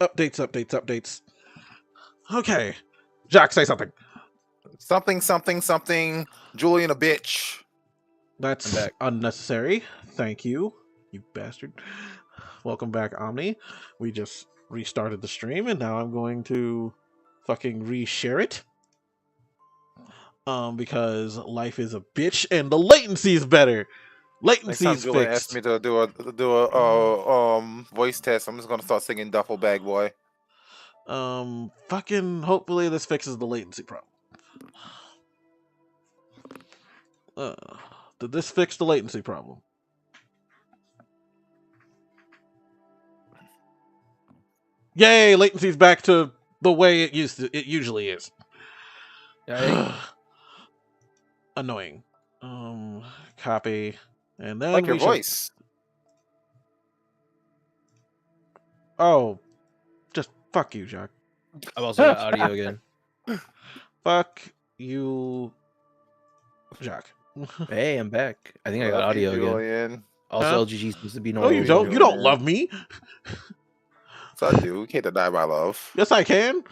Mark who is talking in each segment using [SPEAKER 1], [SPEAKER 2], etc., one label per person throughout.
[SPEAKER 1] Updates. Okay. Jack, say something.
[SPEAKER 2] Something. Julian a bitch.
[SPEAKER 1] That's unnecessary. Thank you, you bastard. Welcome back, Omni. We just restarted the stream, and now I'm going to fucking reshare it. Because life is a bitch, and the latency is better.
[SPEAKER 2] Next time
[SPEAKER 1] Latency's
[SPEAKER 2] Julian
[SPEAKER 1] fixed.
[SPEAKER 2] asked me to do a voice test, I'm just gonna start singing Duffel Bag Boy.
[SPEAKER 1] Fucking hopefully this fixes the latency problem. Did this fix the latency problem? Yay, latency's back to the way it usually is. Annoying. Copy. And then
[SPEAKER 2] Like your voice.
[SPEAKER 1] Oh, just fuck you, Jack.
[SPEAKER 3] I've also got audio again.
[SPEAKER 1] Fuck you, Jack.
[SPEAKER 3] Hey, I'm back. I think I got audio again. Also, LGG seems to be normal.
[SPEAKER 1] No, you don't. You don't love me.
[SPEAKER 2] So I do. You can't deny my love.
[SPEAKER 1] Yes, I can.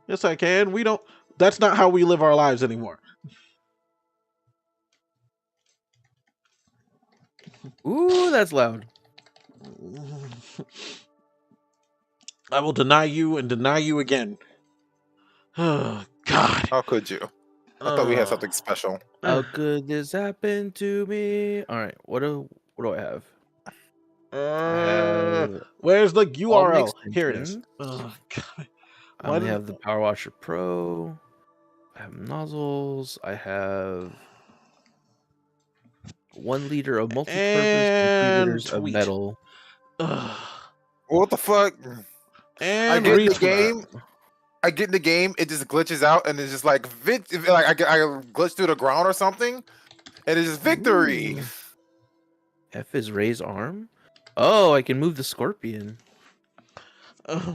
[SPEAKER 1] Yes, I can. We don't. That's not how we live our lives anymore.
[SPEAKER 3] Ooh, that's loud.
[SPEAKER 1] I will deny you and deny you again. Oh, God.
[SPEAKER 2] How could you? I thought we had something special.
[SPEAKER 3] How could this happen to me? All right, what do I have?
[SPEAKER 1] Where's the URL? Here it is. Oh, God.
[SPEAKER 3] I have the Power Washer Pro. I have nozzles. I have 1 liter of multi-purpose and 3 liters of metal.
[SPEAKER 2] What the fuck?
[SPEAKER 1] And
[SPEAKER 2] I get in the game, it just glitches out, and it's just like I glitch through the ground or something, and it's just victory.
[SPEAKER 3] Ooh. F is raise arm. Oh, I can move the scorpion. I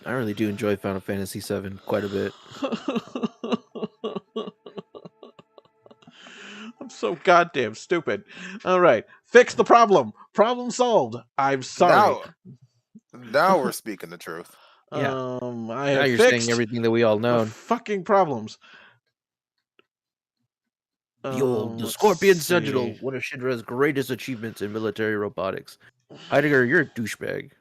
[SPEAKER 3] really do enjoy Final Fantasy VII quite a bit.
[SPEAKER 1] I'm so goddamn stupid. All right, fix the problem. Problem solved. I'm sorry.
[SPEAKER 2] Now we're speaking the truth.
[SPEAKER 3] Yeah.
[SPEAKER 1] Now
[SPEAKER 3] you're saying everything that we all know.
[SPEAKER 1] Fucking problems.
[SPEAKER 3] The Scorpion Sentinel, one of Shinra's greatest achievements in military robotics. Heidegger, you're a douchebag.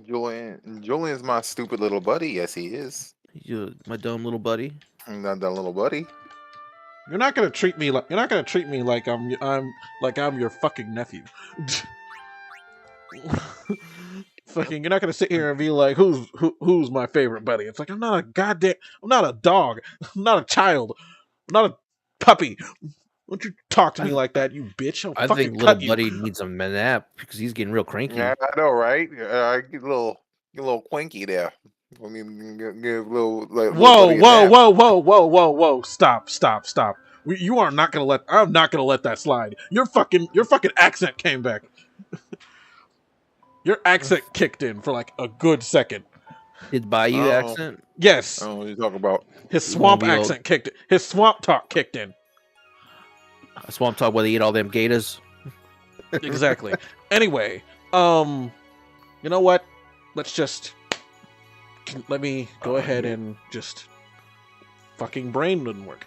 [SPEAKER 2] Julian's my stupid little buddy. Yes, he is.
[SPEAKER 3] You, my dumb little buddy.
[SPEAKER 2] I'm not that little buddy.
[SPEAKER 1] You're not gonna treat me like I'm your fucking nephew. Fucking, you're not gonna sit here and be like, who's my favorite buddy? It's like, I'm not a dog. I'm not a child. I'm not a puppy. Don't you talk to me like that, you bitch.
[SPEAKER 3] I think little buddy needs a nap because he's getting real cranky.
[SPEAKER 2] Yeah, I know, right? I get a little quinky there. I mean, give a little like.
[SPEAKER 1] Whoa! Stop! You are not gonna let. I'm not gonna let that slide. Your fucking accent came back. Your accent kicked in for like a good second.
[SPEAKER 3] Did Bayou accent?
[SPEAKER 1] Yes.
[SPEAKER 2] I don't know what you talking about.
[SPEAKER 1] His swamp accent kicked in. His swamp talk kicked in.
[SPEAKER 3] A swamp talk where they eat all them gators.
[SPEAKER 1] Exactly. Anyway, you know what? Let me go ahead and just fucking brain didn't work.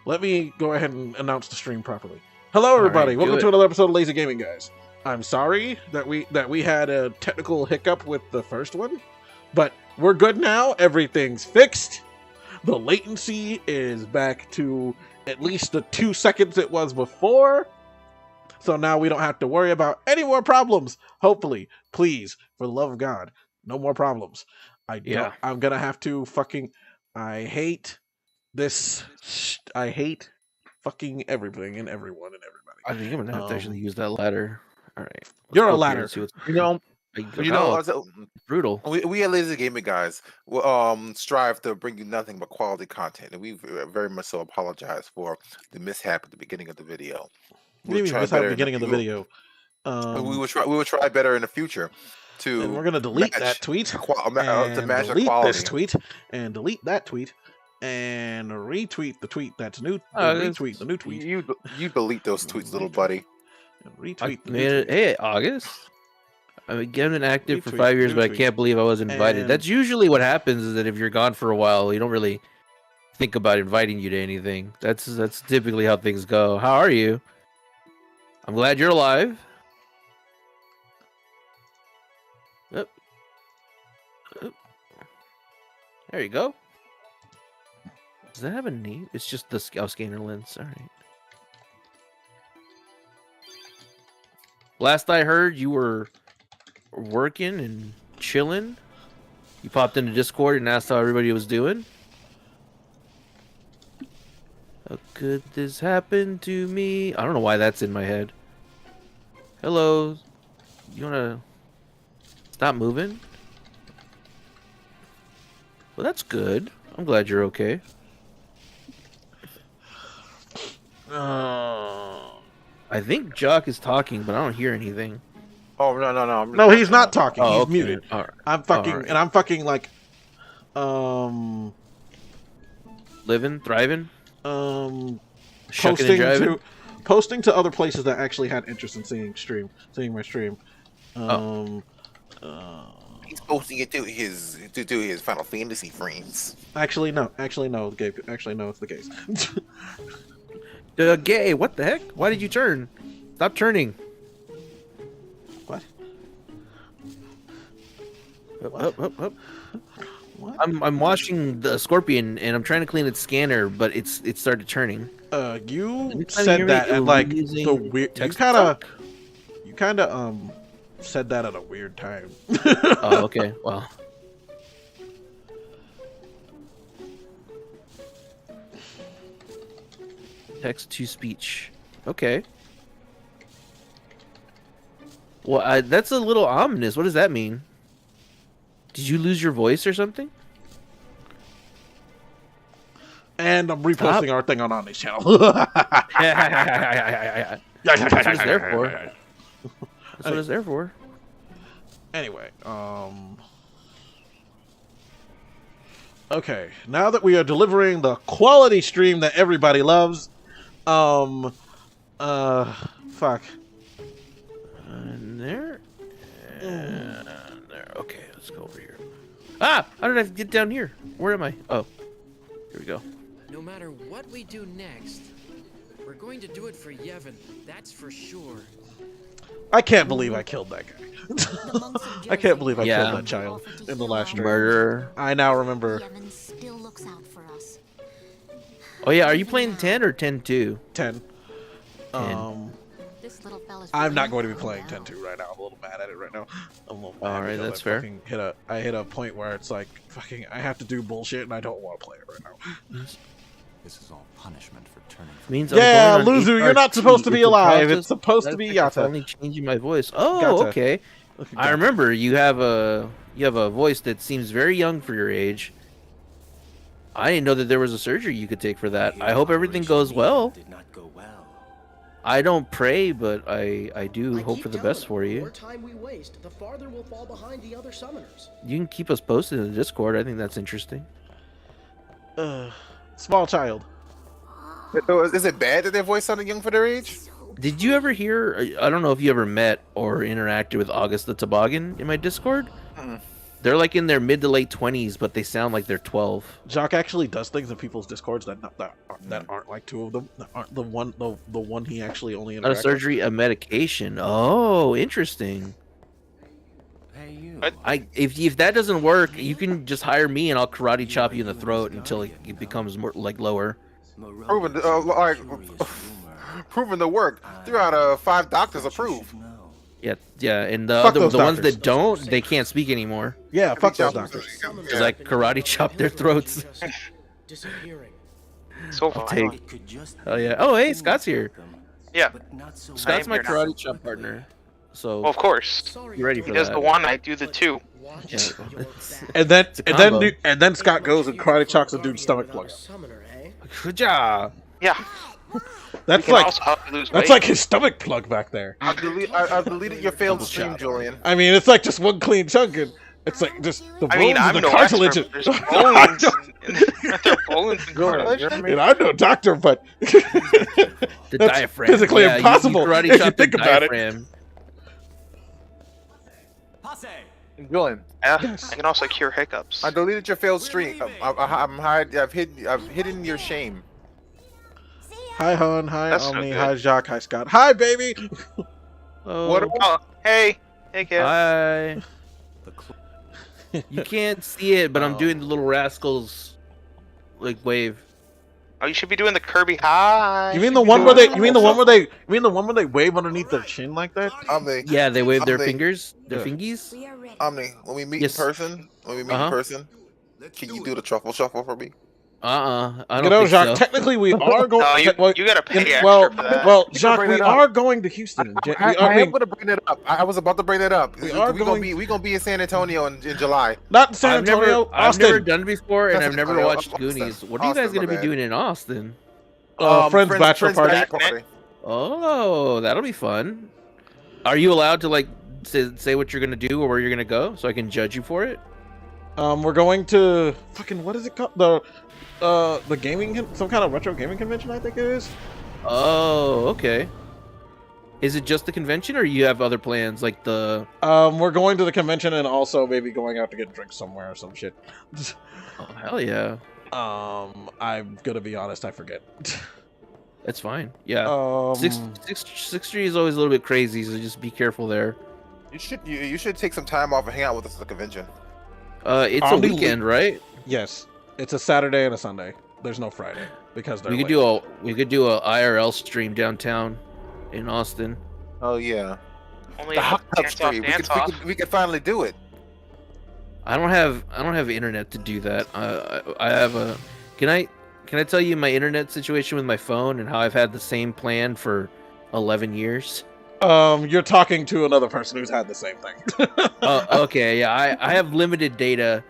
[SPEAKER 1] Let me go ahead and announce the stream properly. Hello, everybody. Welcome to another episode of Lazy Gaming, guys. I'm sorry that we had a technical hiccup with the first one, but we're good now. Everything's fixed. The latency is back to at least the 2 seconds it was before. So now we don't have to worry about any more problems. Hopefully, please, for the love of God, no more problems. I'm gonna have to fucking. I hate this. I hate fucking everything and everyone and everybody.
[SPEAKER 3] I think I'm gonna have to actually use that ladder. All right,
[SPEAKER 1] you're a ladder.
[SPEAKER 3] Brutal.
[SPEAKER 2] We at Lazy Gaming, guys, strive to bring you nothing but quality content, and we very much so apologize for the mishap at the beginning of the video.
[SPEAKER 1] We will
[SPEAKER 2] try better in the future.
[SPEAKER 1] And we're gonna delete that tweet to match the quality. This tweet and delete that tweet and retweet the tweet that's new. Retweet the new tweet.
[SPEAKER 2] You delete those tweets, little buddy.
[SPEAKER 1] And retweet.
[SPEAKER 3] Hey, August. I've been active for
[SPEAKER 1] Retweet,
[SPEAKER 3] 5 years,
[SPEAKER 1] new
[SPEAKER 3] but I
[SPEAKER 1] tweet.
[SPEAKER 3] can't believe I wasn't invited.
[SPEAKER 1] And-
[SPEAKER 3] That's usually what happens. Is that if you're gone for a while, you don't really think about inviting you to anything. That's typically how things go. How are you? I'm glad you're alive. Oop. Oop. There you go. Does that have a name? It's just the scanner lens. All right. Last I heard, you were working and chilling. You popped into Discord and asked how everybody was doing. How could this happen to me? I don't know why that's in my head. Hello. You wanna stop moving? Well, that's good. I'm glad you're okay. I think Jock is talking, but I don't hear anything.
[SPEAKER 2] Oh no!
[SPEAKER 1] No, he's not talking.
[SPEAKER 3] Oh,
[SPEAKER 1] He's
[SPEAKER 3] okay.
[SPEAKER 1] muted.
[SPEAKER 3] All right.
[SPEAKER 1] I'm fucking,
[SPEAKER 3] Alright.
[SPEAKER 1] and I'm fucking like,
[SPEAKER 3] Living, thriving, shucking and driving.
[SPEAKER 1] posting to other places that actually had interest in seeing my stream.
[SPEAKER 2] He's posting it to his Final Fantasy friends.
[SPEAKER 1] Actually, no, Gabe. Actually, no, it's the case.
[SPEAKER 3] Gay, what the heck? Why did you turn? Stop turning.
[SPEAKER 1] What?
[SPEAKER 3] Up.
[SPEAKER 1] What?
[SPEAKER 3] I'm watching the Scorpion and I'm trying to clean its scanner, but it started turning.
[SPEAKER 1] You
[SPEAKER 3] Anytime you hear
[SPEAKER 1] said
[SPEAKER 3] me,
[SPEAKER 1] that at
[SPEAKER 3] you're
[SPEAKER 1] like
[SPEAKER 3] using
[SPEAKER 1] the weird. You
[SPEAKER 3] text
[SPEAKER 1] kind of
[SPEAKER 3] talk?
[SPEAKER 1] said that at a weird time.
[SPEAKER 3] Oh, okay. Well, text to speech. Okay. Well, that's a little ominous. What does that mean? Did you lose your voice or something?
[SPEAKER 1] And I'm reposting our thing on Omni's channel.
[SPEAKER 3] That's what it's there for. That's what it's there for.
[SPEAKER 1] Anyway, okay, now that we are delivering the quality stream that everybody loves, fuck.
[SPEAKER 3] And there. And there. Okay, let's go over here. Ah! How did I get down here? Where am I? Oh. Here we go.
[SPEAKER 4] No matter what we do next, we're going to do it for Yevon, that's for sure.
[SPEAKER 1] I can't believe I killed that guy. I can't believe I killed that child in the last stream.
[SPEAKER 3] Murderer.
[SPEAKER 1] I now remember.
[SPEAKER 5] Yevon still looks out for us.
[SPEAKER 3] Oh yeah, are you playing 10 or 10-2?
[SPEAKER 1] 10.
[SPEAKER 5] This little fella's
[SPEAKER 1] I'm not going
[SPEAKER 5] playing
[SPEAKER 1] to be playing
[SPEAKER 5] well.
[SPEAKER 1] 10-2 right now. I'm a little mad at it right now. I'm a little mad
[SPEAKER 3] Alright,
[SPEAKER 1] because
[SPEAKER 3] that's
[SPEAKER 1] I
[SPEAKER 3] fair.
[SPEAKER 1] fucking I hit a point where it's like, fucking, I have to do bullshit and I don't want to play it right now.
[SPEAKER 6] This is all punishment for turning from
[SPEAKER 3] Means
[SPEAKER 1] Yeah,
[SPEAKER 3] I'm going on
[SPEAKER 1] Luzu, you're not
[SPEAKER 3] HRT.
[SPEAKER 1] supposed to be
[SPEAKER 3] It's a
[SPEAKER 1] alive.
[SPEAKER 3] private-
[SPEAKER 1] It's supposed to
[SPEAKER 3] That's
[SPEAKER 1] be
[SPEAKER 3] like it's
[SPEAKER 1] Yata.
[SPEAKER 3] only changing my voice. Oh,
[SPEAKER 1] Gata.
[SPEAKER 3] okay. I remember you have a voice that seems very young for your age. I didn't know that there was a surgery you could take for that. I hope everything goes well.
[SPEAKER 6] Did not go well.
[SPEAKER 3] I don't pray, but I do
[SPEAKER 7] I
[SPEAKER 3] hope
[SPEAKER 7] keep
[SPEAKER 3] for the
[SPEAKER 7] telling
[SPEAKER 3] best
[SPEAKER 7] them,
[SPEAKER 3] for
[SPEAKER 7] The
[SPEAKER 3] you.
[SPEAKER 7] more time we waste, the farther we'll fall behind the other summoners.
[SPEAKER 3] You can keep us posted in the Discord. I think that's interesting.
[SPEAKER 1] Small child.
[SPEAKER 2] So is it bad that their voice sounded young for their age?
[SPEAKER 3] Did you ever hear? I don't know if you ever met or interacted with August the Toboggan in my Discord.
[SPEAKER 2] Mm.
[SPEAKER 3] They're like in their mid to late 20s, but they sound like they're 12.
[SPEAKER 1] Jock actually does things in people's discords that aren't like two of them. That aren't the one he actually only interacts
[SPEAKER 3] Not a
[SPEAKER 1] with.
[SPEAKER 3] surgery, a medication. Oh, interesting.
[SPEAKER 6] Hey, you.
[SPEAKER 3] If that doesn't work, you can just hire me and I'll karate chop you in the throat until it becomes more like lower.
[SPEAKER 2] Proven, proven to work. 3 out of 5 doctors approve.
[SPEAKER 3] Yeah, and the
[SPEAKER 1] Fuck
[SPEAKER 3] other,
[SPEAKER 1] those
[SPEAKER 3] the ones
[SPEAKER 1] doctors.
[SPEAKER 3] that don't, they can't speak anymore.
[SPEAKER 1] Yeah, fuck those
[SPEAKER 2] Every
[SPEAKER 1] doctors.
[SPEAKER 2] job-
[SPEAKER 3] Because I karate chop their throats.
[SPEAKER 7] Disappearing.
[SPEAKER 8] So
[SPEAKER 3] I'll
[SPEAKER 8] far.
[SPEAKER 3] take. Oh yeah. Oh hey, Scott's here.
[SPEAKER 8] Yeah.
[SPEAKER 3] Scott's
[SPEAKER 8] am
[SPEAKER 3] my
[SPEAKER 8] here now.
[SPEAKER 3] karate chop partner. So
[SPEAKER 8] Well, of course.
[SPEAKER 7] Sorry,
[SPEAKER 3] You ready for
[SPEAKER 8] He does
[SPEAKER 3] that?
[SPEAKER 8] the one, I do the two.
[SPEAKER 7] Watch
[SPEAKER 3] Yeah.
[SPEAKER 7] your back.
[SPEAKER 1] And then Scott goes and karate chocks a dude's stomach plug.
[SPEAKER 7] Summoner, eh?
[SPEAKER 3] good job.
[SPEAKER 8] Yeah.
[SPEAKER 1] That's
[SPEAKER 8] Can
[SPEAKER 1] like
[SPEAKER 8] also help you lose
[SPEAKER 1] that's
[SPEAKER 8] weight.
[SPEAKER 1] like his stomach plug back there.
[SPEAKER 2] I've deleted your failed stream, Julian.
[SPEAKER 1] I mean, it's like just one clean chunk, and it's like just the bones
[SPEAKER 8] I mean, I'm
[SPEAKER 1] and the
[SPEAKER 8] no
[SPEAKER 1] cartilage.
[SPEAKER 8] expert, but there's bones. Aren't there bones and cartilage?
[SPEAKER 1] And I'm no doctor, but
[SPEAKER 3] The
[SPEAKER 1] That's
[SPEAKER 3] diaphragm.
[SPEAKER 1] physically
[SPEAKER 3] Yeah,
[SPEAKER 1] impossible
[SPEAKER 3] You karate
[SPEAKER 1] if you
[SPEAKER 3] chop
[SPEAKER 1] think
[SPEAKER 3] the
[SPEAKER 1] about it.
[SPEAKER 3] diaphragm.
[SPEAKER 2] Julian,
[SPEAKER 8] Yeah,
[SPEAKER 1] Yes.
[SPEAKER 8] I can also cure hiccups.
[SPEAKER 2] I deleted your failed stream. I've hidden your shame.
[SPEAKER 1] Hi, Hon. Hi,
[SPEAKER 8] That's so
[SPEAKER 1] Omni.
[SPEAKER 8] good.
[SPEAKER 1] Hi, Jacques. Hi, Scott. Hi, baby.
[SPEAKER 2] What?
[SPEAKER 3] Oh,
[SPEAKER 8] Oh, hey, kid.
[SPEAKER 3] hi.
[SPEAKER 6] The cl-
[SPEAKER 3] You can't see it, but I'm
[SPEAKER 1] Oh.
[SPEAKER 3] doing the little rascals like wave.
[SPEAKER 8] Oh, you should be doing the Kirby high.
[SPEAKER 1] You mean the one where they? You mean the one where they? You mean the one where they wave underneath their chin like that?
[SPEAKER 2] Omni,
[SPEAKER 3] Yeah, they wave their
[SPEAKER 2] Omni.
[SPEAKER 3] fingers, their
[SPEAKER 1] Yeah.
[SPEAKER 3] fingies.
[SPEAKER 5] We are ready.
[SPEAKER 2] Omni, when we meet
[SPEAKER 3] Yes.
[SPEAKER 2] in person, can you do the truffle shuffle for me?
[SPEAKER 3] I
[SPEAKER 1] You
[SPEAKER 3] don't
[SPEAKER 1] know,
[SPEAKER 3] think
[SPEAKER 1] Jacques.
[SPEAKER 3] so.
[SPEAKER 1] Technically, we are going.
[SPEAKER 8] No, you
[SPEAKER 1] well,
[SPEAKER 8] gotta pay extra
[SPEAKER 1] well,
[SPEAKER 8] for that.
[SPEAKER 1] well,
[SPEAKER 2] You can
[SPEAKER 1] Jacques,
[SPEAKER 2] bring
[SPEAKER 1] we
[SPEAKER 2] it up.
[SPEAKER 1] are going to Houston.
[SPEAKER 2] I
[SPEAKER 1] I mean,
[SPEAKER 2] am gonna bring that up. I was about to bring that up.
[SPEAKER 1] We are going-
[SPEAKER 2] we gonna be in San Antonio in July.
[SPEAKER 1] not San
[SPEAKER 3] I've never,
[SPEAKER 1] Antonio,
[SPEAKER 3] I've
[SPEAKER 1] Austin.
[SPEAKER 3] never done it before, and
[SPEAKER 2] That's
[SPEAKER 3] I've never
[SPEAKER 2] Antonio.
[SPEAKER 3] watched
[SPEAKER 2] Austin.
[SPEAKER 3] Goonies. What are you guys
[SPEAKER 2] Austin,
[SPEAKER 3] gonna
[SPEAKER 2] my
[SPEAKER 3] be
[SPEAKER 2] bad.
[SPEAKER 3] doing in Austin?
[SPEAKER 1] Friends bachelor party.
[SPEAKER 2] bachelor party.
[SPEAKER 3] Oh, that'll be fun. Are you allowed to like say what you're gonna do or where you're gonna go, so I can judge you for it?
[SPEAKER 1] We're going to fucking what is it called? The gaming, some kind of retro gaming convention, I think it is.
[SPEAKER 3] Oh, okay. Is it just the convention, or you have other plans like the?
[SPEAKER 1] We're going to the convention and also maybe going out to get drinks somewhere or some shit.
[SPEAKER 3] Oh, hell yeah,
[SPEAKER 1] I'm gonna be honest, I forget.
[SPEAKER 3] that's fine. Yeah,
[SPEAKER 1] Um,
[SPEAKER 3] Sixth Street is always a little bit crazy, so just be careful there.
[SPEAKER 2] You should take some time off and hang out with us at the convention.
[SPEAKER 3] It's a
[SPEAKER 1] On the
[SPEAKER 3] weekend, right?
[SPEAKER 1] yes, it's a Saturday and a Sunday. There's no Friday because they're
[SPEAKER 3] We could
[SPEAKER 1] late.
[SPEAKER 3] do a IRL stream downtown in Austin.
[SPEAKER 2] Oh yeah,
[SPEAKER 8] Only
[SPEAKER 2] the
[SPEAKER 8] a
[SPEAKER 2] hot tub
[SPEAKER 8] dance off,
[SPEAKER 2] stream.
[SPEAKER 8] dance off.
[SPEAKER 2] We could finally do it.
[SPEAKER 3] I don't have internet to do that. I have a. Can I tell you my internet situation with my phone and how I've had the same plan for 11 years?
[SPEAKER 1] You're talking to another person who's had the same thing.
[SPEAKER 3] Okay, yeah, I have limited data,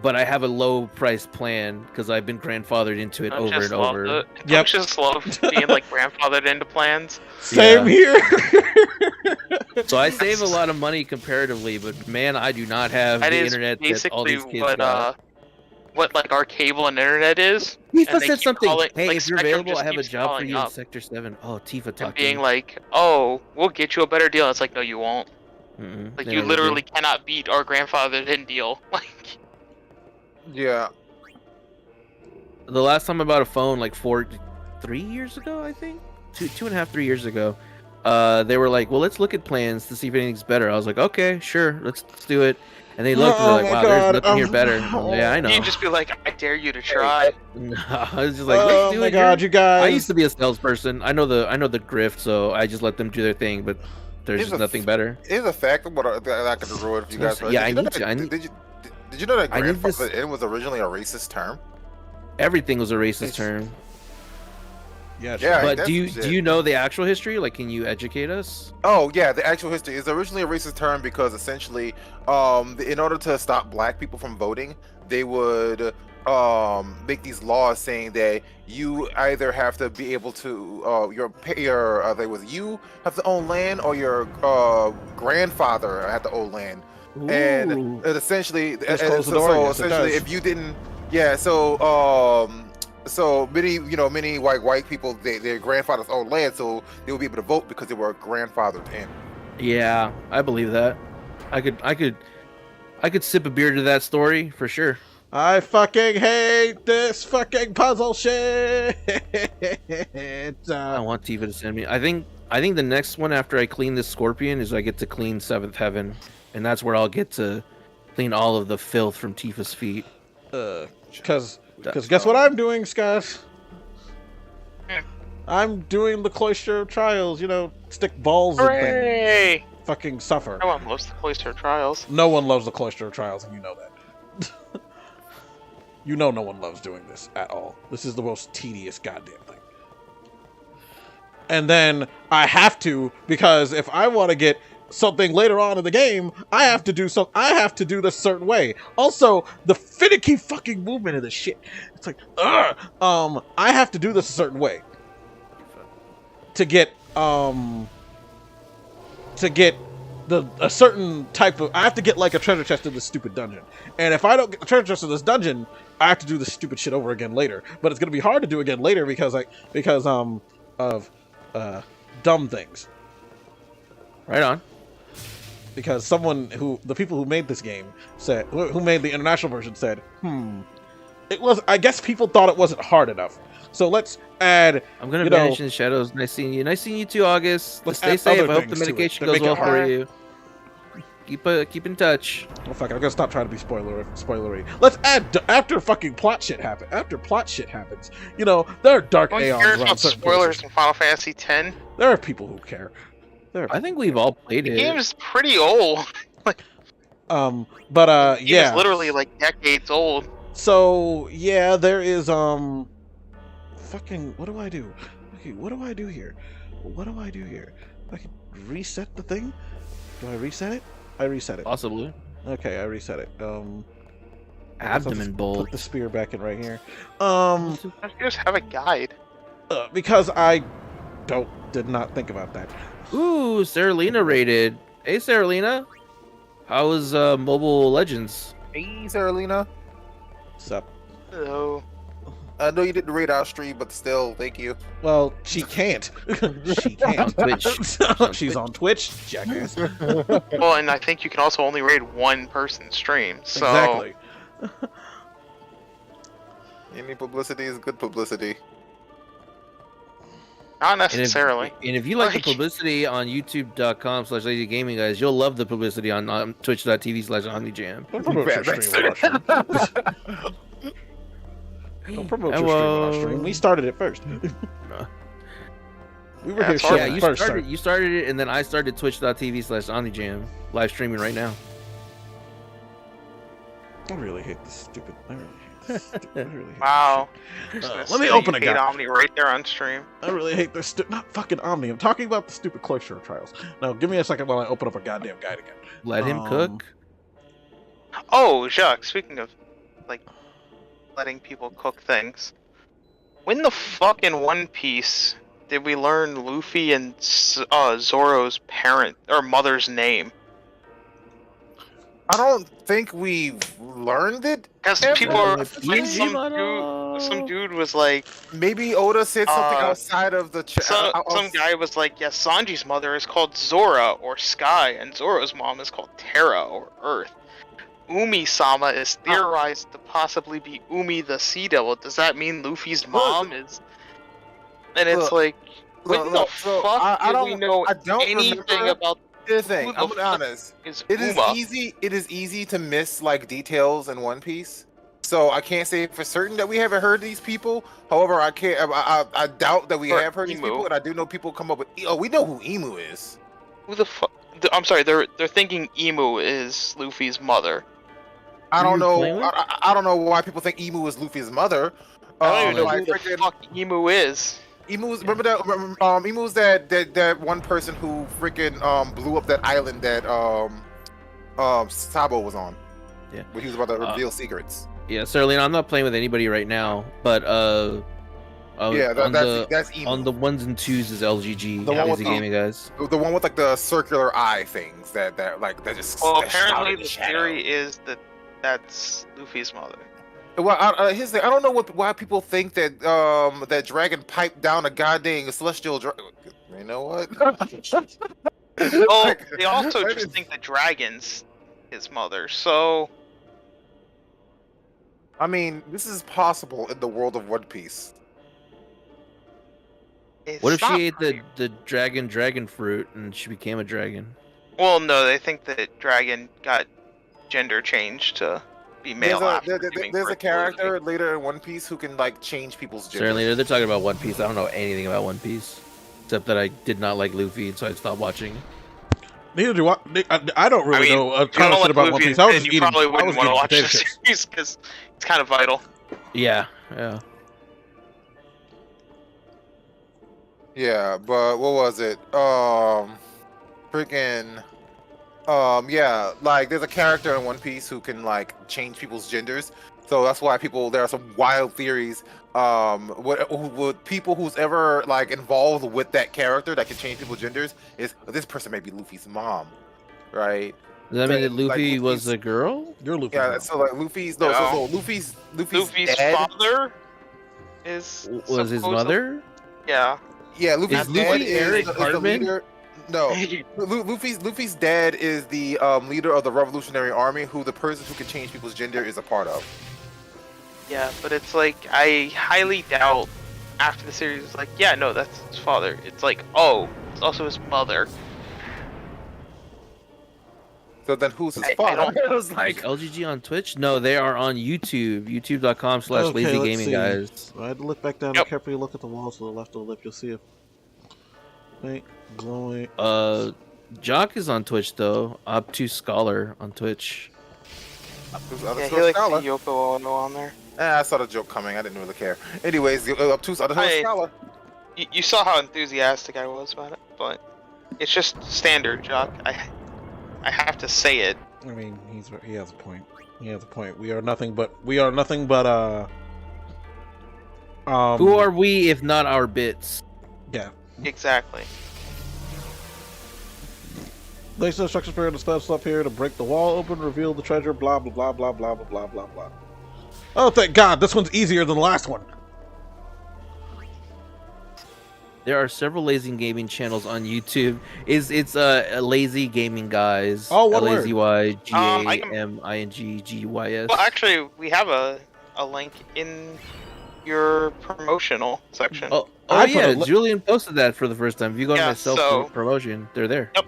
[SPEAKER 3] but I have a low price plan because I've been grandfathered into it
[SPEAKER 8] I
[SPEAKER 3] over
[SPEAKER 8] just
[SPEAKER 3] and
[SPEAKER 8] love
[SPEAKER 3] over.
[SPEAKER 8] it.
[SPEAKER 1] Yep.
[SPEAKER 8] I just love being like grandfathered into plans.
[SPEAKER 1] Same here.
[SPEAKER 3] So I save a lot of money comparatively, but man, I do not have
[SPEAKER 8] That
[SPEAKER 3] the
[SPEAKER 8] is
[SPEAKER 3] internet that all
[SPEAKER 8] basically
[SPEAKER 3] these kids got.
[SPEAKER 8] what like our cable and internet is.
[SPEAKER 3] Tifa
[SPEAKER 8] and they
[SPEAKER 3] said
[SPEAKER 8] keep
[SPEAKER 3] something.
[SPEAKER 8] calling-
[SPEAKER 3] Hey,
[SPEAKER 8] like,
[SPEAKER 3] if you're
[SPEAKER 8] Spectrum
[SPEAKER 3] available,
[SPEAKER 8] just
[SPEAKER 3] I have a
[SPEAKER 8] keeps
[SPEAKER 3] job for
[SPEAKER 8] calling
[SPEAKER 3] you in
[SPEAKER 8] up
[SPEAKER 3] Sector 7. Oh, Tifa
[SPEAKER 8] and
[SPEAKER 3] talking.
[SPEAKER 8] being like, "Oh, we'll get you a better deal." It's like, no, you won't. Like,
[SPEAKER 3] They
[SPEAKER 8] you
[SPEAKER 3] never do.
[SPEAKER 8] literally cannot beat our grandfathered in deal. Like,
[SPEAKER 2] Yeah.
[SPEAKER 3] The last time I bought a phone, like 3 years ago, I think, 2.5, 3 years ago, they were like, "Well, let's look at plans to see if anything's better." I was like, "Okay, sure, let's do it." And they looked, and
[SPEAKER 1] Oh
[SPEAKER 3] they're like,
[SPEAKER 1] my
[SPEAKER 3] "Wow,
[SPEAKER 1] God,
[SPEAKER 3] there's nothing here better." Yeah, I know.
[SPEAKER 8] you can just be like, "I dare you to try."
[SPEAKER 3] I was just like, "Let's
[SPEAKER 1] Oh
[SPEAKER 3] do
[SPEAKER 1] my
[SPEAKER 3] it."
[SPEAKER 1] god,
[SPEAKER 3] You're-
[SPEAKER 1] you guys!
[SPEAKER 3] I used to be a salesperson. I know the grift, so I just let them do their thing. But there's
[SPEAKER 2] Here's
[SPEAKER 3] just
[SPEAKER 2] a
[SPEAKER 3] nothing better.
[SPEAKER 2] Here's a fact of what that I could ruin if you guys.
[SPEAKER 3] Yeah,
[SPEAKER 2] Did you know
[SPEAKER 3] I
[SPEAKER 2] that-
[SPEAKER 3] need-
[SPEAKER 2] Did you know that
[SPEAKER 3] I need this-
[SPEAKER 2] grandfather in was originally a racist term?
[SPEAKER 3] Everything was a racist term.
[SPEAKER 1] Yeah,
[SPEAKER 2] Yeah.
[SPEAKER 3] But
[SPEAKER 2] that's
[SPEAKER 3] do
[SPEAKER 2] legit.
[SPEAKER 3] you know the actual history? Like, can you educate us?
[SPEAKER 2] Oh yeah, the actual history is originally a racist term because essentially, in order to stop black people from voting, they would make these laws saying that you either have to be able to you have to own land or your grandfather had to own land, and
[SPEAKER 3] Ooh.
[SPEAKER 2] it essentially,
[SPEAKER 1] Just close the door, yes, it
[SPEAKER 2] essentially,
[SPEAKER 1] does.
[SPEAKER 2] if you didn't, yeah, so many white people, their grandfathers own land, so they would be able to vote because they were grandfathered in.
[SPEAKER 3] Yeah, I believe that. I could sip a beer to that story for sure.
[SPEAKER 1] I fucking hate this fucking puzzle shit.
[SPEAKER 3] I want Tifa to send me. I think the next one after I clean this scorpion is I get to clean Seventh Heaven, and that's where I'll get to clean all of the filth from Tifa's feet.
[SPEAKER 1] Because guess what I'm doing, Scott? I'm doing the Cloister Trials. You know, stick balls in things.
[SPEAKER 8] Hooray!
[SPEAKER 1] Fucking suffer.
[SPEAKER 8] No one loves the Cloister Trials.
[SPEAKER 1] No one loves the Cloister Trials, and you know that. You know no one loves doing this at all. This is the most tedious goddamn thing. And then I have to, because if I want to get something later on in the game, I have to do this certain way. Also, the finicky fucking movement of this shit. It's like, ugh. I have to do this a certain way. To get a certain type of, I have to get like a treasure chest in this stupid dungeon. And if I don't get the treasure chest in this dungeon, I have to do this stupid shit over again later. But it's gonna be hard to do again later because of dumb things.
[SPEAKER 3] Right on.
[SPEAKER 1] because the people who made this game said, who made the international version said, it was. I guess people thought it wasn't hard enough. So let's add.
[SPEAKER 3] I'm gonna vanish in the shadows. Nice seeing you. Nice seeing you too, August.
[SPEAKER 1] Let's
[SPEAKER 3] Stay
[SPEAKER 1] add
[SPEAKER 3] safe.
[SPEAKER 1] other
[SPEAKER 3] I hope the
[SPEAKER 1] things to it
[SPEAKER 3] medication
[SPEAKER 1] that
[SPEAKER 3] goes
[SPEAKER 1] make it
[SPEAKER 3] well for
[SPEAKER 1] hard.
[SPEAKER 3] you. Keep in touch.
[SPEAKER 1] Oh fuck! I'm gonna stop trying to be spoilery. Let's add after fucking plot shit happens. After plot shit happens, there are dark
[SPEAKER 9] Who
[SPEAKER 1] aeons
[SPEAKER 9] cares
[SPEAKER 1] around
[SPEAKER 9] about
[SPEAKER 1] certain
[SPEAKER 9] spoilers
[SPEAKER 1] places.
[SPEAKER 9] in Final Fantasy X?
[SPEAKER 1] There are people who care.
[SPEAKER 3] I think we've all played
[SPEAKER 9] The
[SPEAKER 3] it.
[SPEAKER 9] game is pretty old.
[SPEAKER 1] But yeah,
[SPEAKER 9] It's literally like decades old.
[SPEAKER 1] So yeah, there is fucking. What do I do? Okay, what do I do here? What do I do here? I can reset the thing. Do I reset it? I reset it.
[SPEAKER 3] Possibly.
[SPEAKER 1] Okay, I reset it.
[SPEAKER 3] Abdomen bulge.
[SPEAKER 1] Put the spear back in right here.
[SPEAKER 9] You just have a guide.
[SPEAKER 1] Because I did not think about that.
[SPEAKER 3] Ooh, Saralina rated. Hey, Saralina. How was Mobile Legends?
[SPEAKER 2] Hey, Saralina.
[SPEAKER 1] What's up?
[SPEAKER 9] Hello.
[SPEAKER 2] I know you didn't raid our stream, but still, thank you.
[SPEAKER 1] Well, she can't. She can't.
[SPEAKER 3] On Twitch.
[SPEAKER 1] She's on Twitch, jackass.
[SPEAKER 9] Well, and I think you can also only raid one person's stream. So
[SPEAKER 1] Exactly.
[SPEAKER 2] Any publicity is good publicity.
[SPEAKER 9] not necessarily.
[SPEAKER 3] And if you like the publicity on youtube.com/lazygaming, guys, you'll love the publicity on twitch.tv/omnijam.
[SPEAKER 1] Don't promote your stream on our stream. Don't promote your stream on our stream. We started it first. We were
[SPEAKER 9] Yeah,
[SPEAKER 1] here
[SPEAKER 9] it's hard.
[SPEAKER 3] Yeah,
[SPEAKER 1] shooting first, sir.
[SPEAKER 3] you started it, and then I started twitch.tv/omnijam live streaming right now.
[SPEAKER 1] I really hate this stupid. I really hate this stupid. I really hate
[SPEAKER 9] Wow.
[SPEAKER 1] this shit.
[SPEAKER 9] Just
[SPEAKER 1] Let me
[SPEAKER 9] say
[SPEAKER 1] open
[SPEAKER 9] you
[SPEAKER 1] a
[SPEAKER 9] hate
[SPEAKER 1] guy.
[SPEAKER 9] Omni right there on stream.
[SPEAKER 1] I really hate this. Not fucking Omni. I'm talking about the stupid cloister trials. Now, give me a second while I open up a goddamn guide again.
[SPEAKER 3] Let him cook.
[SPEAKER 9] Oh, Jacques, speaking of, like, letting people cook things. When the fuck in One Piece did we learn Luffy and Zoro's parent, or mother's name?
[SPEAKER 2] I don't think we've learned it.
[SPEAKER 9] Because
[SPEAKER 2] ever.
[SPEAKER 9] people are, like,
[SPEAKER 3] Easy,
[SPEAKER 9] some dude was like,
[SPEAKER 2] Maybe Oda said something outside of the chat.
[SPEAKER 9] some guy was like, yeah, Sanji's mother is called Zora, or Sky, and Zoro's mom is called Terra, or Earth. Umi-sama is theorized to possibly be Umi the Sea Devil. Does that mean Luffy's mom is... And it's
[SPEAKER 2] Look,
[SPEAKER 9] like, when the
[SPEAKER 2] so
[SPEAKER 9] fuck do we know
[SPEAKER 2] I don't
[SPEAKER 9] anything
[SPEAKER 2] remember.
[SPEAKER 9] about
[SPEAKER 2] Here's the thing.
[SPEAKER 9] who the
[SPEAKER 2] I'm gonna be
[SPEAKER 9] fuck
[SPEAKER 2] honest.
[SPEAKER 9] is
[SPEAKER 2] It is
[SPEAKER 9] Uma?
[SPEAKER 2] easy. It is easy to miss like details in One Piece. So I can't say for certain that we haven't heard these people. However, I can't. I doubt that we
[SPEAKER 9] Or
[SPEAKER 2] have heard these
[SPEAKER 9] Emu.
[SPEAKER 2] people, and I do know people come up with. Oh, we know who Emu is.
[SPEAKER 9] Who the fuck? I'm sorry, they're thinking Emu is Luffy's mother.
[SPEAKER 2] I don't
[SPEAKER 3] you playing
[SPEAKER 2] know.
[SPEAKER 3] with?
[SPEAKER 2] I don't know why people think Emu is Luffy's mother.
[SPEAKER 9] I don't even know
[SPEAKER 2] like
[SPEAKER 9] who the
[SPEAKER 2] freaking
[SPEAKER 9] fuck Emu is.
[SPEAKER 2] Emu's. Remember that? Emu's that one person who freaking blew up that island that Sabo was on.
[SPEAKER 3] Yeah.
[SPEAKER 2] When he was about to reveal secrets.
[SPEAKER 3] Yeah, Saralina, I'm not playing with anybody right now, but
[SPEAKER 2] Yeah, that's Emu.
[SPEAKER 3] on the ones and twos is LGG.
[SPEAKER 2] The one with
[SPEAKER 3] Lazy
[SPEAKER 2] the-
[SPEAKER 3] gaming guys.
[SPEAKER 2] The one with like the circular eye things that just.
[SPEAKER 9] Well,
[SPEAKER 2] that shout
[SPEAKER 9] apparently
[SPEAKER 2] in
[SPEAKER 9] the
[SPEAKER 2] shadow.
[SPEAKER 9] theory is that that's Luffy's mother.
[SPEAKER 2] Well, here's the. I don't know why people think that that dragon piped down a goddamn celestial dragon. You know what?
[SPEAKER 9] Oh,
[SPEAKER 2] Like,
[SPEAKER 9] they also
[SPEAKER 2] that
[SPEAKER 9] just
[SPEAKER 2] is-
[SPEAKER 9] think the dragon's his mother. So
[SPEAKER 2] I mean, this is possible in the world of One Piece.
[SPEAKER 9] it's
[SPEAKER 3] What if
[SPEAKER 9] not
[SPEAKER 3] she ate
[SPEAKER 9] pretty-
[SPEAKER 3] the dragon fruit and she became a dragon?
[SPEAKER 9] Well, no, they think that dragon got gender changed to be male. after giving
[SPEAKER 2] There's a
[SPEAKER 9] birth to
[SPEAKER 2] character
[SPEAKER 9] Luffy.
[SPEAKER 2] later in One Piece who can like change people's gender.
[SPEAKER 3] Saralina, they're talking about One Piece. I don't know anything about One Piece, except that I did not like Luffy, so I stopped watching.
[SPEAKER 1] Neither do I. I don't really
[SPEAKER 9] I mean,
[SPEAKER 1] know a
[SPEAKER 9] if you
[SPEAKER 1] ton of
[SPEAKER 9] don't
[SPEAKER 1] shit
[SPEAKER 9] like
[SPEAKER 1] about One
[SPEAKER 9] Luffy,
[SPEAKER 1] Piece. I was
[SPEAKER 9] then
[SPEAKER 1] just
[SPEAKER 9] you
[SPEAKER 1] eating.
[SPEAKER 9] probably
[SPEAKER 1] I
[SPEAKER 9] wouldn't
[SPEAKER 1] was
[SPEAKER 9] want to
[SPEAKER 1] eating
[SPEAKER 9] watch
[SPEAKER 1] potato
[SPEAKER 9] the
[SPEAKER 1] chips.
[SPEAKER 9] series because it's kind of vital.
[SPEAKER 3] Yeah.
[SPEAKER 2] Yeah, but what was it? Freaking. Yeah, like there's a character in One Piece who can like change people's genders. So that's why there are some wild theories. What people who's ever like involved with that character that can change people's genders is this person may be Luffy's mom, right?
[SPEAKER 3] Does that mean that
[SPEAKER 2] Like,
[SPEAKER 3] Luffy was
[SPEAKER 2] Luffy's-
[SPEAKER 3] a girl?
[SPEAKER 1] You're Luffy.
[SPEAKER 2] Yeah,
[SPEAKER 1] now.
[SPEAKER 2] so like Luffy's
[SPEAKER 9] Luffy's
[SPEAKER 2] dad.
[SPEAKER 9] father is
[SPEAKER 3] Was his
[SPEAKER 9] supposedly-
[SPEAKER 3] mother?
[SPEAKER 9] Yeah.
[SPEAKER 2] Yeah, Luffy's
[SPEAKER 3] Is
[SPEAKER 2] dad
[SPEAKER 3] Luffy Eric
[SPEAKER 2] is the
[SPEAKER 3] Cartman?
[SPEAKER 2] leader. No, Luffy's dad is the leader of the Revolutionary Army, who the person who can change people's gender is a part of.
[SPEAKER 9] Yeah, but it's like I highly doubt after the series is like, yeah, no, that's his father. It's like, oh, it's also his mother.
[SPEAKER 2] So then who's his
[SPEAKER 9] I
[SPEAKER 2] father?
[SPEAKER 9] don't-
[SPEAKER 2] It was like,
[SPEAKER 3] LGG on Twitch? No, they are on YouTube. YouTube.com/LazyGaming, guys.
[SPEAKER 1] I had to look back down
[SPEAKER 9] Yep.
[SPEAKER 1] and carefully look at the walls to the left of the lip. You'll see it. Faint, glowing.
[SPEAKER 3] Jock is on Twitch though. Obtuse Scholar on Twitch.
[SPEAKER 9] Yeah, he likes the Yoko Ono on there.
[SPEAKER 2] I saw the joke coming. I didn't really care. Anyways, obtuse
[SPEAKER 9] Hey.
[SPEAKER 2] scholar.
[SPEAKER 9] You saw how enthusiastic I was about it, but it's just standard, Jock. I have to say it.
[SPEAKER 1] I mean, he has a point. He has a point. We are nothing but
[SPEAKER 3] Who are we if not our bits?
[SPEAKER 1] Yeah.
[SPEAKER 9] Exactly.
[SPEAKER 1] They said structure spirit to steps up here to break the wall open, reveal the treasure, blah blah blah blah blah blah blah blah blah. Oh, thank God! This one's easier than the last one.
[SPEAKER 3] There are several lazy gaming channels on YouTube. It's lazy gaming guys.
[SPEAKER 1] Oh, one word.
[SPEAKER 3] LAZYGAMINGGYS.
[SPEAKER 9] Well, actually, we have a link in your promotional section.
[SPEAKER 3] Oh
[SPEAKER 1] I put
[SPEAKER 3] yeah,
[SPEAKER 1] a
[SPEAKER 3] Julian posted that for the first time. If you go to
[SPEAKER 9] Yeah,
[SPEAKER 3] my self
[SPEAKER 9] so-
[SPEAKER 3] promotion, they're there.
[SPEAKER 9] Yep.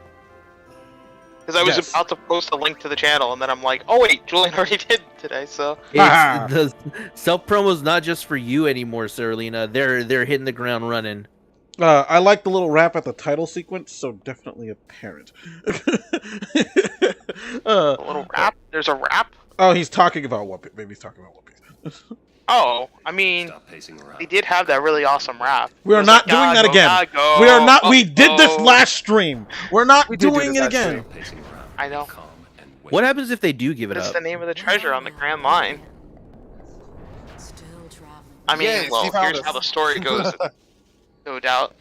[SPEAKER 9] Because I was
[SPEAKER 1] Yes.
[SPEAKER 9] about to post a link to the channel, and then I'm like, oh wait, Julian already did today, so...
[SPEAKER 1] Ah.
[SPEAKER 3] It's, the self promo's not just for you anymore, Serlina. They're hitting the ground running.
[SPEAKER 1] I like the little rap at the title sequence, so definitely a parent.
[SPEAKER 9] A little rap? There's a rap?
[SPEAKER 1] Oh, he's talking about One Piece. Maybe he's talking about One Piece.
[SPEAKER 9] Oh, I mean, they did have that really awesome rap.
[SPEAKER 1] We
[SPEAKER 9] It
[SPEAKER 1] are
[SPEAKER 9] was
[SPEAKER 1] not
[SPEAKER 9] like,
[SPEAKER 1] doing that
[SPEAKER 9] go,
[SPEAKER 1] again.
[SPEAKER 9] go,
[SPEAKER 1] We are not. We
[SPEAKER 9] oh,
[SPEAKER 1] did this
[SPEAKER 9] oh.
[SPEAKER 1] last stream. We're not
[SPEAKER 2] We did do
[SPEAKER 1] doing
[SPEAKER 2] this
[SPEAKER 1] it
[SPEAKER 2] last
[SPEAKER 1] again.
[SPEAKER 9] I know.
[SPEAKER 3] What happens if they do give it
[SPEAKER 9] That's
[SPEAKER 3] up?
[SPEAKER 9] the name of the treasure on the Grand Line.
[SPEAKER 5] Still traveling.
[SPEAKER 9] I mean,
[SPEAKER 2] Yeah,
[SPEAKER 9] well,
[SPEAKER 2] Steve found
[SPEAKER 9] here's
[SPEAKER 2] us.
[SPEAKER 9] how the story goes. No doubt.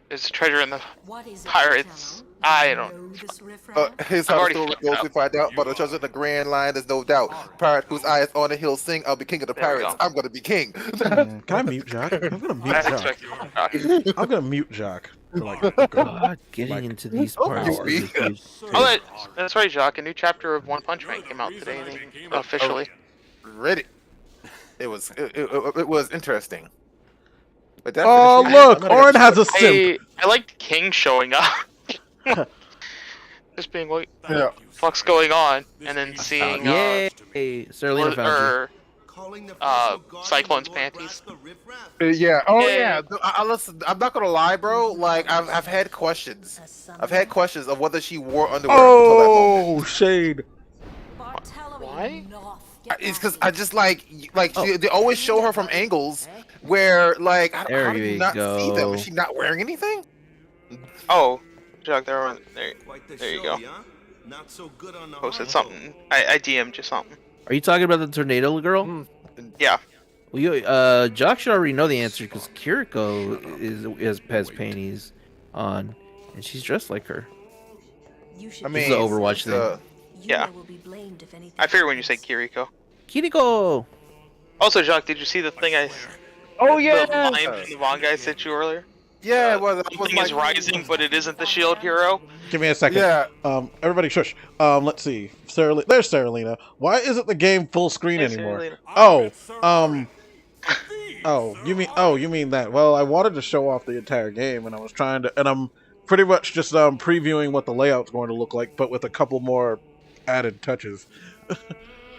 [SPEAKER 9] There's a treasure in the
[SPEAKER 5] What is it,
[SPEAKER 9] pirates.
[SPEAKER 5] Lieutenant?
[SPEAKER 9] I
[SPEAKER 5] You
[SPEAKER 9] don't-
[SPEAKER 5] know this riffraff?
[SPEAKER 2] Here's
[SPEAKER 9] I've
[SPEAKER 2] how the
[SPEAKER 9] already
[SPEAKER 2] story
[SPEAKER 9] flipped
[SPEAKER 2] goes.
[SPEAKER 9] out.
[SPEAKER 2] We find out about the treasure in the Grand Line. There's no doubt. Pirate whose eye is on the hill sing. I'll be king of the
[SPEAKER 9] There we
[SPEAKER 2] pirates.
[SPEAKER 9] go.
[SPEAKER 2] I'm gonna be king.
[SPEAKER 1] Can I mute Jock? I'm gonna mute
[SPEAKER 9] I
[SPEAKER 1] Jock.
[SPEAKER 9] expected
[SPEAKER 1] I'm gonna mute Jock. For like,
[SPEAKER 3] God, getting
[SPEAKER 1] Like-
[SPEAKER 3] into these
[SPEAKER 2] Oh,
[SPEAKER 3] parts.
[SPEAKER 2] you
[SPEAKER 3] is a huge-
[SPEAKER 9] Oh, that's right, Jacques. A new chapter of One Punch Man came out today, I think, officially.
[SPEAKER 2] Read it. It was interesting. But
[SPEAKER 1] oh
[SPEAKER 2] definition-
[SPEAKER 1] look,
[SPEAKER 2] I'm gonna
[SPEAKER 1] Orin
[SPEAKER 2] get-
[SPEAKER 1] has a simp.
[SPEAKER 9] I liked King showing up. Just being like,
[SPEAKER 2] Yeah.
[SPEAKER 9] fuck's going on? And then seeing,
[SPEAKER 3] Yay! Serlina found
[SPEAKER 9] Cyclone's panties.
[SPEAKER 2] Yeah. Oh
[SPEAKER 9] Yeah.
[SPEAKER 2] yeah. Listen, I'm not gonna lie, bro. Like I've had questions. I've had questions of whether she wore underwear until that moment.
[SPEAKER 1] Oh, shade.
[SPEAKER 9] Why?
[SPEAKER 2] It's because I just like they always show her from angles where like how
[SPEAKER 3] There
[SPEAKER 2] do you
[SPEAKER 3] you
[SPEAKER 2] not see them?
[SPEAKER 3] go.
[SPEAKER 2] Is she not wearing anything?
[SPEAKER 9] Oh, Jacques, there you go.
[SPEAKER 6] Not so good on the
[SPEAKER 9] Posted something. I DM'd you something.
[SPEAKER 3] Are you talking about the tornado girl?
[SPEAKER 9] Yeah.
[SPEAKER 3] Well, you, Jock should already know the answer because Kiriko has panties on, and she's dressed like her.
[SPEAKER 2] I
[SPEAKER 3] This is an Overwatch
[SPEAKER 2] uh,
[SPEAKER 9] Yeah. I figured when you say Kiriko.
[SPEAKER 3] Kiriko.
[SPEAKER 9] Also, Jacques, did you see the thing
[SPEAKER 2] Oh
[SPEAKER 9] the
[SPEAKER 2] yeah.
[SPEAKER 9] line from the Vaughn guy sent you earlier?
[SPEAKER 2] Yeah, it was.
[SPEAKER 9] Something is rising, but it isn't the shield hero.
[SPEAKER 1] Give me a second.
[SPEAKER 2] Yeah.
[SPEAKER 1] Everybody shush. Let's see. There's Saralina. Why isn't the game full screen
[SPEAKER 9] Hey,
[SPEAKER 1] anymore?
[SPEAKER 9] Saralina.
[SPEAKER 1] You mean that. Well, I wanted to show off the entire game and I was trying to, and I'm pretty much just previewing what the layout's going to look like, but with a couple more added touches.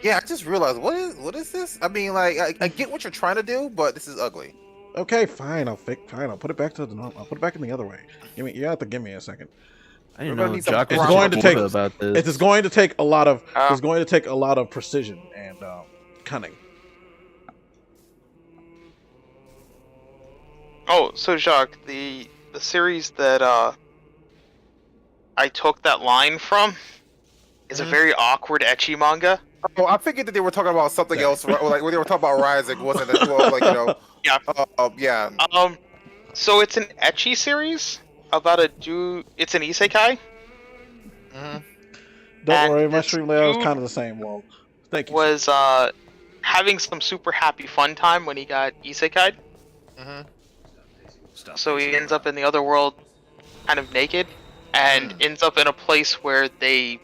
[SPEAKER 2] Yeah, I just realized what is this? I mean, like I get what you're trying to do, but this is ugly.
[SPEAKER 1] Okay, fine. I'll put it back to the normal. I'll put it back in the other way. You have to give me a second.
[SPEAKER 3] I didn't
[SPEAKER 2] We're gonna
[SPEAKER 3] know
[SPEAKER 2] need some
[SPEAKER 3] Jock was
[SPEAKER 1] It's going to take
[SPEAKER 3] about this.
[SPEAKER 1] It is going to take a lot of.
[SPEAKER 9] Oh.
[SPEAKER 1] It's going to take a lot of precision and cunning.
[SPEAKER 9] Oh, so Jacques, the series that I took that line from is a very awkward ecchi manga.
[SPEAKER 2] Oh, I figured that they were talking about something else, right? Like when they were talking about Rising, wasn't it? Well, like
[SPEAKER 9] Yeah.
[SPEAKER 2] yeah.
[SPEAKER 9] So it's an ecchi series about a dude. It's an isekai.
[SPEAKER 2] Mhm.
[SPEAKER 1] Don't
[SPEAKER 9] And
[SPEAKER 1] worry, my
[SPEAKER 9] this
[SPEAKER 1] stream layout is
[SPEAKER 9] dude
[SPEAKER 1] kind of the same. Well, thank you.
[SPEAKER 9] Was having some super happy fun time when he got isekai'd.
[SPEAKER 2] Mhm.
[SPEAKER 9] So he ends up in the other world, kind of naked, and ends up in a place where they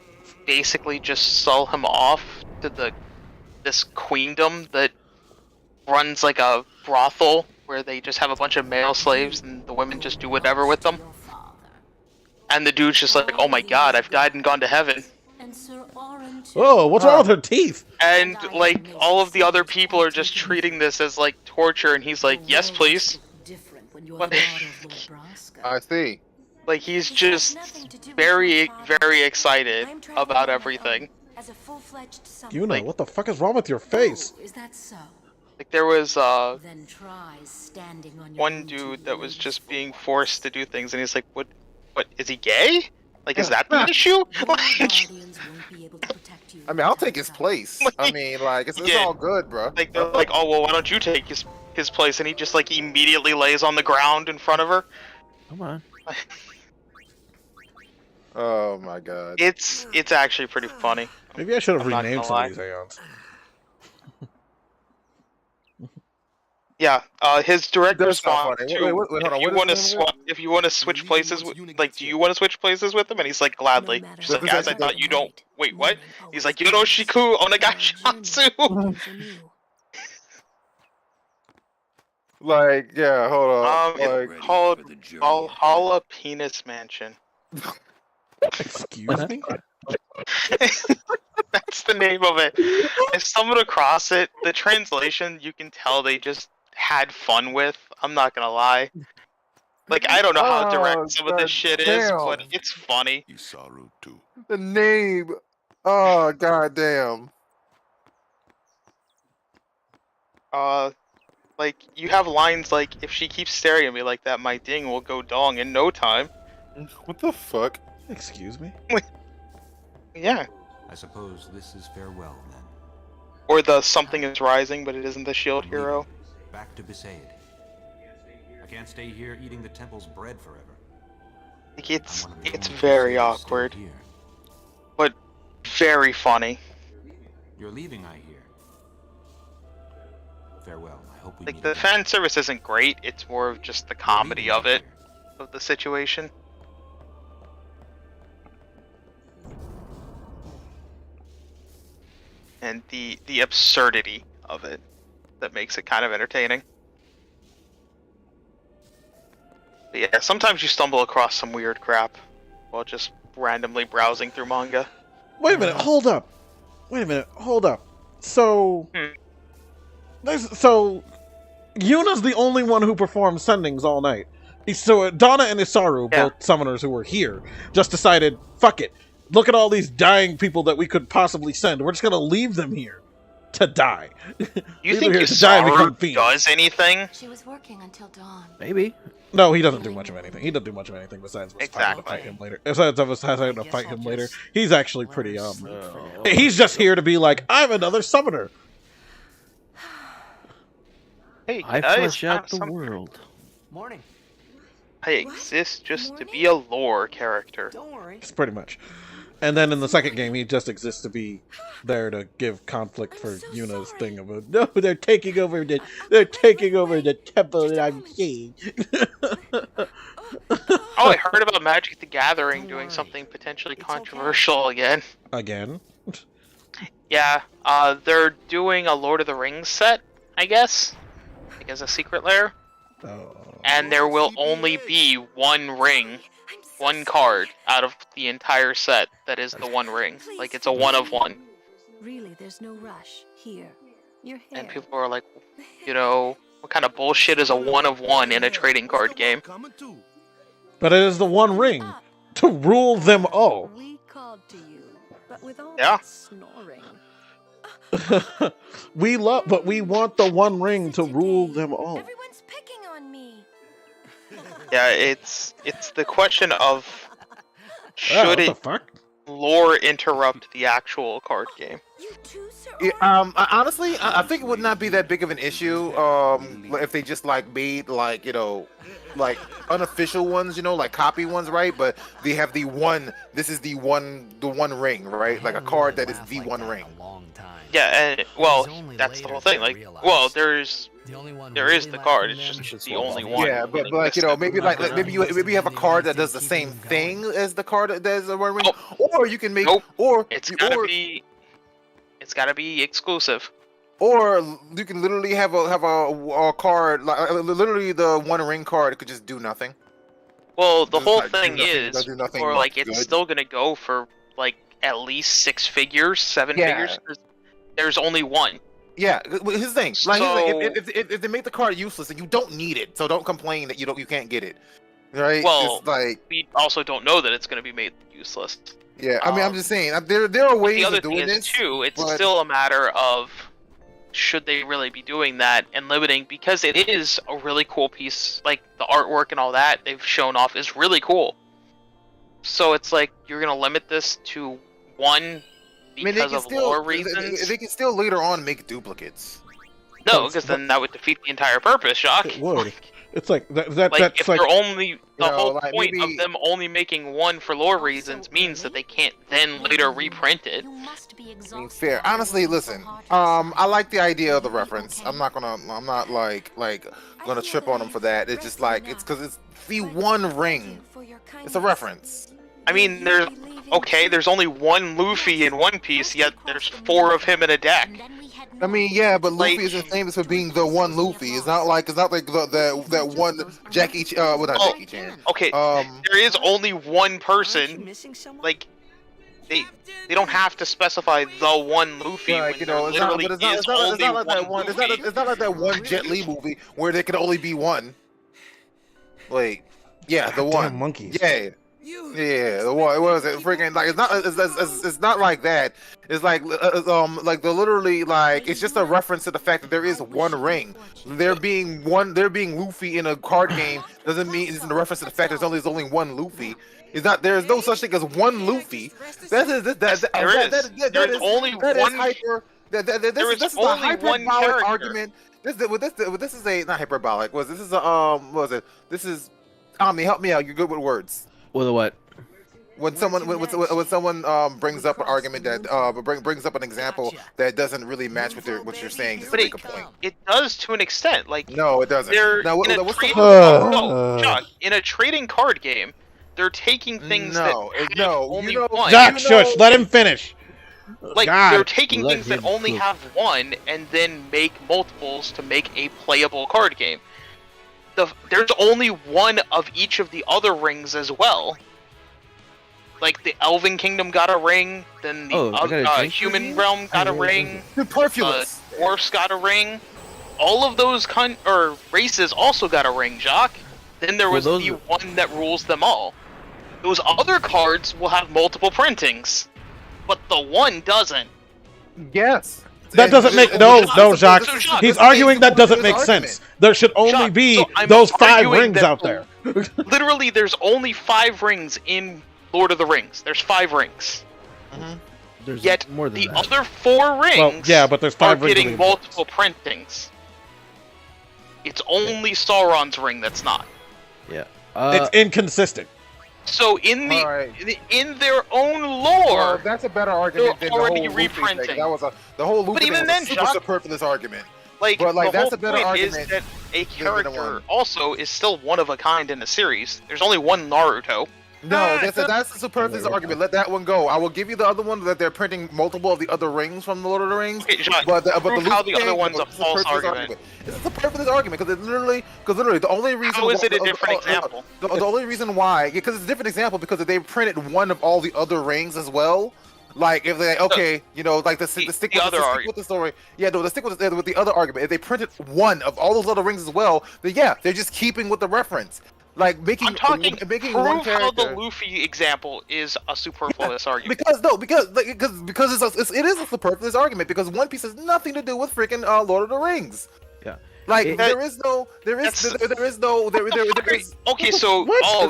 [SPEAKER 9] basically just sell him off to this queendom that runs like a brothel where they just have a bunch of male slaves and the women just do whatever with them. And the dude's just like, oh my god, I've died and gone to heaven.
[SPEAKER 1] Oh, what's wrong with her teeth?
[SPEAKER 9] And like all of the other people are just treating this as like torture, and he's like, yes please.
[SPEAKER 2] I see.
[SPEAKER 9] Like he's just very, very excited about everything.
[SPEAKER 1] Yuna, what the fuck is wrong with your face?
[SPEAKER 5] Is that so?
[SPEAKER 9] Like there was
[SPEAKER 5] Then try standing on your
[SPEAKER 9] one
[SPEAKER 5] own two
[SPEAKER 9] dude that was
[SPEAKER 5] legs.
[SPEAKER 9] just being forced to do things, and he's like, what is he gay? Like, is that the issue? Like,
[SPEAKER 5] Guardians won't be able to protect you
[SPEAKER 2] I mean, I'll take his place. I mean, like, it's
[SPEAKER 9] Yeah.
[SPEAKER 2] all good, bro.
[SPEAKER 9] like they're like, oh well, why don't you take his place? And he just like immediately lays on the ground in front of her.
[SPEAKER 3] Come on.
[SPEAKER 2] Oh my god.
[SPEAKER 9] It's actually pretty funny.
[SPEAKER 1] Maybe I should have
[SPEAKER 9] I'm not
[SPEAKER 1] renamed
[SPEAKER 9] gonna
[SPEAKER 1] some
[SPEAKER 9] lie.
[SPEAKER 1] of these Aeons.
[SPEAKER 9] Yeah, his direct
[SPEAKER 2] That's not
[SPEAKER 9] response
[SPEAKER 2] funny.
[SPEAKER 9] to
[SPEAKER 2] Wait, hold on,
[SPEAKER 9] if you
[SPEAKER 2] what is
[SPEAKER 9] want to
[SPEAKER 2] the name of it?
[SPEAKER 9] swap, if you want to switch places, like, do you want to switch places with him? And he's like, gladly.
[SPEAKER 5] No matter
[SPEAKER 9] She's like,
[SPEAKER 2] how
[SPEAKER 9] as I thought you don't. Wait, what?
[SPEAKER 5] Women
[SPEAKER 9] He's
[SPEAKER 5] always
[SPEAKER 9] like, Yoroshiku
[SPEAKER 5] choose
[SPEAKER 9] onegaishimasu.
[SPEAKER 5] anew.
[SPEAKER 2] Like, yeah, hold on. Like,
[SPEAKER 9] Called Valhalla Penis Mansion.
[SPEAKER 1] Excuse me?
[SPEAKER 9] That's the name of it. I stumbled across it. The translation, you can tell they just had fun with. I'm not gonna lie. Like, I don't know how
[SPEAKER 2] Oh,
[SPEAKER 9] direct some of this shit is,
[SPEAKER 2] goddamn.
[SPEAKER 9] but it's funny.
[SPEAKER 6] Isaru too.
[SPEAKER 2] the name. Oh, goddamn.
[SPEAKER 9] Like, you have lines like, if she keeps staring at me like that, my ding will go dong in no time.
[SPEAKER 2] What the fuck?
[SPEAKER 1] Excuse me?
[SPEAKER 9] Yeah.
[SPEAKER 10] I suppose this is farewell then.
[SPEAKER 9] Or the something is rising, but it isn't the shield
[SPEAKER 10] I'm
[SPEAKER 9] hero.
[SPEAKER 10] leaving. Back to Besaid. I can't stay here eating the temple's bread forever.
[SPEAKER 9] Like,
[SPEAKER 10] I'm
[SPEAKER 9] it's
[SPEAKER 10] one of the only
[SPEAKER 9] very
[SPEAKER 10] Crusaders still
[SPEAKER 9] awkward,
[SPEAKER 10] here.
[SPEAKER 9] but very funny.
[SPEAKER 10] You're leaving, I hear. Farewell. I hope we
[SPEAKER 9] Like,
[SPEAKER 10] meet
[SPEAKER 9] the
[SPEAKER 10] again.
[SPEAKER 9] fan service isn't great, it's more of just the comedy
[SPEAKER 10] You're
[SPEAKER 9] of
[SPEAKER 10] leaving,
[SPEAKER 9] it,
[SPEAKER 10] I hear.
[SPEAKER 9] of the situation. And the absurdity of it that makes it kind of entertaining. But yeah, sometimes you stumble across some weird crap while just randomly browsing through manga.
[SPEAKER 1] Wait a minute, hold up. Wait a minute, hold up. So...
[SPEAKER 9] Hmm.
[SPEAKER 1] So... Yuna's the only one who performed sendings all night. So Donna and Isaru,
[SPEAKER 9] Yeah.
[SPEAKER 1] both summoners who were here, just decided, fuck it. Look at all these dying people that we could possibly send. We're just gonna leave them here to die.
[SPEAKER 9] You
[SPEAKER 1] Leave
[SPEAKER 9] think
[SPEAKER 1] them here to die and become
[SPEAKER 9] Isaru
[SPEAKER 1] fiends.
[SPEAKER 9] does anything?
[SPEAKER 5] She was working until dawn.
[SPEAKER 3] Maybe.
[SPEAKER 1] No, he doesn't do much of anything. He doesn't do much of anything besides us having to
[SPEAKER 9] Exactly.
[SPEAKER 1] fight him later. Besides us having to fight him later, he's actually pretty
[SPEAKER 3] Oh.
[SPEAKER 1] He's just here to be like, I'm another summoner.
[SPEAKER 9] Hey,
[SPEAKER 3] I
[SPEAKER 9] guys,
[SPEAKER 3] flesh out the
[SPEAKER 9] some-
[SPEAKER 3] world.
[SPEAKER 7] Morning.
[SPEAKER 9] I exist just to be a lore character.
[SPEAKER 7] Don't worry.
[SPEAKER 1] It's pretty much. And then in the second game, he just exists to be there to give conflict for
[SPEAKER 5] so
[SPEAKER 1] Yuna's
[SPEAKER 5] sorry.
[SPEAKER 1] thing of a, no, they're taking over the temple that I'm seeing.
[SPEAKER 9] Oh, I heard about Magic the Gathering
[SPEAKER 7] Don't
[SPEAKER 9] doing
[SPEAKER 7] worry.
[SPEAKER 9] something potentially
[SPEAKER 7] It's okay.
[SPEAKER 9] controversial again.
[SPEAKER 1] Again?
[SPEAKER 9] Yeah, they're doing a Lord of the Rings set, I guess, like as a secret lair,
[SPEAKER 1] Oh.
[SPEAKER 9] and there will only be one ring, one card out of the entire set that is the one ring. Like, it's a one of one.
[SPEAKER 5] Really, there's no rush. Here. Your hair.
[SPEAKER 9] And people are like, you know, what kind of bullshit is a one of one in a trading card game?
[SPEAKER 6] Coming too.
[SPEAKER 1] But it is the one ring to rule them all.
[SPEAKER 5] We called to you, but with all
[SPEAKER 9] Yeah.
[SPEAKER 5] that snoring.
[SPEAKER 1] But we want the one ring to rule them all.
[SPEAKER 5] Everyone's picking on me.
[SPEAKER 9] Yeah, it's the question of
[SPEAKER 1] Ah,
[SPEAKER 9] should
[SPEAKER 1] what the
[SPEAKER 9] it
[SPEAKER 1] fuck?
[SPEAKER 9] lore interrupt the actual card game?
[SPEAKER 5] You too, sir.
[SPEAKER 2] Yeah, honestly, I think it would not be that big of an issue. If they just like made like like unofficial ones, like copy ones, right? But they have the one. This is the one ring, right? Like a card that is the one ring.
[SPEAKER 9] Yeah, and well, that's the whole thing. Like, well, there's
[SPEAKER 4] The only one
[SPEAKER 9] There is the card. It's just the only one.
[SPEAKER 2] Yeah, but like you know, maybe you have a card that does the same thing as the card that does the One Ring, or you can make, or
[SPEAKER 9] it's gotta be exclusive.
[SPEAKER 2] Or you can literally have a card like literally the One Ring card. It could just do nothing.
[SPEAKER 9] Well, the
[SPEAKER 2] Just
[SPEAKER 9] whole
[SPEAKER 2] not-
[SPEAKER 9] thing
[SPEAKER 2] do nothing-
[SPEAKER 9] is,
[SPEAKER 2] do nothing
[SPEAKER 9] or like
[SPEAKER 2] good.
[SPEAKER 9] it's still gonna go for like at least 6 figures, 7 figures. There's only one.
[SPEAKER 2] Yeah, his thing. Like,
[SPEAKER 9] So-
[SPEAKER 2] if they make the card useless, then you don't need it. So don't complain that you can't get it. Right?
[SPEAKER 9] Well,
[SPEAKER 2] it's like
[SPEAKER 9] we also don't know that it's gonna be made useless.
[SPEAKER 2] yeah. I mean, I'm just saying there are ways
[SPEAKER 9] The other
[SPEAKER 2] of
[SPEAKER 9] thing
[SPEAKER 2] doing
[SPEAKER 9] is
[SPEAKER 2] this.
[SPEAKER 9] too, it's
[SPEAKER 2] but-
[SPEAKER 9] still a matter of should they really be doing that and limiting, because it is a really cool piece. Like the artwork and all that they've shown off is really cool. So it's like you're gonna limit this to one because of lore reasons.
[SPEAKER 2] They can still later on make duplicates.
[SPEAKER 9] No, because then that would defeat the entire purpose, Jacques.
[SPEAKER 1] It would. It's like
[SPEAKER 9] Like
[SPEAKER 1] that's
[SPEAKER 9] if
[SPEAKER 1] like
[SPEAKER 9] they're only the
[SPEAKER 2] know,
[SPEAKER 9] whole
[SPEAKER 2] like,
[SPEAKER 9] point
[SPEAKER 2] maybe-
[SPEAKER 9] of them only making one for lore reasons means that they can't then later reprint it.
[SPEAKER 2] I mean, fair. Honestly, listen. I like the idea of the reference. I'm not like gonna trip on them for that. It's just like it's because it's the One Ring. It's a reference.
[SPEAKER 9] I mean, there's only one Luffy in One Piece, yet there's 4 of him in a deck.
[SPEAKER 2] I mean, yeah, but
[SPEAKER 9] Like-
[SPEAKER 2] Luffy isn't famous for being the one Luffy. It's not like that one Jackie. Well, not Jackie Chan.
[SPEAKER 9] Okay, there is only one person. Like, they don't have to specify the one Luffy.
[SPEAKER 2] Like,
[SPEAKER 9] when
[SPEAKER 2] you know,
[SPEAKER 9] there literally
[SPEAKER 2] it's not like that one. It's not like that one Jet Li movie where there can only be one. Like, yeah, the
[SPEAKER 1] Goddamn
[SPEAKER 2] one.
[SPEAKER 1] monkeys.
[SPEAKER 2] Yeah, the one. What was it? Freaking like it's not like that. It's like the literally like it's just a reference to the fact that there is one ring. There being Luffy in a card game doesn't mean it's a reference to the fact there's only one Luffy. Is not there is no such thing as one Luffy. That is only one. This is a hyperbolic argument. This is a not hyperbolic. This is a This is Omni. Help me out. You're good with words.
[SPEAKER 3] With a what?
[SPEAKER 2] When someone brings up an argument that brings up an example that doesn't really match what you're saying, just to make a point.
[SPEAKER 9] It does to an extent. Like
[SPEAKER 2] No, it doesn't.
[SPEAKER 9] they're
[SPEAKER 2] Now,
[SPEAKER 9] in a
[SPEAKER 2] what's the
[SPEAKER 9] trading,
[SPEAKER 2] point?
[SPEAKER 9] no, Chuck, in a trading card game, they're taking things that have only one.
[SPEAKER 1] Jack, shush, let him finish.
[SPEAKER 9] Like
[SPEAKER 1] God.
[SPEAKER 9] they're taking
[SPEAKER 3] Let
[SPEAKER 9] things that
[SPEAKER 3] him
[SPEAKER 9] only
[SPEAKER 3] cook.
[SPEAKER 9] have one and then make multiples to make a playable card game. There's only one of each of the other rings as well. Like the Elven Kingdom got a ring, then the Human Realm got a ring.
[SPEAKER 2] Superfluous.
[SPEAKER 9] Dwarfs got a ring. All of those races also got a ring, Jock. Then there was the one that rules them all. Those other cards will have multiple printings, but the one doesn't.
[SPEAKER 2] Yes.
[SPEAKER 1] That doesn't make no, Jacques. He's arguing that doesn't make sense. There should only be those 5 rings out there.
[SPEAKER 9] Literally, there's only 5 rings in Lord of the Rings. There's 5 rings.
[SPEAKER 3] There's
[SPEAKER 9] Yet
[SPEAKER 3] more than
[SPEAKER 9] the
[SPEAKER 3] that.
[SPEAKER 9] other 4 rings
[SPEAKER 1] Well, yeah, but there's 5
[SPEAKER 9] are
[SPEAKER 1] rings.
[SPEAKER 9] getting multiple printings. It's only Sauron's ring that's not.
[SPEAKER 3] Yeah.
[SPEAKER 1] It's inconsistent.
[SPEAKER 9] So in their own lore,
[SPEAKER 2] that's a better argument than the whole
[SPEAKER 9] already
[SPEAKER 2] Luffy
[SPEAKER 9] reprinting.
[SPEAKER 2] thing. That was the whole Luffy
[SPEAKER 9] But
[SPEAKER 2] thing
[SPEAKER 9] even
[SPEAKER 2] was
[SPEAKER 9] then,
[SPEAKER 2] a super
[SPEAKER 9] Jacques,
[SPEAKER 2] superfluous argument.
[SPEAKER 9] Like,
[SPEAKER 2] But, like,
[SPEAKER 9] the
[SPEAKER 2] that's
[SPEAKER 9] whole
[SPEAKER 2] a better
[SPEAKER 9] point is
[SPEAKER 2] argument
[SPEAKER 9] that a
[SPEAKER 2] than the
[SPEAKER 9] character
[SPEAKER 2] one.
[SPEAKER 9] also is still one of a kind in the series. There's only one Naruto.
[SPEAKER 2] No, that's a superfluous argument. Let that one go. I will give you the other one that they're printing multiple of the other rings from the Lord of the Rings.
[SPEAKER 9] Okay, Jacques,
[SPEAKER 2] but the
[SPEAKER 9] prove how
[SPEAKER 2] Luffy
[SPEAKER 9] the other
[SPEAKER 2] thing
[SPEAKER 9] one's a
[SPEAKER 2] was
[SPEAKER 9] false
[SPEAKER 2] superfluous
[SPEAKER 9] argument.
[SPEAKER 2] It's a superfluous argument because literally the only reason.
[SPEAKER 9] How is it a different example?
[SPEAKER 2] The only reason why, because it's a different example because if they printed one of all the other rings as well. Like if they like the stick with the story. Yeah, no, the stick with the other argument. If they printed one of all those other rings as well, then yeah, they're just keeping with the reference. Like making one
[SPEAKER 9] Prove
[SPEAKER 2] character.
[SPEAKER 9] how the Luffy example is a superfluous argument.
[SPEAKER 2] Because it is a superfluous argument because One Piece has nothing to do with freaking Lord of the Rings.
[SPEAKER 3] Yeah.
[SPEAKER 2] Like there is.
[SPEAKER 9] Okay, so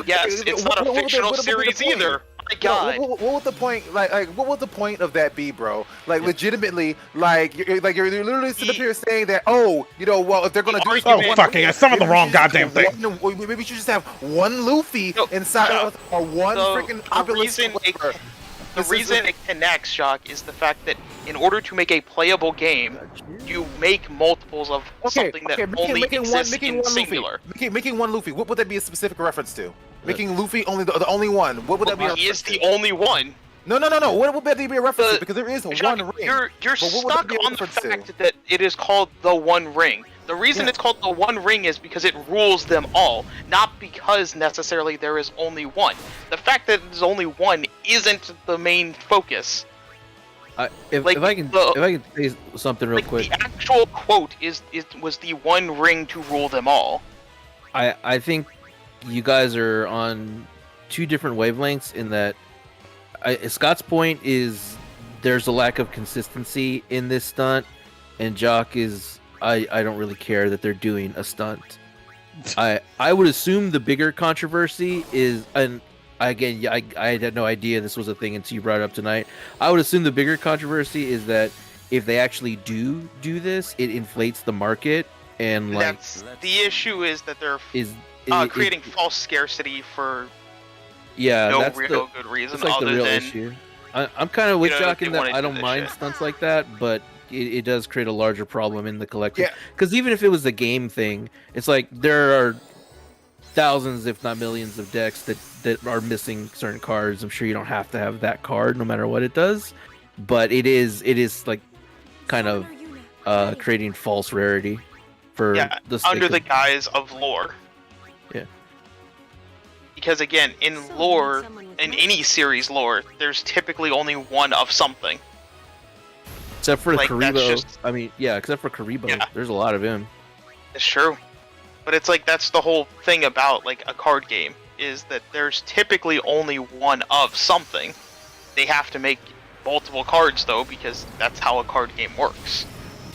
[SPEAKER 9] yes, it's not a fictional series either. My God.
[SPEAKER 2] What would the point? Like, what would the point of that be, bro? Like, legitimately, like you're literally sitting up here saying that, if they're gonna do this,
[SPEAKER 1] fucking, I summoned the wrong goddamn thing.
[SPEAKER 2] Maybe you should just have one Luffy inside of one freaking populous.
[SPEAKER 9] The reason it connects, Jacques, is the fact that in order to make a playable game, you make multiples of something that only exists in singular.
[SPEAKER 2] Making one Luffy. What would that be a specific reference to? Making Luffy only the only one. What would that be?
[SPEAKER 9] He is the only one.
[SPEAKER 2] No. What would that be a reference to? Because there is
[SPEAKER 9] Jacques,
[SPEAKER 2] one ring.
[SPEAKER 9] You're stuck on the fact that it is called the One Ring. The reason it's called the One Ring is because it rules them all, not because necessarily there is only one. The fact that there's only one isn't the main focus.
[SPEAKER 3] If I can say something real quick,
[SPEAKER 9] the actual quote was the One Ring to rule them all.
[SPEAKER 3] I think you guys are on two different wavelengths in that. Scott's point is there's a lack of consistency in this stunt, and Jock is I don't really care that they're doing a stunt. I would assume the bigger controversy is, and again, I had no idea this was a thing until you brought it up tonight. I would assume the bigger controversy is that if they actually do this, it inflates the market, and like
[SPEAKER 9] the issue is that they're creating false scarcity for
[SPEAKER 3] that's
[SPEAKER 9] real good reason.
[SPEAKER 3] That's like
[SPEAKER 9] other
[SPEAKER 3] the real
[SPEAKER 9] than,
[SPEAKER 3] issue. I'm kind of with Jock in that I don't mind stunts like that, but it does create a larger problem in the collective. Because even if it was a game thing, it's like there are thousands, if not millions, of decks that are missing certain cards. I'm sure you don't have to have that card, no matter what it does. But it is like kind of creating false rarity for
[SPEAKER 9] under the guise of lore.
[SPEAKER 3] Yeah.
[SPEAKER 9] Because again, in lore, in any series lore, there's typically only one of something.
[SPEAKER 3] Except for Karibo. Except for Karibo. There's a lot of him.
[SPEAKER 9] It's true. But it's like that's the whole thing about like a card game, is that there's typically only one of something. They have to make multiple cards though, because that's how a card game works.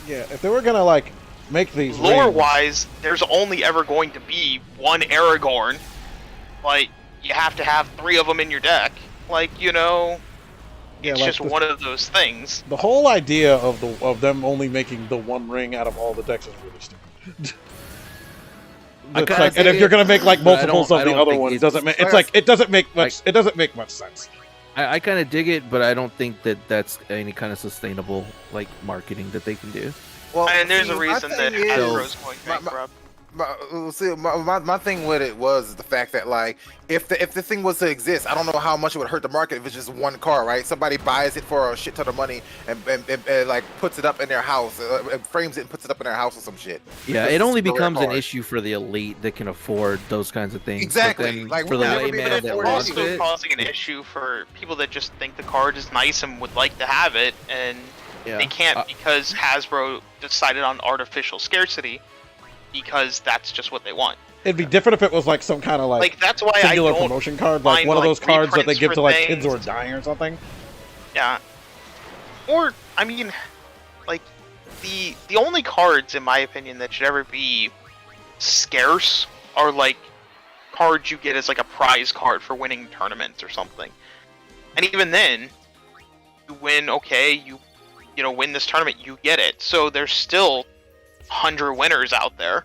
[SPEAKER 1] Yeah, if they were gonna like make these
[SPEAKER 9] lore-wise, there's only ever going to be one Aragorn. Like, you have to have 3 of them in your deck. Like, it's just one of those things.
[SPEAKER 1] The whole idea of them only making the one ring out of all the decks is really stupid. And if you're gonna make like multiples of the other one, it doesn't make it doesn't make much sense.
[SPEAKER 3] I kind of dig it, but I don't think that that's any kind of sustainable like marketing that they can do.
[SPEAKER 9] Well, and there's a reason that Hasbro's going bankrupt.
[SPEAKER 2] My thing with it was the fact that like if the thing was to exist, I don't know how much it would hurt the market if it's just one car, right? Somebody buys it for a shit ton of money and like puts it up in their house, frames it and puts it up in their house or some shit.
[SPEAKER 3] Yeah, it only becomes an issue for the elite that can afford those kinds of things.
[SPEAKER 2] Exactly.
[SPEAKER 3] Like for the layman that wants it,
[SPEAKER 9] it's also causing an issue for people that just think the card is nice and would like to have it, and they can't because Hasbro decided on artificial scarcity. Because that's just what they want.
[SPEAKER 1] It'd be different if it was like some kind of like
[SPEAKER 9] that's why
[SPEAKER 1] singular promotion card, like one of those cards that they give to like kids who are dying or something.
[SPEAKER 9] Yeah. Or I mean, like the only cards in my opinion that should ever be scarce are like cards you get as like a prize card for winning tournaments or something. And even then, you win. Okay, you win this tournament, you get it. So there's still 100 winners out there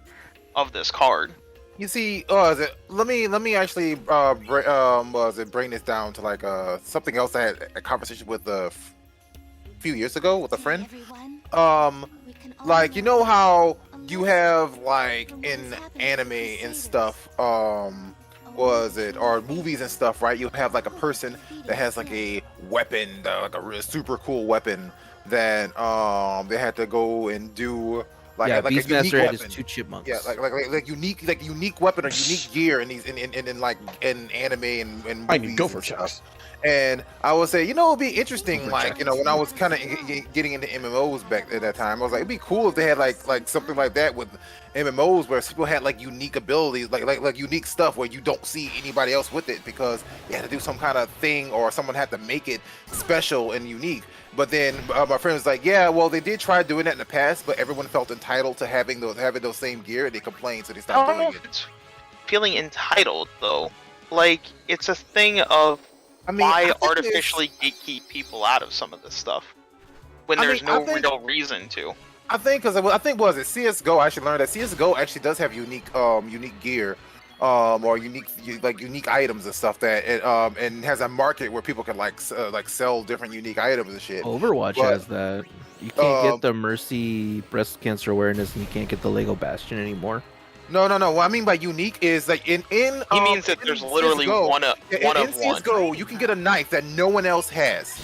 [SPEAKER 9] of this card.
[SPEAKER 2] You see, let me actually bring this down to like something else I had a conversation with a few years ago with a friend. Like how you have like in anime and stuff, or movies and stuff, right? You have like a person that has like a weapon, like a really super cool weapon that they had to go and do. Like
[SPEAKER 3] Beastmaster had his 2 chipmunks.
[SPEAKER 2] Yeah, like unique weapon or unique gear in these in anime and movies.
[SPEAKER 1] I mean, go for checks.
[SPEAKER 2] And I would say, it'd be interesting, when I was kind of getting into MMOs back at that time, I was like, it'd be cool if they had like something like that with MMOs where people had like unique abilities, like unique stuff where you don't see anybody else with it because you had to do some kind of thing or someone had to make it special and unique. But then my friend was like, yeah, well, they did try doing that in the past, but everyone felt entitled to having those same gear, and they complained, so they stopped doing it.
[SPEAKER 9] It's feeling entitled though, like it's a thing of why artificially gatekeep people out of some of this stuff when there's no real reason to.
[SPEAKER 2] I think was it CS:GO? I actually learned that CS:GO actually does have unique gear. or unique items and stuff that it and has a market where people can like sell different unique items and shit.
[SPEAKER 3] Overwatch
[SPEAKER 2] But,
[SPEAKER 3] has that. You can't get the Mercy breast cancer awareness, and you can't get the Lego Bastion anymore.
[SPEAKER 2] No. What I mean by unique is like in
[SPEAKER 9] He means that there's literally
[SPEAKER 2] CS:GO,
[SPEAKER 9] one of
[SPEAKER 2] in
[SPEAKER 9] one.
[SPEAKER 2] CS:GO, you can get a knife that no one else has.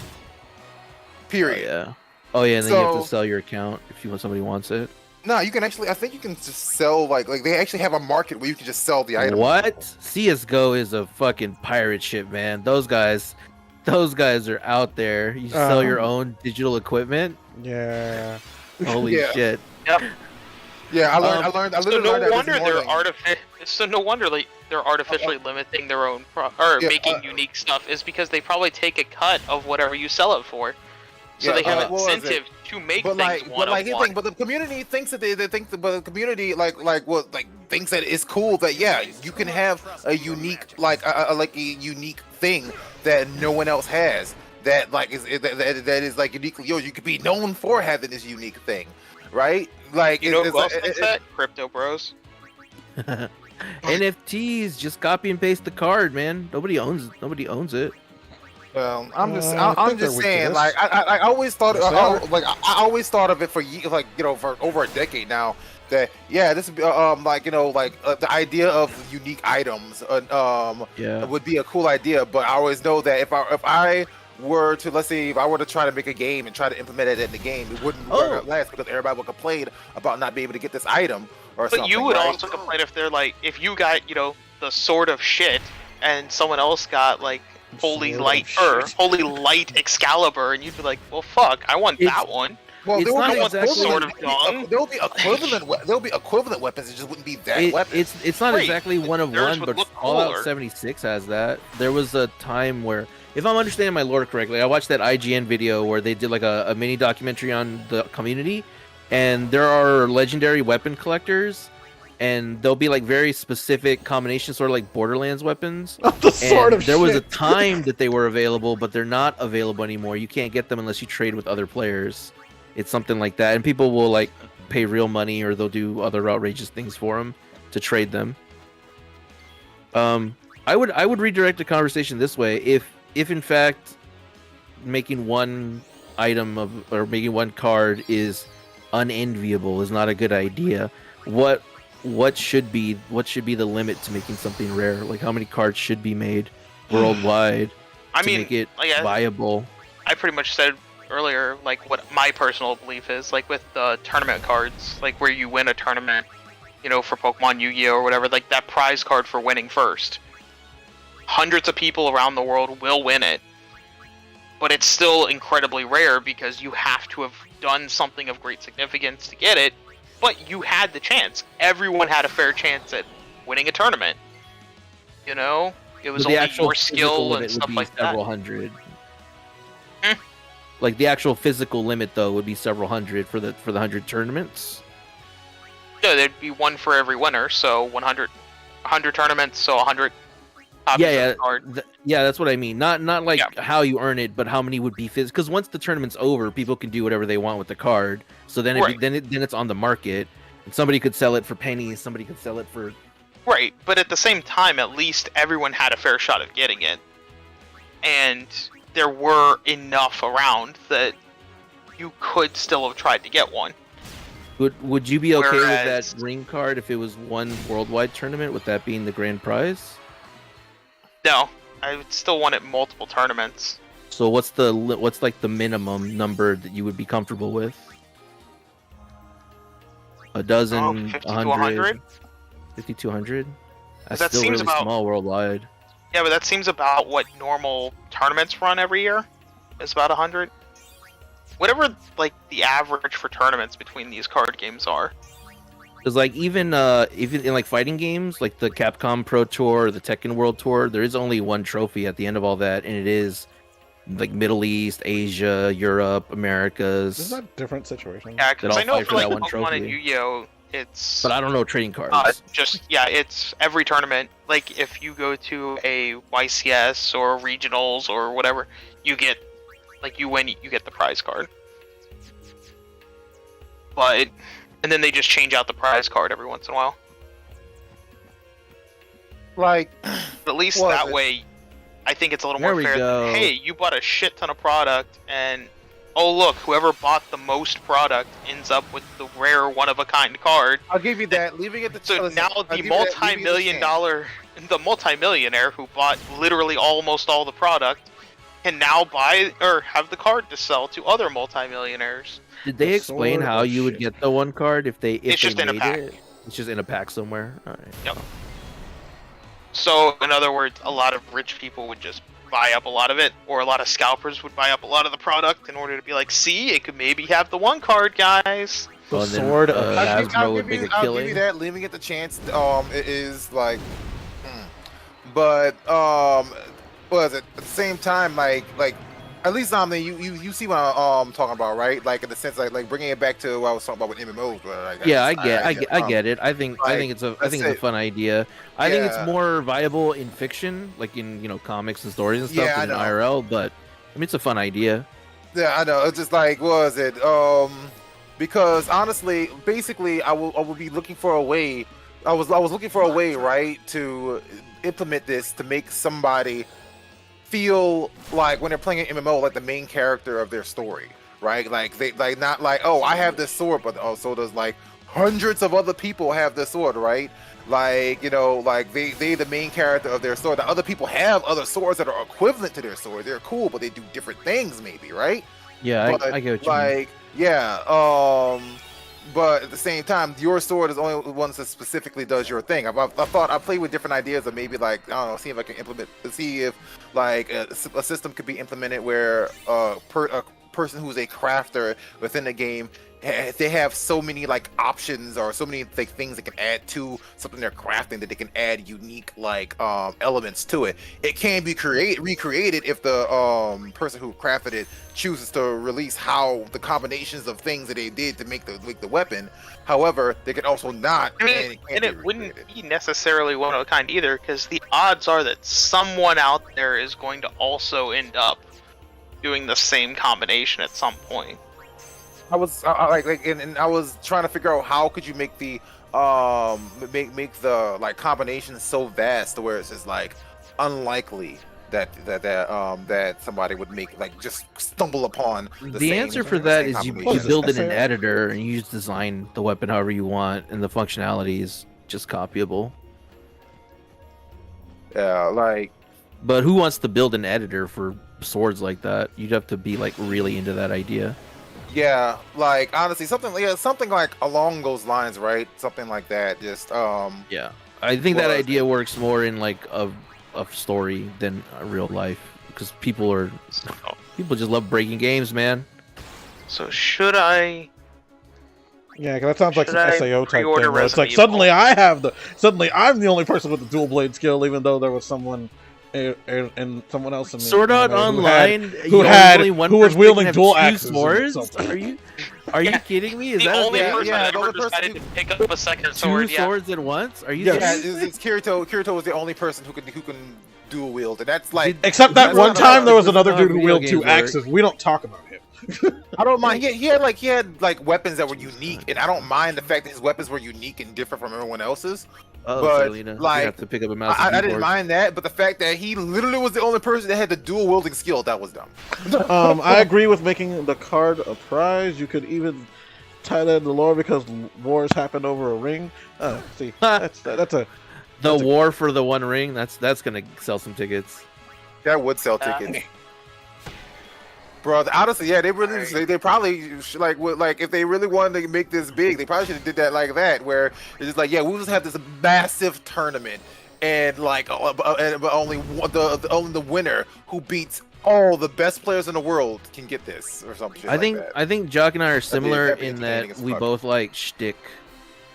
[SPEAKER 2] Period.
[SPEAKER 3] Oh yeah, and then you have
[SPEAKER 2] So-
[SPEAKER 3] to sell your account if somebody wants it.
[SPEAKER 2] No, you can actually. I think you can just sell like they actually have a market where you can just sell the item.
[SPEAKER 3] What? CS:GO is a fucking pirate ship, man. Those guys are out there. You sell your own digital equipment.
[SPEAKER 1] Yeah.
[SPEAKER 3] Holy
[SPEAKER 2] Yeah.
[SPEAKER 3] shit.
[SPEAKER 9] Yep.
[SPEAKER 2] Yeah, I learned. I
[SPEAKER 9] So
[SPEAKER 2] literally
[SPEAKER 9] no
[SPEAKER 2] learned that
[SPEAKER 9] wonder
[SPEAKER 2] this morning.
[SPEAKER 9] no wonder like they're artificially limiting their own making unique stuff is because they probably take a cut of whatever you sell it for. So
[SPEAKER 2] Yeah,
[SPEAKER 9] they have
[SPEAKER 2] what was
[SPEAKER 9] incentive to make
[SPEAKER 2] But
[SPEAKER 9] things
[SPEAKER 2] like,
[SPEAKER 9] one
[SPEAKER 2] but like,
[SPEAKER 9] of
[SPEAKER 2] here's the
[SPEAKER 9] one.
[SPEAKER 2] thing. But the community thinks that they think, but the community thinks that it's cool that you can have a unique a unique thing that no one else has. That that is like uniquely yours. You could be known for having this unique thing, right? Like
[SPEAKER 9] You know who else thinks that? Crypto bros.
[SPEAKER 3] NFTs, just copy and paste the card, man. Nobody owns it.
[SPEAKER 2] Well, I'm just
[SPEAKER 1] I
[SPEAKER 2] I'm
[SPEAKER 1] think they're
[SPEAKER 2] just
[SPEAKER 1] weak to
[SPEAKER 2] saying,
[SPEAKER 1] this.
[SPEAKER 2] like I always thought
[SPEAKER 1] Yes, they are.
[SPEAKER 2] I always thought of it for for over a decade now. That this would be the idea of unique items would be a cool idea. But I always know that if I were to, let's say, if I were to try to make a game and try to implement it in the game, it wouldn't work out last because everybody would complain about not being able to get this item or something.
[SPEAKER 9] But you would
[SPEAKER 2] right?
[SPEAKER 9] also complain if they're like, if you got, the sword of shit, and someone else got like holy light Excalibur, and you'd be like, well, fuck, I want that one.
[SPEAKER 2] Well,
[SPEAKER 3] It's
[SPEAKER 2] there will
[SPEAKER 3] not
[SPEAKER 2] be
[SPEAKER 3] exactly-
[SPEAKER 9] Sword of Dawn.
[SPEAKER 2] There'll be equivalent weapons. It just wouldn't be that weapon.
[SPEAKER 3] It's not
[SPEAKER 9] Right,
[SPEAKER 3] exactly one of
[SPEAKER 9] theirs
[SPEAKER 3] one,
[SPEAKER 9] would
[SPEAKER 3] but
[SPEAKER 9] look
[SPEAKER 3] Fallout
[SPEAKER 9] cooler.
[SPEAKER 3] 76 has that. There was a time where, if I'm understanding my lore correctly, I watched that IGN video where they did like a mini documentary on the community, and there are legendary weapon collectors, and there'll be like very specific combinations, sort of like Borderlands weapons.
[SPEAKER 1] The sword
[SPEAKER 3] And
[SPEAKER 1] of
[SPEAKER 3] there was a
[SPEAKER 1] shit.
[SPEAKER 3] time that they were available, but they're not available anymore. You can't get them unless you trade with other players. It's something like that, and people will like pay real money, or they'll do other outrageous things for them to trade them. I would redirect the conversation this way: if in fact making one item or making one card is unenviable, is not a good idea, what should be the limit to making something rare? Like, how many cards should be made worldwide
[SPEAKER 9] I
[SPEAKER 3] to
[SPEAKER 9] mean,
[SPEAKER 3] make it
[SPEAKER 9] like,
[SPEAKER 3] viable?
[SPEAKER 9] I pretty much said earlier, like, what my personal belief is, like, with the tournament cards, like, where you win a tournament, for Pokemon, Yu-Gi-Oh, or whatever, like, that prize card for winning first. Hundreds of people around the world will win it, but it's still incredibly rare because you have to have done something of great significance to get it, but you had the chance. Everyone had a fair chance at winning a tournament. It was
[SPEAKER 3] But
[SPEAKER 9] only your
[SPEAKER 3] physical
[SPEAKER 9] skill
[SPEAKER 3] limit
[SPEAKER 9] and
[SPEAKER 3] would
[SPEAKER 9] stuff
[SPEAKER 3] be
[SPEAKER 9] like that.
[SPEAKER 3] several hundred. Like, the actual physical limit though would be several hundred for the 100 tournaments.
[SPEAKER 9] Yeah, there'd be one for every winner, so 100 tournaments, so 100 copies
[SPEAKER 3] Yeah,
[SPEAKER 9] of the card.
[SPEAKER 3] Yeah, that's what I mean. Not like how you earn it, but how many would be physical. Because once the tournament's over, people can do whatever they want with the card. So then then it's on the market, and somebody could sell it for pennies. Somebody could sell it for
[SPEAKER 9] Right, but at the same time, at least everyone had a fair shot of getting it. And there were enough around that you could still have tried to get one.
[SPEAKER 3] Would you be okay with
[SPEAKER 9] Whereas-
[SPEAKER 3] that ring card if it was one worldwide tournament, with that being the grand prize?
[SPEAKER 9] No, I would still want it multiple tournaments.
[SPEAKER 3] So what's like the minimum number that you would be comfortable with? A dozen,
[SPEAKER 9] 50 to
[SPEAKER 3] 100, 50 to 100. That's
[SPEAKER 9] That
[SPEAKER 3] still
[SPEAKER 9] seems
[SPEAKER 3] really
[SPEAKER 9] about-
[SPEAKER 3] small worldwide.
[SPEAKER 9] Yeah, but that seems about what normal tournaments run every year. Is about 100. Whatever, like, the average for tournaments between these card games are.
[SPEAKER 3] Because like even in like fighting games, like the Capcom Pro Tour, the Tekken World Tour, there is only one trophy at the end of all that, and it is like Middle East, Asia, Europe, Americas.
[SPEAKER 1] Isn't that a different situation?
[SPEAKER 9] Yeah,
[SPEAKER 3] That
[SPEAKER 9] because
[SPEAKER 3] all
[SPEAKER 9] I know
[SPEAKER 3] fight
[SPEAKER 9] for
[SPEAKER 3] for
[SPEAKER 9] like
[SPEAKER 3] that one
[SPEAKER 9] Pokemon and
[SPEAKER 3] trophy.
[SPEAKER 9] Yu-Gi-Oh, it's
[SPEAKER 3] But I don't know trading cards.
[SPEAKER 9] it's every tournament. Like, if you go to a YCS or regionals or whatever, you get, like, you win, you get the prize card. And then they just change out the prize card every once in a while.
[SPEAKER 2] Like,
[SPEAKER 9] But at least
[SPEAKER 2] Was
[SPEAKER 9] that
[SPEAKER 2] it?
[SPEAKER 9] way, I think it's a little
[SPEAKER 3] There
[SPEAKER 9] more
[SPEAKER 3] we
[SPEAKER 9] fair.
[SPEAKER 3] go.
[SPEAKER 9] Than, hey, you bought a shit ton of product, and oh look, whoever bought the most product ends up with the rare one-of-a-kind card.
[SPEAKER 2] I'll give you that. Leaving it to
[SPEAKER 9] So
[SPEAKER 2] listen,
[SPEAKER 9] now
[SPEAKER 2] I'll
[SPEAKER 9] the
[SPEAKER 2] give you that, leaving it to chance.
[SPEAKER 9] the multimillionaire who bought literally almost all the product can now buy or have the card to sell to other multimillionaires.
[SPEAKER 3] Did they
[SPEAKER 1] The
[SPEAKER 3] explain
[SPEAKER 1] sword
[SPEAKER 3] how
[SPEAKER 1] of
[SPEAKER 3] you would
[SPEAKER 1] shit.
[SPEAKER 3] get the one card if they
[SPEAKER 9] It's just in a
[SPEAKER 3] made
[SPEAKER 9] pack.
[SPEAKER 3] it? It's just in a pack somewhere. All right.
[SPEAKER 9] Yep. So, in other words, a lot of rich people would just buy up a lot of it, or a lot of scalpers would buy up a lot of the product in order to be like, see, it could maybe have the one card, guys.
[SPEAKER 1] The
[SPEAKER 3] Well, then,
[SPEAKER 1] sword of
[SPEAKER 3] Hasbro would make a
[SPEAKER 2] I'll give
[SPEAKER 3] killing.
[SPEAKER 2] you that. Leaving it to chance. It is like, but what is it? At the same time, like at least you see what I'm talking about, right? Like in the sense like bringing it back to what I was talking about with MMOs. Where, like,
[SPEAKER 3] Yeah, I get it. I think
[SPEAKER 2] like,
[SPEAKER 3] it's a
[SPEAKER 2] that's
[SPEAKER 3] it's a
[SPEAKER 2] it.
[SPEAKER 3] fun idea. I think it's
[SPEAKER 2] Yeah.
[SPEAKER 3] more viable in fiction, like in comics and stories and stuff,
[SPEAKER 2] Yeah, I
[SPEAKER 3] than in
[SPEAKER 2] know.
[SPEAKER 3] IRL. But I mean, it's a fun idea.
[SPEAKER 2] Yeah, I know. It's just like, what was it? Because honestly, basically, I will be looking for a way. I was looking for a way, right, to implement this to make somebody feel like when they're playing an MMO, like the main character of their story, right? Like they like not like, oh, I have this sword, but also does like hundreds of other people have this sword, right? Like, like they the main character of their sword. The other people have other swords that are equivalent to their sword. They're cool, but they do different things, maybe, right?
[SPEAKER 3] Yeah,
[SPEAKER 2] But,
[SPEAKER 3] I get what you mean.
[SPEAKER 2] like, yeah, but at the same time, your sword is the only one that specifically does your thing. I thought I played with different ideas of maybe like, I don't know, see if I can see if like a system could be implemented where a person who's a crafter within the game, they have so many like options or so many like things they can add to something they're crafting that they can add unique like elements to it. It can be recreated if the person who crafted it chooses to release how the combinations of things that they did to make the weapon. However, they can also not.
[SPEAKER 9] And it wouldn't be necessarily one of a kind either, because the odds are that someone out there is going to also end up doing the same combination at some point.
[SPEAKER 2] I was and I was trying to figure out how could you make the make the like combinations so vast to where it's just like unlikely that somebody would make like just stumble upon
[SPEAKER 3] The answer for that is you build in an editor and you just design the weapon however you want, and the functionality is just copyable.
[SPEAKER 2] Yeah, like.
[SPEAKER 3] But who wants to build an editor for swords like that? You'd have to be like really into that idea.
[SPEAKER 2] Yeah, like honestly, something like along those lines, right? Something like that. Just
[SPEAKER 3] Yeah, I think that idea works more in like a story than real life, because people just love breaking games, man.
[SPEAKER 9] So should I?
[SPEAKER 1] Yeah, because that sounds like
[SPEAKER 9] Should
[SPEAKER 1] some
[SPEAKER 9] I
[SPEAKER 1] SAO type thing.
[SPEAKER 9] pre-order
[SPEAKER 1] Where it's like
[SPEAKER 9] Resident Evil?
[SPEAKER 1] suddenly I'm the only person with the dual blade skill, even though there was someone and someone else in the
[SPEAKER 3] Sword Art Online,
[SPEAKER 1] who was wielding dual axes.
[SPEAKER 3] Swords? Are you kidding me? Is
[SPEAKER 9] The
[SPEAKER 3] that
[SPEAKER 9] only
[SPEAKER 3] okay?
[SPEAKER 9] person that ever decided to pick up a second sword.
[SPEAKER 3] Two swords at once? Are you?
[SPEAKER 2] Yeah,
[SPEAKER 3] serious?
[SPEAKER 2] it's Kirito. Kirito was the only person who can dual wield, and that's like.
[SPEAKER 1] Except that one time there was another dude who
[SPEAKER 3] video
[SPEAKER 1] wielded two
[SPEAKER 3] games work.
[SPEAKER 1] axes. We don't talk about him.
[SPEAKER 2] I don't mind. He had like weapons that were unique, and I don't mind the fact that his weapons were unique and different from everyone else's.
[SPEAKER 3] Oh,
[SPEAKER 2] but
[SPEAKER 3] Selena, you
[SPEAKER 2] like,
[SPEAKER 3] have to pick up a mouse.
[SPEAKER 2] I
[SPEAKER 3] and
[SPEAKER 2] didn't
[SPEAKER 3] keyboard.
[SPEAKER 2] mind that, but the fact that he literally was the only person that had the dual wielding skill, that was dumb.
[SPEAKER 1] I agree with making the card a prize. You could even tie that in the lore because wars happened over a ring. See, that's a
[SPEAKER 3] war for the one ring. That's gonna sell some tickets.
[SPEAKER 2] That would sell tickets. Bro, honestly, yeah, they really, they probably like if they really wanted to make this big, they probably should have did that like that, where it's just like, yeah, we'll just have this massive tournament, and like, but only the winner who beats all the best players in the world can get this or something.
[SPEAKER 3] I think Jock and I are similar
[SPEAKER 2] that'd be
[SPEAKER 3] in
[SPEAKER 2] entertaining
[SPEAKER 3] that
[SPEAKER 2] as
[SPEAKER 3] we
[SPEAKER 2] fuck.
[SPEAKER 3] both like shtick,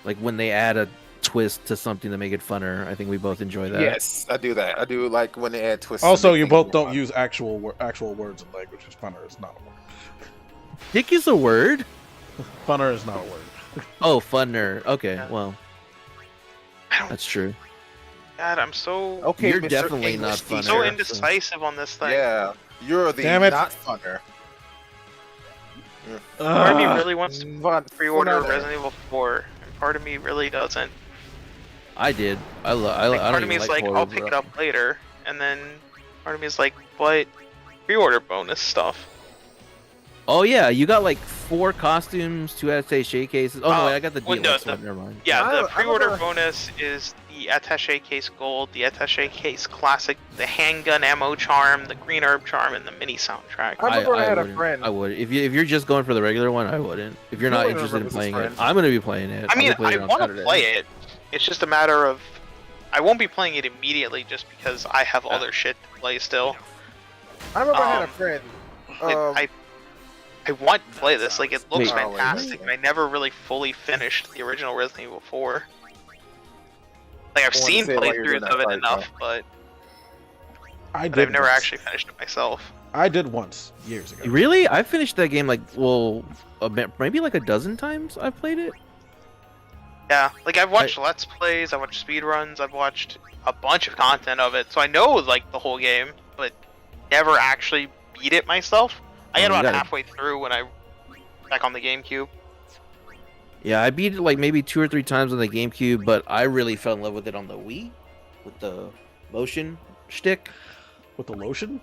[SPEAKER 3] like when they add a twist to something to make it funner. I think we both enjoy that.
[SPEAKER 2] Yes, I do that. I do like when they add twists.
[SPEAKER 1] Also,
[SPEAKER 2] to
[SPEAKER 1] you
[SPEAKER 2] make
[SPEAKER 1] both
[SPEAKER 2] things
[SPEAKER 1] don't
[SPEAKER 2] fun.
[SPEAKER 1] use actual words in language. Because funner is not a word.
[SPEAKER 3] Dick is a word.
[SPEAKER 1] Funner is not a word.
[SPEAKER 3] Oh, funner. Okay, well, that's true.
[SPEAKER 9] God, I'm so
[SPEAKER 2] Okay,
[SPEAKER 3] You're
[SPEAKER 2] Mr.
[SPEAKER 3] definitely
[SPEAKER 2] English
[SPEAKER 3] not funner.
[SPEAKER 2] teacher.
[SPEAKER 9] so indecisive on this thing.
[SPEAKER 2] Yeah, you're the
[SPEAKER 1] Damn it.
[SPEAKER 2] not funner.
[SPEAKER 9] Part of me really wants to
[SPEAKER 2] Fun,
[SPEAKER 9] pre-order
[SPEAKER 2] funner.
[SPEAKER 9] Resident Evil 4, and part of me really doesn't.
[SPEAKER 3] I did. I
[SPEAKER 9] Like,
[SPEAKER 3] don't
[SPEAKER 9] part of
[SPEAKER 3] even
[SPEAKER 9] me is
[SPEAKER 3] like
[SPEAKER 9] like,
[SPEAKER 3] horror,
[SPEAKER 9] I'll pick it up later, and then part of me is like, but pre-order bonus stuff.
[SPEAKER 3] Oh yeah, you got like 4 costumes, 2 attaché cases. Oh no, wait, I got the deluxe one. Never mind.
[SPEAKER 9] Yeah, the
[SPEAKER 2] I
[SPEAKER 9] pre-order
[SPEAKER 2] remember-
[SPEAKER 9] bonus is the attaché case gold, the attaché case classic, the handgun ammo charm, the green herb charm, and the mini soundtrack.
[SPEAKER 2] I remember I had a
[SPEAKER 3] wouldn't.
[SPEAKER 2] friend.
[SPEAKER 3] I would. If you're just going for the regular one, I wouldn't. If you're not
[SPEAKER 2] Julian
[SPEAKER 3] interested in
[SPEAKER 2] remembers his
[SPEAKER 3] playing it,
[SPEAKER 2] friend.
[SPEAKER 3] I'm gonna be playing it.
[SPEAKER 9] I mean,
[SPEAKER 3] I'll be playing
[SPEAKER 9] I
[SPEAKER 3] it on
[SPEAKER 9] want to
[SPEAKER 3] Saturday.
[SPEAKER 9] play it. It's just a matter of I won't be playing it immediately just because I have other shit to play still.
[SPEAKER 2] I remember I had a friend.
[SPEAKER 9] I want to play this. Like, it looks
[SPEAKER 3] Wait.
[SPEAKER 9] fantastic, and I never really fully finished the original Resident Evil 4. Like, I've
[SPEAKER 2] I wanted
[SPEAKER 9] seen
[SPEAKER 2] to say while you're doing
[SPEAKER 9] playthroughs
[SPEAKER 2] that
[SPEAKER 9] of it
[SPEAKER 2] fight,
[SPEAKER 9] enough, but
[SPEAKER 1] I've
[SPEAKER 9] I've never actually finished it myself.
[SPEAKER 1] I did once years ago.
[SPEAKER 3] Really? I finished that game like maybe like a dozen times. I've played it.
[SPEAKER 9] Yeah, like I've watched Let's Plays, I've watched speedruns, I've watched a bunch of content of it, so I know like the whole game, but never actually beat it myself. I got about halfway through when I back on the GameCube.
[SPEAKER 3] Yeah, I beat it like maybe 2 or 3 times on the GameCube, but I really fell in love with it on the Wii, with the motion stick.
[SPEAKER 1] With the lotion?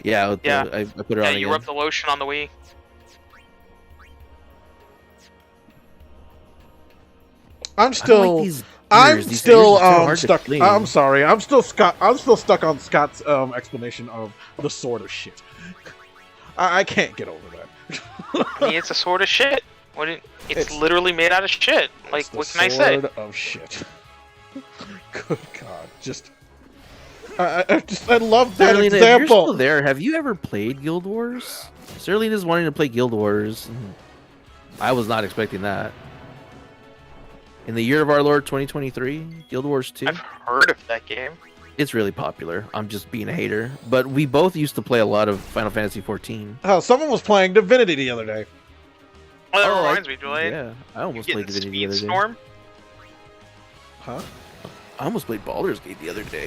[SPEAKER 3] Yeah,
[SPEAKER 9] Yeah.
[SPEAKER 3] I put it on.
[SPEAKER 9] Yeah, you
[SPEAKER 3] again.
[SPEAKER 9] rub the lotion on the Wii.
[SPEAKER 1] I'm still stuck. I'm sorry. I'm still stuck on Scott's explanation of the sword of shit. I can't get over that.
[SPEAKER 9] I mean, it's a sword of shit. It's literally made out of shit. Like, what can I say?
[SPEAKER 1] Sword of shit. Good God, I love that
[SPEAKER 3] Serlina, if you're
[SPEAKER 1] example.
[SPEAKER 3] still there, have you ever played Guild Wars? Serlina's wanting to play Guild Wars. I was not expecting that. In the year of our Lord 2023, Guild Wars 2.
[SPEAKER 9] I've heard of that game.
[SPEAKER 3] It's really popular. I'm just being a hater. But we both used to play a lot of Final Fantasy 14.
[SPEAKER 1] Oh, someone was playing Divinity the other day.
[SPEAKER 9] Oh, that reminds me, Julian.
[SPEAKER 3] Yeah, I almost
[SPEAKER 9] You
[SPEAKER 3] played
[SPEAKER 9] getting
[SPEAKER 3] Divinity the other day.
[SPEAKER 9] Speedstorm?
[SPEAKER 1] Huh?
[SPEAKER 3] I almost played Baldur's Gate the other day.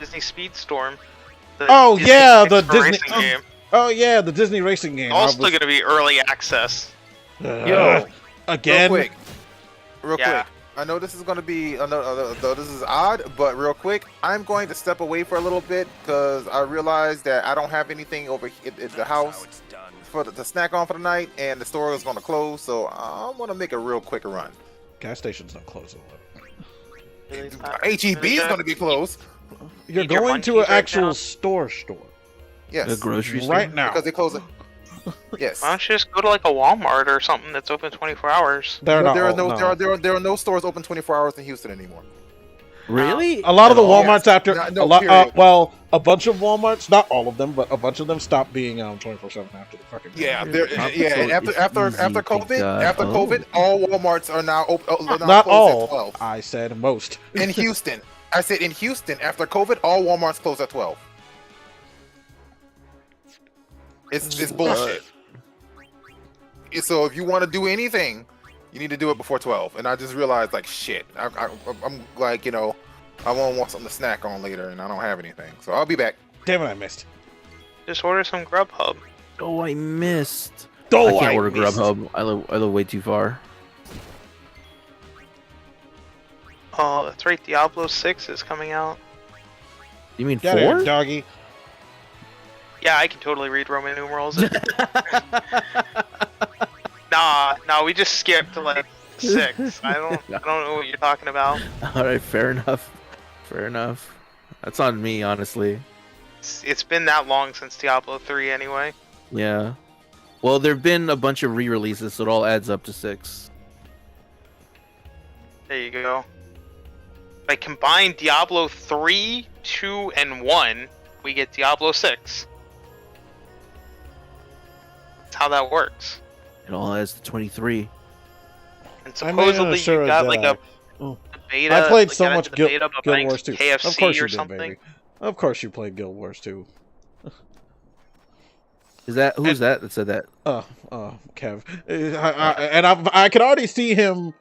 [SPEAKER 9] Disney Speedstorm. The
[SPEAKER 1] Oh
[SPEAKER 9] Disney
[SPEAKER 1] yeah, the
[SPEAKER 9] Pixar
[SPEAKER 1] Disney.
[SPEAKER 9] racing game.
[SPEAKER 1] Oh yeah, the Disney racing game.
[SPEAKER 9] Also going to be early access.
[SPEAKER 1] Yo, again.
[SPEAKER 2] Real quick. I know this is going to be, though this is odd, but real quick, I'm going to step away for a little bit because I realized that I don't have anything over at the house to snack on for the night, and the store is going to close, so I want to make a real quick run.
[SPEAKER 1] Gas station's not closing.
[SPEAKER 2] HEB is going to be closed.
[SPEAKER 1] You're going to an actual store.
[SPEAKER 2] Yes.
[SPEAKER 3] A grocery store?
[SPEAKER 1] Right now.
[SPEAKER 2] Because they close it. Yes.
[SPEAKER 9] Why don't you just go to like a Walmart or something that's open 24 hours?
[SPEAKER 2] There are no stores open 24 hours in Houston anymore.
[SPEAKER 3] Really?
[SPEAKER 1] A lot of the Walmarts
[SPEAKER 2] Yes.
[SPEAKER 1] after
[SPEAKER 2] period.
[SPEAKER 1] a bunch of Walmarts, not all of them, but a bunch of them stopped being 24/7 after the fucking.
[SPEAKER 2] Yeah, and after
[SPEAKER 3] God.
[SPEAKER 2] COVID, all Walmarts are now open.
[SPEAKER 1] Not
[SPEAKER 2] closed
[SPEAKER 1] all.
[SPEAKER 2] At 12.
[SPEAKER 1] I said most.
[SPEAKER 2] In Houston, I said in Houston after COVID, all Walmarts close at 12. It's bullshit. So if you want to do anything, you need to do it before 12. And I just realized, like, shit. I'm like, I want something to snack on later, and I don't have anything. So I'll be back.
[SPEAKER 1] Damn it, I missed.
[SPEAKER 9] Just order some Grubhub.
[SPEAKER 3] Oh, I missed.
[SPEAKER 1] Oh,
[SPEAKER 3] I can't
[SPEAKER 1] I
[SPEAKER 3] order
[SPEAKER 1] missed.
[SPEAKER 3] Grubhub. I live way too far.
[SPEAKER 9] Oh, that's right. Diablo 6 is coming out.
[SPEAKER 3] You mean
[SPEAKER 1] Get here,
[SPEAKER 3] 4?
[SPEAKER 1] doggy.
[SPEAKER 9] Yeah, I can totally read Roman numerals. Nah, we just skipped to like 6. I don't know what you're talking about.
[SPEAKER 3] All right, fair enough. Fair enough. That's on me, honestly.
[SPEAKER 9] It's been that long since Diablo 3 anyway.
[SPEAKER 3] Yeah. Well, there've been a bunch of re-releases, so it all adds up to 6.
[SPEAKER 9] There you go. If I combine Diablo 3, 2, and 1, we get Diablo 6. That's how that works.
[SPEAKER 3] It all adds to 23.
[SPEAKER 9] And supposedly you got like a beta.
[SPEAKER 1] I played
[SPEAKER 9] like,
[SPEAKER 1] so
[SPEAKER 9] got
[SPEAKER 1] much
[SPEAKER 9] into the beta
[SPEAKER 1] Guild
[SPEAKER 9] buying
[SPEAKER 1] Wars 2.
[SPEAKER 9] KFC
[SPEAKER 1] Of course you
[SPEAKER 9] or
[SPEAKER 1] did,
[SPEAKER 9] something.
[SPEAKER 1] baby. Of course you played Guild Wars 2.
[SPEAKER 3] Who's that said that?
[SPEAKER 1] Kev. I can already see him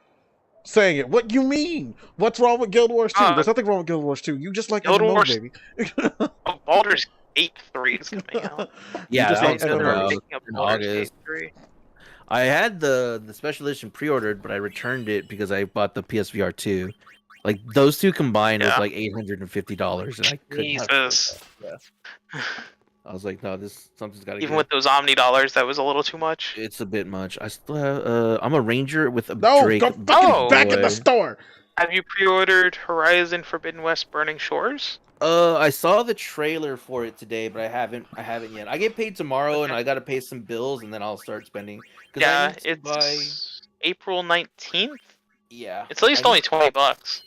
[SPEAKER 1] saying it. What you mean? What's wrong with Guild Wars 2? There's nothing wrong with Guild Wars 2. You just like
[SPEAKER 9] Guild
[SPEAKER 1] MMOs,
[SPEAKER 9] Wars-
[SPEAKER 1] baby.
[SPEAKER 9] Baldur's Gate 3 is coming out.
[SPEAKER 3] Yeah,
[SPEAKER 1] just
[SPEAKER 3] that
[SPEAKER 1] like
[SPEAKER 3] was coming
[SPEAKER 1] MMOs.
[SPEAKER 3] out
[SPEAKER 9] Picking up
[SPEAKER 3] in
[SPEAKER 9] Baldur's Gate
[SPEAKER 3] August.
[SPEAKER 9] 3.
[SPEAKER 3] I had the special edition pre-ordered, but I returned it because I bought the PSVR 2. Like those two combined was
[SPEAKER 9] Yeah.
[SPEAKER 3] like $850, and I couldn't.
[SPEAKER 9] Jesus.
[SPEAKER 3] Yeah. I was like, no, something's got to.
[SPEAKER 9] Even with those Omni dollars, that was a little too much.
[SPEAKER 3] It's a bit much. I still have. I'm a ranger with a
[SPEAKER 1] No,
[SPEAKER 3] Drake.
[SPEAKER 1] go fucking
[SPEAKER 9] Oh.
[SPEAKER 1] back in the
[SPEAKER 3] boy.
[SPEAKER 1] store.
[SPEAKER 9] Have you pre-ordered Horizon Forbidden West Burning Shores?
[SPEAKER 3] I saw the trailer for it today, but I haven't yet. I get paid tomorrow, and I gotta pay some bills, and then I'll start spending.
[SPEAKER 9] Yeah, it's April 19th.
[SPEAKER 3] Yeah.
[SPEAKER 9] It's at least only $20.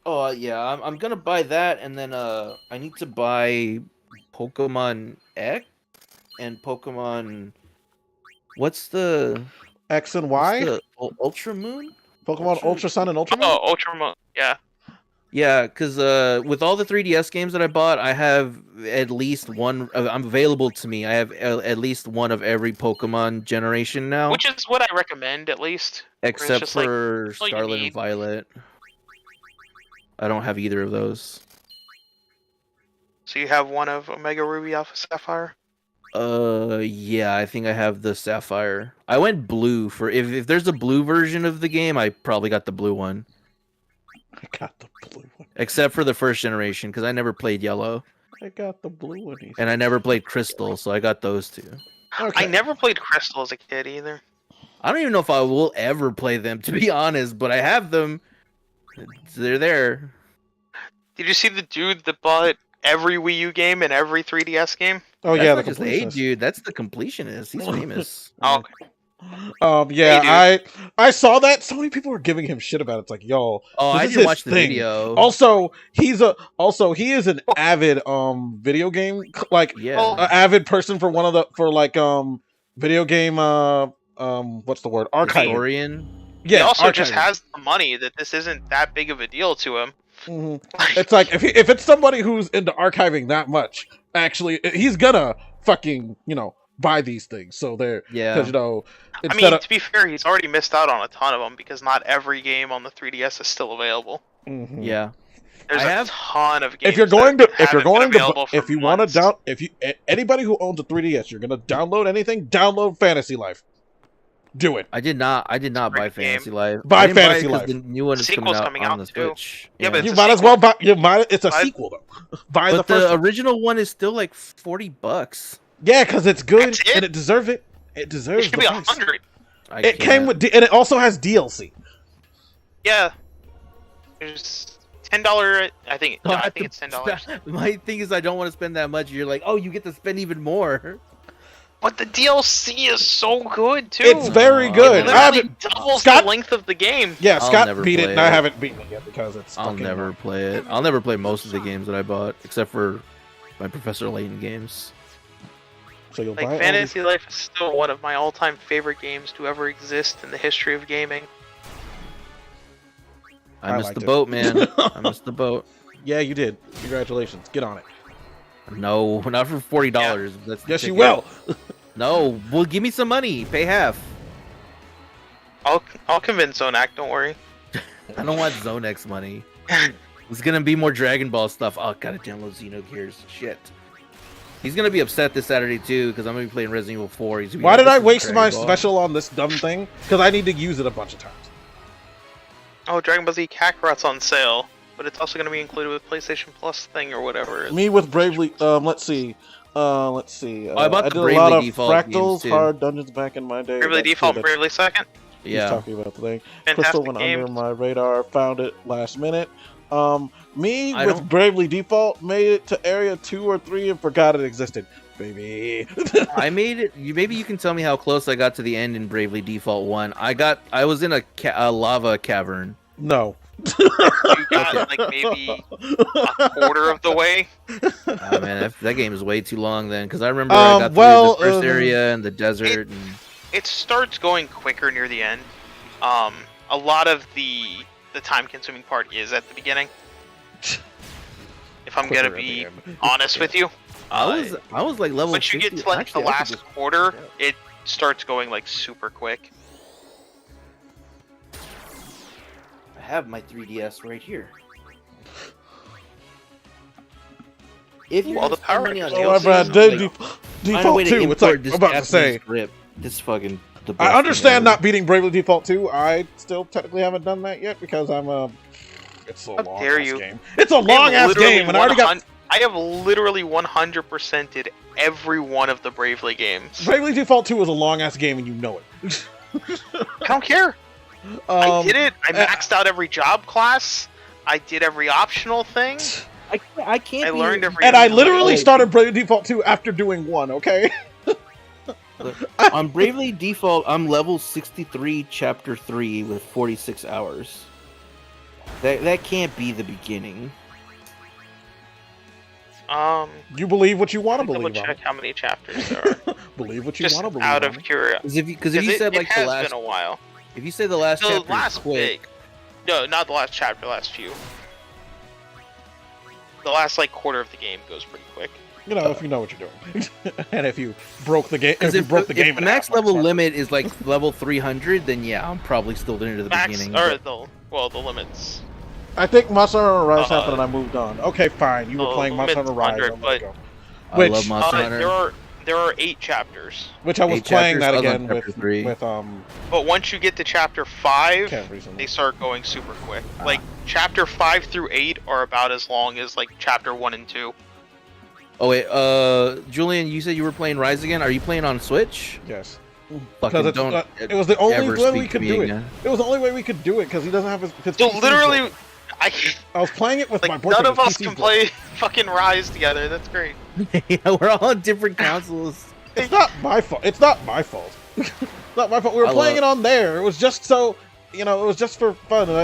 [SPEAKER 3] Oh yeah, I'm gonna buy that, and then I need to buy Pokemon X and Pokemon. What's the
[SPEAKER 1] X and Y?
[SPEAKER 3] Ultra Moon?
[SPEAKER 1] Pokemon Ultra Sun and Ultra Moon?
[SPEAKER 9] Oh, Ultra Moon. Yeah.
[SPEAKER 3] Yeah, because with all the 3DS games that I bought, I have at least one. I'm available to me. I have at least one of every Pokemon generation now,
[SPEAKER 9] Which is what I recommend, at least.
[SPEAKER 3] except
[SPEAKER 9] just like,
[SPEAKER 3] for
[SPEAKER 9] all you
[SPEAKER 3] Scarlet and
[SPEAKER 9] need.
[SPEAKER 3] Violet. I don't have either of those.
[SPEAKER 9] So you have one of Omega Ruby Alpha Sapphire?
[SPEAKER 3] Yeah, I think I have the Sapphire. I went blue for if there's a blue version of the game, I probably got the blue one.
[SPEAKER 1] I got the blue one.
[SPEAKER 3] Except for the first generation, because I never played yellow.
[SPEAKER 1] I got the blue one.
[SPEAKER 3] And I never played Crystal, so I got those two.
[SPEAKER 1] Okay.
[SPEAKER 9] I never played Crystal as a kid either.
[SPEAKER 3] I don't even know if I will ever play them, to be honest, but I have them. They're there.
[SPEAKER 9] Did you see the dude that bought every Wii U game and every 3DS game?
[SPEAKER 1] Oh
[SPEAKER 3] That's
[SPEAKER 1] yeah,
[SPEAKER 3] not
[SPEAKER 1] the
[SPEAKER 3] just a dude. That's the completionist. He's famous.
[SPEAKER 9] Oh, okay.
[SPEAKER 1] Yeah,
[SPEAKER 9] Hey,
[SPEAKER 1] I saw that. So many people were giving him shit about it. It's like, yo,
[SPEAKER 3] Oh,
[SPEAKER 1] this
[SPEAKER 3] I
[SPEAKER 1] is
[SPEAKER 3] didn't
[SPEAKER 1] his
[SPEAKER 3] watch the
[SPEAKER 1] thing.
[SPEAKER 3] video.
[SPEAKER 1] Also, he is an avid video game
[SPEAKER 3] Yeah.
[SPEAKER 1] avid person for video game what's the word, archiving.
[SPEAKER 3] Historian.
[SPEAKER 1] Yeah,
[SPEAKER 9] he also just
[SPEAKER 1] archiving.
[SPEAKER 9] has the money that this isn't that big of a deal to him.
[SPEAKER 1] Mhm. It's like if it's somebody who's into archiving that much, actually, he's gonna fucking buy these things. So they're
[SPEAKER 3] Yeah.
[SPEAKER 1] because
[SPEAKER 9] I mean, to be fair, he's already missed out on a ton of them because not every game on the 3DS is still available.
[SPEAKER 1] Mhm.
[SPEAKER 3] Yeah.
[SPEAKER 9] There's
[SPEAKER 3] I
[SPEAKER 9] a
[SPEAKER 3] have-
[SPEAKER 9] ton of games.
[SPEAKER 1] If you're going to
[SPEAKER 9] if
[SPEAKER 1] you want to anybody who owns a 3DS, you're gonna download anything, download Fantasy Life. Do it.
[SPEAKER 3] I did not buy
[SPEAKER 9] Great
[SPEAKER 3] Fantasy
[SPEAKER 9] game.
[SPEAKER 3] Life.
[SPEAKER 1] Buy
[SPEAKER 3] I didn't
[SPEAKER 1] Fantasy
[SPEAKER 3] it 'cause
[SPEAKER 1] Life.
[SPEAKER 3] The new one is
[SPEAKER 9] Sequel's
[SPEAKER 3] coming
[SPEAKER 9] coming
[SPEAKER 3] out on
[SPEAKER 9] out,
[SPEAKER 3] the
[SPEAKER 9] too.
[SPEAKER 3] Switch.
[SPEAKER 9] Yeah, but
[SPEAKER 1] You
[SPEAKER 9] it's a
[SPEAKER 1] might as well buy. It's a sequel though. Buy
[SPEAKER 3] But
[SPEAKER 1] the first. one.
[SPEAKER 3] original one is still like $40.
[SPEAKER 1] Yeah, because it's good
[SPEAKER 9] That's it?
[SPEAKER 1] and it deserves it. It
[SPEAKER 9] It
[SPEAKER 1] deserves
[SPEAKER 9] should
[SPEAKER 1] the
[SPEAKER 9] be
[SPEAKER 1] price.
[SPEAKER 9] 100.
[SPEAKER 1] It came with and it also has DLC.
[SPEAKER 9] Yeah. There's $10. I think. No, I think it's $10.
[SPEAKER 3] My thing is, I don't want to spend that much. You're like, oh, you get to spend even more.
[SPEAKER 9] But the DLC is so good too.
[SPEAKER 1] It's very
[SPEAKER 3] It
[SPEAKER 1] good.
[SPEAKER 9] It
[SPEAKER 1] I
[SPEAKER 9] literally
[SPEAKER 1] haven't.
[SPEAKER 9] doubles
[SPEAKER 1] Scott-
[SPEAKER 9] the length of the game.
[SPEAKER 1] Yeah,
[SPEAKER 3] I'll
[SPEAKER 1] Scott
[SPEAKER 3] never
[SPEAKER 1] beat it,
[SPEAKER 3] play
[SPEAKER 1] and I
[SPEAKER 3] it.
[SPEAKER 1] haven't beaten it yet because it's.
[SPEAKER 3] I'll
[SPEAKER 1] fucking
[SPEAKER 3] never
[SPEAKER 1] long.
[SPEAKER 3] play it. I'll never play most of the games that I bought, except for my Professor Layton games.
[SPEAKER 1] So you'll
[SPEAKER 9] Like
[SPEAKER 1] buy all
[SPEAKER 9] Fantasy Life is still one of my all-time favorite games to ever exist in the history of gaming.
[SPEAKER 3] I missed
[SPEAKER 1] liked
[SPEAKER 3] the
[SPEAKER 1] it.
[SPEAKER 3] boat, man. I missed the boat.
[SPEAKER 1] these. Yeah, you did. Congratulations. Get on it.
[SPEAKER 3] No, not for $40. That's the
[SPEAKER 1] Yes, you
[SPEAKER 3] ticket.
[SPEAKER 1] will.
[SPEAKER 3] No, well, give me some money. Pay half.
[SPEAKER 9] I'll convince Zonak. Don't worry.
[SPEAKER 3] I don't want Zone X money. It's gonna be more Dragon Ball stuff. Oh, gotta download Xenogears. Shit. He's gonna be upset this Saturday too, because I'm gonna be playing Resident Evil 4. He's gonna be
[SPEAKER 1] Why
[SPEAKER 3] like,
[SPEAKER 1] did I
[SPEAKER 3] "This is
[SPEAKER 1] waste
[SPEAKER 3] Dragon
[SPEAKER 1] my
[SPEAKER 3] Ball."
[SPEAKER 1] special on this dumb thing? Because I need to use it a bunch of times.
[SPEAKER 9] Oh, Dragon Ball Z Kakarot's on sale, but it's also going to be included with PlayStation Plus thing or whatever.
[SPEAKER 1] Me with Bravely. Let's see. Let's see.
[SPEAKER 3] I bought
[SPEAKER 1] I
[SPEAKER 3] the
[SPEAKER 1] did a
[SPEAKER 3] Bravely
[SPEAKER 1] lot of
[SPEAKER 3] Default
[SPEAKER 1] fractals,
[SPEAKER 3] games, too.
[SPEAKER 1] hard dungeons back in my day.
[SPEAKER 9] Bravely
[SPEAKER 1] That's
[SPEAKER 9] Default,
[SPEAKER 1] good.
[SPEAKER 9] Bravely Second.
[SPEAKER 1] He's
[SPEAKER 3] Yeah.
[SPEAKER 1] talking about the thing.
[SPEAKER 9] Fantastic
[SPEAKER 1] Crystal went
[SPEAKER 9] games.
[SPEAKER 1] under my radar. Found it last minute. Me
[SPEAKER 3] I
[SPEAKER 1] with
[SPEAKER 3] don't-
[SPEAKER 1] Bravely Default made it to area 2 or 3 and forgot it existed. Baby.
[SPEAKER 3] I made it. Maybe you can tell me how close I got to the end in Bravely Default 1. I was in a lava cavern.
[SPEAKER 1] No.
[SPEAKER 9] You got like maybe a quarter of the way.
[SPEAKER 3] Oh, man, that game is way too long then. Because I remember
[SPEAKER 1] Um,
[SPEAKER 3] I got
[SPEAKER 1] well,
[SPEAKER 3] through the first area and the desert. And
[SPEAKER 9] It starts going quicker near the end. A lot of the time-consuming part is at the beginning. If I'm gonna
[SPEAKER 1] Quicker at the
[SPEAKER 9] be
[SPEAKER 1] end.
[SPEAKER 9] honest with you,
[SPEAKER 3] I was like level.
[SPEAKER 9] once you get
[SPEAKER 3] 50.
[SPEAKER 9] to like
[SPEAKER 3] Actually,
[SPEAKER 9] the
[SPEAKER 3] I could
[SPEAKER 9] last
[SPEAKER 3] just-
[SPEAKER 9] quarter, it starts going like super quick.
[SPEAKER 3] I have my 3DS right here. If you
[SPEAKER 9] Well, the power
[SPEAKER 3] money on
[SPEAKER 9] DLC
[SPEAKER 1] Oh, my bad.
[SPEAKER 3] like, find a
[SPEAKER 1] Default
[SPEAKER 3] way to
[SPEAKER 1] 2. It's like,
[SPEAKER 3] import this
[SPEAKER 1] I'm about to
[SPEAKER 3] Japanese
[SPEAKER 1] say.
[SPEAKER 3] script. This fucking. The best
[SPEAKER 1] I
[SPEAKER 3] thing
[SPEAKER 1] understand
[SPEAKER 3] ever.
[SPEAKER 1] not beating Bravely Default 2. I still technically haven't done that yet because I'm It's a
[SPEAKER 9] How
[SPEAKER 1] long
[SPEAKER 9] dare
[SPEAKER 1] ass
[SPEAKER 9] you.
[SPEAKER 1] game. It's a long ass game, and I already got.
[SPEAKER 9] I have literally 100%ed every one of the Bravely games.
[SPEAKER 1] Bravely Default 2 is a long ass game, and you know it.
[SPEAKER 9] I don't care. I did it. I maxed out every job class. I did every optional thing.
[SPEAKER 3] I can't.
[SPEAKER 9] I learned every.
[SPEAKER 1] And I literally started Bravely Default 2 after doing 1. Okay.
[SPEAKER 3] On Bravely Default, I'm level 63, chapter 3 with 46 hours. That can't be the beginning.
[SPEAKER 1] You believe what you want to believe.
[SPEAKER 9] Check how many chapters there are.
[SPEAKER 1] Believe what you
[SPEAKER 9] Just
[SPEAKER 1] want to believe.
[SPEAKER 9] out of curiosity.
[SPEAKER 3] Because if you said like the last,
[SPEAKER 9] been a while.
[SPEAKER 3] If you say the last
[SPEAKER 9] The
[SPEAKER 3] chapter,
[SPEAKER 9] last big. No, not the last chapter. The last few. The last like quarter of the game goes pretty quick.
[SPEAKER 1] You know, if you know what you're doing, and if you broke the game,
[SPEAKER 3] if
[SPEAKER 1] game,
[SPEAKER 3] the max level limit is like level 300, then yeah, I'm probably still into the beginning.
[SPEAKER 9] Or the limits.
[SPEAKER 1] I think Monster Hunter Rise happened and I moved on. Okay, fine. You were playing Monster Hunter Rise.
[SPEAKER 3] I love Monster Hunter.
[SPEAKER 9] There are 8 chapters.
[SPEAKER 1] Which I was playing that again with
[SPEAKER 9] But once you get to chapter 5, they start going super quick. Like chapter 5 through 8 are about as long as like chapter 1 and 2.
[SPEAKER 3] Oh wait, Julian, you said you were playing Rise again. Are you playing on Switch?
[SPEAKER 1] Yes.
[SPEAKER 3] Because
[SPEAKER 1] it was the only way we could do it. It was the only way we could do it because he doesn't have his.
[SPEAKER 9] So literally, I
[SPEAKER 1] was playing it with
[SPEAKER 9] like,
[SPEAKER 1] my boyfriend.
[SPEAKER 9] None of us can play fucking Rise together. That's great.
[SPEAKER 3] Yeah, we're all on different consoles.
[SPEAKER 1] It's not my fault. It's not my fault. It's not my fault. We were playing it on there. It was just so, it was just for fun. And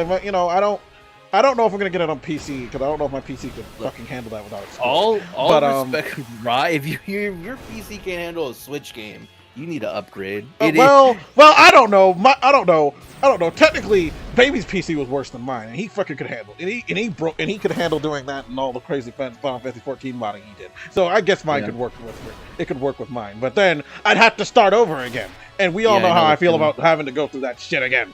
[SPEAKER 1] I don't know if I'm gonna get it on PC because I don't know if my PC could fucking handle that without it.
[SPEAKER 3] All respect, right? If your PC can't handle a Switch game, you need to upgrade.
[SPEAKER 1] Well, I don't know. I don't know. Technically, Baby's PC was worse than mine, and he fucking could handle it. And he could handle doing that and all the crazy Final Fantasy 14 modding he did. So I guess mine could work with it. It could work with mine, but then I'd have to start over again. And we all know how I feel about having to go through that shit again.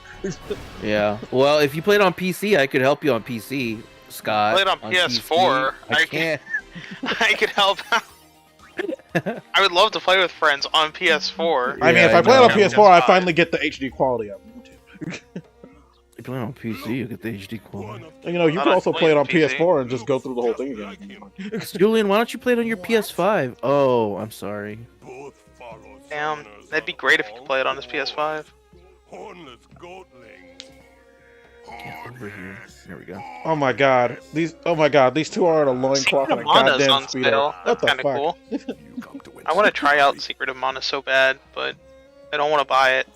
[SPEAKER 3] Yeah. Well, if you played on PC, I could help you on PC, Scott.
[SPEAKER 9] I played on PS4.
[SPEAKER 3] I can't.
[SPEAKER 9] I could help out. I would love to play with friends on PS4.
[SPEAKER 1] I mean, if I play on PS4, I finally get the HD quality of it.
[SPEAKER 3] You play on PC, you get the HD quality.
[SPEAKER 1] And, you can also play it on PS4 and just go through the whole thing again.
[SPEAKER 3] Julian, why don't you play it on your PS5? Oh, I'm sorry.
[SPEAKER 9] Damn, that'd be great if you could play it on his PS5.
[SPEAKER 3] Get over here. There we go.
[SPEAKER 1] Oh my god, these two are in a loincloth and a goddamn speedo. What the fuck?
[SPEAKER 9] Cool. I want to try out Secret of Mana so bad, but I don't want to buy it.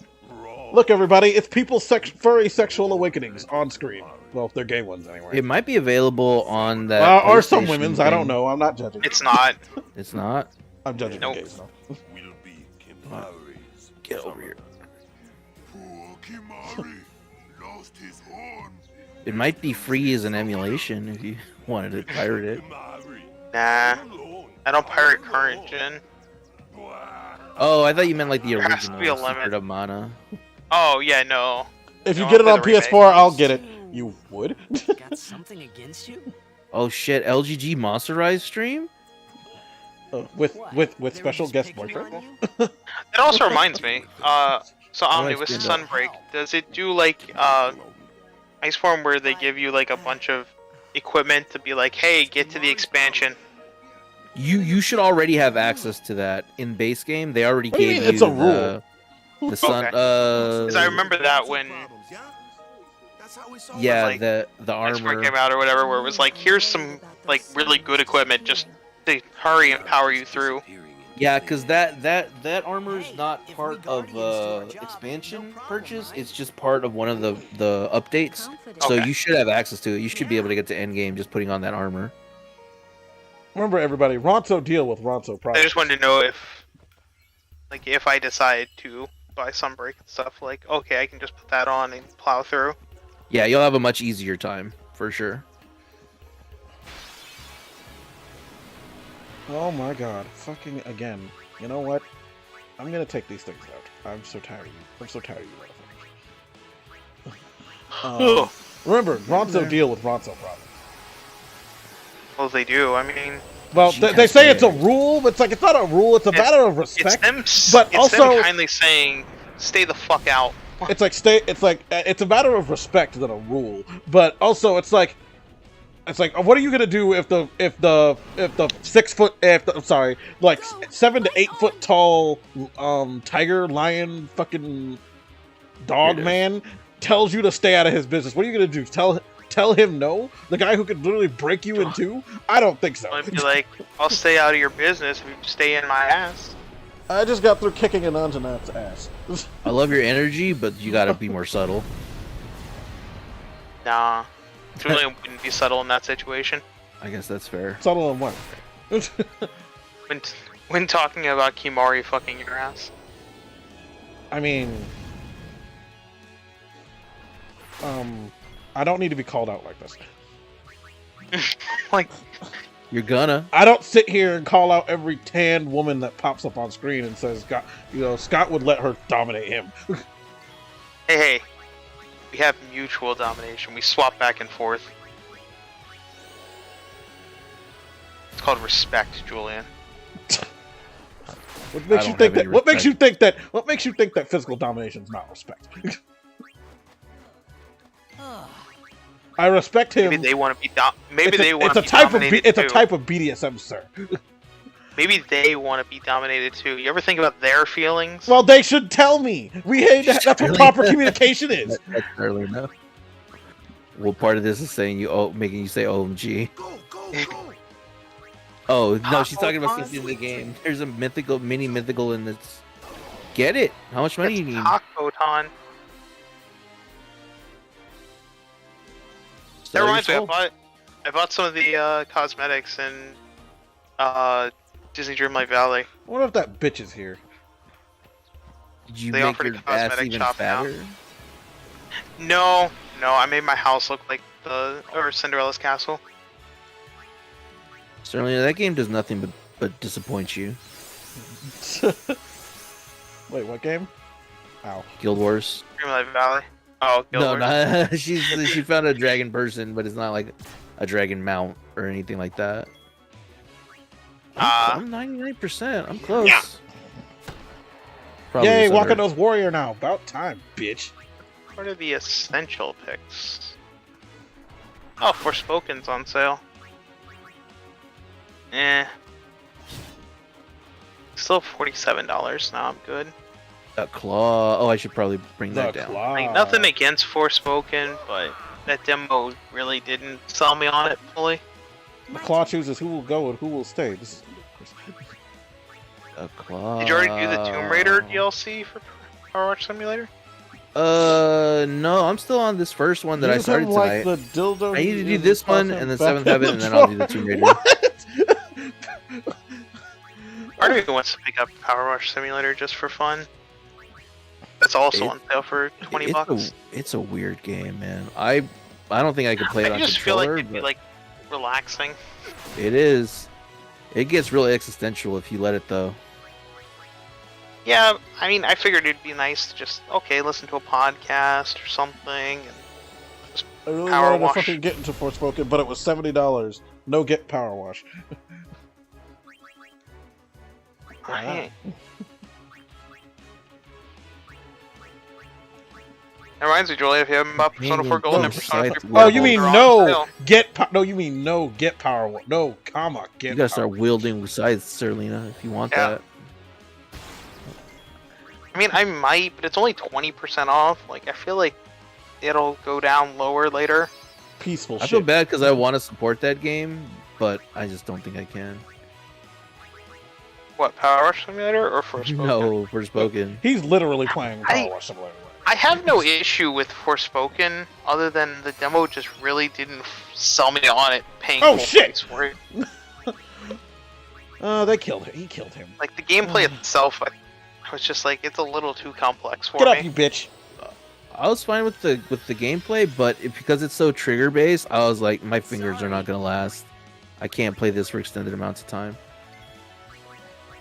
[SPEAKER 1] Look, everybody, it's people's furry sexual awakenings on screen. Well, if they're gay ones, anyway.
[SPEAKER 3] It might be available on that.
[SPEAKER 1] Or some women's. I don't know. I'm not judging.
[SPEAKER 9] It's not.
[SPEAKER 3] It's not.
[SPEAKER 1] I'm judging the gays, though.
[SPEAKER 3] Get over here. It might be free as an emulation if you wanted to pirate it.
[SPEAKER 9] Nah, I don't pirate current gen.
[SPEAKER 3] Oh, I thought you meant like the
[SPEAKER 9] There has to
[SPEAKER 3] original
[SPEAKER 9] be a
[SPEAKER 3] Secret
[SPEAKER 9] limit.
[SPEAKER 3] of Mana.
[SPEAKER 9] Oh yeah, no.
[SPEAKER 1] If you get it on PS4, I'll get it. You would?
[SPEAKER 4] Got something against you?
[SPEAKER 3] Oh shit, LGG Monster Rise stream?
[SPEAKER 1] With special guest boyfriend?
[SPEAKER 9] It also reminds me, so Omni, with Sunbreak, does it do like, Iceform where they give you like a bunch of equipment to be like, hey, get to the expansion?
[SPEAKER 3] You should already have access to that in base game. They already gave you
[SPEAKER 1] it's a rule.
[SPEAKER 3] The sun.
[SPEAKER 9] Because I remember that when.
[SPEAKER 3] Yeah,
[SPEAKER 9] like,
[SPEAKER 3] the armor
[SPEAKER 9] Iceform came out or whatever, where it was like, here's some like really good equipment, just to hurry and power you through.
[SPEAKER 3] Yeah, because that armor is not part of expansion purchase. It's just part of one of the updates. So you should have access to it. You should be able to get to end game just putting on that armor.
[SPEAKER 1] Remember, everybody, Ronso deal with Ronso products.
[SPEAKER 9] I just wanted to know if I decide to buy Sunbreak and stuff, like, okay, I can just put that on and plow through.
[SPEAKER 3] Yeah, you'll have a much easier time for sure.
[SPEAKER 1] Oh my god, fucking again. You know what? I'm gonna take these things out. I'm so tired of you. I'm so tired of you motherfuckers. Remember, Ronso deal with Ronso problems.
[SPEAKER 9] Well, they do, I mean...
[SPEAKER 1] Well, they say it's a rule, but it's not a rule, it's a matter of respect.
[SPEAKER 9] It's
[SPEAKER 1] them
[SPEAKER 9] kindly saying, stay the fuck out.
[SPEAKER 1] It's a matter of respect than a rule. But also, it's like, It's like, what are you gonna do if the 7 to 8 foot tall tiger lion fucking dog man tells you to stay out of his business? What are you gonna do? Tell him no? The guy who could literally break you in two? I don't think so.
[SPEAKER 9] I'd be like, I'll stay out of your business if you stay in my ass.
[SPEAKER 1] I just got through kicking an Anjanat's ass.
[SPEAKER 3] I love your energy, but you gotta be more subtle.
[SPEAKER 9] Nah. Julian wouldn't be subtle in that situation.
[SPEAKER 3] I guess that's fair.
[SPEAKER 1] Subtle in what?
[SPEAKER 9] When talking about Kimari fucking your ass.
[SPEAKER 1] I mean... I don't need to be called out like this.
[SPEAKER 9] Like...
[SPEAKER 3] You're gonna.
[SPEAKER 1] I don't sit here and call out every tanned woman that pops up on screen and says, Scott would let her dominate him.
[SPEAKER 9] Hey, we have mutual domination. We swap back and forth. It's called respect, Julian.
[SPEAKER 1] What makes you think that? What makes you think that? What makes you think that physical domination is not respect? I respect him.
[SPEAKER 9] Maybe they want to be Maybe they want
[SPEAKER 1] to be dominated. It's a type of BDSM, sir.
[SPEAKER 9] Maybe they want to be dominated too. You ever think about their feelings?
[SPEAKER 1] Well, they should tell me. That's what proper communication is.
[SPEAKER 3] That's early enough. Well, part of this is saying making you say OMG. Oh no, she's talking about something in the game. There's a mini mythical in this. Get it? How much money you need?
[SPEAKER 9] Takotan. That reminds me, I bought some of the cosmetics in Disney Dreamlight Valley.
[SPEAKER 1] I wonder if that bitch is here.
[SPEAKER 3] Did you make your ass even fatter?
[SPEAKER 9] No, I made my house look like Cinderella's castle.
[SPEAKER 3] Certainly, that game does nothing but disappoint you.
[SPEAKER 1] Wait, what game? Ow.
[SPEAKER 3] Guild Wars.
[SPEAKER 9] Dreamlight Valley. Oh, Guild
[SPEAKER 3] Wars. She found a dragon person, but it's not like a dragon mount or anything like that. I'm 99%. I'm close.
[SPEAKER 1] Yeah.
[SPEAKER 3] Probably
[SPEAKER 1] yay, Wakado's warrior now. About time, bitch.
[SPEAKER 9] What are the essential picks? Oh, Forspoken's on sale. Still $47 now. I'm good.
[SPEAKER 3] That claw. Oh, I should probably bring that down.
[SPEAKER 9] Like, nothing against Forspoken, but that demo really didn't sell me on it fully.
[SPEAKER 1] The claw chooses who will go and who will stay. This is
[SPEAKER 3] a claw.
[SPEAKER 9] Did you already do the Tomb Raider DLC for Power Watch Simulator?
[SPEAKER 3] No, I'm still on this first one that I started tonight.
[SPEAKER 1] The dildo
[SPEAKER 3] I need to do this one and then Seventh Heaven, and then I'll do the Tomb Raider.
[SPEAKER 9] Part of me wants to pick up Power Wash Simulator just for fun. That's also on sale for $20.
[SPEAKER 3] It's a weird game, man. I don't think I could play it on controller. I just feel like it'd be like
[SPEAKER 9] relaxing.
[SPEAKER 3] It is. It gets really existential if you let it, though.
[SPEAKER 9] Yeah, I mean, I figured it'd be nice to just listen to a podcast or something. And just
[SPEAKER 1] I really
[SPEAKER 9] power
[SPEAKER 1] wanted
[SPEAKER 9] wash.
[SPEAKER 1] to fucking get into Forspoken, but it was $70. No get Power Wash.
[SPEAKER 9] Right. That reminds me, Julian, if you haven't bought Persona 4 Golden and Persona 3
[SPEAKER 1] Oh, you mean no get you mean no get Power Wash. No, comma, get
[SPEAKER 3] You gotta start wielding scythes, Serlina, if you want that.
[SPEAKER 9] I mean, I might, but it's only 20% off. Like, I feel like it'll go down lower later.
[SPEAKER 1] Peaceful
[SPEAKER 3] I feel bad because I want to support that game, but I just don't think I can.
[SPEAKER 9] What, Power Wash Simulator or Forspoken?
[SPEAKER 3] No, Forspoken.
[SPEAKER 1] He's literally playing Power Wash Simulator.
[SPEAKER 9] I have no issue with Forspoken, other than the demo just really didn't sell me on it. Paying
[SPEAKER 1] full price
[SPEAKER 9] for it.
[SPEAKER 1] They killed him. He killed him.
[SPEAKER 9] Like the gameplay itself, I was just like, it's a little too complex for
[SPEAKER 1] me. Get
[SPEAKER 9] up,
[SPEAKER 1] you bitch!
[SPEAKER 3] I was fine with the gameplay, but because it's so trigger based, I was like, my fingers are not gonna last. I can't play this for extended amounts of time.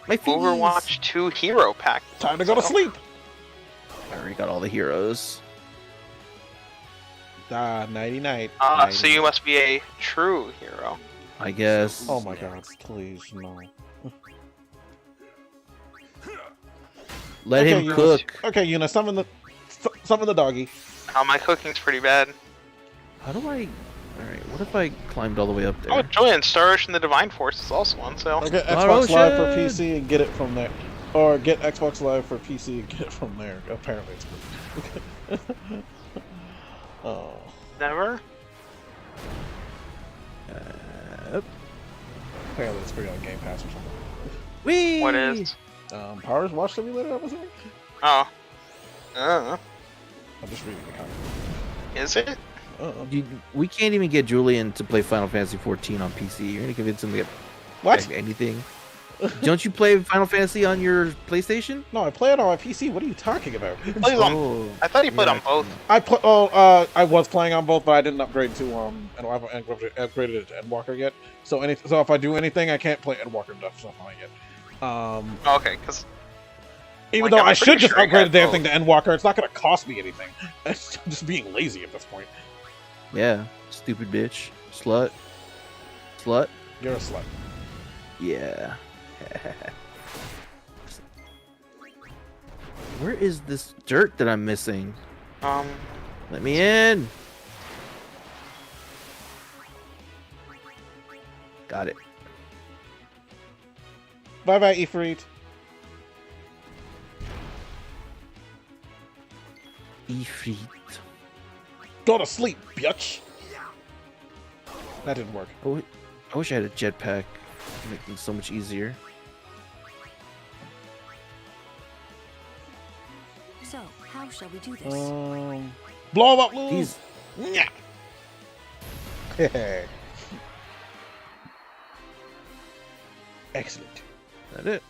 [SPEAKER 9] My Overwatch 2 Hero Pack.
[SPEAKER 1] Time to go to sleep.
[SPEAKER 3] I already got all the heroes.
[SPEAKER 1] Nighty night.
[SPEAKER 9] So you must be a true hero.
[SPEAKER 3] I guess.
[SPEAKER 1] Oh my god, please no.
[SPEAKER 3] Let him cook.
[SPEAKER 1] Okay, Yuna, summon the doggy.
[SPEAKER 9] My cooking's pretty bad.
[SPEAKER 3] How do I All right. What if I climbed all the way up there?
[SPEAKER 9] Oh, Julian, Star Ocean the Divine Force is also on sale.
[SPEAKER 1] Or get
[SPEAKER 3] Star
[SPEAKER 1] Xbox Live for
[SPEAKER 3] Ocean!
[SPEAKER 1] PC and get it from there. Or get Xbox Live for PC and get it from there. Apparently it's free. Oh.
[SPEAKER 9] Never.
[SPEAKER 1] Apparently it's free on Game Pass or something.
[SPEAKER 3] Whee!
[SPEAKER 9] What is?
[SPEAKER 1] Powers Watch Simulator episode?
[SPEAKER 9] Oh.
[SPEAKER 1] I'm just reading the comment.
[SPEAKER 9] Is it?
[SPEAKER 3] We can't even get Julian to play Final Fantasy 14 on PC. You're gonna convince him to get
[SPEAKER 1] What?
[SPEAKER 3] anything? Don't you play Final Fantasy on your PlayStation?
[SPEAKER 1] No, I play it on my PC. What are you talking about?
[SPEAKER 9] Plays on- I thought he played on both.
[SPEAKER 1] I was playing on both, but I didn't upgrade to and I haven't upgraded it to Endwalker yet. So if I do anything, I can't play Endwalker stuff on it yet.
[SPEAKER 9] Okay, because
[SPEAKER 1] Even
[SPEAKER 9] like,
[SPEAKER 1] though
[SPEAKER 9] I'm
[SPEAKER 1] I should
[SPEAKER 9] pretty
[SPEAKER 1] just
[SPEAKER 9] sure I
[SPEAKER 1] upgrade the
[SPEAKER 9] got
[SPEAKER 1] damn thing to Endwalker, it's not going to cost me anything. It's just being lazy at this point.
[SPEAKER 3] Yeah, stupid bitch, slut.
[SPEAKER 1] You're a slut.
[SPEAKER 3] Yeah. Where is this dirt that I'm missing? Let me in. Got it.
[SPEAKER 1] Bye bye, Ifrit.
[SPEAKER 3] Ifrit.
[SPEAKER 1] Go to sleep, bitch. That didn't work.
[SPEAKER 3] Oh, I wish I had a jetpack. Make things so much easier.
[SPEAKER 5] So, how shall we do this?
[SPEAKER 1] Blow 'em up, Lou.
[SPEAKER 3] These.
[SPEAKER 1] Yeah. Excellent.
[SPEAKER 3] That it.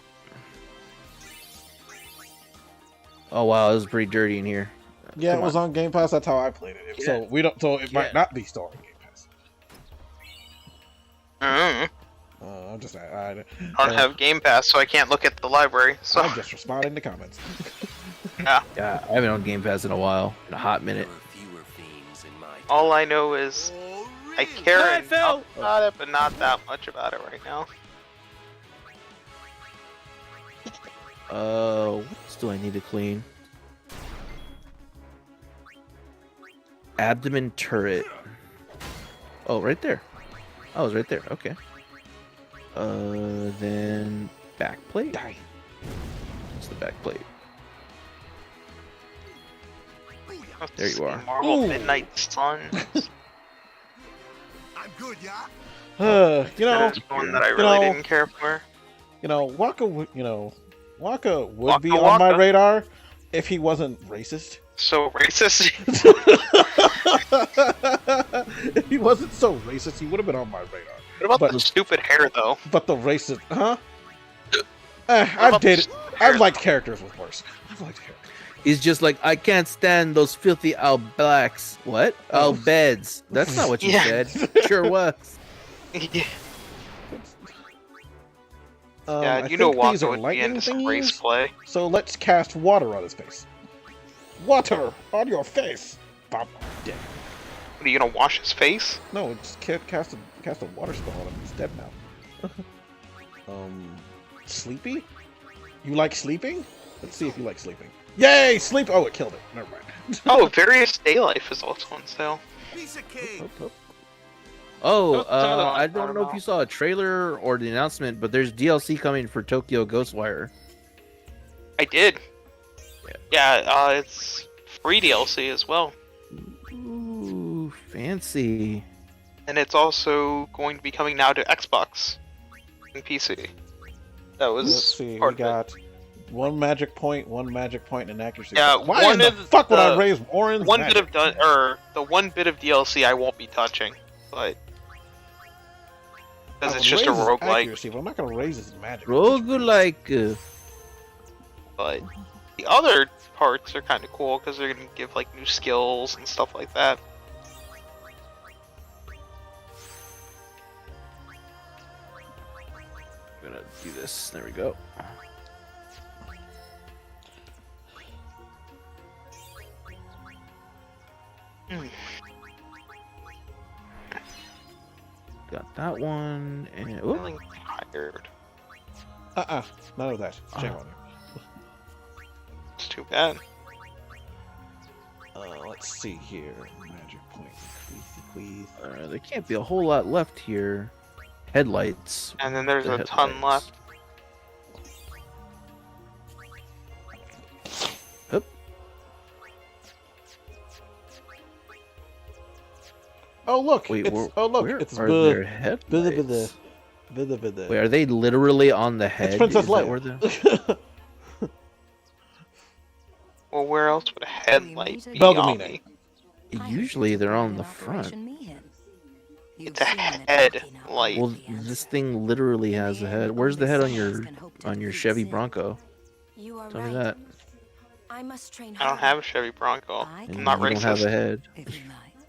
[SPEAKER 3] Oh wow, this is pretty dirty in here.
[SPEAKER 1] Yeah,
[SPEAKER 3] Come
[SPEAKER 1] it was on Game Pass. That's how I played it.
[SPEAKER 3] Yeah.
[SPEAKER 1] So we don't. So it might
[SPEAKER 3] Yeah.
[SPEAKER 1] not be stored on Game Pass.
[SPEAKER 9] I
[SPEAKER 1] I'm just. I
[SPEAKER 9] don't have Game Pass, so I can't look at the library. So
[SPEAKER 1] I'm just responding to comments.
[SPEAKER 3] Yeah, I haven't on Game Pass in a while. In a hot minute.
[SPEAKER 9] all I know is I care
[SPEAKER 3] I
[SPEAKER 9] enough
[SPEAKER 3] fell.
[SPEAKER 9] about it, but not that much about it right now.
[SPEAKER 3] What else do I need to clean? Abdomen turret. Oh, right there. Oh, it's right there. Okay. Then back plate.
[SPEAKER 1] Die.
[SPEAKER 3] It's the back plate. There you are.
[SPEAKER 9] Marvel Midnight Sun.
[SPEAKER 6] I'm good, yeah?
[SPEAKER 1] You know.
[SPEAKER 9] That is one that I really didn't care for.
[SPEAKER 1] You know, Waka would be
[SPEAKER 9] Waka
[SPEAKER 1] on my
[SPEAKER 9] Waka.
[SPEAKER 1] radar if he wasn't racist.
[SPEAKER 9] So racist.
[SPEAKER 1] If he wasn't so racist, he would have been on my radar.
[SPEAKER 9] What about
[SPEAKER 1] But-
[SPEAKER 9] the stupid hair, though?
[SPEAKER 1] But the racist, huh?
[SPEAKER 9] What
[SPEAKER 1] I've
[SPEAKER 9] about the
[SPEAKER 1] dated.
[SPEAKER 9] stupid hair,
[SPEAKER 1] I've liked
[SPEAKER 9] though?
[SPEAKER 1] characters with worse. I've liked characters.
[SPEAKER 3] He's just like, I can't stand those filthy owl blacks. What?
[SPEAKER 1] Oh.
[SPEAKER 3] Owl beds. That's not what you
[SPEAKER 9] Yeah.
[SPEAKER 3] said. Sure was.
[SPEAKER 9] Yeah,
[SPEAKER 1] I
[SPEAKER 9] you know
[SPEAKER 1] think these
[SPEAKER 9] Waka
[SPEAKER 1] are
[SPEAKER 9] would be
[SPEAKER 1] lightning
[SPEAKER 9] into some race
[SPEAKER 1] thingies,
[SPEAKER 9] play.
[SPEAKER 1] so let's cast water on his face. Water on your face. Bop. Dead.
[SPEAKER 9] What, are you gonna wash his face?
[SPEAKER 1] No, just cast a water spell on him. He's dead now. Sleepy? You like sleeping? Let's see if you like sleeping. Yay! Sleep! Oh, it killed it. Never mind.
[SPEAKER 9] Oh, Various Day Life is also on sale.
[SPEAKER 6] Piece of cake.
[SPEAKER 3] Oh,
[SPEAKER 9] That's another one
[SPEAKER 3] I
[SPEAKER 9] I thought
[SPEAKER 3] don't know if
[SPEAKER 9] about.
[SPEAKER 3] you saw a trailer or the announcement, but there's DLC coming for Tokyo Ghostwire.
[SPEAKER 9] I did. Yeah, it's free DLC as well.
[SPEAKER 3] Ooh, fancy.
[SPEAKER 9] And it's also going to be coming now to Xbox and PC. That was
[SPEAKER 1] Let's see. We
[SPEAKER 9] part of it.
[SPEAKER 1] got one magic point, and accuracy.
[SPEAKER 9] Yeah,
[SPEAKER 1] Why
[SPEAKER 9] one
[SPEAKER 1] in the
[SPEAKER 9] of
[SPEAKER 1] fuck would I
[SPEAKER 9] the-
[SPEAKER 1] raise Orin's
[SPEAKER 9] One
[SPEAKER 1] magic?
[SPEAKER 9] bit of the one bit of DLC I won't be touching, but because
[SPEAKER 1] I
[SPEAKER 9] it's
[SPEAKER 1] would
[SPEAKER 9] just a
[SPEAKER 1] raise his
[SPEAKER 9] roguelike.
[SPEAKER 1] accuracy, but I'm not gonna raise his magic.
[SPEAKER 3] Roguelike.
[SPEAKER 9] But the other parts are kind of cool because they're gonna give like new skills and stuff like that.
[SPEAKER 3] I'm gonna do this. There we go.
[SPEAKER 9] Hmm.
[SPEAKER 3] Got that one, and
[SPEAKER 9] I'm
[SPEAKER 3] oop,
[SPEAKER 9] feeling tired.
[SPEAKER 1] None of that. Shame on you.
[SPEAKER 9] It's too bad.
[SPEAKER 1] Let's see here. Magic point. Bequeath.
[SPEAKER 3] There can't be a whole lot left here. Headlights.
[SPEAKER 9] And then there's
[SPEAKER 3] The
[SPEAKER 9] a ton
[SPEAKER 3] headlights.
[SPEAKER 9] left.
[SPEAKER 3] Hup.
[SPEAKER 1] Oh look!
[SPEAKER 3] Wait,
[SPEAKER 1] it's, oh look!
[SPEAKER 3] where
[SPEAKER 1] It's
[SPEAKER 3] are their headlights? Wait, are they literally on the head?
[SPEAKER 1] It's Princess
[SPEAKER 3] Is that
[SPEAKER 1] Leia.
[SPEAKER 3] where the-
[SPEAKER 9] Well, where else would a headlight be
[SPEAKER 1] Belgemine.
[SPEAKER 9] on me?
[SPEAKER 3] Usually they're on the front.
[SPEAKER 9] It's a headlight.
[SPEAKER 3] Well, this thing literally has a head. Where's the head on your Chevy Bronco? Tell me that.
[SPEAKER 5] I must train
[SPEAKER 9] I don't have a Chevy Bronco.
[SPEAKER 3] And
[SPEAKER 9] I'm not
[SPEAKER 3] you don't have
[SPEAKER 9] racist.
[SPEAKER 3] a head.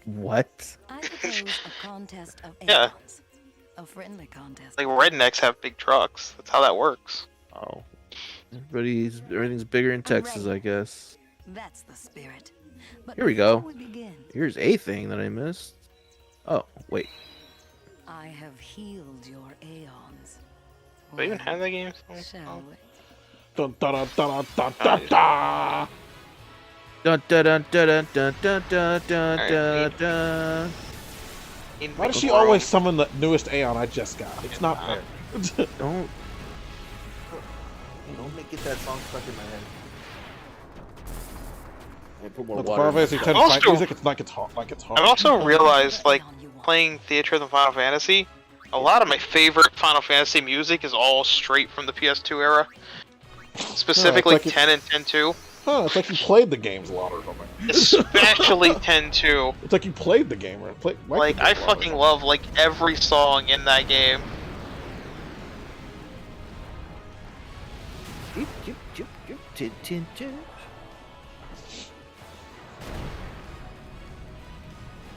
[SPEAKER 3] What?
[SPEAKER 5] I propose a contest of
[SPEAKER 9] Yeah.
[SPEAKER 5] aeons. A friendly contest.
[SPEAKER 9] Like rednecks have big trucks. That's how that works.
[SPEAKER 3] Oh. Everything's bigger in Texas, I guess.
[SPEAKER 5] That's the spirit. But
[SPEAKER 3] Here we go.
[SPEAKER 5] before we begin,
[SPEAKER 3] Here's a thing that I missed. Oh, wait.
[SPEAKER 5] I have healed your aeons.
[SPEAKER 9] Do I even have that game?
[SPEAKER 5] Shall we?
[SPEAKER 1] Dun, dun, dun, dun, dun, dun, dun.
[SPEAKER 3] Dun dun dun dun dun dun dun dun dun dun.
[SPEAKER 1] Why does she always summon the newest Aeon I just got? It's not fair.
[SPEAKER 3] Don't get that song stuck in my head. Put more
[SPEAKER 1] With the
[SPEAKER 3] water
[SPEAKER 1] Final
[SPEAKER 3] in
[SPEAKER 1] Fantasy
[SPEAKER 3] it.
[SPEAKER 1] X
[SPEAKER 9] Also-
[SPEAKER 1] fight music, it's like it's hot. Like it's hot.
[SPEAKER 9] I've also realized, like, playing Theatre of the Final Fantasy, a lot of my favorite Final Fantasy music is all straight from the PS2 era. Specifically
[SPEAKER 1] like
[SPEAKER 9] 10 and 10-2.
[SPEAKER 1] Huh, it's like you played the games a lot or something.
[SPEAKER 9] Especially 10-2.
[SPEAKER 1] It's like you played the game, right?
[SPEAKER 9] Like, I fucking love, like, every song in that game.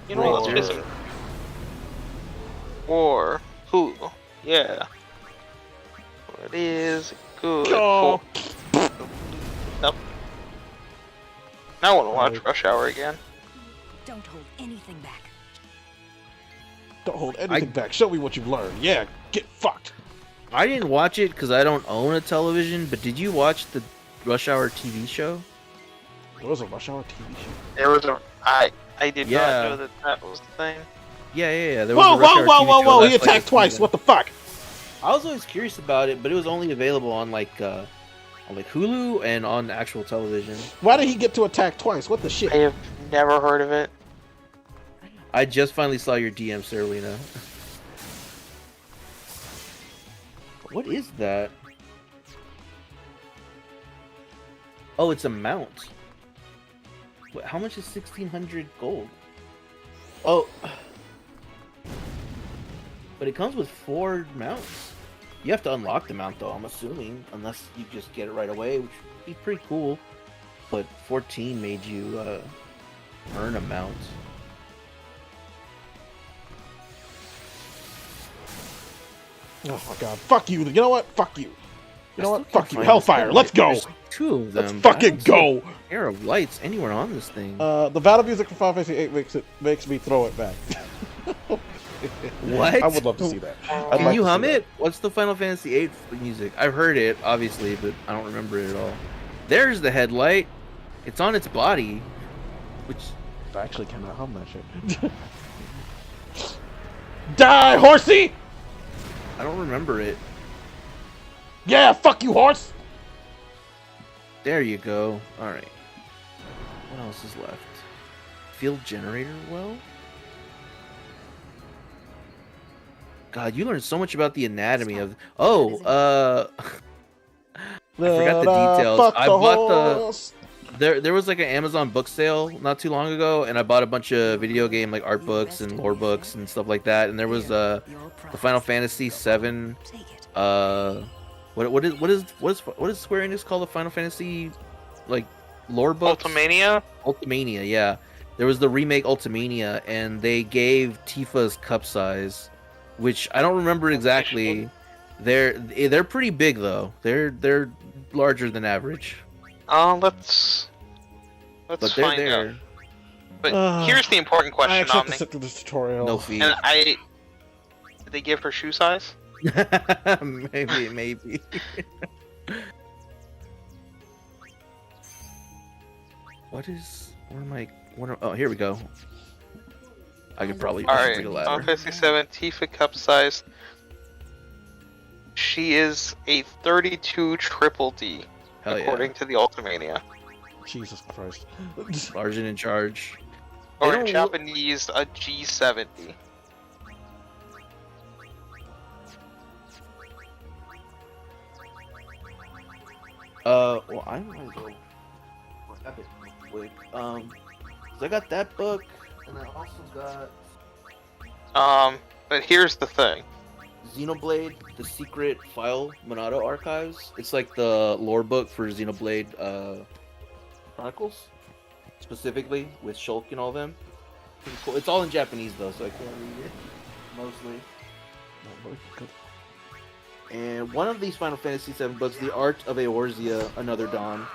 [SPEAKER 9] You know what? Let's face it. War. Who? Yeah. What is good
[SPEAKER 1] Oh.
[SPEAKER 9] for? Nope. Now I want to watch Rush Hour again.
[SPEAKER 5] Don't hold anything back.
[SPEAKER 1] Don't hold anything back. Show me what you've learned. Yeah, get fucked.
[SPEAKER 3] I didn't watch it because I don't own a television, but did you watch the Rush Hour TV show?
[SPEAKER 1] There was a Rush Hour TV show.
[SPEAKER 9] There was a. I did
[SPEAKER 3] Yeah.
[SPEAKER 9] not know that that was the thing.
[SPEAKER 3] Yeah. There
[SPEAKER 1] Whoa,
[SPEAKER 3] was a Rush
[SPEAKER 1] whoa,
[SPEAKER 3] Hour
[SPEAKER 1] whoa,
[SPEAKER 3] TV
[SPEAKER 1] whoa,
[SPEAKER 3] show.
[SPEAKER 1] whoa! He
[SPEAKER 3] That's like
[SPEAKER 1] attacked
[SPEAKER 3] a
[SPEAKER 1] twice.
[SPEAKER 3] season.
[SPEAKER 1] What the fuck?
[SPEAKER 3] I was always curious about it, but it was only available on like Hulu and on actual television.
[SPEAKER 1] Why did he get to attack twice? What the shit?
[SPEAKER 9] I have never heard of it.
[SPEAKER 3] I just finally saw your DM, Saralina. What is that? Oh, it's a mount. Wait, how much is 1,600 gold? Oh. But it comes with 4 mounts. You have to unlock the mount, though, I'm assuming. Unless you just get it right away, which would be pretty cool. But 14 made you earn a mount.
[SPEAKER 1] Oh my god. Fuck you. You know what? Fuck you. You know
[SPEAKER 3] I
[SPEAKER 1] what?
[SPEAKER 3] still
[SPEAKER 1] Fuck
[SPEAKER 3] can't
[SPEAKER 1] you.
[SPEAKER 3] find
[SPEAKER 1] Hellfire.
[SPEAKER 3] this
[SPEAKER 1] Let's go.
[SPEAKER 3] There's like 2 of them.
[SPEAKER 1] Let's
[SPEAKER 3] but I
[SPEAKER 1] fucking
[SPEAKER 3] don't see
[SPEAKER 1] go.
[SPEAKER 3] a pair of lights anywhere on this thing.
[SPEAKER 1] The battle music for Final Fantasy VIII makes me throw it back.
[SPEAKER 3] What?
[SPEAKER 1] I would love to see that. I'd
[SPEAKER 3] Can
[SPEAKER 1] like
[SPEAKER 3] you
[SPEAKER 1] to see
[SPEAKER 3] hum
[SPEAKER 1] that.
[SPEAKER 3] it? What's the Final Fantasy VIII music? I've heard it, obviously, but I don't remember it at all. There's the headlight. It's on its body. Which...
[SPEAKER 1] I actually cannot hum that shit. Die, horsey!
[SPEAKER 3] I don't remember it.
[SPEAKER 1] Yeah, fuck you, horse!
[SPEAKER 3] There you go. Alright. What else is left? Field generator well? God, you learned so much about the anatomy of... Oh, I forgot the details.
[SPEAKER 1] Fuck
[SPEAKER 3] I
[SPEAKER 1] the
[SPEAKER 3] bought the...
[SPEAKER 1] horse.
[SPEAKER 3] There was like an Amazon book sale not too long ago, and I bought a bunch of video game like art books and lore books and stuff like that. And there was the Final Fantasy VII. What is Square Enix called the Final Fantasy like lore book?
[SPEAKER 9] Ultimania?
[SPEAKER 3] Ultimania, yeah. There was the remake Ultimania, and they gave Tifa's cup size, which I don't remember exactly. They're pretty big though. They're larger than average.
[SPEAKER 9] Let's
[SPEAKER 3] But they're
[SPEAKER 9] find
[SPEAKER 3] there.
[SPEAKER 9] out. But here's the important
[SPEAKER 1] I
[SPEAKER 9] question,
[SPEAKER 1] actually have to
[SPEAKER 9] Omni.
[SPEAKER 1] sit through this tutorial.
[SPEAKER 3] No fee.
[SPEAKER 9] And did they give her shoe size?
[SPEAKER 3] maybe. What is Where am I? Oh, here we go. I could probably
[SPEAKER 9] Alright,
[SPEAKER 3] take a
[SPEAKER 9] Final
[SPEAKER 3] ladder.
[SPEAKER 9] Fantasy 7 Tifa cup size. She is a 32 triple D,
[SPEAKER 3] Hell
[SPEAKER 9] according to the Ultimania.
[SPEAKER 1] Jesus Christ.
[SPEAKER 3] Sergeant in charge.
[SPEAKER 9] Or
[SPEAKER 3] They
[SPEAKER 9] in
[SPEAKER 3] don't
[SPEAKER 9] Japanese, a G70.
[SPEAKER 3] Well, I might go grab it real quick. 'Cause I got that book, and I also got
[SPEAKER 9] But here's the thing.
[SPEAKER 3] Xenoblade: The Secret File Monado Archives. It's like the lore book for Xenoblade Chronicles, specifically with Shulk and all them. Pretty cool. It's all in Japanese though, so I can't read it mostly. And one of these Final Fantasy VII books, The Art of Eorzea: Another Dawn,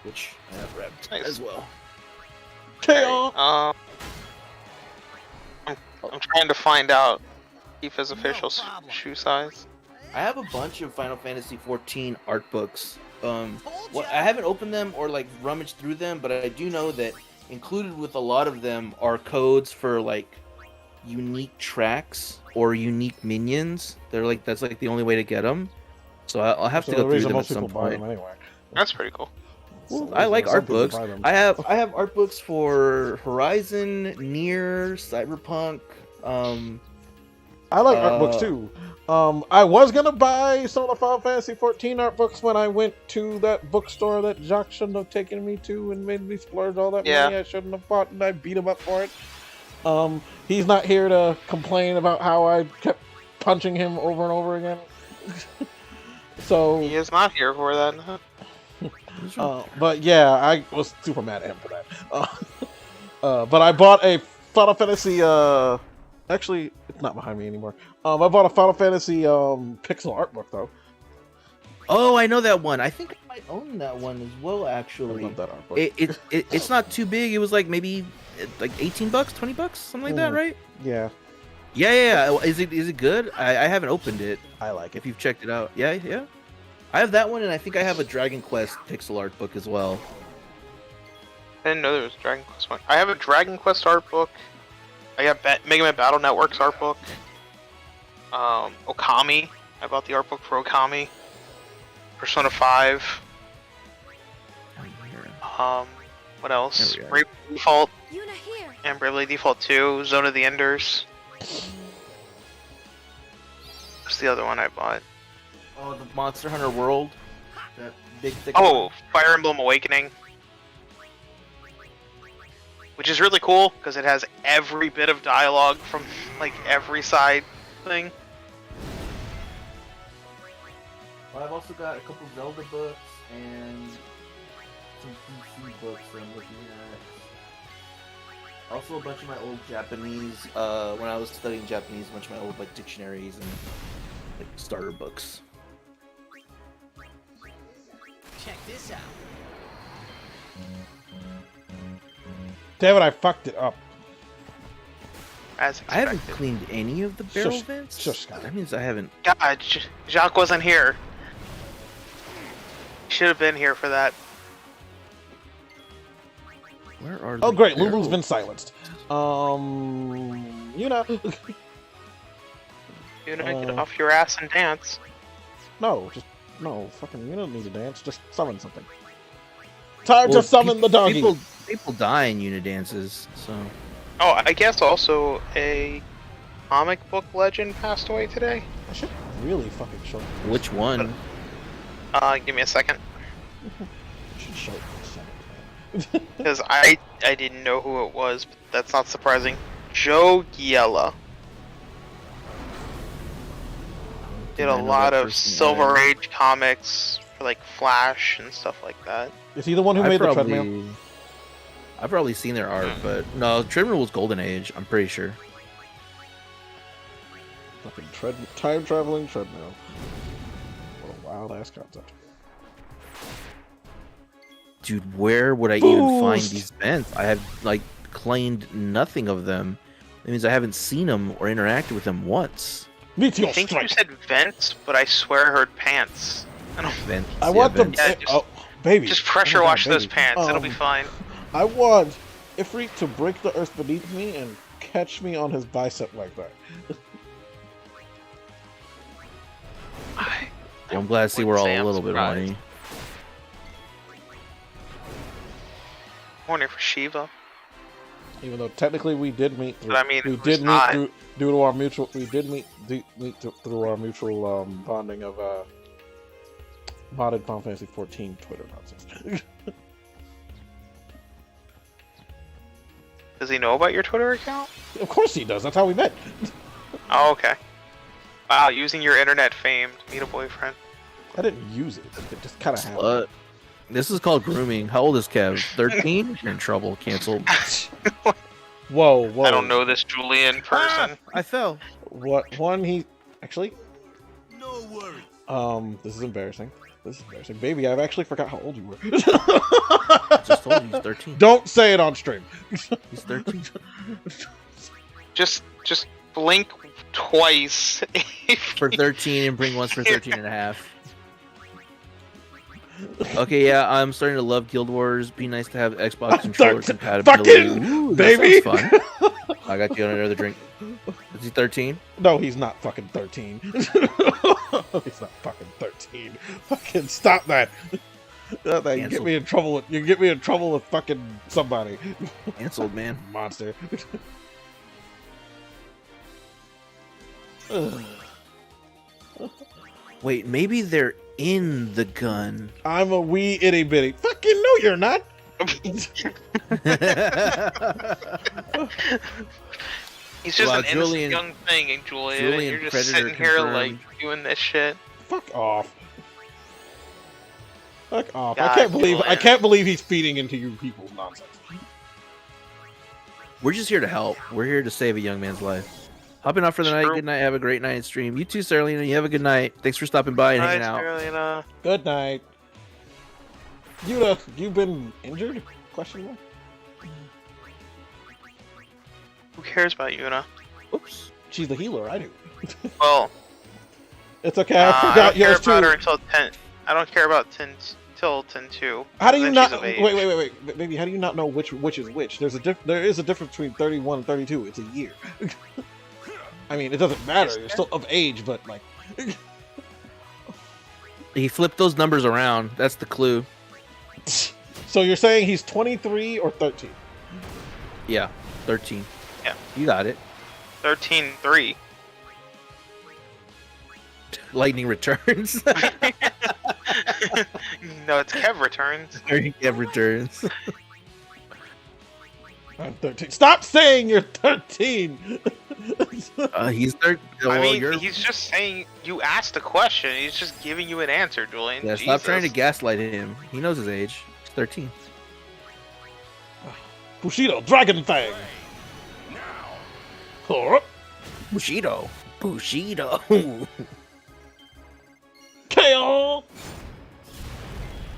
[SPEAKER 3] which I have read as well.
[SPEAKER 9] I'm trying to find out Tifa's official shoe size.
[SPEAKER 3] I have a bunch of Final Fantasy XIV art books. Well, I haven't opened them or like rummaged through them, but I do know that included with a lot of them are codes for like unique tracks or unique minions. They're like that's like the only way to get them. So I'll have to go through them at some point.
[SPEAKER 1] Anyway.
[SPEAKER 9] That's pretty cool.
[SPEAKER 3] Well, I like art books. I have art books for Horizon, Nier, Cyberpunk.
[SPEAKER 1] I like art books too. I was gonna buy some of the Final Fantasy 14 art books when I went to that bookstore that Jacques shouldn't have taken me to and made me splurge all that money I shouldn't have bought, and I beat him up for it. He's not here to complain about how I kept punching him over and over again. So
[SPEAKER 9] he is not here for that.
[SPEAKER 1] but yeah, I was super mad at him for that. But I bought a Final Fantasy. Actually, it's not behind me anymore. I bought a Final Fantasy pixel art book though.
[SPEAKER 3] Oh, I know that one. I think I might own that one as well. Actually,
[SPEAKER 1] I love that art book.
[SPEAKER 3] It's not too big. It was like maybe like $18, $20, something like that, right?
[SPEAKER 1] Yeah.
[SPEAKER 3] Yeah. Is it good? I haven't opened it.
[SPEAKER 1] I like it.
[SPEAKER 3] If you've checked it out, yeah. I have that one, and I think I have a Dragon Quest pixel art book as well.
[SPEAKER 9] I didn't know there was a Dragon Quest one. I have a Dragon Quest art book. I got Mega Man Battle Network's art book. Okami. I bought the art book for Okami. Persona 5. What else? Bravely Default. And Bravely Default 2. Zone of the Enders. What's the other one I bought?
[SPEAKER 3] Oh, the Monster Hunter World. That big thick
[SPEAKER 9] one. Fire Emblem Awakening. Which is really cool, because it has every bit of dialogue from, like, every side thing.
[SPEAKER 3] Well, I've also got a couple Zelda books and some PC books that I'm looking at. Also a bunch of my old Japanese, when I was studying Japanese, a bunch of my old, like, dictionaries and, like, starter books.
[SPEAKER 4] Check this out.
[SPEAKER 1] Damn it, I fucked it up.
[SPEAKER 9] As
[SPEAKER 3] I haven't cleaned any of the barrel vents.
[SPEAKER 1] Shush,
[SPEAKER 3] that means I haven't.
[SPEAKER 9] God, Jacques wasn't here. Should have been here for that.
[SPEAKER 3] Where are
[SPEAKER 1] Oh
[SPEAKER 3] the
[SPEAKER 1] great,
[SPEAKER 3] barrels?
[SPEAKER 1] Lulu's been silenced. You know.
[SPEAKER 9] Get off your ass and dance.
[SPEAKER 1] No, fucking, you don't need to dance. Just summon something. Time to summon the doggy.
[SPEAKER 3] People die in Unidances, so.
[SPEAKER 9] Oh, I guess also a comic book legend passed away today.
[SPEAKER 1] I should really fucking show it.
[SPEAKER 3] Which one?
[SPEAKER 9] Give me a second.
[SPEAKER 1] I should show it for a second.
[SPEAKER 9] Because I didn't know who it was, but that's not surprising. Joe Giella. Did a lot of Silver Age comics for like Flash and stuff like that.
[SPEAKER 1] Is he the one who made the treadmill?
[SPEAKER 3] I've probably seen their art, but no, treadmill was Golden Age. I'm pretty sure.
[SPEAKER 1] Fucking time traveling treadmill. What a wild ass concept.
[SPEAKER 3] Dude, where would I even find these vents? I have like claimed nothing of them. That means I haven't seen them or interacted with them once.
[SPEAKER 9] I think you said vents, but I swear I heard pants. I don't.
[SPEAKER 3] Vents.
[SPEAKER 1] I want them.
[SPEAKER 9] Yeah,
[SPEAKER 1] oh, baby.
[SPEAKER 9] Just pressure wash those pants. It'll be fine.
[SPEAKER 1] I want Ifrit to break the earth beneath me and catch me on his bicep like that.
[SPEAKER 3] I'm glad to see we're all a little bit horny.
[SPEAKER 9] Horny for Shiva.
[SPEAKER 1] Even though technically we did meet through,
[SPEAKER 9] But I mean,
[SPEAKER 1] we
[SPEAKER 9] who's
[SPEAKER 1] did meet
[SPEAKER 9] not?
[SPEAKER 1] due to our mutual, we did meet through our mutual bonding of modded Final Fantasy 14 Twitter nonsense.
[SPEAKER 9] Does he know about your Twitter account?
[SPEAKER 1] Of course he does. That's how we met.
[SPEAKER 9] Oh, okay. Wow, using your internet fame to meet a boyfriend.
[SPEAKER 1] I didn't use it. It just kind of happened.
[SPEAKER 3] This is called grooming. How old is Kev? 13? You're in trouble. Canceled.
[SPEAKER 1] Whoa, whoa.
[SPEAKER 9] I don't know this Julian person.
[SPEAKER 3] I fell.
[SPEAKER 1] What one he actually?
[SPEAKER 6] No worries.
[SPEAKER 1] This is embarrassing. This is embarrassing. Baby, I've actually forgot how old you were.
[SPEAKER 3] I just told you he's 13.
[SPEAKER 1] Don't say it on stream.
[SPEAKER 3] He's 13.
[SPEAKER 9] Just blink twice.
[SPEAKER 3] For 13 and bring once for 13 and a half. Okay, yeah, I'm starting to love Guild Wars. Be nice to have Xbox controller compatibility. Ooh,
[SPEAKER 1] baby.
[SPEAKER 3] That sounds fun. I got you another drink. Is he 13?
[SPEAKER 1] No, he's not fucking 13. He's not fucking 13. Fucking stop that. You get me in trouble with, you get me in trouble with fucking somebody.
[SPEAKER 3] Cancelled, man.
[SPEAKER 1] Monster.
[SPEAKER 3] Wait, maybe they're in the gun.
[SPEAKER 1] I'm a wee itty bitty. Fucking no, you're not.
[SPEAKER 9] He's just
[SPEAKER 3] Wow,
[SPEAKER 9] an innocent young thing, and Julian you're just sitting here like doing this shit.
[SPEAKER 1] Fuck off. Fuck off.
[SPEAKER 9] God,
[SPEAKER 1] I can't believe he's feeding into you people's nonsense.
[SPEAKER 3] We're just here to help. We're here to save a young man's life. Hopping off for the night. Good night. Have a great night and stream. You too, Sarlina. You have a good night. Thanks for stopping by and hanging out.
[SPEAKER 9] Sarlina.
[SPEAKER 1] Good night. Yuta, you've been injured? Question mark?
[SPEAKER 9] Who cares about Yuna?
[SPEAKER 1] Oops. She's the healer. I do.
[SPEAKER 9] Well,
[SPEAKER 1] it's okay. I forgot yours too.
[SPEAKER 9] I don't care about her until 10. I don't care about 10 till 10-2.
[SPEAKER 1] How do you
[SPEAKER 9] Then
[SPEAKER 1] not?
[SPEAKER 9] she's of age.
[SPEAKER 1] Wait, baby. How do you not know which is which? There is a difference between 31 and 32. It's a year. I mean, it doesn't matter. You're still of age, but like.
[SPEAKER 3] He flipped those numbers around. That's the clue.
[SPEAKER 1] So you're saying he's 23 or 13?
[SPEAKER 3] Yeah, 13.
[SPEAKER 9] Yeah.
[SPEAKER 3] You got it.
[SPEAKER 9] 13-3.
[SPEAKER 3] Lightning returns.
[SPEAKER 9] No, it's Kev returns.
[SPEAKER 3] Kev returns.
[SPEAKER 1] I'm 13. Stop saying you're 13.
[SPEAKER 3] He's 13.
[SPEAKER 9] I mean, he's just saying you asked a question. He's just giving you an answer, Julian.
[SPEAKER 3] Yeah, stop trying to gaslight him. He knows his age. He's 13.
[SPEAKER 1] Bushido, Dragon Fang.
[SPEAKER 3] Bushido. Bushido.
[SPEAKER 1] KO.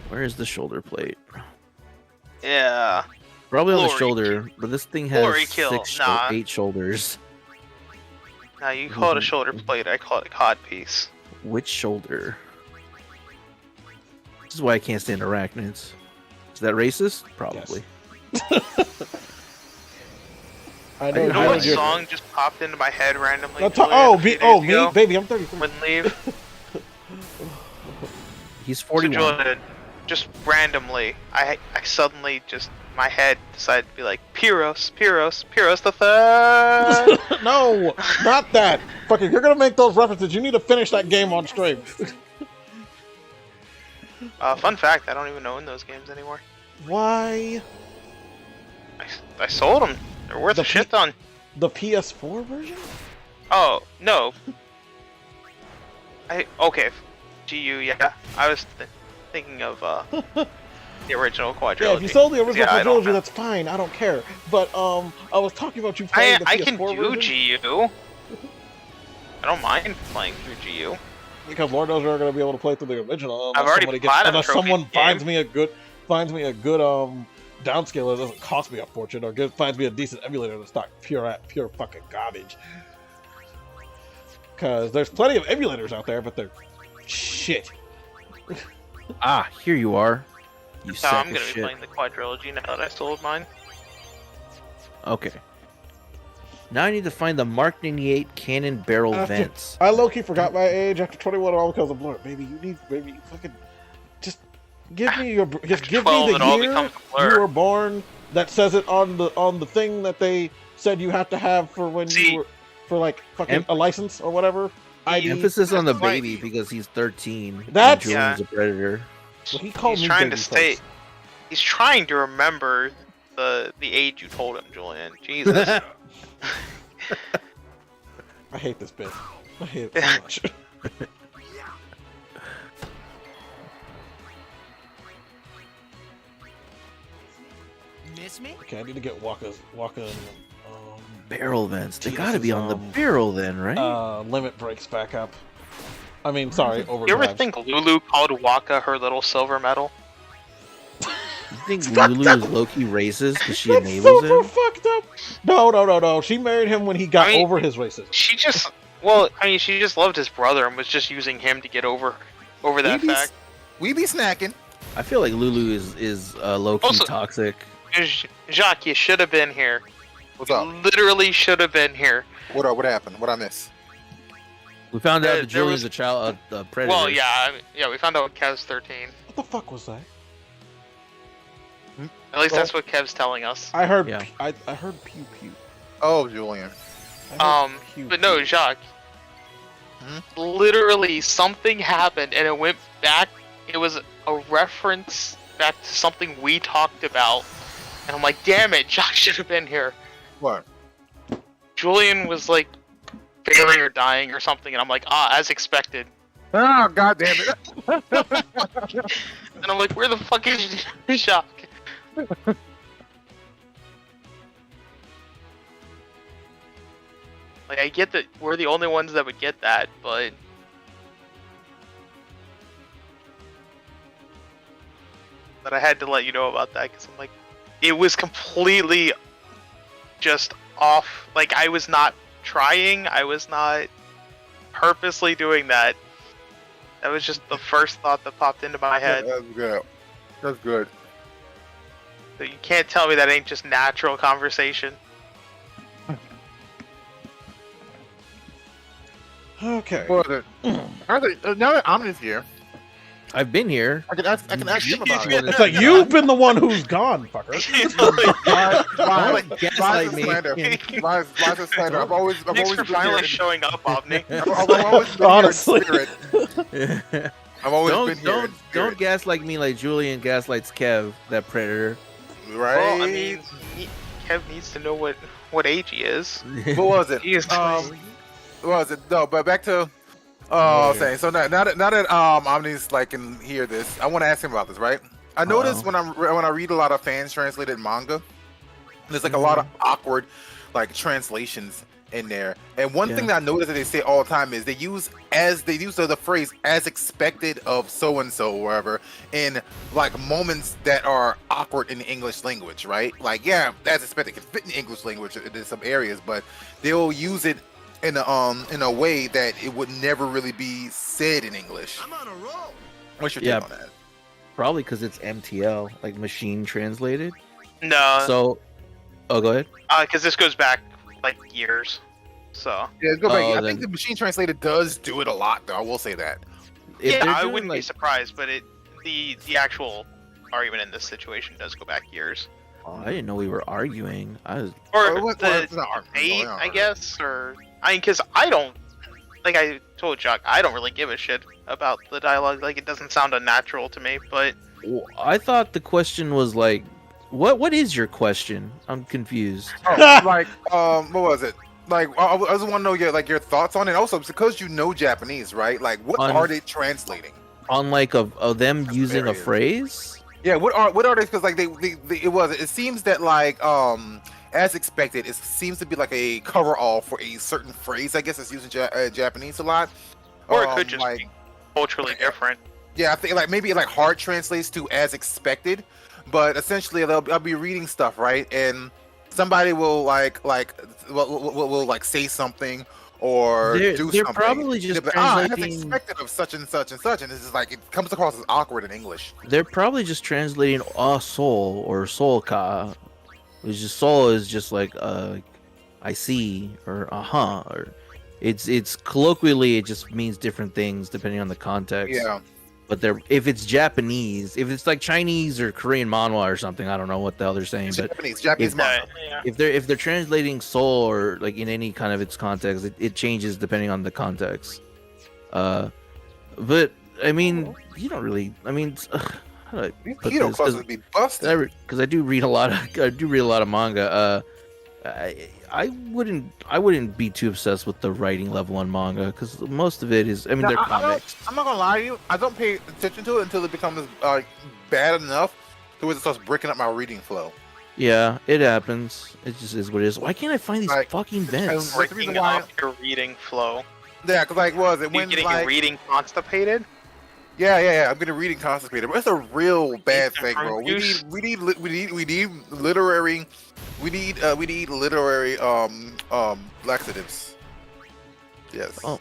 [SPEAKER 3] Where is the shoulder plate?
[SPEAKER 9] Yeah.
[SPEAKER 3] Probably on the
[SPEAKER 9] Glory
[SPEAKER 3] shoulder, but this thing has
[SPEAKER 9] Glory kill.
[SPEAKER 3] 6
[SPEAKER 9] Nah.
[SPEAKER 3] or 8 shoulders.
[SPEAKER 9] Now you call it a shoulder plate. I call it a cod piece.
[SPEAKER 3] Which shoulder? This is why I can't stand arachnids. Is that racist? Probably.
[SPEAKER 1] I know.
[SPEAKER 9] You know what song just popped into my head randomly?
[SPEAKER 1] Me, baby, I'm 33.
[SPEAKER 9] Wouldn't leave.
[SPEAKER 3] He's 41.
[SPEAKER 9] So Julian, just randomly, I suddenly just my head decided to be like Pyros the third.
[SPEAKER 1] No, not that. Fucking, you're gonna make those references. You need to finish that game on stream.
[SPEAKER 9] Fun fact: I don't even own those games anymore.
[SPEAKER 1] Why?
[SPEAKER 9] I sold them. They're worth a shit ton.
[SPEAKER 1] The PS4 version?
[SPEAKER 9] Oh no. Okay. GU, yeah. I was thinking of the original quadrilogy.
[SPEAKER 1] Yeah, if you sold the original quadrilogy,
[SPEAKER 9] I
[SPEAKER 1] that's fine. I don't care. But I was talking about you playing the PS4
[SPEAKER 9] I can do
[SPEAKER 1] version.
[SPEAKER 9] GU. I don't mind playing through GU.
[SPEAKER 1] Because Lord knows we're going to be able to play through the original.
[SPEAKER 9] I've already
[SPEAKER 1] unless someone finds me a good downscaler that doesn't cost me a fortune, or finds me a decent emulator that's not pure fucking garbage. Because there's plenty of emulators out there, but they're shit.
[SPEAKER 3] Ah, here you are. You
[SPEAKER 9] So
[SPEAKER 3] sack
[SPEAKER 9] I'm
[SPEAKER 3] of
[SPEAKER 9] gonna be
[SPEAKER 3] shit.
[SPEAKER 9] playing the quadrilogy now that I sold mine.
[SPEAKER 3] Okay. Now I need to find the Mark 98 cannon barrel vents.
[SPEAKER 1] I low-key forgot my age. After 21, all because of Blur. Baby, you fucking just give me give me the year you were born. That says it on the thing that they said you have to have for when you were for like fucking a license or whatever. ID.
[SPEAKER 3] Emphasis on the baby because he's 13.
[SPEAKER 1] That's
[SPEAKER 3] Julian's a predator.
[SPEAKER 1] Well, he called
[SPEAKER 9] He's
[SPEAKER 1] me
[SPEAKER 9] trying
[SPEAKER 1] baby
[SPEAKER 9] to stay.
[SPEAKER 1] first.
[SPEAKER 9] He's trying to remember the age you told him, Julian. Jesus.
[SPEAKER 1] I hate this bit. I hate it so much.
[SPEAKER 6] Miss me?
[SPEAKER 1] Okay, I need to get Waka.
[SPEAKER 3] Barrel vents. They
[SPEAKER 1] Jesus,
[SPEAKER 3] gotta be on the barrel then, right?
[SPEAKER 1] Limit breaks back up. I mean, sorry, overdrive.
[SPEAKER 9] You ever think Lulu called Waka her little silver medal?
[SPEAKER 3] You think Lulu is low-key racist because she
[SPEAKER 1] That's
[SPEAKER 3] enables
[SPEAKER 1] super
[SPEAKER 3] him?
[SPEAKER 1] fucked up. No. She married him when he got over his racism.
[SPEAKER 9] She just she just loved his brother and was just using him to get over that fact.
[SPEAKER 2] We be snacking.
[SPEAKER 3] I feel like Lulu is low-key
[SPEAKER 9] Also-
[SPEAKER 3] toxic.
[SPEAKER 9] Jacques, you should have been here.
[SPEAKER 2] What's up?
[SPEAKER 9] Literally should have been here.
[SPEAKER 2] What happened? What I miss?
[SPEAKER 3] We found out
[SPEAKER 9] There
[SPEAKER 3] that Julian's
[SPEAKER 9] was-
[SPEAKER 3] a predator.
[SPEAKER 9] Well, yeah, we found out Kev's 13.
[SPEAKER 1] What the fuck was that?
[SPEAKER 9] At least that's what Kev's telling us.
[SPEAKER 1] I heard.
[SPEAKER 3] Yeah.
[SPEAKER 1] I heard pew pew.
[SPEAKER 2] Oh, Julian.
[SPEAKER 9] But no, Jacques. Literally, something happened, and it went back. It was a reference back to something we talked about, and I'm like, damn it, Jacques should have been here.
[SPEAKER 2] What?
[SPEAKER 9] Julian was like failing or dying or something, and I'm like, as expected.
[SPEAKER 2] Oh, god damn it.
[SPEAKER 9] And I'm like, where the fuck is Jacques? Like, I get that we're the only ones that would get that, but I had to let you know about that because I'm like, it was completely just off. Like, I was not trying, I was not purposely doing that. That was just the first thought that popped into my head.
[SPEAKER 2] That's good. That's good.
[SPEAKER 9] So you can't tell me that ain't just natural conversation.
[SPEAKER 1] Okay.
[SPEAKER 2] Well, now that Omni's here,
[SPEAKER 3] I've been here.
[SPEAKER 2] I can ask him about it.
[SPEAKER 1] It's like you've been the one who's gone, fucker.
[SPEAKER 2] Why
[SPEAKER 3] gaslight me.
[SPEAKER 2] Why is it slander? I've always
[SPEAKER 9] Thanks for
[SPEAKER 2] been
[SPEAKER 9] finally
[SPEAKER 2] here.
[SPEAKER 9] showing up, Omni.
[SPEAKER 2] I've always been
[SPEAKER 1] Honestly.
[SPEAKER 2] here in spirit. I've always been here in
[SPEAKER 3] Don't
[SPEAKER 2] spirit.
[SPEAKER 3] gaslight me like Julian gaslights Kev, that predator.
[SPEAKER 2] Right?
[SPEAKER 9] Well, I mean, Kev needs to know what age he is.
[SPEAKER 2] What was it?
[SPEAKER 9] He is
[SPEAKER 2] What was it? No, but back to saying. So now that Omni's like can hear this, I want to ask him about this. Right? I noticed when I read a lot of fans translated manga, there's like a lot of awkward like translations in there. And one thing that I noticed that they say all the time is they use the phrase "as expected of so and so" or whatever in like moments that are awkward in the English language, right? Like, yeah, as expected can fit in the English language in some areas, but they'll use it in a way that it would never really be said in English.
[SPEAKER 6] I'm on a roll.
[SPEAKER 2] What's your take on that?
[SPEAKER 3] Probably because it's MTL, like machine translated.
[SPEAKER 9] No.
[SPEAKER 3] So, go ahead.
[SPEAKER 9] Because this goes back like years. So.
[SPEAKER 2] Yeah, let's go back. I
[SPEAKER 3] then-
[SPEAKER 2] think the machine translated does do it a lot, though. I will say that.
[SPEAKER 3] If
[SPEAKER 9] Yeah,
[SPEAKER 3] they're
[SPEAKER 9] I
[SPEAKER 3] doing,
[SPEAKER 9] wouldn't be
[SPEAKER 3] like-
[SPEAKER 9] surprised, but the actual argument in this situation does go back years.
[SPEAKER 3] Oh, I didn't know we were arguing.
[SPEAKER 9] Or
[SPEAKER 2] it's
[SPEAKER 9] the
[SPEAKER 2] not argument,
[SPEAKER 9] debate,
[SPEAKER 2] no,
[SPEAKER 9] I guess, or because I don't, like I told Chuck, I don't really give a shit about the dialogue. Like, it doesn't sound unnatural to me, but
[SPEAKER 3] Well, I thought the question was like, what is your question? I'm confused.
[SPEAKER 2] Like, what was it? Like, I just want to know your thoughts on it. Also, because you know Japanese, right? Like, what are they translating?
[SPEAKER 3] On like of them using a
[SPEAKER 2] Hilarious.
[SPEAKER 3] phrase?
[SPEAKER 2] Yeah, what are they? Because like it seems that like as expected, it seems to be like a cover-all for a certain phrase. I guess it's used in Japanese a lot.
[SPEAKER 9] or it could just
[SPEAKER 2] like,
[SPEAKER 9] be culturally different.
[SPEAKER 2] yeah, I think like maybe like hard translates to as expected, but essentially I'll be reading stuff, right, and somebody will will say something or
[SPEAKER 3] They're
[SPEAKER 2] do something.
[SPEAKER 3] probably just
[SPEAKER 2] They'll be like, as
[SPEAKER 3] translating-
[SPEAKER 2] expected of such and such and such, and this is like it comes across as awkward in English.
[SPEAKER 3] They're probably just translating a soul or soul ka. It's just soul is just like I see or or it's colloquially it just means different things depending on the context.
[SPEAKER 2] Yeah.
[SPEAKER 3] But if it's Japanese, if it's like Chinese or Korean manhwa or something, I don't know what the hell they're saying. But
[SPEAKER 2] Japanese manhwa.
[SPEAKER 3] if they're translating soul or like in any kind of its context, it changes depending on the context. But I mean, you don't really. I mean, how do I put
[SPEAKER 2] You don't
[SPEAKER 3] this?
[SPEAKER 2] cause it to be busted.
[SPEAKER 3] Because I do read a lot of manga. I wouldn't be too obsessed with the writing level on manga because most of it is. I mean, they're comics.
[SPEAKER 2] I'm not gonna lie to you. I don't pay attention to it until it becomes bad enough to where it starts breaking up my reading flow.
[SPEAKER 3] Yeah, it happens. It just is what it is. Why can't I find these fucking vents?
[SPEAKER 9] Breaking up your reading flow.
[SPEAKER 2] Yeah, because like was it when
[SPEAKER 9] getting
[SPEAKER 2] like
[SPEAKER 9] reading constipated?
[SPEAKER 2] Yeah. I'm getting reading constipated, but it's a real bad thing, bro. We need literary laxatives. Yes.
[SPEAKER 3] Oh.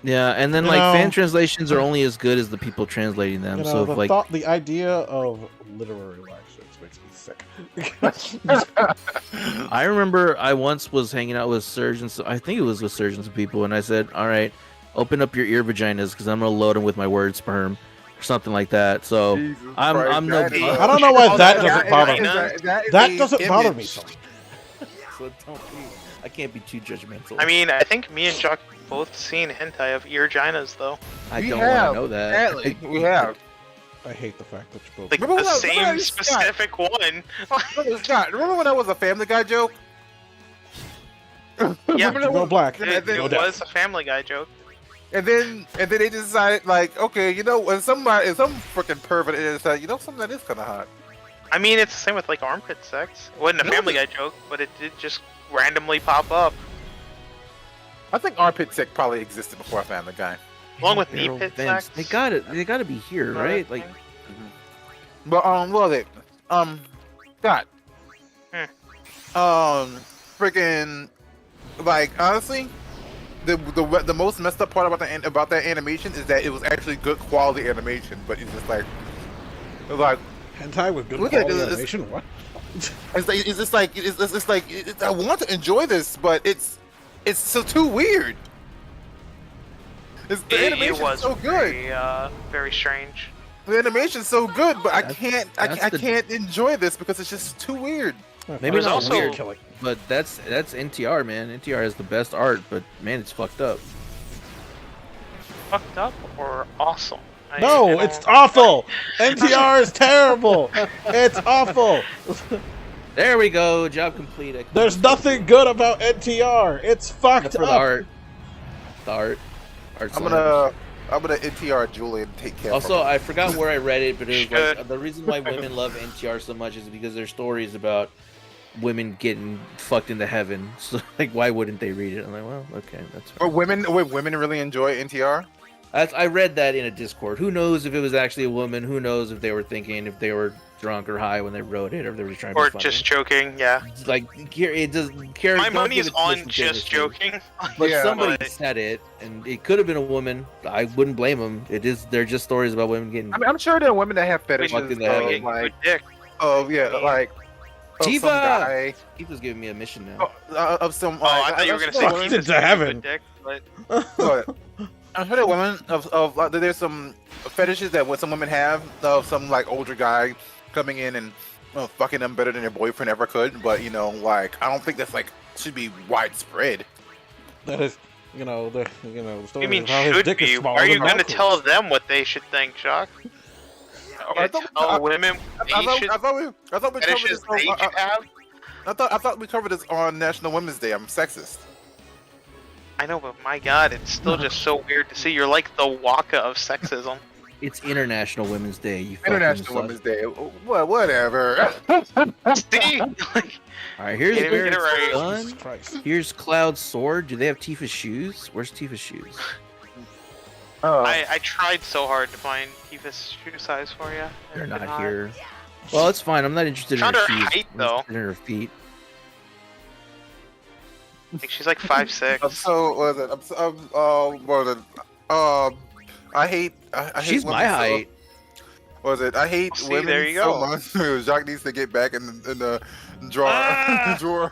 [SPEAKER 3] Yeah, and then fan translations are only as good as the people translating them. So if,
[SPEAKER 1] the idea of literary laxatives makes me sick.
[SPEAKER 3] I remember I once was hanging out with surgeons. I think it was with surgeons and people, and I said, "All right, open up your ear vaginas because I'm gonna load them with my word sperm." Or something like that. So I'm no.
[SPEAKER 1] I don't know why that doesn't bother me. That doesn't bother me. So
[SPEAKER 3] I can't be too judgmental.
[SPEAKER 9] I mean, I think me and Chuck both seen hentai of earginas, though.
[SPEAKER 3] I don't want to know that.
[SPEAKER 2] We have.
[SPEAKER 1] I hate the fact that you both.
[SPEAKER 9] Like the same specific one.
[SPEAKER 2] Scott, remember when that was a Family Guy joke?
[SPEAKER 9] Yeah,
[SPEAKER 1] go black.
[SPEAKER 9] It was a Family Guy joke.
[SPEAKER 2] And then they decided, like, okay, you know, when some freaking pervert decided, you know, something that is kind of hot.
[SPEAKER 9] I mean, it's the same with like armpit sex. It wasn't a Family Guy joke, but it did just randomly pop up.
[SPEAKER 2] I think armpit sex probably existed before Family Guy.
[SPEAKER 9] Along with knee pit sex.
[SPEAKER 3] They got it. They got to be here, right? Like,
[SPEAKER 2] but what was it? Scott. Freaking, like, honestly, the most messed up part about that animation is that it was actually good quality animation, but it's just like,
[SPEAKER 1] hentai with good quality animation. What?
[SPEAKER 2] It's like I want to enjoy this, but it's so too weird. The animation is so good.
[SPEAKER 9] Very strange.
[SPEAKER 2] The animation's so good, but I can't enjoy this because it's just too weird.
[SPEAKER 3] Maybe it's also weird, but that's NTR, man. NTR has the best art, but man, it's fucked up.
[SPEAKER 9] Fucked up or awesome?
[SPEAKER 1] No, it's awful. NTR is terrible. It's awful.
[SPEAKER 3] There we go. Job complete.
[SPEAKER 1] There's nothing good about NTR. It's fucked up.
[SPEAKER 3] The art.
[SPEAKER 2] I'm gonna NTR Julian take care.
[SPEAKER 3] Also, I forgot where I read it, but it was like the reason why women love NTR so much is because there's stories about women getting fucked into heaven. So like, why wouldn't they read it? I'm like, well, okay, that's fine.
[SPEAKER 2] Or women really enjoy NTR?
[SPEAKER 3] I read that in a Discord. Who knows if it was actually a woman? Who knows if they were thinking, if they were drunk or high when they wrote it, or if they were trying to be funny.
[SPEAKER 9] Just joking? Yeah.
[SPEAKER 3] Like here, it doesn't care.
[SPEAKER 9] My money's on just joking.
[SPEAKER 3] But somebody said it, and it could have been a woman. I wouldn't blame them. They're just stories about women getting.
[SPEAKER 2] I mean, I'm sure there are women that have fetishes
[SPEAKER 3] like,
[SPEAKER 9] good dick.
[SPEAKER 2] Oh yeah, like.
[SPEAKER 3] Tifa! Tifa's giving me a mission now.
[SPEAKER 2] Of some.
[SPEAKER 9] I thought you were gonna say
[SPEAKER 1] Tifa's to heaven.
[SPEAKER 9] Dick, but...
[SPEAKER 2] I'm sure there are women of there's some fetishes that what some women have of some like older guy coming in and fucking them better than their boyfriend ever could. But like I don't think that's like should be widespread.
[SPEAKER 1] That is, the story
[SPEAKER 9] You mean
[SPEAKER 1] of how his
[SPEAKER 9] should
[SPEAKER 1] dick
[SPEAKER 9] be?
[SPEAKER 1] is smaller
[SPEAKER 9] Are you
[SPEAKER 1] than
[SPEAKER 9] gonna
[SPEAKER 1] Malcolm's.
[SPEAKER 9] tell them what they should think, Jock?
[SPEAKER 2] I thought we covered this. I thought we covered this on National Women's Day. I'm sexist.
[SPEAKER 9] I know, but my God, it's still just so weird to see. You're like the Waka of sexism.
[SPEAKER 3] It's International Women's Day. You
[SPEAKER 2] International Women's Day. Well, whatever.
[SPEAKER 9] See?
[SPEAKER 3] All right, here's
[SPEAKER 9] Get it right.
[SPEAKER 3] Gun. Here's Cloud's sword. Do they have Tifa's shoes? Where's Tifa's shoes?
[SPEAKER 9] I tried so hard to find Tifa's shoe size for you.
[SPEAKER 3] They're not here. Well, it's fine. I'm not interested in
[SPEAKER 9] Not
[SPEAKER 3] her
[SPEAKER 9] her
[SPEAKER 3] shoes.
[SPEAKER 9] height,
[SPEAKER 3] I'm
[SPEAKER 9] though.
[SPEAKER 3] interested in her feet.
[SPEAKER 9] Like she's like 5'6".
[SPEAKER 2] I hate.
[SPEAKER 3] She's my height.
[SPEAKER 2] I hate
[SPEAKER 9] See,
[SPEAKER 2] women
[SPEAKER 9] there you
[SPEAKER 2] so
[SPEAKER 9] go.
[SPEAKER 2] much. Jacques needs to get back in the Drawer.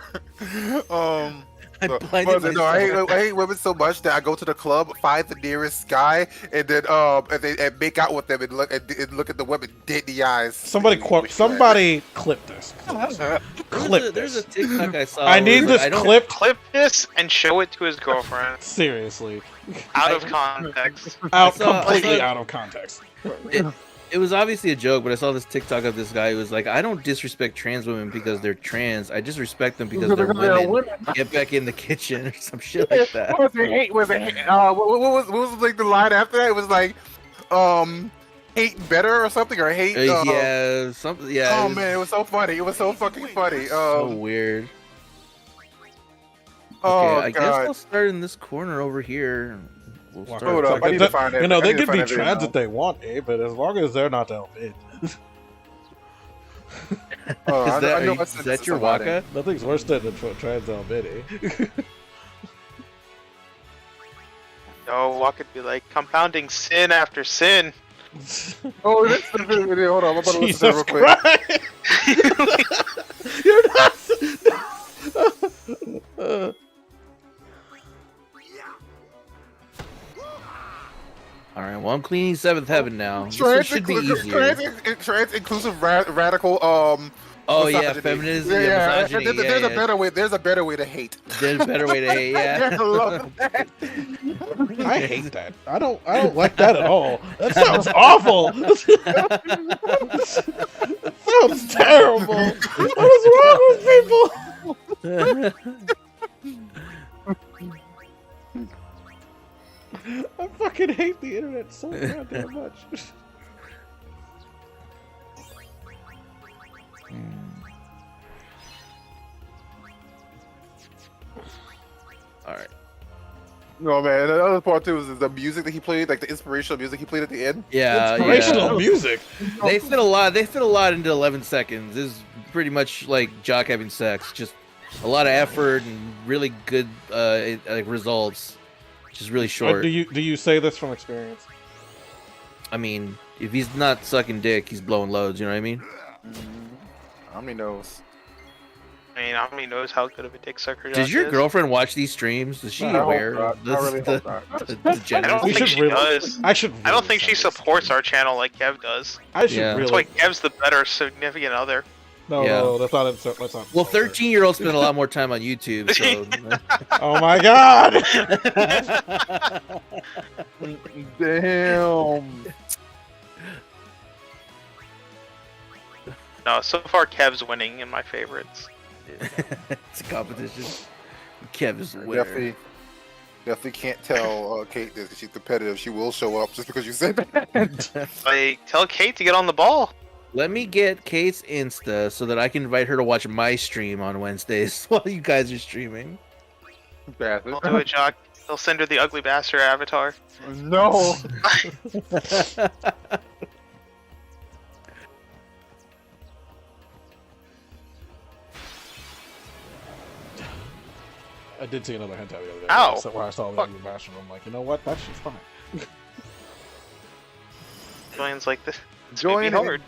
[SPEAKER 3] I
[SPEAKER 2] So,
[SPEAKER 3] blinded
[SPEAKER 2] no, I
[SPEAKER 3] myself.
[SPEAKER 2] hate women so much that I go to the club, find the nearest guy, and then and make out with them and look at the women dead in the eyes.
[SPEAKER 1] Somebody clip this. Clip
[SPEAKER 3] There's a
[SPEAKER 1] this.
[SPEAKER 3] TikTok I saw.
[SPEAKER 1] I need
[SPEAKER 3] where
[SPEAKER 1] this
[SPEAKER 3] I don't-
[SPEAKER 1] clip.
[SPEAKER 9] Clip this and show it to his girlfriend.
[SPEAKER 1] Seriously.
[SPEAKER 9] Out of context.
[SPEAKER 1] Completely out of context.
[SPEAKER 3] It was obviously a joke, but I saw this TikTok of this guy who was like, I don't disrespect trans women because they're trans. I just respect them because they're women. Get back in the kitchen or some shit like that.
[SPEAKER 2] What was like the line after that? It was like, hate better or something, or hate.
[SPEAKER 3] Yeah, something. Yeah.
[SPEAKER 2] Oh man, it was so funny. It was so fucking funny.
[SPEAKER 3] So weird.
[SPEAKER 2] Oh
[SPEAKER 3] Okay, I guess
[SPEAKER 2] god.
[SPEAKER 3] I'll start in this corner over here. We'll start.
[SPEAKER 2] Hold up, I need to find it.
[SPEAKER 1] You know,
[SPEAKER 2] I
[SPEAKER 1] they
[SPEAKER 2] need to
[SPEAKER 1] can be
[SPEAKER 2] find it
[SPEAKER 1] trans
[SPEAKER 2] now.
[SPEAKER 1] if they want, but as long as they're not LB.
[SPEAKER 3] Is that your waka?
[SPEAKER 1] Nothing's worse than a trans LB.
[SPEAKER 9] No, Walk could be like compounding sin after sin.
[SPEAKER 2] Oh, that's the video. Hold on, I'm about to listen to it real quick.
[SPEAKER 1] You're not.
[SPEAKER 3] All right, well, I'm cleaning Seventh Heaven now. This one should be easier.
[SPEAKER 2] Trans inclusive radical
[SPEAKER 3] Oh yeah,
[SPEAKER 2] misogyny.
[SPEAKER 3] feminism.
[SPEAKER 2] Yeah,
[SPEAKER 3] Yeah, misogyny.
[SPEAKER 2] there's
[SPEAKER 3] yeah,
[SPEAKER 2] a better way. There's a better way to hate.
[SPEAKER 3] There's a better way to hate. Yeah.
[SPEAKER 2] I love that.
[SPEAKER 1] I hate that. I don't like that at all. That sounds awful. That sounds terrible. What is wrong with people? I fucking hate the internet so goddamn much.
[SPEAKER 3] All right.
[SPEAKER 2] No man, the other part too is the music that he played, like the inspirational music he played at the end.
[SPEAKER 3] Yeah.
[SPEAKER 1] Inspirational music.
[SPEAKER 3] They fit a lot. They fit a lot into 11 seconds. This is pretty much like Jock having sex. Just a lot of effort and really good results. Just really short.
[SPEAKER 1] Do you say this from experience?
[SPEAKER 3] I mean, if he's not sucking dick, he's blowing loads. You know what I mean?
[SPEAKER 2] How many knows?
[SPEAKER 9] I mean, how many knows how good of a dick sucker
[SPEAKER 3] Does
[SPEAKER 9] Jock
[SPEAKER 3] your
[SPEAKER 9] is?
[SPEAKER 3] girlfriend watch these streams? Is she aware of the
[SPEAKER 9] I
[SPEAKER 3] gender?
[SPEAKER 9] don't think she does.
[SPEAKER 1] I should.
[SPEAKER 9] I don't think she supports our channel like Kev does.
[SPEAKER 1] I should
[SPEAKER 3] Yeah.
[SPEAKER 9] That's why Kev's the better significant other.
[SPEAKER 1] No, that's not. That's not.
[SPEAKER 3] Well, 13-year-olds spend a lot more time on YouTube. So.
[SPEAKER 1] Oh my god!
[SPEAKER 2] Damn.
[SPEAKER 9] No, so far Kev's winning in my favorites.
[SPEAKER 3] It's a competition. Kev is the winner.
[SPEAKER 2] Definitely can't tell Kate this. She's competitive. She will show up just because you said that.
[SPEAKER 9] Like, tell Kate to get on the ball.
[SPEAKER 3] Let me get Kate's Insta so that I can invite her to watch my stream on Wednesdays while you guys are streaming.
[SPEAKER 9] We'll do it, Jock. They'll send her the ugly bastard avatar.
[SPEAKER 2] No.
[SPEAKER 1] I did see another hentai the other day.
[SPEAKER 9] Ow.
[SPEAKER 1] So where I saw the ugly bastard, I'm like, you know what? That shit's fine.
[SPEAKER 9] Julian's like this. It's
[SPEAKER 2] Julian
[SPEAKER 9] gonna be hard.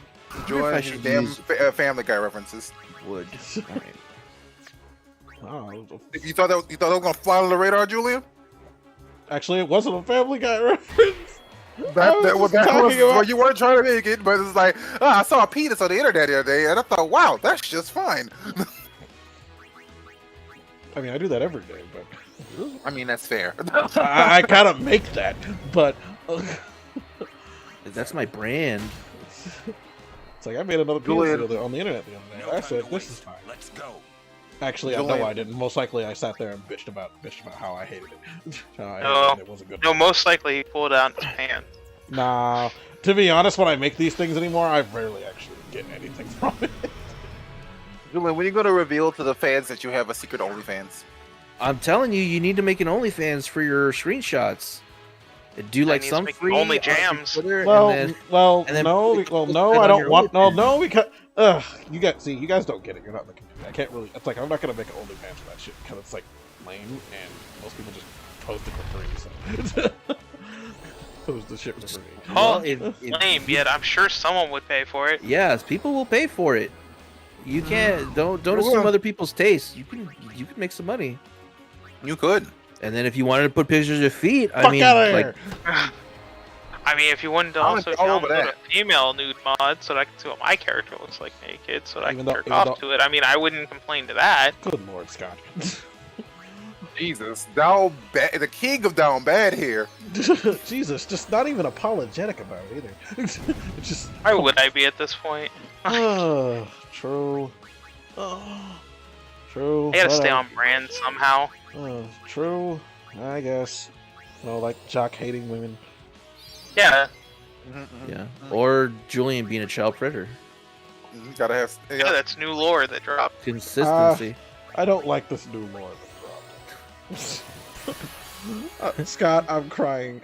[SPEAKER 2] Join his damn Family Guy references.
[SPEAKER 3] Would. Alright.
[SPEAKER 1] Oh,
[SPEAKER 2] You thought that was gonna fly on the radar, Julian?
[SPEAKER 1] actually, it wasn't a Family Guy reference.
[SPEAKER 2] That was well, you weren't trying to make it, but it's like, I saw a penis on the internet the other day, and I thought, wow, that's just fine.
[SPEAKER 1] I mean, I do that every day, but
[SPEAKER 2] I mean, that's fair.
[SPEAKER 1] I kind of make that. But
[SPEAKER 3] That's my brand.
[SPEAKER 1] it's like I made another penis on the internet the other day. I said, "This is fine."
[SPEAKER 10] Let's go.
[SPEAKER 1] Actually, I
[SPEAKER 2] Julian.
[SPEAKER 1] know I didn't. Most likely, I sat there and bitched about how I hated it. How I
[SPEAKER 9] No.
[SPEAKER 1] hated it. It wasn't good.
[SPEAKER 9] No, most likely he pulled out his pants.
[SPEAKER 1] Nah. To be honest, when I make these things anymore, I rarely actually get anything from it.
[SPEAKER 2] Julian, when are you going to reveal to the fans that you have a secret OnlyFans?
[SPEAKER 3] I'm telling you, you need to make an OnlyFans for your screenshots. Do like
[SPEAKER 9] needs
[SPEAKER 3] some
[SPEAKER 9] to make
[SPEAKER 3] free
[SPEAKER 9] only
[SPEAKER 3] on
[SPEAKER 9] jams.
[SPEAKER 3] Twitter,
[SPEAKER 1] Well,
[SPEAKER 3] and then,
[SPEAKER 1] well,
[SPEAKER 3] and then
[SPEAKER 1] no,
[SPEAKER 3] put
[SPEAKER 1] well,
[SPEAKER 3] it
[SPEAKER 1] no,
[SPEAKER 3] on
[SPEAKER 1] I don't
[SPEAKER 3] your
[SPEAKER 1] want. No,
[SPEAKER 3] OnlyFans.
[SPEAKER 1] no, because you guys don't get it. You're not in the community. I can't really. It's like I'm not gonna make an OnlyFans for that shit because it's like lame, and most people just post it for free. So post the shit for free.
[SPEAKER 9] Oh,
[SPEAKER 3] Well,
[SPEAKER 9] lame, yet I'm sure someone would pay for it.
[SPEAKER 3] yes, people will pay for it. You can't don't assume other people's tastes. You can make some money.
[SPEAKER 2] You could.
[SPEAKER 3] And then if you wanted to put pictures of feet, I
[SPEAKER 1] Fuck
[SPEAKER 3] mean,
[SPEAKER 1] outta
[SPEAKER 3] like,
[SPEAKER 1] here.
[SPEAKER 9] I mean, if you wanted to
[SPEAKER 2] I'm
[SPEAKER 9] also
[SPEAKER 2] all over
[SPEAKER 9] download
[SPEAKER 2] that.
[SPEAKER 9] a female nude mod so that I can see what my character looks like naked, so that I
[SPEAKER 1] Even
[SPEAKER 9] can
[SPEAKER 1] though-
[SPEAKER 9] jerk
[SPEAKER 1] even
[SPEAKER 9] off
[SPEAKER 1] though-
[SPEAKER 9] to it, I mean, I wouldn't complain to that.
[SPEAKER 1] Good lord, Scott.
[SPEAKER 2] Jesus, down bad, the king of down bad here.
[SPEAKER 1] Jesus, just not even apologetic about it either. It's just.
[SPEAKER 9] Why would I be at this point?
[SPEAKER 1] Oh, true. Oh, true.
[SPEAKER 9] I gotta stay
[SPEAKER 1] whatever.
[SPEAKER 9] on brand somehow.
[SPEAKER 1] True. I guess. Oh, like jock hating women.
[SPEAKER 9] Yeah,
[SPEAKER 3] yeah, or Julian being a child predator.
[SPEAKER 2] Gotta have.
[SPEAKER 9] yeah, that's new lore that dropped.
[SPEAKER 3] Consistency.
[SPEAKER 1] I don't like this new lore. Scott, I'm crying.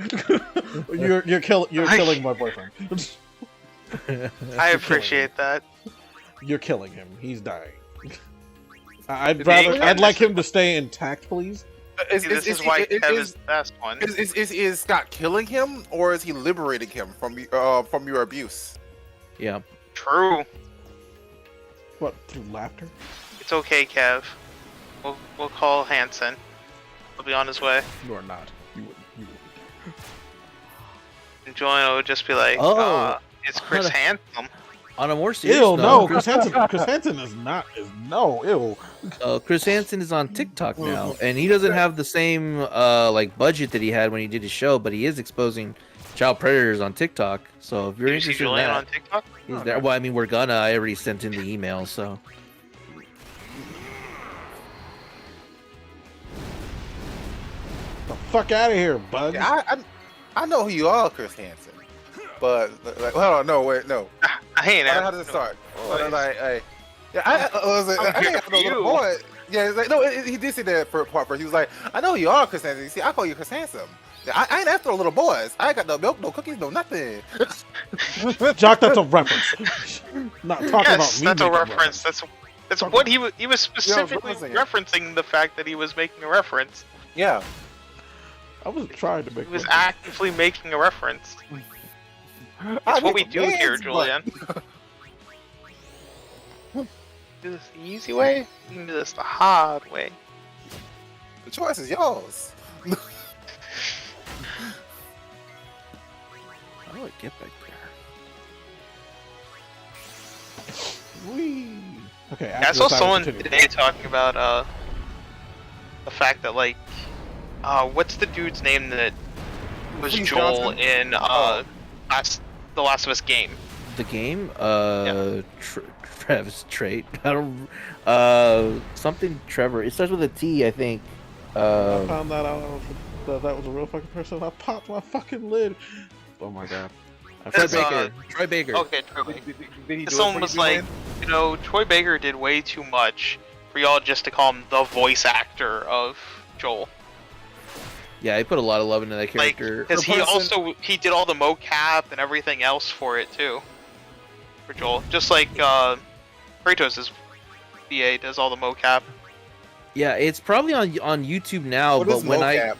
[SPEAKER 1] You're killing my boyfriend.
[SPEAKER 9] I appreciate that.
[SPEAKER 1] You're killing him. He's dying. I'd like him to stay intact, please.
[SPEAKER 9] This is why Kev is the best one.
[SPEAKER 2] Is Scott killing him, or is he liberating him from your abuse?
[SPEAKER 3] Yeah.
[SPEAKER 9] True.
[SPEAKER 1] What, through laughter?
[SPEAKER 9] It's okay, Kev. We'll call Hanson. He'll be on his way.
[SPEAKER 1] You are not. You wouldn't.
[SPEAKER 9] And Julian would just be like,
[SPEAKER 3] Oh.
[SPEAKER 9] it's Chris Handsome.
[SPEAKER 3] On a more serious
[SPEAKER 1] Ew,
[SPEAKER 3] note,
[SPEAKER 1] no, Chris Hansen is no, ew.
[SPEAKER 3] Chris Hansen is on TikTok now, and he doesn't have the same like budget that he had when he did his show, but he is exposing child predators on TikTok. So if you're
[SPEAKER 9] Did you see
[SPEAKER 3] interested in
[SPEAKER 9] Julian
[SPEAKER 3] that,
[SPEAKER 9] on TikTok?
[SPEAKER 3] he's there. Well, I mean, we're gonna. I already sent him the email, so.
[SPEAKER 1] The fuck out of here, bug.
[SPEAKER 2] Yeah, I know who you are, Chris Hansen. But like, hold on, no, wait, no.
[SPEAKER 9] I ain't
[SPEAKER 2] How did it start? I was like,
[SPEAKER 9] I'm
[SPEAKER 2] I
[SPEAKER 9] here
[SPEAKER 2] ain't
[SPEAKER 9] for
[SPEAKER 2] no little
[SPEAKER 9] you.
[SPEAKER 2] boy. Yeah, it's like, no, he did say that for part first. He was like, I know who you are, Chris Hansen. You see, I call you Chris Hansen. I ain't after the little boys. I ain't got no milk, no cookies, no nothing.
[SPEAKER 1] Jock, that's a reference. Not talking about
[SPEAKER 9] Yes,
[SPEAKER 1] me.
[SPEAKER 9] that's a
[SPEAKER 1] making
[SPEAKER 9] reference. That's what he was specifically
[SPEAKER 2] referencing it.
[SPEAKER 9] referencing the fact that he was making a reference.
[SPEAKER 2] Yeah.
[SPEAKER 1] I was trying to make.
[SPEAKER 9] He was actively making a reference. That's what we do here, Julian. Do this the easy way? You can do this the hard way.
[SPEAKER 2] The choice is yours.
[SPEAKER 3] How do I get back there?
[SPEAKER 1] Whee. Okay.
[SPEAKER 9] I saw someone today talking about the fact that like what's the dude's name that was
[SPEAKER 2] Steve
[SPEAKER 9] Joel
[SPEAKER 2] Johnson?
[SPEAKER 9] in the Last of Us game?
[SPEAKER 3] The game?
[SPEAKER 9] Yeah.
[SPEAKER 3] Travis Trait. I don't. Something Trevor. It starts with a T, I think.
[SPEAKER 1] I found that out. That was a real fucking person. I popped my fucking lid. Oh my god.
[SPEAKER 3] Troy Baker. Troy Baker.
[SPEAKER 9] Okay, Troy Baker.
[SPEAKER 2] Did he do it
[SPEAKER 9] Someone
[SPEAKER 2] for
[SPEAKER 9] was
[SPEAKER 2] you,
[SPEAKER 9] like,
[SPEAKER 2] Julian?
[SPEAKER 9] Troy Baker did way too much for y'all just to call him the voice actor of Joel.
[SPEAKER 3] Yeah, he put a lot of love into that
[SPEAKER 9] Like,
[SPEAKER 3] character.
[SPEAKER 9] because he did all the mocap and everything else for it too. For Joel, just like Kratos' VA does all the mocap.
[SPEAKER 3] Yeah, it's probably on YouTube now,
[SPEAKER 2] What
[SPEAKER 3] but
[SPEAKER 2] is
[SPEAKER 3] when
[SPEAKER 2] mocap?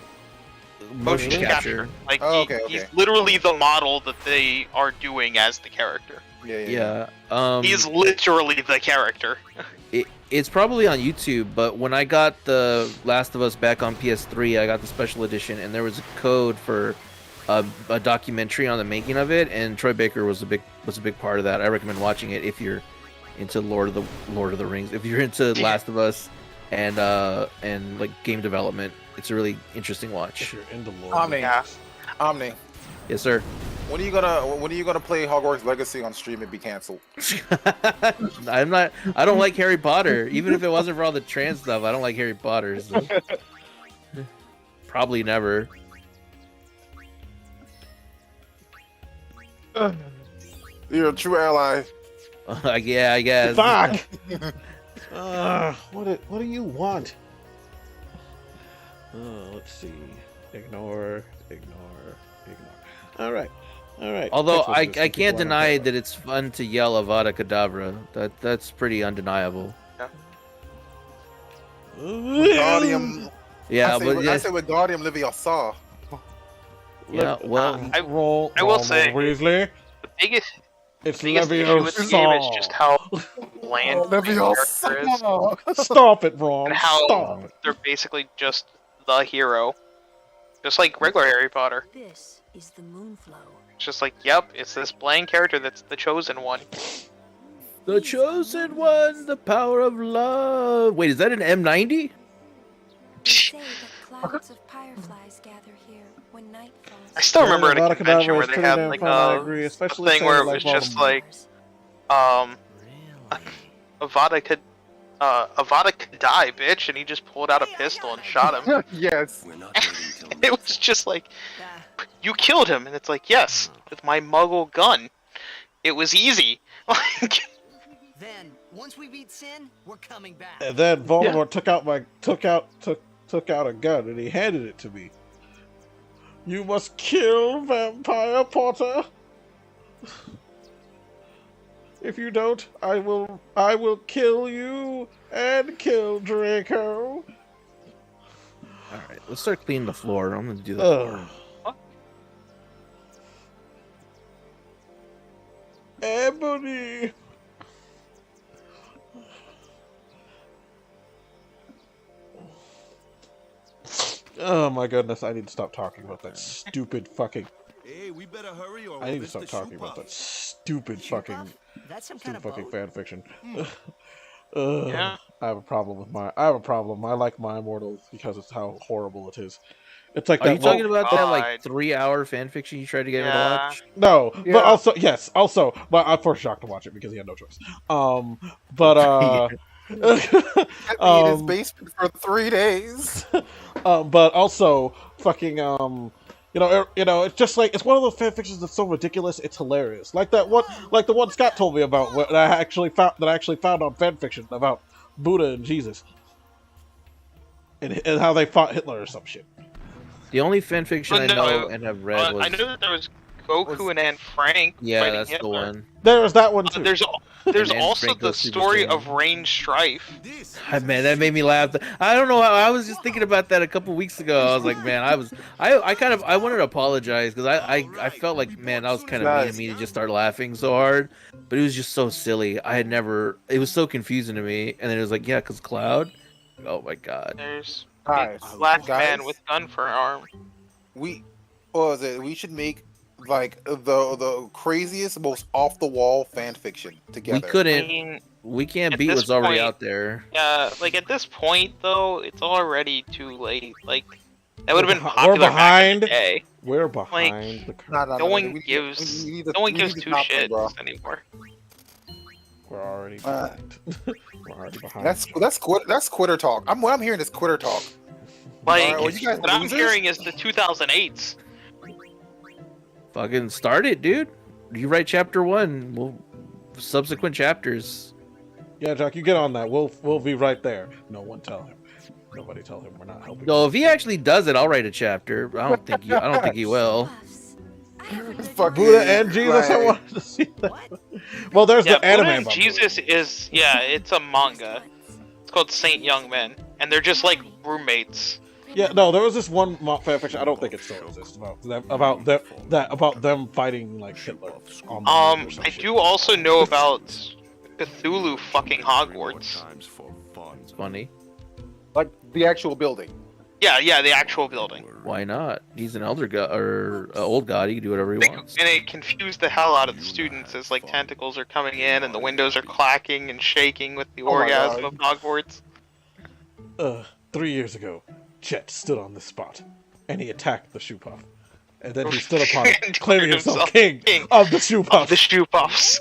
[SPEAKER 3] motion capture.
[SPEAKER 9] Like
[SPEAKER 2] Oh, okay,
[SPEAKER 9] he's
[SPEAKER 2] okay.
[SPEAKER 9] literally the model that they are doing as the character.
[SPEAKER 2] Yeah.
[SPEAKER 9] He's literally the character.
[SPEAKER 3] It's probably on YouTube, but when I got the Last of Us back on PS3, I got the special edition, and there was a code for a documentary on the making of it, and Troy Baker was a big part of that. I recommend watching it if you're into Lord of the Rings. If you're into Last of Us and like game development, it's a really interesting watch.
[SPEAKER 1] If you're into Lord.
[SPEAKER 2] Omni.
[SPEAKER 3] Yes, sir.
[SPEAKER 2] When are you gonna play Hogwarts Legacy on stream and be canceled?
[SPEAKER 3] I don't like Harry Potter. Even if it wasn't for all the trans stuff, I don't like Harry Potter. So. Probably never.
[SPEAKER 2] You're a true ally.
[SPEAKER 3] Yeah, I guess.
[SPEAKER 1] Fuck. What do you want? Let's see. Ignore. All right.
[SPEAKER 3] Although
[SPEAKER 1] Text
[SPEAKER 3] I
[SPEAKER 1] messages from
[SPEAKER 3] can't
[SPEAKER 1] people
[SPEAKER 3] deny
[SPEAKER 1] don't care
[SPEAKER 3] that it's fun to yell Avada Kedavra. That's pretty undeniable.
[SPEAKER 1] about.
[SPEAKER 2] Guardium.
[SPEAKER 3] Yeah,
[SPEAKER 2] I say,
[SPEAKER 3] but
[SPEAKER 2] I say with Guardium Leviosa.
[SPEAKER 3] yeah, well,
[SPEAKER 9] I will say-
[SPEAKER 1] Weasley.
[SPEAKER 9] The biggest
[SPEAKER 1] It's
[SPEAKER 9] issue with the game is just how bland character is,
[SPEAKER 1] Stop it, Ron.
[SPEAKER 9] and how
[SPEAKER 1] Stop it.
[SPEAKER 9] they're basically just the hero, just like regular Harry Potter.
[SPEAKER 5] This is the Moonflow.
[SPEAKER 9] It's just like, yep, it's this bland character that's the chosen one.
[SPEAKER 3] The chosen one, the power of love. Wait, is that an M90?
[SPEAKER 5] They say that clouds of fireflies gather here when night falls.
[SPEAKER 9] I still remember at a
[SPEAKER 1] Avada
[SPEAKER 9] convention
[SPEAKER 1] Kedavra
[SPEAKER 9] where
[SPEAKER 1] is
[SPEAKER 9] they
[SPEAKER 1] pretty
[SPEAKER 9] had
[SPEAKER 1] damn
[SPEAKER 9] like
[SPEAKER 1] fun, I
[SPEAKER 9] a
[SPEAKER 1] agree, especially
[SPEAKER 9] thing where it
[SPEAKER 1] saying,
[SPEAKER 9] was
[SPEAKER 1] like,
[SPEAKER 9] just
[SPEAKER 1] Voldemort.
[SPEAKER 9] like, Avada could die, bitch, and he just pulled out a pistol and shot him.
[SPEAKER 2] Yes.
[SPEAKER 9] It was just like, you killed him, and it's like, yes, with my muggle gun. It was easy. Like,
[SPEAKER 6] Then, once we beat Sin, we're coming back.
[SPEAKER 1] And then Voldemort took out a gun and he handed it to me. You must kill Vampire Potter. If you don't, I will kill you and kill Draco.
[SPEAKER 3] Alright, let's start cleaning the floor. I'm gonna do the floor.
[SPEAKER 1] Ebony. Oh my goodness, I need to stop talking about that stupid fucking...
[SPEAKER 11] Hey, we better hurry or
[SPEAKER 1] I need to stop talking about that stupid fucking...
[SPEAKER 6] That's some kind
[SPEAKER 1] Stupid
[SPEAKER 6] of
[SPEAKER 1] fucking fan fiction.
[SPEAKER 9] Yeah.
[SPEAKER 1] I have a problem. I like My Immortal because it's how horrible it is. It's like
[SPEAKER 3] Are
[SPEAKER 1] that
[SPEAKER 3] you talking about that
[SPEAKER 9] God.
[SPEAKER 3] like 3-hour fanfiction you tried to get me to
[SPEAKER 9] Yeah.
[SPEAKER 3] watch?
[SPEAKER 1] No,
[SPEAKER 2] Yeah.
[SPEAKER 1] but also yes, also, but I forced Jacques to watch it because he had no choice. But
[SPEAKER 2] In his basement for 3 days.
[SPEAKER 1] but also fucking you know, it's just like it's one of those fan fictions that's so ridiculous, it's hilarious. Like that one, like the one Scott told me about that I actually found on fan fiction about Buddha and Jesus, and how they fought Hitler or some shit.
[SPEAKER 3] The only fanfiction I
[SPEAKER 9] But no,
[SPEAKER 3] know and have read was...
[SPEAKER 9] I know that there was Goku and Anne Frank
[SPEAKER 3] Yeah,
[SPEAKER 9] fighting
[SPEAKER 3] that's
[SPEAKER 9] Hitler.
[SPEAKER 3] the one.
[SPEAKER 1] There's that one too.
[SPEAKER 9] There's
[SPEAKER 3] Anne
[SPEAKER 9] also
[SPEAKER 3] Frank
[SPEAKER 9] the
[SPEAKER 3] goes Super
[SPEAKER 9] story
[SPEAKER 3] Saiyan.
[SPEAKER 9] of Rain Strife.
[SPEAKER 3] Man, that made me laugh. I don't know. I was just thinking about that a couple weeks ago. I was like, man, I wanted to apologize because I felt like, man, that was kind of mean of me to just start laughing so hard. But it was just so silly. It was so confusing to me. And then it was like, yeah, because Cloud. Oh my god.
[SPEAKER 9] There's
[SPEAKER 2] Guys,
[SPEAKER 9] a black
[SPEAKER 2] guys,
[SPEAKER 9] man with gun for an arm.
[SPEAKER 2] we should make like the craziest, most off the wall fan fiction together.
[SPEAKER 3] We
[SPEAKER 9] I
[SPEAKER 3] couldn't.
[SPEAKER 9] mean,
[SPEAKER 3] We can't
[SPEAKER 9] at
[SPEAKER 3] beat
[SPEAKER 9] this
[SPEAKER 3] what's already
[SPEAKER 9] point-
[SPEAKER 3] out there.
[SPEAKER 9] like at this point though, it's already too late. Like that would have been
[SPEAKER 1] We're
[SPEAKER 9] popular back in
[SPEAKER 1] behind.
[SPEAKER 9] the day.
[SPEAKER 1] We're behind the curve.
[SPEAKER 9] No one gives two shits anymore.
[SPEAKER 1] We're already behind. We're already behind.
[SPEAKER 2] That's quitter talk. I'm hearing this quitter talk.
[SPEAKER 9] Like
[SPEAKER 2] Alright, well, you guys
[SPEAKER 9] what I'm
[SPEAKER 2] losers?
[SPEAKER 9] hearing is the 2008s.
[SPEAKER 3] Fucking start it, dude. You write chapter 1. We'll subsequent chapters.
[SPEAKER 1] Yeah, Jack, you get on that. We'll be right there. No one tell him. Nobody tell him we're not helping.
[SPEAKER 3] No, if he actually does it, I'll write a chapter. I don't think he will.
[SPEAKER 1] Buddha and Jesus. I wanted to see that. Well, there's
[SPEAKER 9] Yeah,
[SPEAKER 1] the anime
[SPEAKER 9] Buddha and
[SPEAKER 1] about
[SPEAKER 9] Jesus is it's a manga. It's called Saint Young Men, and they're just like roommates.
[SPEAKER 1] Yeah, no, there was this one fanfiction. I don't think it still exists about them fighting like Hitler. On the moon or some
[SPEAKER 9] I
[SPEAKER 1] shit.
[SPEAKER 9] do also know about Cthulhu fucking Hogwarts.
[SPEAKER 3] It's funny.
[SPEAKER 2] Like the actual building.
[SPEAKER 9] Yeah, the actual building.
[SPEAKER 3] Why not? He's an elder god or old god. He can do whatever he wants.
[SPEAKER 9] And it confused the hell out of the students as like tentacles are coming in and the windows are clacking and shaking with the
[SPEAKER 2] Oh my
[SPEAKER 9] orgasm
[SPEAKER 2] God.
[SPEAKER 9] of Hogwarts.
[SPEAKER 1] 3 years ago, Chet stood on this spot, and he attacked the shoe puff. And then he stood upon it,
[SPEAKER 9] And
[SPEAKER 1] claiming
[SPEAKER 9] declared
[SPEAKER 1] himself
[SPEAKER 9] himself
[SPEAKER 1] king of the shoe puff.
[SPEAKER 9] The shoe puffs.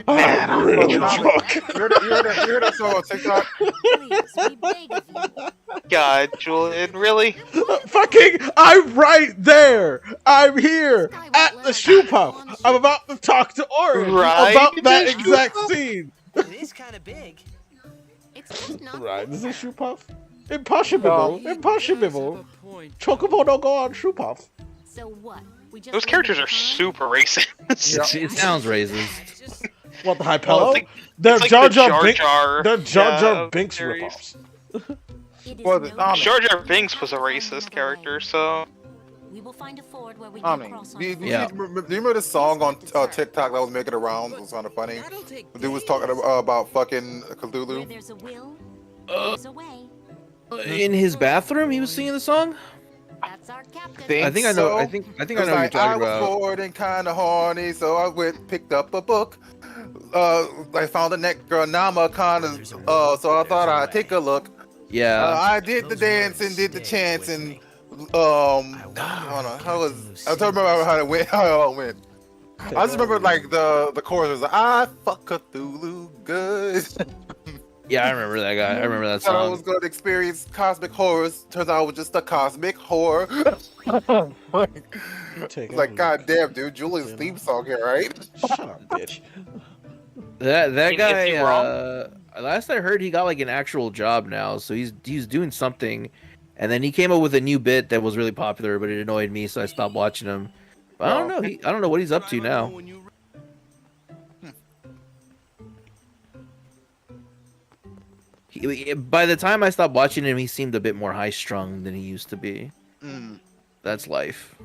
[SPEAKER 1] I'm really drunk.
[SPEAKER 2] You heard that song on TikTok?
[SPEAKER 5] Please, we beg of you.
[SPEAKER 9] God, Julian, really?
[SPEAKER 1] Fucking, I'm right there. I'm here at the shoe puff. I'm about to talk to Orin
[SPEAKER 9] Right,
[SPEAKER 1] about that
[SPEAKER 9] the shoe
[SPEAKER 1] exact
[SPEAKER 9] puff.
[SPEAKER 1] scene.
[SPEAKER 6] It is kind of big.
[SPEAKER 5] It's just not.
[SPEAKER 1] Right, is this shoe puff? Impossible. Impossible. Chocobo don't go on shoe puff.
[SPEAKER 5] So what? We just
[SPEAKER 9] Those characters are super racist.
[SPEAKER 3] It sounds racist.
[SPEAKER 1] What, the high pillow?
[SPEAKER 9] It's
[SPEAKER 1] They're
[SPEAKER 9] like
[SPEAKER 1] Jar
[SPEAKER 9] the
[SPEAKER 1] Jar
[SPEAKER 9] Jar
[SPEAKER 1] Binks.
[SPEAKER 9] Jar,
[SPEAKER 1] They're Jar Jar
[SPEAKER 9] yeah,
[SPEAKER 1] Binks
[SPEAKER 9] series.
[SPEAKER 1] ripoffs.
[SPEAKER 5] It is
[SPEAKER 2] Well,
[SPEAKER 5] no
[SPEAKER 2] the-
[SPEAKER 9] Jar Jar Binks was a racist character, so
[SPEAKER 5] We will find a ford where we
[SPEAKER 2] I
[SPEAKER 5] can
[SPEAKER 2] mean,
[SPEAKER 5] cross on
[SPEAKER 2] do you,
[SPEAKER 5] foot.
[SPEAKER 3] Yeah.
[SPEAKER 2] do you remember this song on TikTok that was making the rounds? It was kind of funny. The dude was talking about fucking
[SPEAKER 5] Where
[SPEAKER 2] Cthulhu.
[SPEAKER 5] there's a will,
[SPEAKER 3] Uh,
[SPEAKER 5] there's a way.
[SPEAKER 3] in his bathroom, he was singing the song.
[SPEAKER 5] That's our captain.
[SPEAKER 3] I think I know. I think I
[SPEAKER 2] It
[SPEAKER 3] think I
[SPEAKER 2] was
[SPEAKER 3] know what you're
[SPEAKER 2] like,
[SPEAKER 3] talking
[SPEAKER 2] I was
[SPEAKER 3] about.
[SPEAKER 2] bored and kind of horny, so I went picked up a book. I found a Necronomicon, so I thought I'd take a look.
[SPEAKER 3] Yeah.
[SPEAKER 2] I did the dance and did the chants and I don't know how was. I don't remember how it went. How it went. I just remember like the chorus was like, I fuck Cthulhu good.
[SPEAKER 3] Yeah, I remember that guy. I remember that
[SPEAKER 2] Thought I
[SPEAKER 3] song.
[SPEAKER 2] was going to experience cosmic horrors. Turns out it was just a cosmic horror. Like, god damn, dude, Julian's theme song here, right?
[SPEAKER 1] Shut up, bitch.
[SPEAKER 3] That
[SPEAKER 9] Is he
[SPEAKER 3] guy.
[SPEAKER 9] wrong?
[SPEAKER 3] Last I heard, he got like an actual job now, so he's doing something. And then he came up with a new bit that was really popular, but it annoyed me, so I stopped watching him. But I don't know. I don't know what he's up to now. By the time I stopped watching him, he seemed a bit more high strung than he used to be. That's life.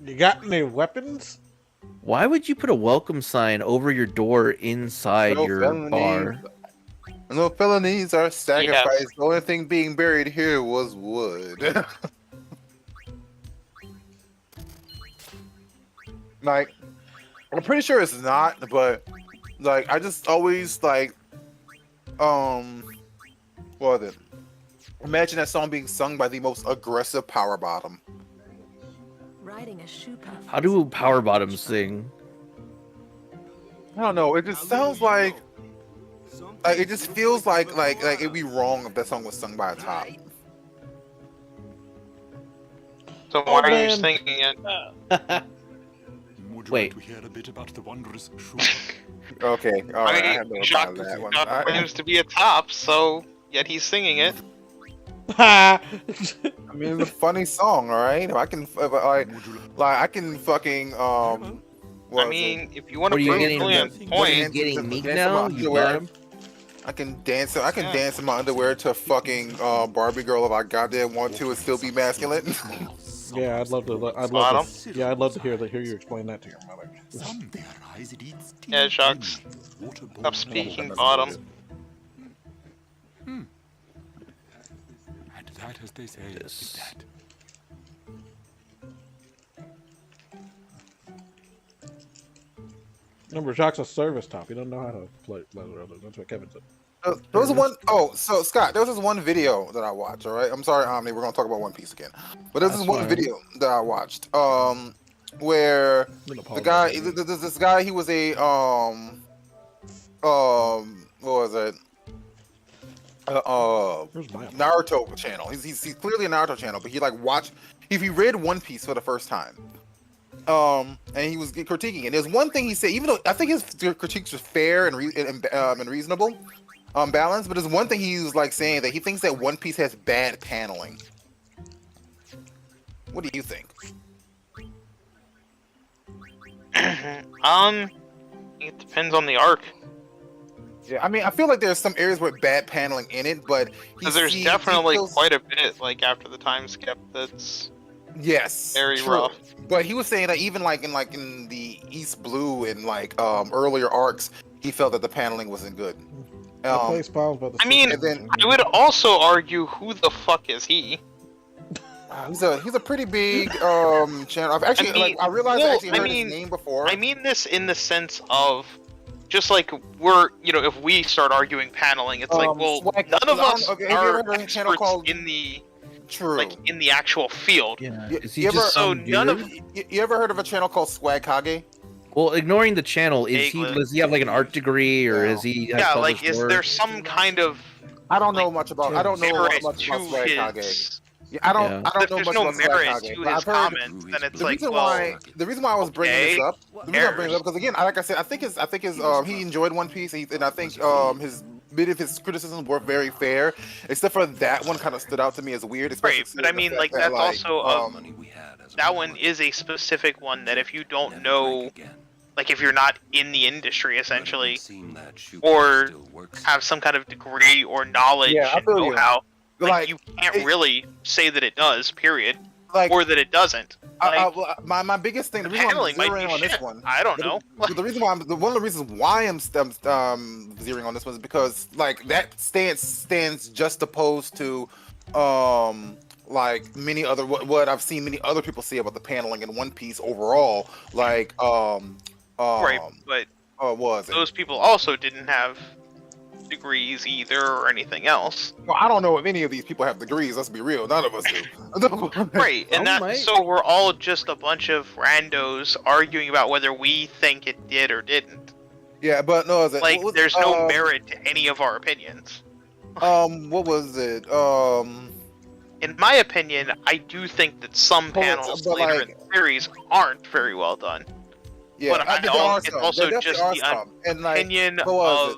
[SPEAKER 1] You got any weapons?
[SPEAKER 3] Why would you put a welcome sign over your door inside your bar?
[SPEAKER 2] No felonies are sacrificed. The only thing being buried here was wood. Like, I'm pretty sure it's not, but like, I just always like, what was it? Imagine that song being sung by the most aggressive power bottom.
[SPEAKER 5] Riding a shoe puff.
[SPEAKER 3] How do power bottoms sing?
[SPEAKER 2] I don't know. It just sounds like it just feels like it'd be wrong if that song was sung by a top.
[SPEAKER 9] So why are you singing it?
[SPEAKER 3] Wait.
[SPEAKER 10] To hear a bit about the wondrous shoe.
[SPEAKER 2] Okay, all right. I have no
[SPEAKER 9] Shock
[SPEAKER 2] problem with that one.
[SPEAKER 9] claims to be a top, so yet he's singing it.
[SPEAKER 2] I mean, it's a funny song, all right. I can I can fucking
[SPEAKER 9] I mean, if you want to
[SPEAKER 3] What are you
[SPEAKER 9] prove
[SPEAKER 3] getting?
[SPEAKER 9] Julian's
[SPEAKER 3] What are you
[SPEAKER 9] point,
[SPEAKER 3] getting meek
[SPEAKER 2] dance in
[SPEAKER 3] now?
[SPEAKER 2] my
[SPEAKER 3] You
[SPEAKER 2] underwear.
[SPEAKER 3] bottom?
[SPEAKER 2] I can dance. I can dance in my underwear to fucking Barbie girl if I goddamn want to and still be masculine.
[SPEAKER 1] Yeah, I'd love to.
[SPEAKER 9] Bottom?
[SPEAKER 1] Yeah, I'd love to hear you explain that to your mother.
[SPEAKER 9] yeah, Shocks. Stop speaking bottom.
[SPEAKER 10] And that, as they say, is that.
[SPEAKER 1] Remember, Jacques a service top. He doesn't know how to play. That's what Kevin said.
[SPEAKER 2] There was one oh, so Scott, there was this one video that I watched. All right, I'm sorry, Omni. We're gonna talk about One Piece again, but there's this
[SPEAKER 1] That's
[SPEAKER 2] one
[SPEAKER 1] fine.
[SPEAKER 2] video that I watched. Where the guy, this guy, he was a what was it?
[SPEAKER 1] Where's my
[SPEAKER 2] Naruto channel. He's clearly a Naruto channel, but he like watched. If he read One Piece for the first time, and he was critiquing it. There's one thing he said, even though I think his critiques were fair and reasonable, balanced, but there's one thing he was like saying that he thinks that One Piece has bad paneling. What do you think?
[SPEAKER 9] It depends on the arc.
[SPEAKER 2] Yeah, I mean, I feel like there's some areas with bad paneling in it, but
[SPEAKER 9] Because there's definitely quite a bit, like after the time skip, that's very
[SPEAKER 2] true.
[SPEAKER 9] rough.
[SPEAKER 2] But he was saying that even in the East Blue and earlier arcs, he felt that the paneling wasn't good.
[SPEAKER 9] I mean, I would also argue, who the fuck is he?
[SPEAKER 2] He's a pretty big channel. I've actually I realized I actually heard his name before.
[SPEAKER 9] I mean this in the sense of just like we're, if we start arguing paneling, it's like, well, none of us are experts in the in the actual field.
[SPEAKER 3] Yeah.
[SPEAKER 2] You ever heard of a channel called Swag Kage?
[SPEAKER 3] Well, ignoring the channel, does he have like an art degree, or is he?
[SPEAKER 9] Is there some kind of?
[SPEAKER 2] I don't know much about. I don't know much about Swag Kage. Yeah, I don't know much about Swag Kage.
[SPEAKER 9] To his comments, then it's like,
[SPEAKER 2] the reason why I was bringing this up, because again, like I said, I think his he enjoyed One Piece, and I think his bit of his criticisms were very fair, except for that one kind of stood out to me as weird.
[SPEAKER 9] Right, but I mean, like that's also that one is a specific one that if you don't know, like if you're not in the industry essentially, or have some kind of degree or knowledge and know-how, Like you can't really say that it does, period,
[SPEAKER 2] like,
[SPEAKER 9] or that it doesn't. Like,
[SPEAKER 2] my biggest thing, the reason why I'm
[SPEAKER 9] paneling might
[SPEAKER 2] zeroing
[SPEAKER 9] be
[SPEAKER 2] on this
[SPEAKER 9] shit.
[SPEAKER 2] one,
[SPEAKER 9] I don't know.
[SPEAKER 2] the reason why one of the reasons why I'm zeroing on this one is because like that stands just opposed to like many other what I've seen many other people say about the paneling in One Piece overall. Like
[SPEAKER 9] Right, but those people also didn't have degrees either or anything else.
[SPEAKER 2] Well, I don't know if any of these people have degrees. Let's be real, none of us do.
[SPEAKER 9] Right, and so we're all just a bunch of randos arguing about whether we think it did or didn't.
[SPEAKER 2] Yeah, but no,
[SPEAKER 9] like there's no merit to any of our opinions.
[SPEAKER 2] What was it?
[SPEAKER 9] In my opinion, I do think that some panels later in the series aren't very well done.
[SPEAKER 2] Yeah,
[SPEAKER 9] but it's also just the opinion of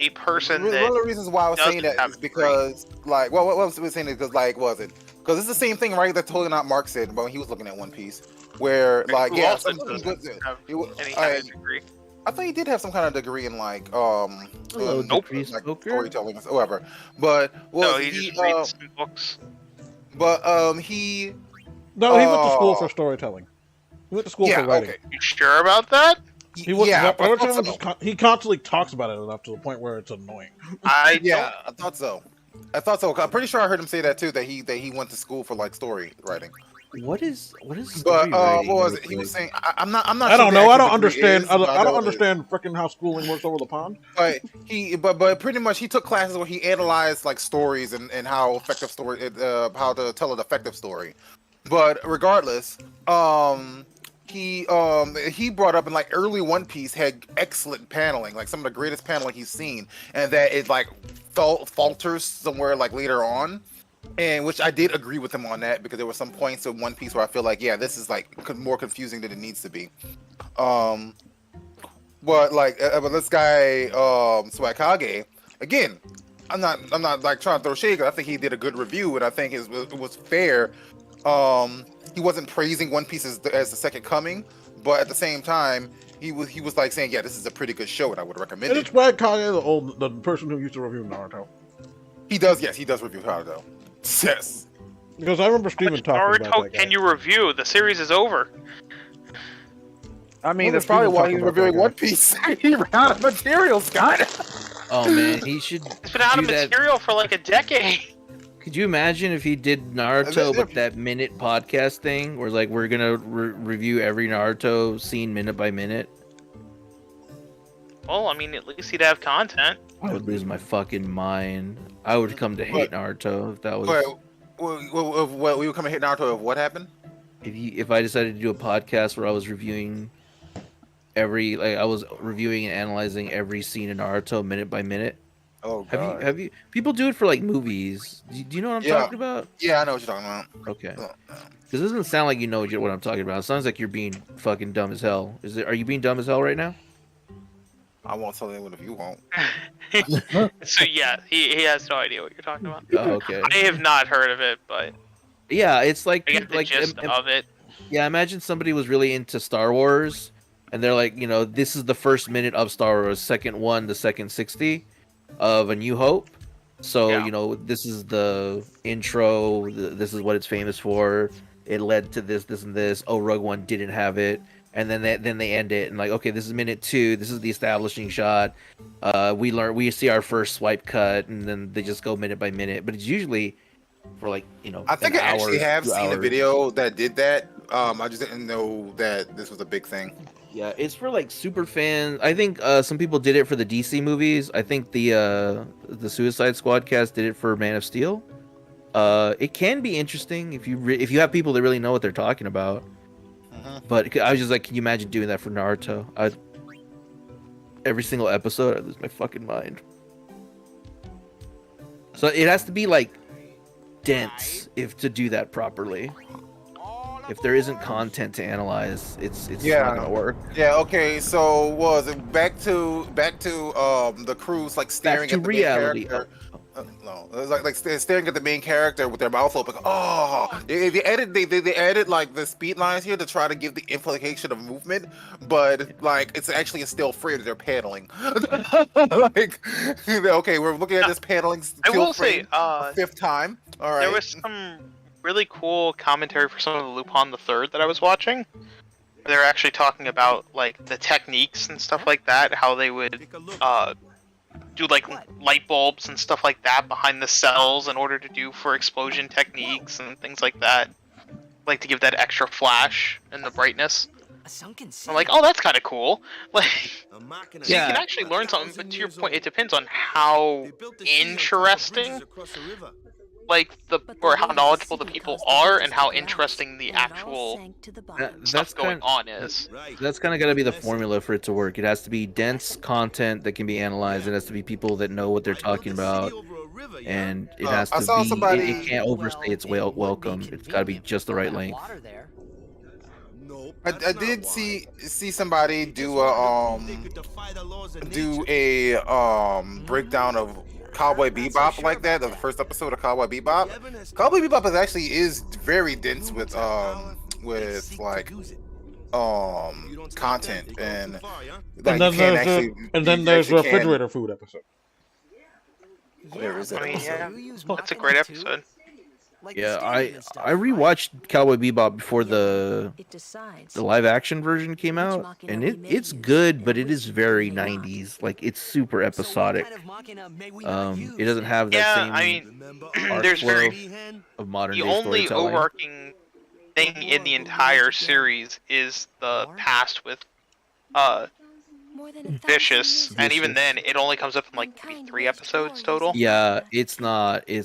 [SPEAKER 9] a person that.
[SPEAKER 2] One of the reasons why I was saying that is because, like, what was we saying? Because, like, was it? Because it's the same thing, right? That totally not Mark said when he was looking at One Piece, where, like, yeah, some any kind of degree. I thought he did have some kind of degree in like storytelling or whatever. But
[SPEAKER 9] he just reads some books.
[SPEAKER 2] But he
[SPEAKER 1] went to school for storytelling. He went to school for writing.
[SPEAKER 9] Okay. You sure about that?
[SPEAKER 1] He he constantly talks about it enough to the point where it's annoying.
[SPEAKER 2] I thought so. I'm pretty sure I heard him say that too. That he went to school for like story writing.
[SPEAKER 3] What is
[SPEAKER 2] But what was it? He was saying I'm not.
[SPEAKER 1] I don't know. I don't understand. I don't understand freaking how schooling works over the pond.
[SPEAKER 2] But pretty much he took classes where he analyzed like stories and how effective story how to tell an effective story. But regardless, he brought up in like early One Piece had excellent paneling, like some of the greatest paneling he's seen, and that it like falters somewhere like later on. And which I did agree with him on that because there were some points in One Piece where I feel like, yeah, this is like more confusing than it needs to be. But like, but this guy, Suikage, again, I'm not like trying to throw shade. I think he did a good review, and I think it was fair. He wasn't praising One Piece as the Second Coming, but at the same time, he was like saying, yeah, this is a pretty good show, and I would recommend it.
[SPEAKER 1] And it's Suikage, the person who used to review Naruto.
[SPEAKER 2] He does review Naruto. Yes.
[SPEAKER 1] Because I remember Steven talking about that guy.
[SPEAKER 9] Can you review? The series is over.
[SPEAKER 2] I mean, that's probably why he's reviewing One Piece. He ran out of material, Scott.
[SPEAKER 3] Oh man, he should.
[SPEAKER 9] It's been out of material for like a decade.
[SPEAKER 3] Could you imagine if he did Naruto with that minute podcast thing, where like we're gonna review every Naruto scene minute by minute?
[SPEAKER 9] Well, I mean, at least he'd have content.
[SPEAKER 3] I would lose my fucking mind. I would come to hate Naruto if that was.
[SPEAKER 2] What we would come to hate Naruto? What happened?
[SPEAKER 3] If I decided to do a podcast where I was reviewing I was reviewing and analyzing every scene in Naruto minute by minute.
[SPEAKER 2] Oh God.
[SPEAKER 3] Have you? People do it for like movies. Do you know what I'm talking about?
[SPEAKER 2] Yeah, I know what you're talking about.
[SPEAKER 3] Okay. Because it doesn't sound like you know what I'm talking about. It sounds like you're being fucking dumb as hell. Are you being dumb as hell right now?
[SPEAKER 2] I won't tell anyone if you won't.
[SPEAKER 9] So yeah, he has no idea what you're talking about.
[SPEAKER 3] Oh, okay.
[SPEAKER 9] I have not heard of it, but
[SPEAKER 3] yeah, it's like
[SPEAKER 9] I get the gist of it.
[SPEAKER 3] Yeah, imagine somebody was really into Star Wars, and they're like, this is the first minute of Star Wars, second one, the second 60 of A New Hope. So this is the intro. This is what it's famous for. It led to this, and this. Oh, Rogue One didn't have it. And then they end it and like, okay, this is minute 2. This is the establishing shot. We see our first swipe cut, and then they just go minute by minute. But it's usually for like
[SPEAKER 2] I think I actually have seen a video that did that. I just didn't know that this was a big thing.
[SPEAKER 3] Yeah, it's for like super fans. I think some people did it for the DC movies. I think the Suicide Squad cast did it for Man of Steel. It can be interesting if you have people that really know what they're talking about. But I was just like, can you imagine doing that for Naruto? Every single episode, I lose my fucking mind. So it has to be like dense to do that properly. If there isn't content to analyze, it's not gonna work.
[SPEAKER 2] Yeah. Okay. So was it back to the crews like staring
[SPEAKER 3] back to
[SPEAKER 2] at the
[SPEAKER 3] reality?
[SPEAKER 2] Main character? no, it was like staring at the main character with their mouth open. Oh, they added like the speed lines here to try to give the implication of movement, but like it's actually a still frame. They're paneling. Like, okay, we're looking at this paneling.
[SPEAKER 9] I
[SPEAKER 2] Still
[SPEAKER 9] will say,
[SPEAKER 2] frame a fifth time. All right.
[SPEAKER 9] there was some really cool commentary for some of the Lupin the Third that I was watching. They're actually talking about like the techniques and stuff like that, how they would do like light bulbs and stuff like that behind the cells in order to do for explosion techniques and things like that, like to give that extra flash and the brightness. I'm like, oh, that's kind of cool. Like, so you can actually learn something. But to your point, it depends on how interesting, like or how knowledgeable the people are, and how interesting the actual stuff going on is.
[SPEAKER 3] That's kind of got to be the formula for it to work. It has to be dense content that can be analyzed. It has to be people that know what they're talking about, and it has to be. It can't overstay its welcome. It's got to be just the right length.
[SPEAKER 2] I did see somebody do a breakdown of Cowboy Bebop like that, the first episode of Cowboy Bebop. Cowboy Bebop is very dense with like content and like,
[SPEAKER 1] and then there's the refrigerator food episode.
[SPEAKER 2] Where is it?
[SPEAKER 9] I mean, yeah, that's a great episode.
[SPEAKER 3] Yeah, I rewatched Cowboy Bebop before the live action version came out, and it's good, but it is very 90s. Like, it's super episodic. It doesn't have that same.
[SPEAKER 9] I mean, there's very
[SPEAKER 3] of modern
[SPEAKER 9] the
[SPEAKER 3] day
[SPEAKER 9] only
[SPEAKER 3] storytelling.
[SPEAKER 9] overarching thing in the entire series is the past with Vicious, and even then, it only comes up in like 3 episodes total.
[SPEAKER 3] Yeah, it's not a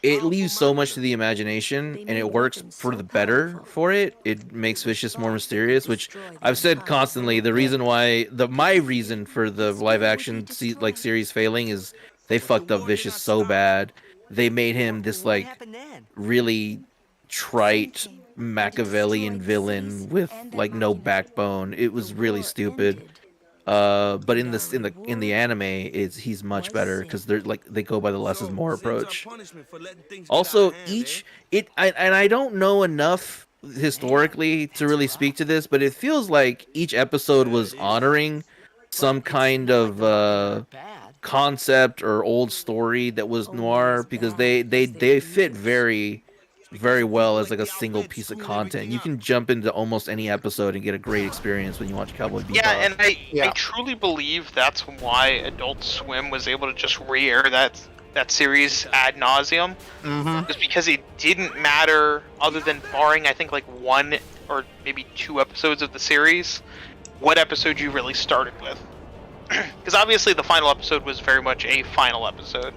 [SPEAKER 3] it leaves so much to the imagination, and it works for the better for it. It makes Vicious more mysterious, which I've said constantly. The reason why my reason for the live action series failing is they fucked up Vicious so bad. They made him this like really trite Machiavellian villain with like no backbone. It was really stupid. But in the anime, he's much better because they go by the less is more approach. Also, I don't know enough historically to really speak to this, but it feels like each episode was honoring some kind of concept or old story that was noir, because they fit very well as like a single piece of content. You can jump into almost any episode and get a great experience when you watch Cowboy Bebop.
[SPEAKER 9] Yeah, and I truly believe that's why Adult Swim was able to just re-air that series ad nauseum. Just because it didn't matter, other than barring I think like 1 or maybe 2 episodes of the series, what episode you really started with. Because obviously the final episode was very much a final episode.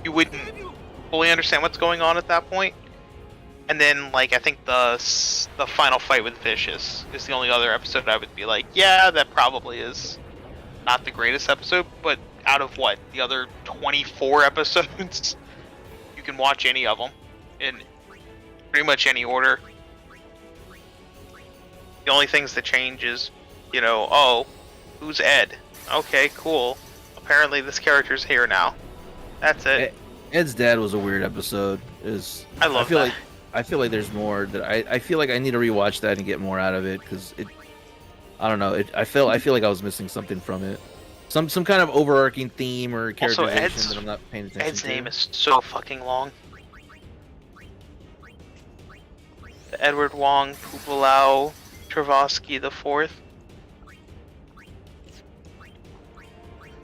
[SPEAKER 9] You wouldn't fully understand what's going on at that point, and then like I think the final fight with Vicious is the only other episode I would be like, yeah, that probably is not the greatest episode, but out of the other 24 episodes, you can watch any of them in pretty much any order. The only things that change is, oh, who's Ed? Okay, cool. Apparently this character's here now. That's it.
[SPEAKER 3] Ed's dad was a weird episode. I feel like there's more that I feel like I need to rewatch that and get more out of it, because I don't know. I feel like I was missing something from it. Some kind of overarching theme or characterization that I'm not paying attention to.
[SPEAKER 9] Ed's name is so fucking long. Edward Wong Pupulau Travasky the Fourth.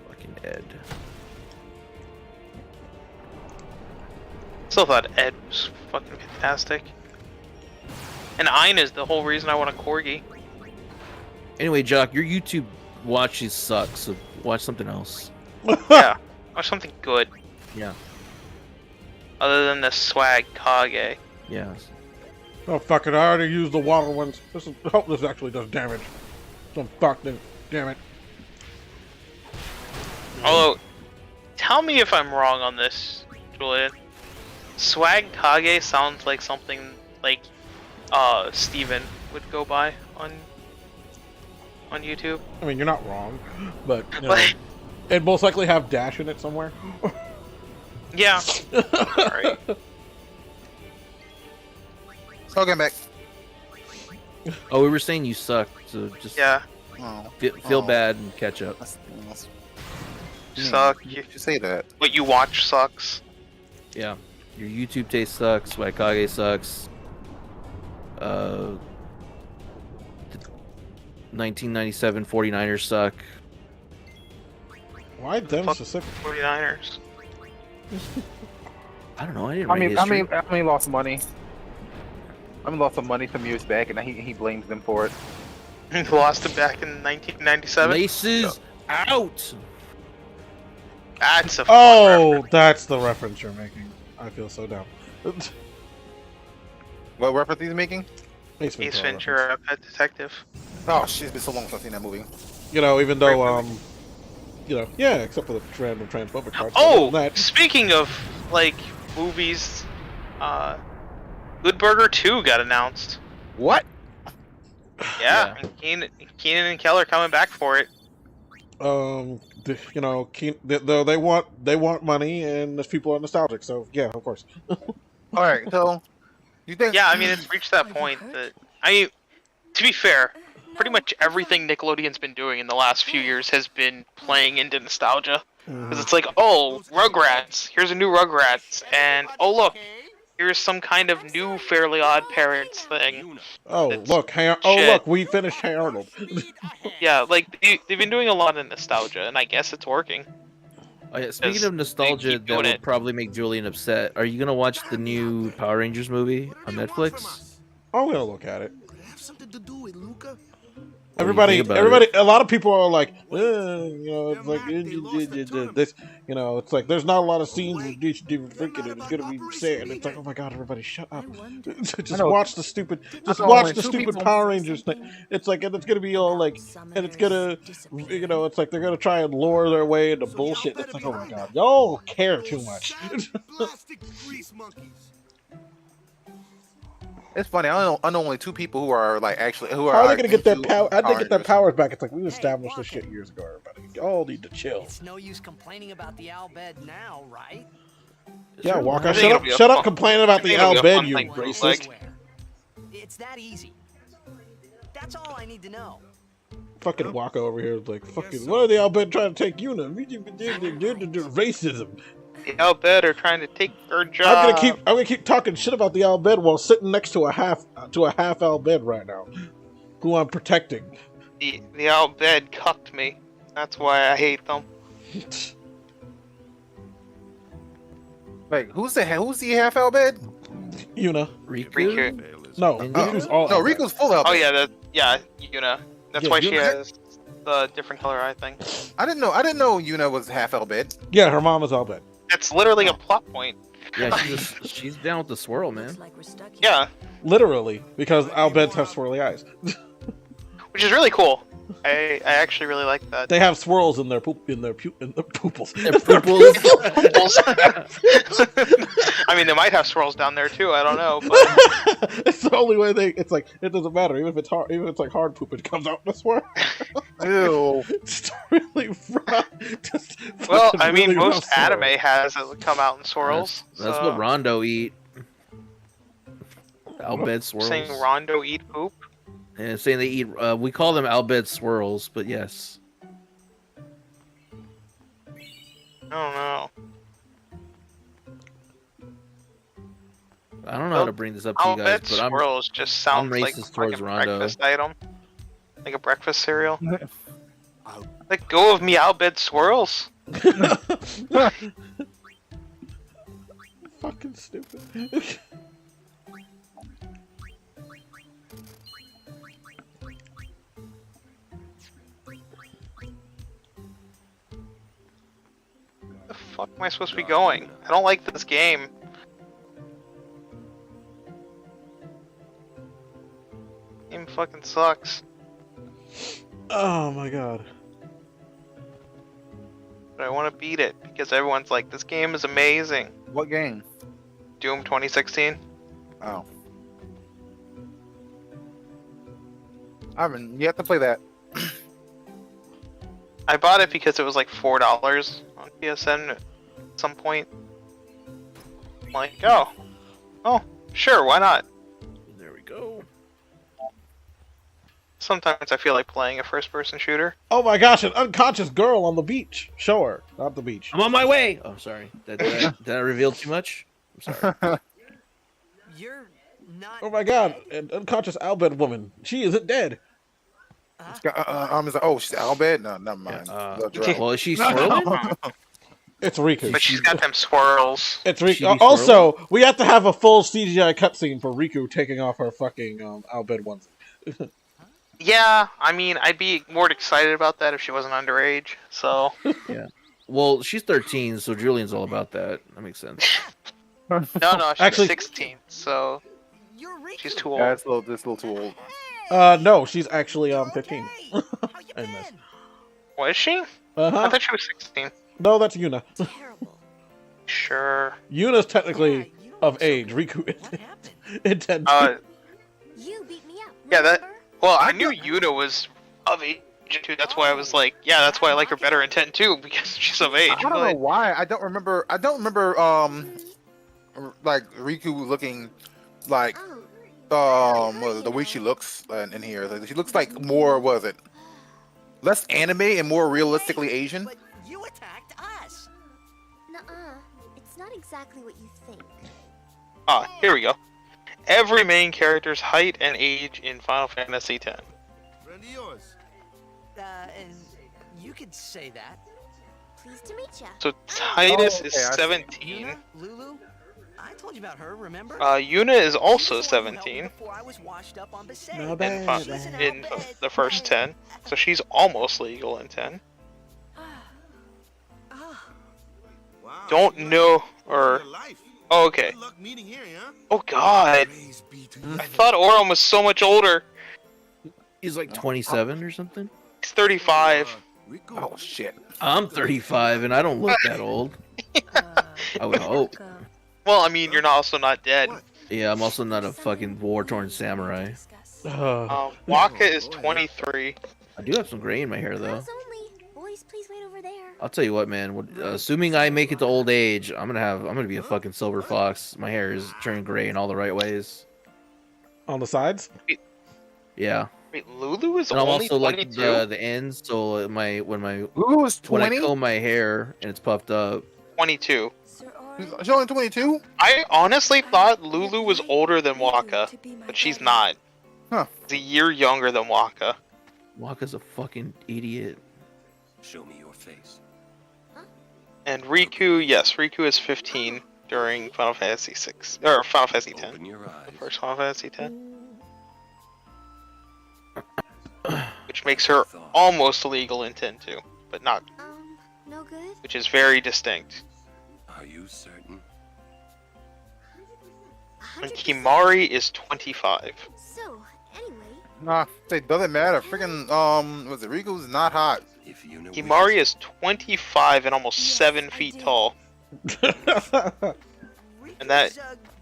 [SPEAKER 3] Fucking Ed.
[SPEAKER 9] Still thought Ed was fucking fantastic. And Ein is the whole reason I want a corgi.
[SPEAKER 3] Anyway, Jock, your YouTube watches suck, so watch something else.
[SPEAKER 9] Yeah, watch something good.
[SPEAKER 3] Yeah.
[SPEAKER 9] Other than the swag Kage.
[SPEAKER 3] Yes.
[SPEAKER 1] Oh fuck it! I already used the water ones. This actually does damage. So fuck this. Damn it.
[SPEAKER 9] Although, tell me if I'm wrong on this, Julian. Swag Kage sounds like something like Steven would go by on YouTube.
[SPEAKER 1] I mean, you're not wrong, but you know. And most likely have Dash in it somewhere.
[SPEAKER 9] Yeah. Alright.
[SPEAKER 2] So get back.
[SPEAKER 3] Oh, we were saying you suck, so just
[SPEAKER 9] Yeah.
[SPEAKER 3] feel bad and catch up.
[SPEAKER 9] Suck.
[SPEAKER 2] You say that.
[SPEAKER 9] What you watch sucks.
[SPEAKER 3] Yeah, your YouTube taste sucks. Waikage sucks. 1997 49ers suck.
[SPEAKER 1] Why them
[SPEAKER 9] Fuck
[SPEAKER 1] specific?
[SPEAKER 9] 49ers.
[SPEAKER 3] I don't know. I didn't write history.
[SPEAKER 12] I mean, lost money. I mean, lost some money some years back, and he blames them for it.
[SPEAKER 9] He lost it back in 1997.
[SPEAKER 3] Laces out.
[SPEAKER 9] That's a
[SPEAKER 1] Oh,
[SPEAKER 9] reference.
[SPEAKER 1] that's the reference you're making. I feel so down.
[SPEAKER 2] What reference he's making?
[SPEAKER 1] Ace
[SPEAKER 9] Ace
[SPEAKER 1] Ventura
[SPEAKER 9] Ventura, Pet Detective.
[SPEAKER 2] Oh shit, it's been so long since I've seen that movie.
[SPEAKER 1] reference. You know, even though you know, yeah, except for the random transphobic parts.
[SPEAKER 9] Oh,
[SPEAKER 1] that.
[SPEAKER 9] speaking of like movies, Good Burger 2 got announced.
[SPEAKER 2] What?
[SPEAKER 9] Yeah, and Keenan and Kel are coming back for it.
[SPEAKER 1] You know, though they want money, and there's people are nostalgic, so yeah, of course.
[SPEAKER 2] All right, so you think?
[SPEAKER 9] Yeah, I mean it's reached that point that to be fair, pretty much everything Nickelodeon's been doing in the last few years has been playing into nostalgia. Because it's like, oh, Rugrats, here's a new Rugrats, and oh look, here's some kind of new Fairly Odd Parents thing.
[SPEAKER 1] Oh look, look, we finished Hey Arnold.
[SPEAKER 9] Yeah, like they've been doing a lot of nostalgia, and I guess it's working.
[SPEAKER 3] Oh, yeah, speaking of nostalgia, that will probably make Julian upset. Are you gonna watch the new Power Rangers movie on Netflix?
[SPEAKER 1] I'm gonna look at it.
[SPEAKER 11] Have something to do with Luca?
[SPEAKER 1] Everybody, a lot of people are like, you know, it's like this, you know, it's like there's not a lot of scenes with each different freaking, and it's gonna be sad. It's like, oh my god, everybody, shut up! Just watch the stupid Power Rangers thing. It's like, and it's gonna be all like, and it's gonna, you know, it's like they're gonna try and lure their way into bullshit. It's like, oh my god, y'all care too much.
[SPEAKER 2] It's funny. I know only two people who are like actually who are.
[SPEAKER 1] How are they gonna get their power? How they get their powers back? It's like we established this shit years ago. Everybody, y'all need to chill.
[SPEAKER 6] It's no use complaining about the Al bed now, right?
[SPEAKER 1] Yeah, Walker, shut up, complaining about the Al bed, you racist.
[SPEAKER 6] It's that easy. That's all I need to know.
[SPEAKER 1] Fucking Waka over here is like, fucking, what are the Al bed trying to take Una? Racism.
[SPEAKER 9] The Al Bed are trying to take her job.
[SPEAKER 1] I'm gonna keep talking shit about the Al bed while sitting next to a half Al bed right now, who I'm protecting.
[SPEAKER 9] The Al Bed cucked me. That's why I hate them.
[SPEAKER 2] Wait, who's the half Al bed?
[SPEAKER 1] Una.
[SPEAKER 9] Riku.
[SPEAKER 1] No, Riku's all.
[SPEAKER 2] No, Riku's full Al bed.
[SPEAKER 9] Oh yeah, Una. That's why she has the different color eye thing.
[SPEAKER 2] I didn't know Una was half Al bed.
[SPEAKER 1] Yeah, her mom is Al bed.
[SPEAKER 9] That's literally a plot point.
[SPEAKER 3] Yeah, she's down with the swirl, man.
[SPEAKER 9] Yeah.
[SPEAKER 1] Literally, because Al beds have swirly eyes.
[SPEAKER 9] Which is really cool. I actually really like that.
[SPEAKER 1] They have swirls in their pooples.
[SPEAKER 3] Their pooples.
[SPEAKER 9] I mean, they might have swirls down there too. I don't know. But
[SPEAKER 1] It's the only way it's like, it doesn't matter. Even if it's hard, like hard poop, it comes out in a swirl.
[SPEAKER 2] Ew.
[SPEAKER 1] Just really rough.
[SPEAKER 9] Well, I mean, most anime has it come out in swirls.
[SPEAKER 3] That's what Rondo eat. Al bed swirls.
[SPEAKER 9] Saying Rondo eat poop?
[SPEAKER 3] And saying they eat, we call them Al bed swirls, but yes.
[SPEAKER 9] I
[SPEAKER 3] I don't know how to bring this up to you guys, but
[SPEAKER 9] swirls just sounds like
[SPEAKER 3] racist
[SPEAKER 9] a
[SPEAKER 3] towards
[SPEAKER 9] fucking
[SPEAKER 3] Rondo.
[SPEAKER 9] breakfast item. Like a breakfast cereal. Let go of me, Al Bed swirls.
[SPEAKER 1] Fucking stupid.
[SPEAKER 9] The fuck am I supposed to be going? I don't like this game. Game fucking sucks.
[SPEAKER 1] Oh my god.
[SPEAKER 9] But I want to beat it because everyone's like, this game is amazing.
[SPEAKER 2] What game?
[SPEAKER 9] Doom 2016.
[SPEAKER 2] Oh. I haven't yet to play that.
[SPEAKER 9] I bought it because it was like $4 on PSN at some point. I'm like, oh, sure, why not?
[SPEAKER 3] There we go.
[SPEAKER 9] Sometimes I feel like playing a first-person shooter.
[SPEAKER 1] Oh my gosh, an unconscious girl on the beach. Show her, not the beach.
[SPEAKER 3] I'm on my way. Oh, sorry. Did I reveal too much? I'm sorry.
[SPEAKER 6] You're not.
[SPEAKER 1] Oh my god, an unconscious Albed woman. She isn't dead.
[SPEAKER 2] Oh, she's Albed? No, never mind.
[SPEAKER 3] Well, is she swirling?
[SPEAKER 1] It's Riku.
[SPEAKER 9] But she's got them swirls.
[SPEAKER 1] It's Riku. Also, we have to have a full CGI cutscene for Riku taking off her fucking Albed onesie.
[SPEAKER 9] Yeah, I mean, I'd be more excited about that if she wasn't underage. So.
[SPEAKER 3] Yeah. Well, she's 13, so Julian's all about that. That makes sense.
[SPEAKER 9] No, she's
[SPEAKER 1] Actually,
[SPEAKER 9] 16, so she's too old.
[SPEAKER 2] Yeah, it's a little too old.
[SPEAKER 1] No, she's actually 15. I missed.
[SPEAKER 9] Was she?
[SPEAKER 1] Uh-huh.
[SPEAKER 9] I thought she was 16.
[SPEAKER 1] No, that's Yuna.
[SPEAKER 9] Sure.
[SPEAKER 1] Yuna's technically of age. Riku intended.
[SPEAKER 5] You beat me up.
[SPEAKER 9] Yeah, that. Well, I knew Yuna was of age too. That's why I was like, yeah, that's why I like her better in 10 too, because she's of age.
[SPEAKER 2] I don't know why. I don't remember. Like Riku looking like the way she looks in here. Like, she looks like more. Was it less anime and more realistically Asian?
[SPEAKER 6] But you attacked us.
[SPEAKER 5] Nuh-uh. It's not exactly what you think.
[SPEAKER 9] Here we go. Every main character's height and age in Final Fantasy X.
[SPEAKER 11] Friend of yours.
[SPEAKER 6] And you could say that.
[SPEAKER 5] Pleased to meet ya.
[SPEAKER 9] So Titus is 17.
[SPEAKER 6] Lulu, I told you about her. Remember?
[SPEAKER 9] Yuna is also 17
[SPEAKER 6] Before I was washed up on Besaid.
[SPEAKER 9] in the first 10, so she's almost legal in 10. Don't know or. Oh, okay. Oh God. I thought Orum was so much older.
[SPEAKER 3] He's like 27 or something.
[SPEAKER 9] He's 35.
[SPEAKER 2] Oh shit.
[SPEAKER 3] I'm 35 and I don't look that old. I would hope.
[SPEAKER 9] Well, I mean, you're also not dead.
[SPEAKER 3] Yeah, I'm also not a fucking war-torn samurai.
[SPEAKER 9] Waka is 23.
[SPEAKER 3] I do have some gray in my hair though.
[SPEAKER 5] Boys, please wait over there.
[SPEAKER 3] I'll tell you what, man. Assuming I make it to old age, I'm gonna be a fucking silver fox. My hair is turning gray in all the right ways.
[SPEAKER 1] On the sides?
[SPEAKER 3] Yeah.
[SPEAKER 9] Wait, Lulu is
[SPEAKER 3] And I'm
[SPEAKER 9] only
[SPEAKER 3] also
[SPEAKER 9] 22?
[SPEAKER 3] like the ends, so
[SPEAKER 2] Lulu is 20?
[SPEAKER 3] when I comb my hair and it's puffed up.
[SPEAKER 9] 22.
[SPEAKER 2] She's only 22?
[SPEAKER 9] I honestly thought Lulu was older than Waka, but she's not.
[SPEAKER 2] Huh.
[SPEAKER 9] She's a year younger than Waka.
[SPEAKER 3] Waka's a fucking idiot.
[SPEAKER 10] Show me your face.
[SPEAKER 9] And Riku, yes, Riku is 15 during Final Fantasy 6 or Final Fantasy 10.
[SPEAKER 10] Open your eyes.
[SPEAKER 9] The first Final Fantasy 10. Which makes her almost legal in 10 too, but not.
[SPEAKER 5] No good?
[SPEAKER 9] Which is very distinct.
[SPEAKER 10] Are you certain?
[SPEAKER 9] And Kimari is 25.
[SPEAKER 5] So, anyway.
[SPEAKER 2] Nah, it doesn't matter. Freaking was it Riku's not hot.
[SPEAKER 10] If you know
[SPEAKER 9] Kimari is 25 and almost 7 feet tall. And that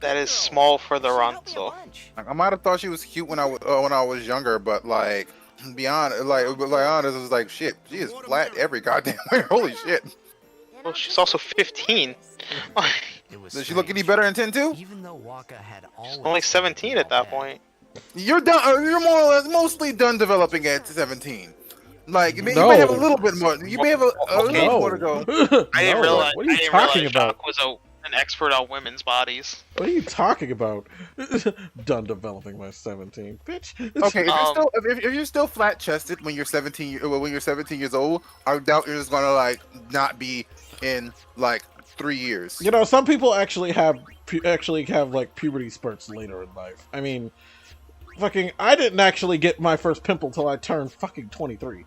[SPEAKER 9] is small for the Ranzo.
[SPEAKER 2] I might have thought she was cute when I was younger, but like honest, it was like shit. She is flat every goddamn way. Holy shit.
[SPEAKER 9] Well, she's also 15.
[SPEAKER 2] Does she look any better in 10 too?
[SPEAKER 6] Even though Waka had
[SPEAKER 9] She's only 17 at that point.
[SPEAKER 2] You're done. You're more or less mostly done developing at 17. Like you may have a little bit more. You may have a little more to go.
[SPEAKER 9] I didn't realize.
[SPEAKER 1] What are you talking about?
[SPEAKER 9] Jacques was an expert on women's bodies.
[SPEAKER 1] What are you talking about? Done developing by 17, bitch.
[SPEAKER 2] Okay, if you're still flat chested when you're 17 years old, I doubt you're just gonna like not be in like 3 years.
[SPEAKER 1] You know, some people actually have like puberty spurts later in life. I mean, fucking, I didn't actually get my first pimple till I turned fucking 23.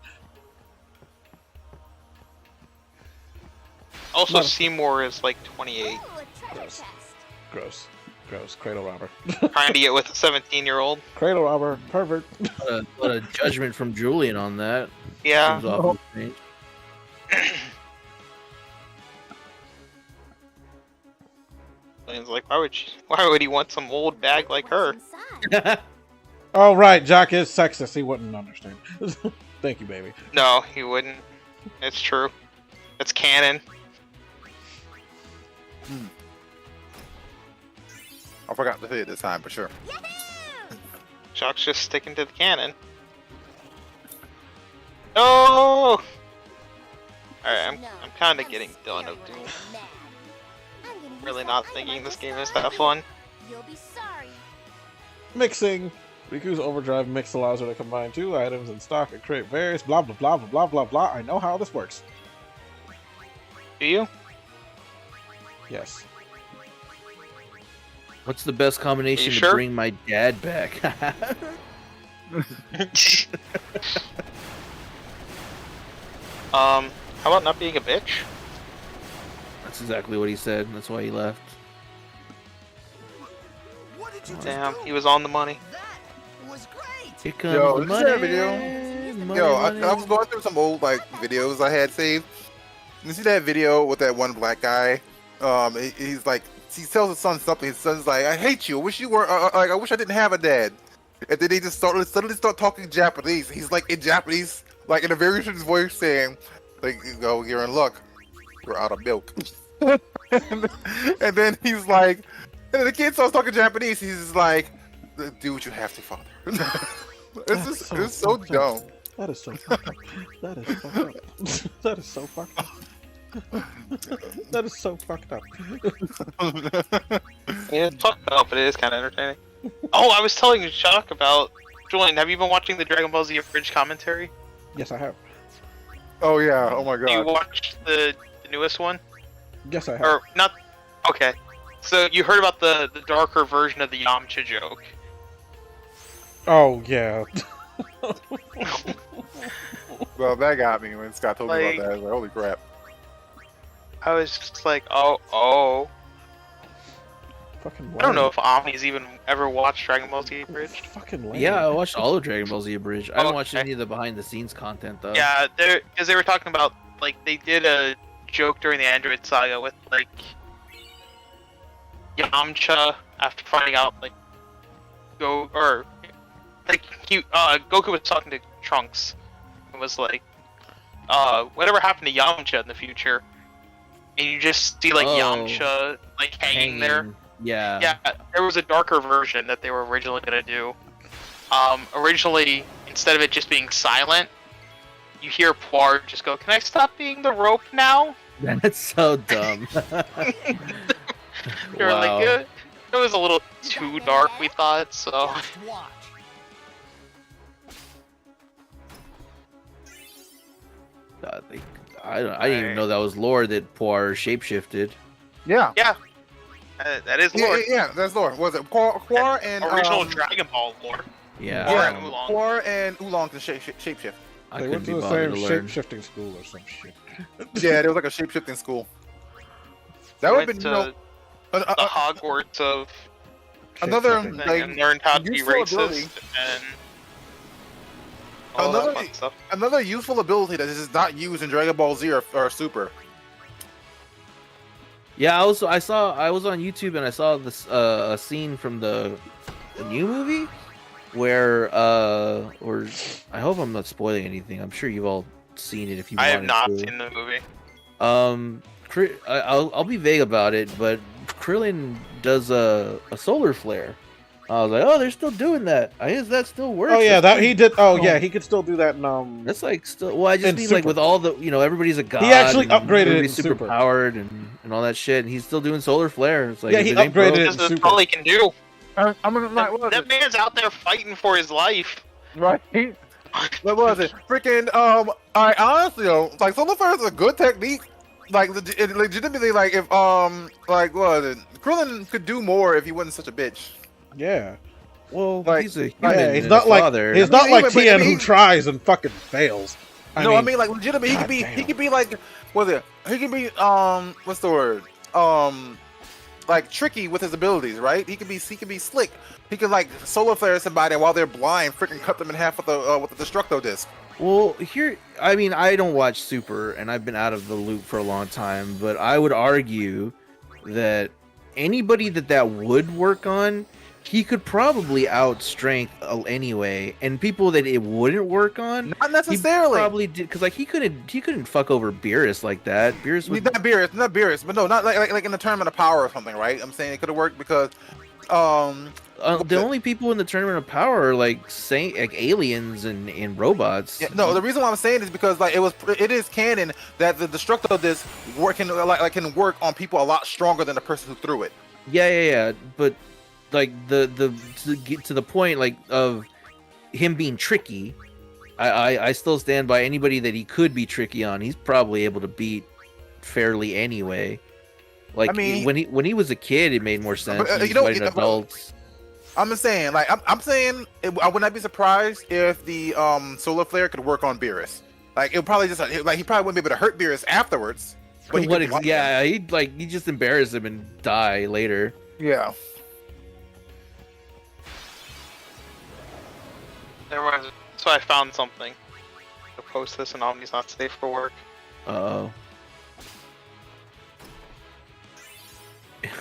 [SPEAKER 9] Also, Seymour is like 28.
[SPEAKER 1] Gross. Cradle robber.
[SPEAKER 9] Trying to get with a 17-year-old.
[SPEAKER 1] Cradle robber. Pervert.
[SPEAKER 3] What a judgment from Julian on that.
[SPEAKER 9] Yeah.
[SPEAKER 3] Seems awful to me.
[SPEAKER 9] Julian's like, why would he want some old bag like her?
[SPEAKER 1] Oh, right. Jock is sexist. He wouldn't understand. Thank you, baby.
[SPEAKER 9] No, he wouldn't. It's true. It's canon.
[SPEAKER 2] I forgot to say it this time, but sure.
[SPEAKER 9] Shock's just sticking to the canon. No! Alright, I'm kind of getting done of Doom. Really not thinking this game is that fun.
[SPEAKER 5] You'll be sorry.
[SPEAKER 1] Mixing. Riku's Overdrive Mix allows her to combine 2 items in stock and create various blah blah blah blah blah blah blah. I know how this works.
[SPEAKER 9] Do you?
[SPEAKER 1] Yes.
[SPEAKER 3] What's the best combination to
[SPEAKER 9] sure?
[SPEAKER 3] bring my dad back?
[SPEAKER 9] How about not being a bitch?
[SPEAKER 3] That's exactly what he said. That's why he left.
[SPEAKER 9] Damn, he was on the money.
[SPEAKER 3] Here comes
[SPEAKER 2] Yo,
[SPEAKER 3] the
[SPEAKER 2] did you see
[SPEAKER 3] money.
[SPEAKER 2] that video?
[SPEAKER 3] Money,
[SPEAKER 2] Yo,
[SPEAKER 3] money.
[SPEAKER 2] I was going through some old like videos I had saved. You see that video with that one black guy? He's like, he tells his son something. His son's like, "I hate you. I wish you were like, I wish I didn't have a dad." And then they just suddenly start talking Japanese. He's like in Japanese, like in a very strange voice, saying, "Like, oh, you're in luck. We're out of milk." and then he's like, and then the kid starts talking Japanese. He's just like, "Do what you have to, father." It's so dumb.
[SPEAKER 1] That is so fucked up. That is fucked up. That is so fucked up. That is so fucked up.
[SPEAKER 9] Yeah, it's fucked up, but it is kind of entertaining. Oh, I was telling Shock about Julian. Have you been watching the Dragon Ball Z Abridged commentary?
[SPEAKER 1] Yes, I have.
[SPEAKER 2] Oh yeah. Oh my
[SPEAKER 9] Do you
[SPEAKER 2] god.
[SPEAKER 9] watch the newest one?
[SPEAKER 1] Yes, I have.
[SPEAKER 9] Or not? Okay. So you heard about the darker version of the Yamcha joke?
[SPEAKER 1] Oh yeah.
[SPEAKER 2] Well, that got me when Scott told me
[SPEAKER 9] Like-
[SPEAKER 2] about that. I was like, holy crap.
[SPEAKER 9] I was just like, oh.
[SPEAKER 1] Fucking
[SPEAKER 9] I don't know if Omni's even ever watched Dragon Ball Z Abridged.
[SPEAKER 1] Fucking lame.
[SPEAKER 3] Yeah, I watched all of Dragon Ball Z Abridged. I haven't watched
[SPEAKER 9] Okay.
[SPEAKER 3] any of the behind-the-scenes content though.
[SPEAKER 9] Yeah, because they were talking about, like, they did a joke during the Android Saga with, like, Yamcha after finding out, like, Goku was talking to Trunks and was like, whatever happened to Yamcha in the future? And you just see, like,
[SPEAKER 3] Oh.
[SPEAKER 9] Yamcha, like, hanging there.
[SPEAKER 3] Yeah.
[SPEAKER 9] Yeah, there was a darker version that they were originally gonna do. Originally, instead of it just being silent, you hear Poir just go, "Can I stop being the rope now?"
[SPEAKER 3] That's so dumb.
[SPEAKER 9] You're
[SPEAKER 3] Wow.
[SPEAKER 9] like, it was a little too dark, we thought, so.
[SPEAKER 3] I didn't even know that was lore that Poir shapeshifted.
[SPEAKER 2] Yeah.
[SPEAKER 9] Yeah. That is lore.
[SPEAKER 2] Yeah, that's lore. Was it Poir and
[SPEAKER 9] Original Dragon Ball lore.
[SPEAKER 3] Yeah.
[SPEAKER 9] Poir and Oolong.
[SPEAKER 2] Poir and Oolong can shapeshift.
[SPEAKER 3] I
[SPEAKER 1] They
[SPEAKER 3] couldn't
[SPEAKER 1] went
[SPEAKER 3] be
[SPEAKER 1] to the
[SPEAKER 3] bothered
[SPEAKER 1] same
[SPEAKER 3] to learn.
[SPEAKER 1] shape-shifting school or some shit.
[SPEAKER 2] Yeah, there was like a shapeshifting school. That would have
[SPEAKER 9] Went
[SPEAKER 2] been, you know,
[SPEAKER 9] to the Hogwarts of
[SPEAKER 2] another
[SPEAKER 9] and
[SPEAKER 2] like
[SPEAKER 9] learned how to be
[SPEAKER 2] useful
[SPEAKER 9] racist
[SPEAKER 2] ability.
[SPEAKER 9] and all that
[SPEAKER 2] Another
[SPEAKER 9] fun stuff.
[SPEAKER 2] another useful ability that is not used in Dragon Ball Z or Super.
[SPEAKER 3] Yeah, I was on YouTube and I saw this a scene from the new movie where or I hope I'm not spoiling anything. I'm sure you've all seen it if you
[SPEAKER 9] I have
[SPEAKER 3] wanted
[SPEAKER 9] not
[SPEAKER 3] to.
[SPEAKER 9] seen the movie.
[SPEAKER 3] I'll be vague about it, but Krillin does a solar flare. I was like, oh, they're still doing that. I guess that still works.
[SPEAKER 1] Oh yeah,
[SPEAKER 3] That's
[SPEAKER 1] that he did. Oh yeah, he could still do that in
[SPEAKER 3] That's like still. Well, I just
[SPEAKER 1] in
[SPEAKER 3] mean like
[SPEAKER 1] Super.
[SPEAKER 3] with all the
[SPEAKER 1] He
[SPEAKER 3] everybody's a god.
[SPEAKER 1] actually
[SPEAKER 3] and
[SPEAKER 1] upgraded it in
[SPEAKER 3] everybody's super
[SPEAKER 1] Super.
[SPEAKER 3] powered and all that shit, and he's still doing solar flare. It's like
[SPEAKER 1] Yeah,
[SPEAKER 3] if
[SPEAKER 1] he
[SPEAKER 3] it ain't
[SPEAKER 1] upgraded
[SPEAKER 3] broke-
[SPEAKER 1] it.
[SPEAKER 9] Because that's
[SPEAKER 1] Super.
[SPEAKER 9] all he can do.
[SPEAKER 2] I'm gonna like, what was
[SPEAKER 9] That
[SPEAKER 2] it?
[SPEAKER 9] man's out there fighting for his life.
[SPEAKER 2] Right? What was it? Freaking I honestly though, like solar flare is a good technique. Like it legitimately, like if like what was it? Krillin could do more if he wasn't such a bitch.
[SPEAKER 1] Yeah.
[SPEAKER 3] Well,
[SPEAKER 2] Like-
[SPEAKER 3] he's a human.
[SPEAKER 1] Yeah, he's
[SPEAKER 3] and
[SPEAKER 1] not
[SPEAKER 3] a
[SPEAKER 1] like
[SPEAKER 3] father.
[SPEAKER 1] he's not like
[SPEAKER 2] But
[SPEAKER 1] Tien
[SPEAKER 2] he-
[SPEAKER 1] who tries and fucking fails.
[SPEAKER 2] I mean like legitimately he could be like what is it? He could be what's the word? Like tricky with his abilities, right? He could be slick. He could like solar flare somebody while they're blind, freaking cut them in half with the Destructo disc.
[SPEAKER 3] Well, here, I mean, I don't watch Super, and I've been out of the loop for a long time, but I would argue that anybody that would work on he could probably outstrength anyway, and people that it wouldn't work on.
[SPEAKER 2] Not necessarily.
[SPEAKER 3] He probably did because like he couldn't fuck over Beerus like that. Beerus was
[SPEAKER 2] not Beerus, but no, not like in the tournament of power or something, right? I'm saying it could have worked because
[SPEAKER 3] the only people in the tournament of power are like aliens and robots.
[SPEAKER 2] Yeah, no, the reason why I'm saying is because like it is canon that the destructo disc can work on people a lot stronger than the person who threw it.
[SPEAKER 3] Yeah. But like to get to the point like of him being tricky, I still stand by anybody that he could be tricky on. He's probably able to beat fairly anyway. Like I mean, when he was a kid, it made more sense. Adults.
[SPEAKER 2] I'm just saying, like I'm saying, I would not be surprised if the solar flare could work on Beerus. Like it would probably just like he probably wouldn't be able to hurt Beerus afterwards. But
[SPEAKER 3] he'd just embarrass him and die later.
[SPEAKER 2] Yeah.
[SPEAKER 9] So I found something. To post this and Omni's not safe for work.
[SPEAKER 3] Uh-oh.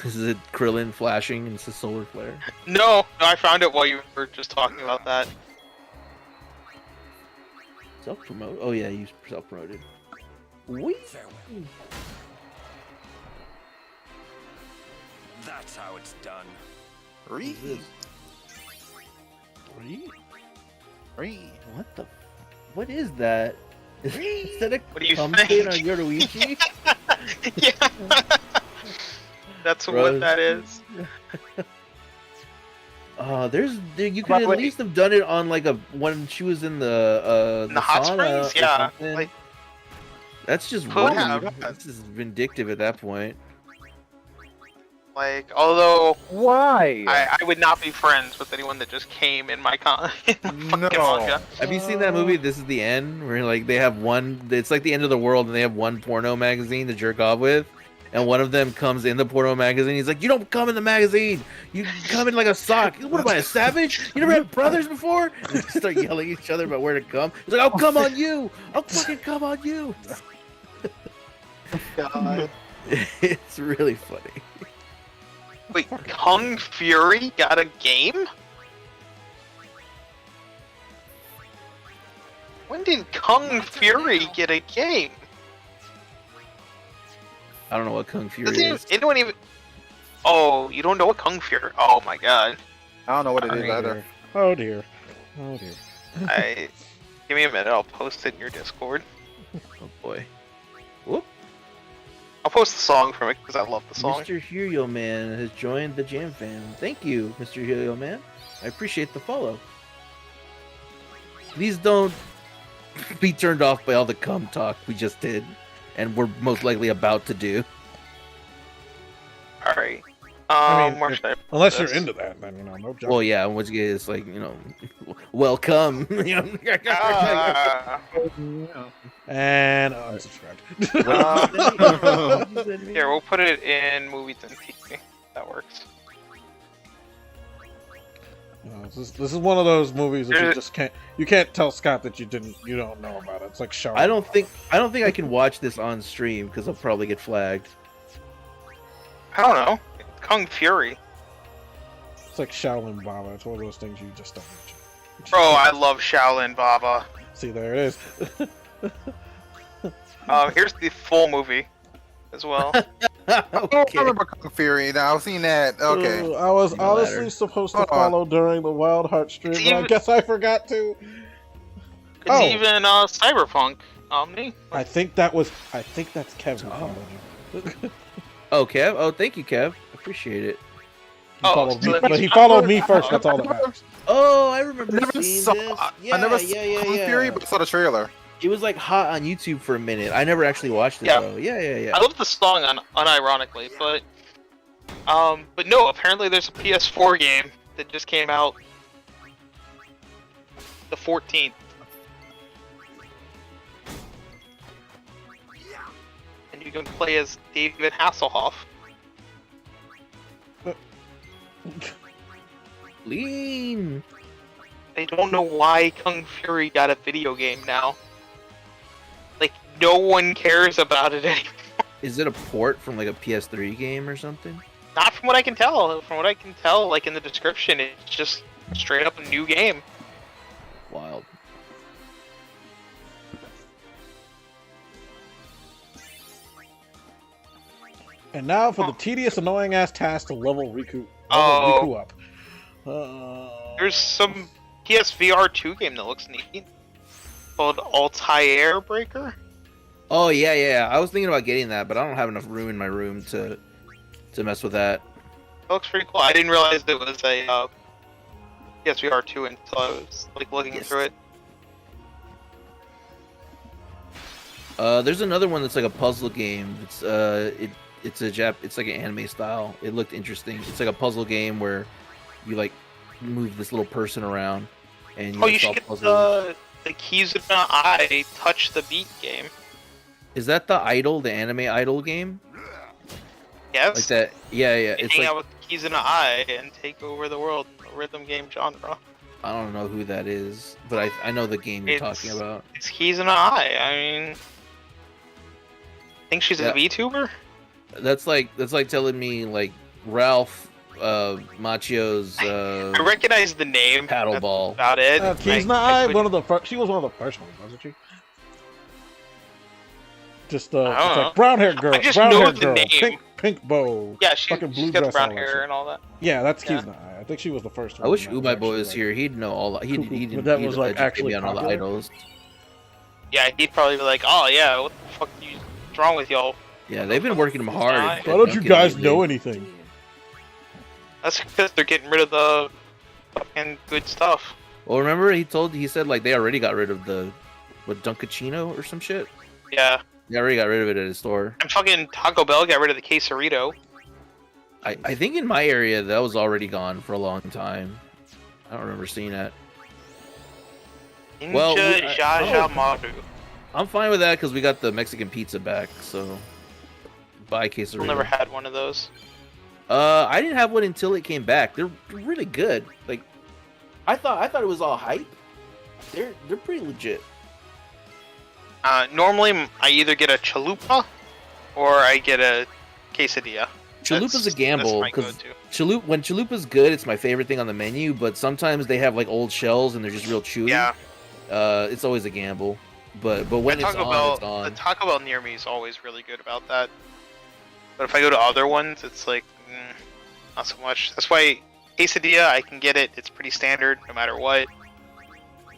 [SPEAKER 3] Is it Krillin flashing and it's a solar flare?
[SPEAKER 9] No, I found it while you were just talking about that.
[SPEAKER 3] Self-promote? Oh yeah, you self-promoted. Whee!
[SPEAKER 10] That's how it's done.
[SPEAKER 2] Ree.
[SPEAKER 3] What is that? Is that a
[SPEAKER 9] what do you
[SPEAKER 3] think? On Yoruichi?
[SPEAKER 9] Yeah. That's what that is.
[SPEAKER 3] You could at least have done it on like when she was in the
[SPEAKER 9] hot springs, yeah. Like,
[SPEAKER 3] that's just rude. That's just vindictive at that point.
[SPEAKER 9] Like, although
[SPEAKER 12] why
[SPEAKER 9] I would not be friends with anyone that just came in my manga.
[SPEAKER 3] Have you seen that movie? This Is the End, where like they have one. It's like the end of the world, and they have one porno magazine to jerk off with. And one of them comes in the porno magazine. He's like, "You don't come in the magazine. You come in like a sock. What am I, a savage? You never had brothers before?" And they start yelling at each other about where to come. He's like, "I'll come on you. I'll fucking come on you."
[SPEAKER 2] God.
[SPEAKER 3] It's really funny.
[SPEAKER 9] Wait, Kung Fury got a game? When did Kung Fury get a game?
[SPEAKER 3] I don't know what Kung Fury is.
[SPEAKER 9] Anyone even? Oh, you don't know what Kung Fury? Oh my god.
[SPEAKER 2] I don't know what it is either.
[SPEAKER 1] Oh dear.
[SPEAKER 9] Give me a minute. I'll post it in your Discord.
[SPEAKER 3] Oh boy. Whoop.
[SPEAKER 9] I'll post the song from it because I love the song.
[SPEAKER 3] Mr. Helio Man has joined the Jam Fam. Thank you, Mr. Helio Man. I appreciate the follow. Please don't be turned off by all the cum talk we just did, and we're most likely about to do.
[SPEAKER 9] All right.
[SPEAKER 1] Unless you're into that, then no joke.
[SPEAKER 3] Well, yeah. Once again, it's like welcome.
[SPEAKER 1] And unsubscribed.
[SPEAKER 9] Here, we'll put it in movies and TV. That works.
[SPEAKER 1] This is one of those movies that you just can't tell Scott that you don't know about it. It's like Shaolin.
[SPEAKER 3] I don't think I can watch this on stream because I'll probably get flagged.
[SPEAKER 9] I don't know. Kung Fury.
[SPEAKER 1] It's like Shaolin Baba. It's one of those things you just don't mention.
[SPEAKER 9] Bro, I love Shaolin Baba.
[SPEAKER 1] See, there it is.
[SPEAKER 9] Here's the full movie as well.
[SPEAKER 2] I don't remember Kung Fury. Now I've seen that. Okay.
[SPEAKER 1] I was honestly supposed to follow during the Wild Heart stream, but I guess I forgot to.
[SPEAKER 9] It's even Cyberpunk, Omni.
[SPEAKER 1] I think that's Kevin following you.
[SPEAKER 3] Oh, Kev? Oh, thank you, Kev. Appreciate it.
[SPEAKER 1] He followed me first. That's all that matters.
[SPEAKER 3] Oh, I remember seeing this.
[SPEAKER 2] I never saw Kung Fury, but I saw the trailer.
[SPEAKER 3] It was like hot on YouTube for a minute. I never actually watched it though. Yeah.
[SPEAKER 9] I love the song unironically, but no, apparently there's a PS4 game that just came out the 14th. And you can play as David Hasselhoff.
[SPEAKER 3] Lean.
[SPEAKER 9] I don't know why Kung Fury got a video game now. Like, no one cares about it anymore.
[SPEAKER 3] Is it a port from like a PS3 game or something?
[SPEAKER 9] Not from what I can tell. From what I can tell, like in the description, it's just straight up a new game.
[SPEAKER 3] Wild.
[SPEAKER 1] And now for the tedious, annoying ass task to level Riku up.
[SPEAKER 9] There's some PSVR 2 game that looks neat called Altair Breaker.
[SPEAKER 3] Oh yeah. I was thinking about getting that, but I don't have enough room in my room to mess with that.
[SPEAKER 9] It looks pretty cool. I didn't realize it was a PSVR 2 until I was like looking through it.
[SPEAKER 3] There's another one that's like a puzzle game. It's like an anime style. It looked interesting. It's like a puzzle game where you like move this little person around and you
[SPEAKER 9] should
[SPEAKER 3] solve
[SPEAKER 9] get
[SPEAKER 3] puzzles.
[SPEAKER 9] the Kizuna Eye Touch the Beat game.
[SPEAKER 3] Is that the anime idol game?
[SPEAKER 9] Yes.
[SPEAKER 3] Like that? Yeah. It's
[SPEAKER 9] hang
[SPEAKER 3] like,
[SPEAKER 9] out with Kizuna Eye and take over the world, the rhythm game genre.
[SPEAKER 3] I don't know who that is, but I know the game you're talking about.
[SPEAKER 9] It's Kizuna Eye. I mean, I think she's a VTuber.
[SPEAKER 3] That's like telling me like Ralph Macchio's
[SPEAKER 9] I recognize the name.
[SPEAKER 3] Paddleball.
[SPEAKER 9] About it.
[SPEAKER 1] Kizuna Eye, she was one of the first ones, wasn't she? Just it's like brown hair girl,
[SPEAKER 9] I just know the name.
[SPEAKER 1] Pink bow.
[SPEAKER 9] Yeah,
[SPEAKER 1] fucking blue
[SPEAKER 9] she's got the
[SPEAKER 1] dress,
[SPEAKER 9] brown
[SPEAKER 1] all that
[SPEAKER 9] hair
[SPEAKER 1] shit.
[SPEAKER 9] and all that.
[SPEAKER 1] Yeah, that's Kizuna Eye. I think she was the first one.
[SPEAKER 3] I wish Ubai Boy was here. He'd know all that. He'd educate me on all the idols.
[SPEAKER 9] Yeah, he'd probably be like, "Oh yeah, what the fuck what's wrong with y'all?"
[SPEAKER 3] Yeah, they've been working him hard.
[SPEAKER 1] Why don't you guys know anything?
[SPEAKER 9] That's because they're getting rid of the fucking good stuff.
[SPEAKER 3] Well, remember he said like they already got rid of the Dunkachino or some shit.
[SPEAKER 9] Yeah.
[SPEAKER 3] They already got rid of it at his store.
[SPEAKER 9] And fucking Taco Bell got rid of the quesarito.
[SPEAKER 3] I think in my area that was already gone for a long time. I don't remember seeing that.
[SPEAKER 9] Maru.
[SPEAKER 3] I'm fine with that because we got the Mexican pizza back, so buy quesarito.
[SPEAKER 9] I've never had one of those.
[SPEAKER 3] I didn't have one until it came back. They're really good. Like, I thought it was all hype. They're pretty legit.
[SPEAKER 9] Normally I either get a chalupa or I get a quesadilla.
[SPEAKER 3] Chalupa's a gamble because when chalupa's good, it's my favorite thing on the menu. But sometimes they have like old shells and they're just real chewy.
[SPEAKER 9] Yeah.
[SPEAKER 3] It's always a gamble. But when it's on, it's on.
[SPEAKER 9] The Taco Bell near me is always really good about that. But if I go to other ones, it's like not so much. That's why quesadilla, I can get it. It's pretty standard no matter what.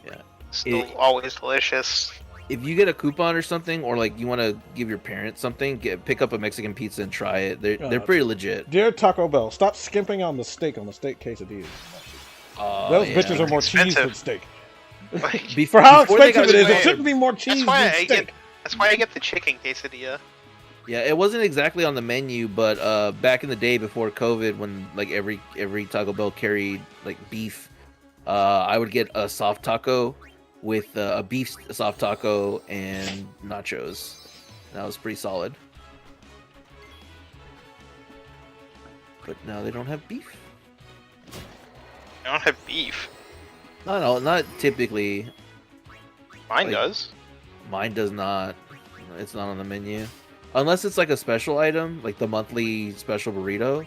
[SPEAKER 3] Yeah.
[SPEAKER 9] Still always delicious.
[SPEAKER 3] If you get a coupon or something, or like you want to give your parents something, pick up a Mexican pizza and try it. They're pretty legit.
[SPEAKER 1] Dear Taco Bell, stop skimping on the steak quesadillas. Those bitches are more cheese than steak. For how expensive it is, it shouldn't be more cheese than steak.
[SPEAKER 9] That's why I get the chicken quesadilla.
[SPEAKER 3] Yeah, it wasn't exactly on the menu, but back in the day before COVID, when like every Taco Bell carried like beef, I would get a soft taco with a beef soft taco and nachos. That was pretty solid. But now they don't have beef.
[SPEAKER 9] They don't have beef.
[SPEAKER 3] No, not typically.
[SPEAKER 9] Mine does.
[SPEAKER 3] Mine does not. It's not on the menu. Unless it's like a special item, like the monthly special burrito.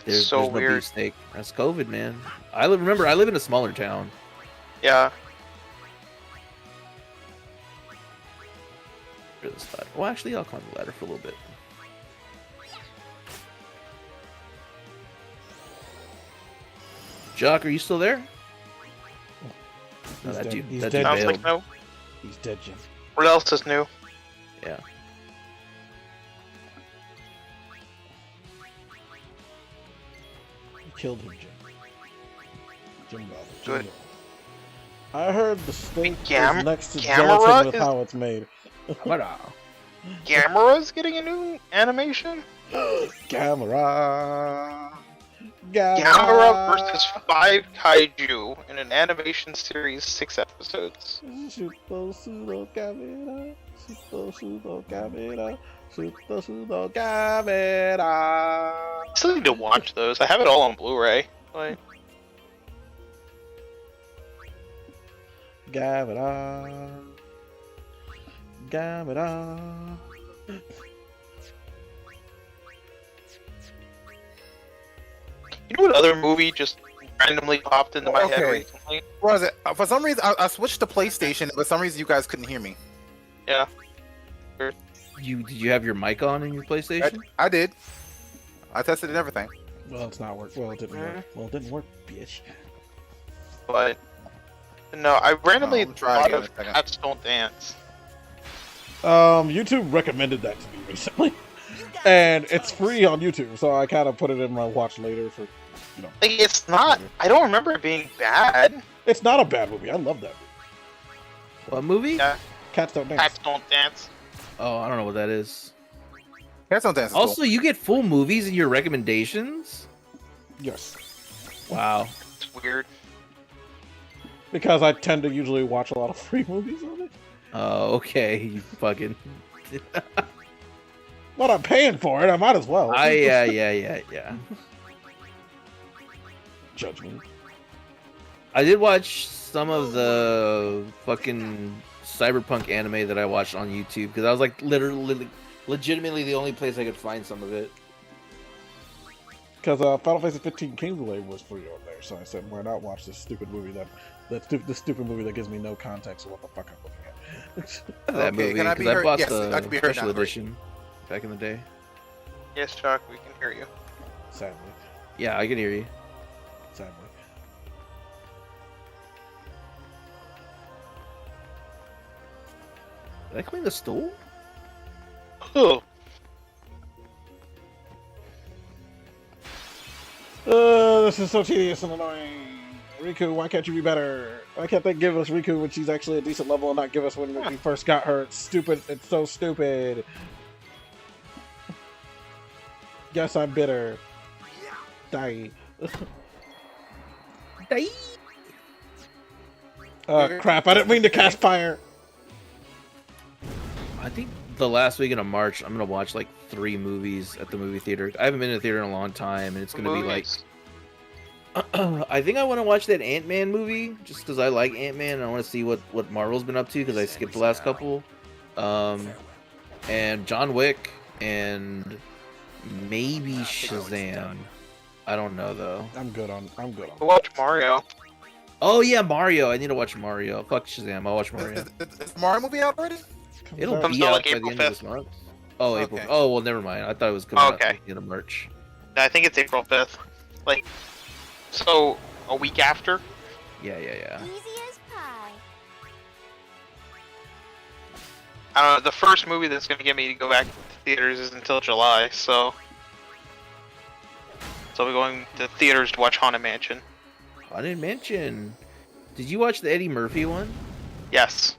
[SPEAKER 3] There's no
[SPEAKER 9] weird.
[SPEAKER 3] beef steak. That's COVID, man. I live in a smaller town.
[SPEAKER 9] Yeah.
[SPEAKER 3] This ladder. Well, actually, I'll climb the ladder for a little bit. Jock, are you still there?
[SPEAKER 1] He's dead.
[SPEAKER 3] He's
[SPEAKER 1] dead.
[SPEAKER 9] Sounds like no.
[SPEAKER 1] He's dead, Jim.
[SPEAKER 9] What else is new?
[SPEAKER 3] Yeah.
[SPEAKER 1] You killed him, Jim. Jim Robert.
[SPEAKER 9] Good.
[SPEAKER 1] I heard the steak is next to
[SPEAKER 9] Gamera
[SPEAKER 1] gelatin with how it's made.
[SPEAKER 9] Gamera's getting a new animation?
[SPEAKER 1] Gamera
[SPEAKER 9] versus 5 kaiju in an animation series, 6 episodes. I still need to watch those. I have it all on Blu-ray. Like,
[SPEAKER 1] Gamera.
[SPEAKER 9] You know what other movie just randomly popped into my head recently?
[SPEAKER 2] What was it? For some reason, I switched to PlayStation. And for some reason, you guys couldn't hear me.
[SPEAKER 9] Yeah.
[SPEAKER 3] Did you have your mic on in your PlayStation?
[SPEAKER 2] I did. I tested it and everything.
[SPEAKER 1] Well, it's not work. Well, it didn't work. Well, it didn't work, bitch.
[SPEAKER 9] But no, I randomly thought
[SPEAKER 2] again in
[SPEAKER 9] of
[SPEAKER 2] a second.
[SPEAKER 9] Cats Don't Dance.
[SPEAKER 1] YouTube recommended that to me recently, and it's free on YouTube, so I kind of put it in my watch later for, you know.
[SPEAKER 9] Like, it's not. I don't remember it being bad.
[SPEAKER 1] It's not a bad movie. I love that movie.
[SPEAKER 3] What movie?
[SPEAKER 9] Yeah.
[SPEAKER 1] Cats Don't Dance.
[SPEAKER 9] Cats Don't Dance.
[SPEAKER 3] Oh, I don't know what that is.
[SPEAKER 2] Cats Don't Dance. Is
[SPEAKER 3] Also,
[SPEAKER 2] cool.
[SPEAKER 3] you get full movies in your recommendations?
[SPEAKER 1] Yes.
[SPEAKER 3] Wow.
[SPEAKER 9] It's weird.
[SPEAKER 1] Because I tend to usually watch a lot of free movies on it.
[SPEAKER 3] Oh, okay. You fucking.
[SPEAKER 1] Well, I'm paying for it. I might as well.
[SPEAKER 3] Yeah.
[SPEAKER 1] Judge me.
[SPEAKER 3] I did watch some of the fucking cyberpunk anime that I watched on YouTube because I was like legitimately the only place I could find some of it.
[SPEAKER 1] Because Final Fantasy 15 Kingsblade was free on there, so I said, why not watch this stupid movie this stupid movie that gives me no context of what the fuck I'm looking at.
[SPEAKER 3] That movie,
[SPEAKER 2] can I
[SPEAKER 3] because
[SPEAKER 2] be
[SPEAKER 3] I
[SPEAKER 2] heard?
[SPEAKER 3] bought
[SPEAKER 2] Yes,
[SPEAKER 3] the
[SPEAKER 2] I can be heard
[SPEAKER 3] special
[SPEAKER 2] now, great.
[SPEAKER 3] edition back in the day.
[SPEAKER 9] Yes, Chuck, we can hear you.
[SPEAKER 1] Sadly.
[SPEAKER 3] Yeah, I can hear you.
[SPEAKER 1] Sadly.
[SPEAKER 3] Did I clean the stool?
[SPEAKER 9] Oh.
[SPEAKER 1] This is so tedious and annoying. Riku, why can't you be better? Why can't they give us Riku when she's actually a decent level and not give us when we first got her? It's stupid. It's so stupid. Guess I'm bitter. Die.
[SPEAKER 3] Die.
[SPEAKER 1] Crap. I didn't mean to cast fire.
[SPEAKER 3] I think the last weekend of March, I'm gonna watch like 3 movies at the movie theater. I haven't been to the theater in a long time, and it's gonna be like. I think I want to watch that Ant-Man movie just because I like Ant-Man and I want to see what Marvel's been up to because I skipped the last couple. And John Wick and maybe Shazam. I don't know though.
[SPEAKER 1] I'm good on.
[SPEAKER 9] Watch Mario.
[SPEAKER 3] Oh yeah, Mario. I need to watch Mario. Fuck Shazam. I'll watch Mario.
[SPEAKER 2] Is the Mario movie out already?
[SPEAKER 3] It'll
[SPEAKER 9] Comes
[SPEAKER 3] be
[SPEAKER 9] out
[SPEAKER 3] out
[SPEAKER 9] like
[SPEAKER 3] by the
[SPEAKER 9] April
[SPEAKER 3] end of this
[SPEAKER 9] 5th.
[SPEAKER 3] month. Oh, April.
[SPEAKER 2] Okay.
[SPEAKER 3] Oh well, never mind. I thought it was coming out
[SPEAKER 9] Okay.
[SPEAKER 3] at the end of March.
[SPEAKER 9] I think it's April 5th. Like, so a week after.
[SPEAKER 3] Yeah.
[SPEAKER 5] Easy as pie.
[SPEAKER 9] I don't know. The first movie that's gonna get me to go back to theaters is until July, so I'll be going to theaters to watch Haunted Mansion.
[SPEAKER 3] Haunted Mansion. Did you watch the Eddie Murphy one?
[SPEAKER 9] Yes.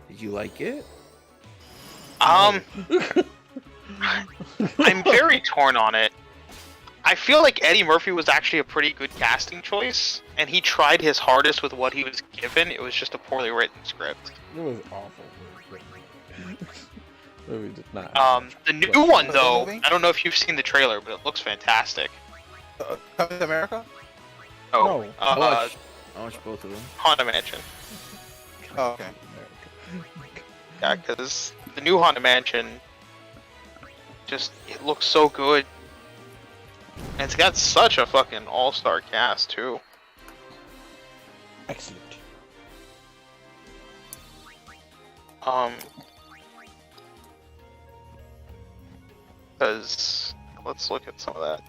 [SPEAKER 3] Did you like it?
[SPEAKER 9] I'm very torn on it. I feel like Eddie Murphy was actually a pretty good casting choice, and he tried his hardest with what he was given. It was just a poorly written script.
[SPEAKER 1] It was awful. Movie did not.
[SPEAKER 9] The new one though, I don't know if you've seen the trailer, but it looks fantastic.
[SPEAKER 2] Coming to America?
[SPEAKER 9] Oh,
[SPEAKER 1] No.
[SPEAKER 3] I watched both of them.
[SPEAKER 9] Haunted Mansion.
[SPEAKER 2] Oh, okay.
[SPEAKER 9] Yeah, because the new Haunted Mansion it looks so good. And it's got such a fucking all-star cast too.
[SPEAKER 1] Excellent.
[SPEAKER 9] Because let's look at some of that.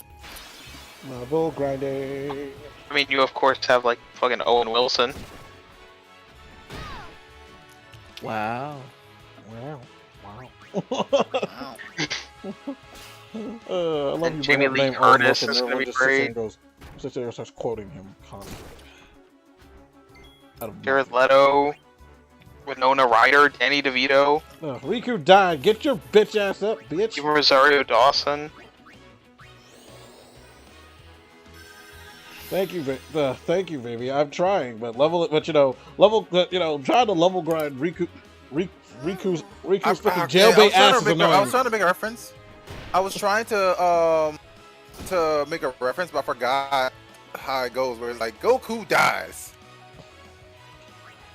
[SPEAKER 1] Marble grinding.
[SPEAKER 9] I mean, you of course have like fucking Owen Wilson.
[SPEAKER 3] Wow.
[SPEAKER 1] Wow.
[SPEAKER 2] Wow.
[SPEAKER 1] I love
[SPEAKER 9] And
[SPEAKER 1] you
[SPEAKER 9] Jamie
[SPEAKER 1] bring
[SPEAKER 9] Lee
[SPEAKER 1] up the name Owen
[SPEAKER 9] Curtis
[SPEAKER 1] Wilson,
[SPEAKER 9] is
[SPEAKER 1] and
[SPEAKER 9] gonna
[SPEAKER 1] everyone
[SPEAKER 9] be
[SPEAKER 1] just sits there
[SPEAKER 9] great.
[SPEAKER 1] and sits there and starts quoting him constantly. Out of
[SPEAKER 9] Jared Leto, Winona Ryder, Danny DeVito,
[SPEAKER 1] Riku died. Get your bitch ass up, bitch.
[SPEAKER 9] Rosario Dawson.
[SPEAKER 1] Thank you, baby. I'm trying, but trying to level grind Riku's fucking jailbait ass is
[SPEAKER 2] I
[SPEAKER 1] annoying.
[SPEAKER 2] was trying to make a reference. I was trying to make a reference, but I forgot how it goes. Where it's like Goku dies.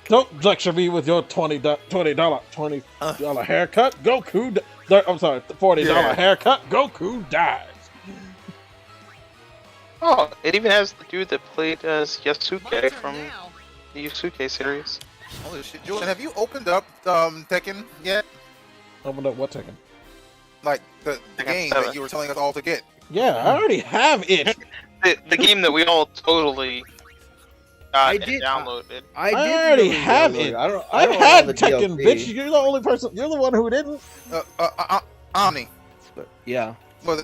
[SPEAKER 1] Don't lecture me with your $20 haircut. Goku. I'm sorry, $40 haircut. Goku dies.
[SPEAKER 9] Oh, it even has the dude that played as Yasuke from the Yusuke series.
[SPEAKER 2] Holy shit, Julian, have you opened up Tekken yet?
[SPEAKER 1] Opened up what Tekken?
[SPEAKER 2] Like the game that you were telling us all to get.
[SPEAKER 1] Yeah, I already have it.
[SPEAKER 9] The game that we all totally got and downloaded.
[SPEAKER 1] I already have it. I've had Tekken, bitch. You're the only person. You're the one who didn't.
[SPEAKER 2] Omni.
[SPEAKER 3] Yeah.
[SPEAKER 2] Well,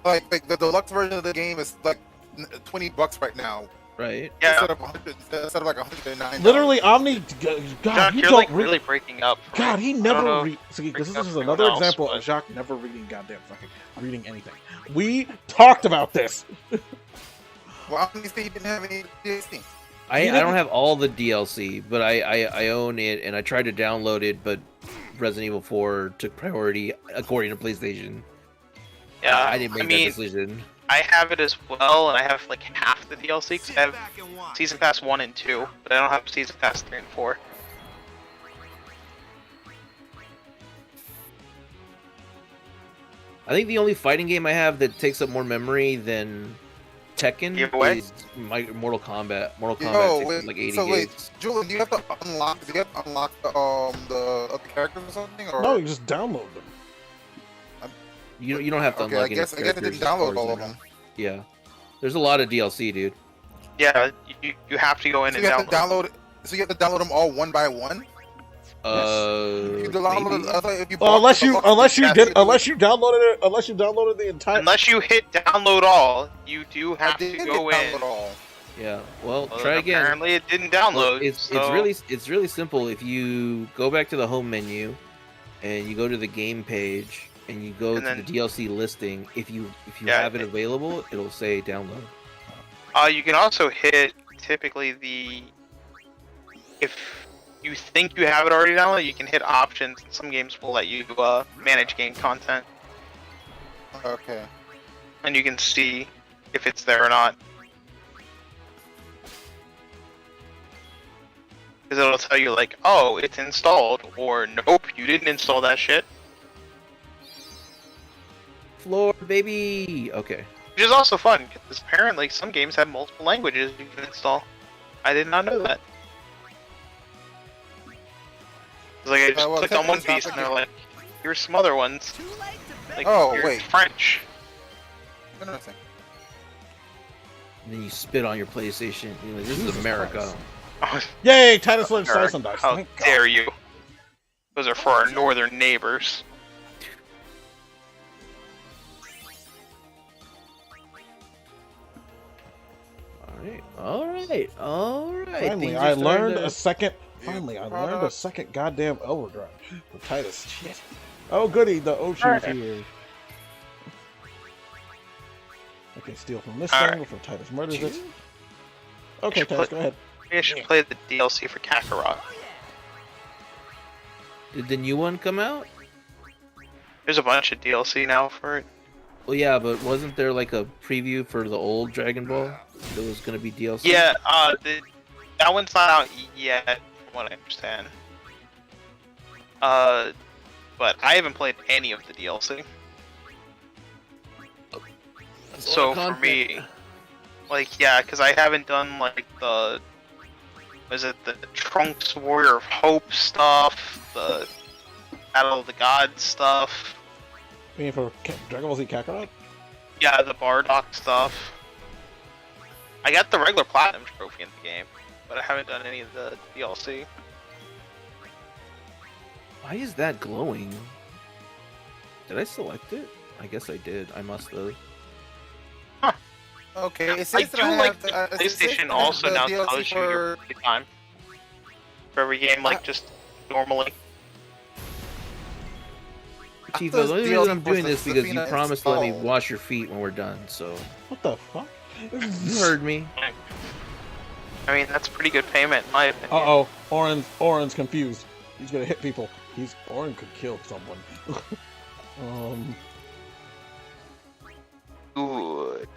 [SPEAKER 2] like the deluxe version of the game is like $20 right now.
[SPEAKER 3] Right.
[SPEAKER 9] Yeah.
[SPEAKER 2] Instead of like $109.
[SPEAKER 1] Literally, Omni. God,
[SPEAKER 9] Jacques,
[SPEAKER 1] you
[SPEAKER 9] you're
[SPEAKER 1] don't
[SPEAKER 9] like really breaking up.
[SPEAKER 1] God, he
[SPEAKER 9] I don't
[SPEAKER 1] never
[SPEAKER 9] know
[SPEAKER 1] read. See, this is
[SPEAKER 9] everyone
[SPEAKER 1] another
[SPEAKER 9] else,
[SPEAKER 1] example
[SPEAKER 9] but-
[SPEAKER 1] of Jacques never reading goddamn fucking reading anything. We talked about this.
[SPEAKER 2] Well, Omni said you didn't have any DLC.
[SPEAKER 3] I don't have all the DLC, but I own it, and I tried to download it, but Resident Evil 4 took priority according to PlayStation.
[SPEAKER 9] Yeah,
[SPEAKER 3] I didn't make that decision.
[SPEAKER 9] I have it as well, and I have like half the DLC because I have Season Pass 1 and 2, but I don't have Season Pass 3 and 4.
[SPEAKER 3] I think the only fighting game I have that takes up more memory than Tekken is my Mortal Kombat. Mortal Kombat takes up like 80 gigs.
[SPEAKER 2] Wait, Julian, do you have to unlock? Do you have to unlock the other characters or something? Or?
[SPEAKER 1] No, you just download them.
[SPEAKER 3] You don't have to
[SPEAKER 2] Okay,
[SPEAKER 3] unlock
[SPEAKER 2] I guess I didn't
[SPEAKER 3] characters
[SPEAKER 2] download
[SPEAKER 3] as
[SPEAKER 2] all
[SPEAKER 3] far
[SPEAKER 2] of
[SPEAKER 3] as I know.
[SPEAKER 2] them.
[SPEAKER 3] Yeah, there's a lot of DLC, dude.
[SPEAKER 9] Yeah, you have to go in
[SPEAKER 2] So
[SPEAKER 9] and
[SPEAKER 2] you have to
[SPEAKER 9] download.
[SPEAKER 2] So you have to download them all one by one.
[SPEAKER 3] You
[SPEAKER 2] download if you
[SPEAKER 1] Well, unless you
[SPEAKER 2] downloaded
[SPEAKER 1] downloaded the entire.
[SPEAKER 9] Unless you hit download all, you do have to go in.
[SPEAKER 2] Download all.
[SPEAKER 3] Yeah, well, try again.
[SPEAKER 9] Apparently, it didn't download.
[SPEAKER 3] It's
[SPEAKER 9] so-
[SPEAKER 3] really simple. If you go back to the home menu, and you go to the game page, and you go to the DLC listing, if you have it available, it'll say download.
[SPEAKER 9] You can also hit typically if you think you have it already downloaded, you can hit options. Some games will let you manage game content,
[SPEAKER 2] Okay.
[SPEAKER 9] and you can see if it's there or not. Because it'll tell you like, oh, it's installed, or nope, you didn't install that shit.
[SPEAKER 3] Floor, baby. Okay.
[SPEAKER 9] Which is also fun, because apparently some games have multiple languages you can install. I did not know that. It's like I just clicked on One Piece and they're like, here's some other ones. Like, here's
[SPEAKER 2] wait.
[SPEAKER 9] French.
[SPEAKER 2] Interesting.
[SPEAKER 3] And then you spit on your PlayStation. You're like, this is America.
[SPEAKER 1] Yay, Titus learned Slice and Dice.
[SPEAKER 9] How
[SPEAKER 1] Thank God.
[SPEAKER 9] dare you? Those are for our northern neighbors.
[SPEAKER 3] All right.
[SPEAKER 1] Finally,
[SPEAKER 3] Things
[SPEAKER 1] I
[SPEAKER 3] are starting
[SPEAKER 1] learned
[SPEAKER 3] to-
[SPEAKER 1] a second. Finally, I learned a second goddamn overdrive for Titus. Shit. Oh goody, the Oshi's here. Okay, steal from this thing before Titus murders it. Okay, Titus, go ahead.
[SPEAKER 9] Maybe I should play the DLC for Kakarot.
[SPEAKER 3] Did the new one come out?
[SPEAKER 9] There's a bunch of DLC now for it.
[SPEAKER 3] Well, yeah, but wasn't there like a preview for the old Dragon Ball that was gonna be DLC?
[SPEAKER 9] Yeah, that one's not out yet, from what I understand. But I haven't played any of the DLC. So for me, like, yeah, because I haven't done like the Trunks Warrior of Hope stuff, the Battle of the Gods stuff.
[SPEAKER 1] You mean for Dragon Ball Z Kakarot?
[SPEAKER 9] Yeah, the Bardock stuff. I got the regular Platinum trophy in the game, but I haven't done any of the DLC.
[SPEAKER 3] Why is that glowing? Did I select it? I guess I did. I must have.
[SPEAKER 2] Okay, it
[SPEAKER 9] I
[SPEAKER 2] says
[SPEAKER 9] do
[SPEAKER 2] that I
[SPEAKER 9] like
[SPEAKER 2] have
[SPEAKER 9] the
[SPEAKER 2] it says that I
[SPEAKER 9] PlayStation
[SPEAKER 2] have
[SPEAKER 9] also
[SPEAKER 2] the
[SPEAKER 9] now
[SPEAKER 2] DLC
[SPEAKER 9] tells you your playtime for every game, like just normally.
[SPEAKER 3] Tifa,
[SPEAKER 2] thought
[SPEAKER 3] the only
[SPEAKER 2] DLC
[SPEAKER 3] reason I'm
[SPEAKER 2] was
[SPEAKER 3] doing
[SPEAKER 2] the
[SPEAKER 3] this because you
[SPEAKER 2] Safina
[SPEAKER 3] promised to let me
[SPEAKER 2] installed.
[SPEAKER 3] wash your feet when we're done. So
[SPEAKER 1] What the fuck?
[SPEAKER 3] you heard me.
[SPEAKER 9] I mean, that's pretty good payment, in my opinion.
[SPEAKER 1] Uh oh, Oren's confused. He's gonna hit people. Oren could kill someone.
[SPEAKER 9] Good.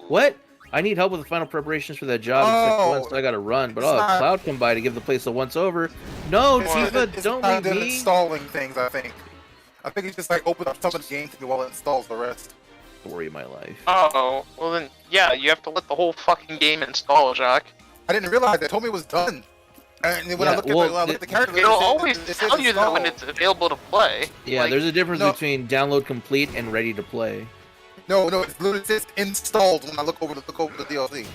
[SPEAKER 3] What? I need help with the final preparations for that job in Sector 1, so I gotta run. But
[SPEAKER 2] it's not-
[SPEAKER 3] Cloud come by to give the place a once over. No, Tifa,
[SPEAKER 2] It's
[SPEAKER 3] don't
[SPEAKER 2] not
[SPEAKER 3] leave
[SPEAKER 2] good
[SPEAKER 3] me.
[SPEAKER 2] installing things, I think. I think it's just like open up some of the game while it installs the rest.
[SPEAKER 3] story of my life.
[SPEAKER 9] Oh, well then, yeah, you have to let the whole fucking game install, Jacques.
[SPEAKER 2] I didn't realize they told me it was done. And when I looked at the character,
[SPEAKER 9] It'll always tell you that when it's available to play.
[SPEAKER 3] Yeah, there's a difference between download complete and ready to play.
[SPEAKER 2] No, it literally says installed when I look over the DLC.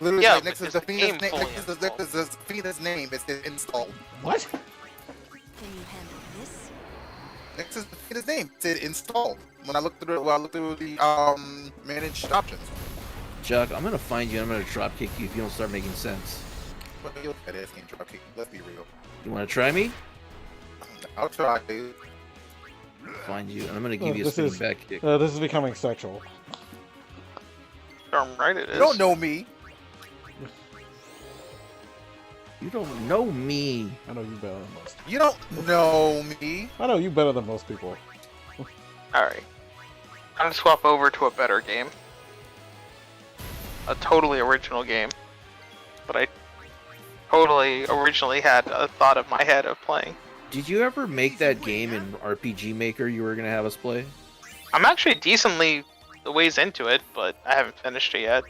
[SPEAKER 2] Literally,
[SPEAKER 9] Yeah,
[SPEAKER 2] like, next to the Phoenix name, it says installed.
[SPEAKER 1] What?
[SPEAKER 5] Can you handle this?
[SPEAKER 2] Next to the Phoenix name, it said installed. When I looked through the managed options.
[SPEAKER 3] Chuck, I'm gonna find you and I'm gonna drop kick you if you don't start making sense.
[SPEAKER 2] What the hell that ass game drop kick? Let's be real.
[SPEAKER 3] You wanna try me?
[SPEAKER 2] I'll try, dude.
[SPEAKER 3] Find you and I'm gonna give you a spinning back kick.
[SPEAKER 1] This is becoming sexual.
[SPEAKER 9] Darn right it is.
[SPEAKER 2] You don't know me.
[SPEAKER 3] You don't know me.
[SPEAKER 1] I know you better than most.
[SPEAKER 2] You don't know me.
[SPEAKER 1] I know you better than most people.
[SPEAKER 9] Alright. I'm gonna swap over to a better game. A totally original game. But I totally originally had a thought in my head of playing.
[SPEAKER 3] Did you ever make that game in RPG Maker you were gonna have us play?
[SPEAKER 9] I'm actually decently a ways into it, but I haven't finished it yet.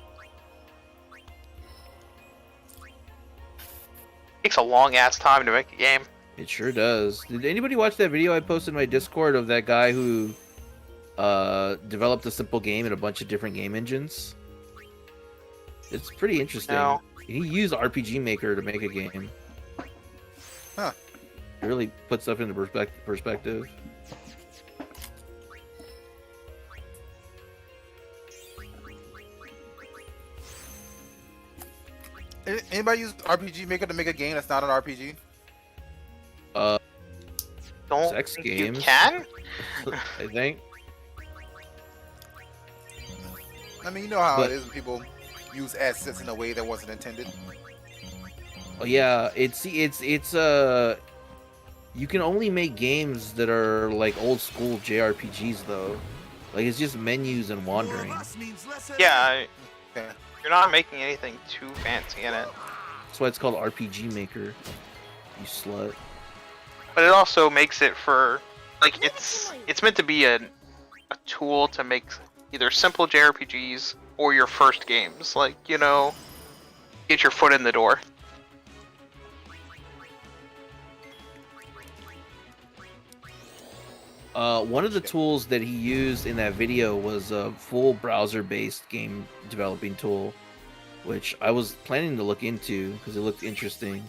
[SPEAKER 9] Takes a long ass time to make a game.
[SPEAKER 3] It sure does. Did anybody watch that video I posted in my Discord of that guy who developed a simple game in a bunch of different game engines? It's pretty interesting.
[SPEAKER 9] No.
[SPEAKER 3] He used RPG Maker to make a game.
[SPEAKER 2] Huh.
[SPEAKER 3] It really puts stuff into perspective.
[SPEAKER 2] Anybody use RPG Maker to make a game that's not an RPG?
[SPEAKER 9] Don't
[SPEAKER 3] Sex
[SPEAKER 9] think
[SPEAKER 3] games.
[SPEAKER 9] you can?
[SPEAKER 3] I think.
[SPEAKER 2] I mean, you know how it is when people use assets in a way that wasn't intended.
[SPEAKER 3] Oh yeah, it's you can only make games that are like old school JRPGs though. Like it's just menus and wandering.
[SPEAKER 9] Yeah, you're not making anything too fancy in it.
[SPEAKER 3] That's why it's called RPG Maker. You slut.
[SPEAKER 9] But it also makes it for like it's meant to be a tool to make either simple JRPGs or your first games. Like, you know, get your foot in the door.
[SPEAKER 3] One of the tools that he used in that video was a full browser-based game developing tool, which I was planning to look into because it looked interesting.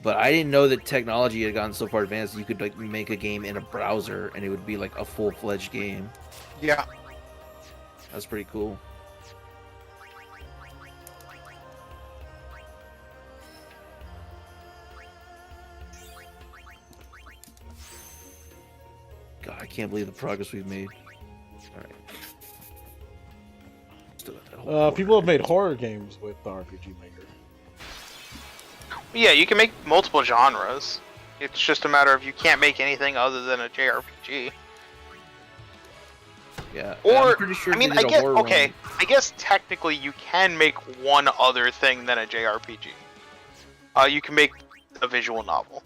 [SPEAKER 3] But I didn't know that technology had gotten so far advanced that you could like make a game in a browser and it would be like a full-fledged game.
[SPEAKER 2] Yeah.
[SPEAKER 3] That's pretty cool. God, I can't believe the progress we've made. Alright.
[SPEAKER 1] People have made horror games with the RPG Maker.
[SPEAKER 9] Yeah, you can make multiple genres. It's just a matter of you can't make anything other than a JRPG.
[SPEAKER 3] Yeah.
[SPEAKER 9] Or,
[SPEAKER 3] I'm pretty sure
[SPEAKER 9] I mean,
[SPEAKER 3] they did
[SPEAKER 9] I
[SPEAKER 3] a
[SPEAKER 9] guess,
[SPEAKER 3] horror
[SPEAKER 9] okay,
[SPEAKER 3] one.
[SPEAKER 9] I guess technically you can make one other thing than a JRPG. You can make a visual novel.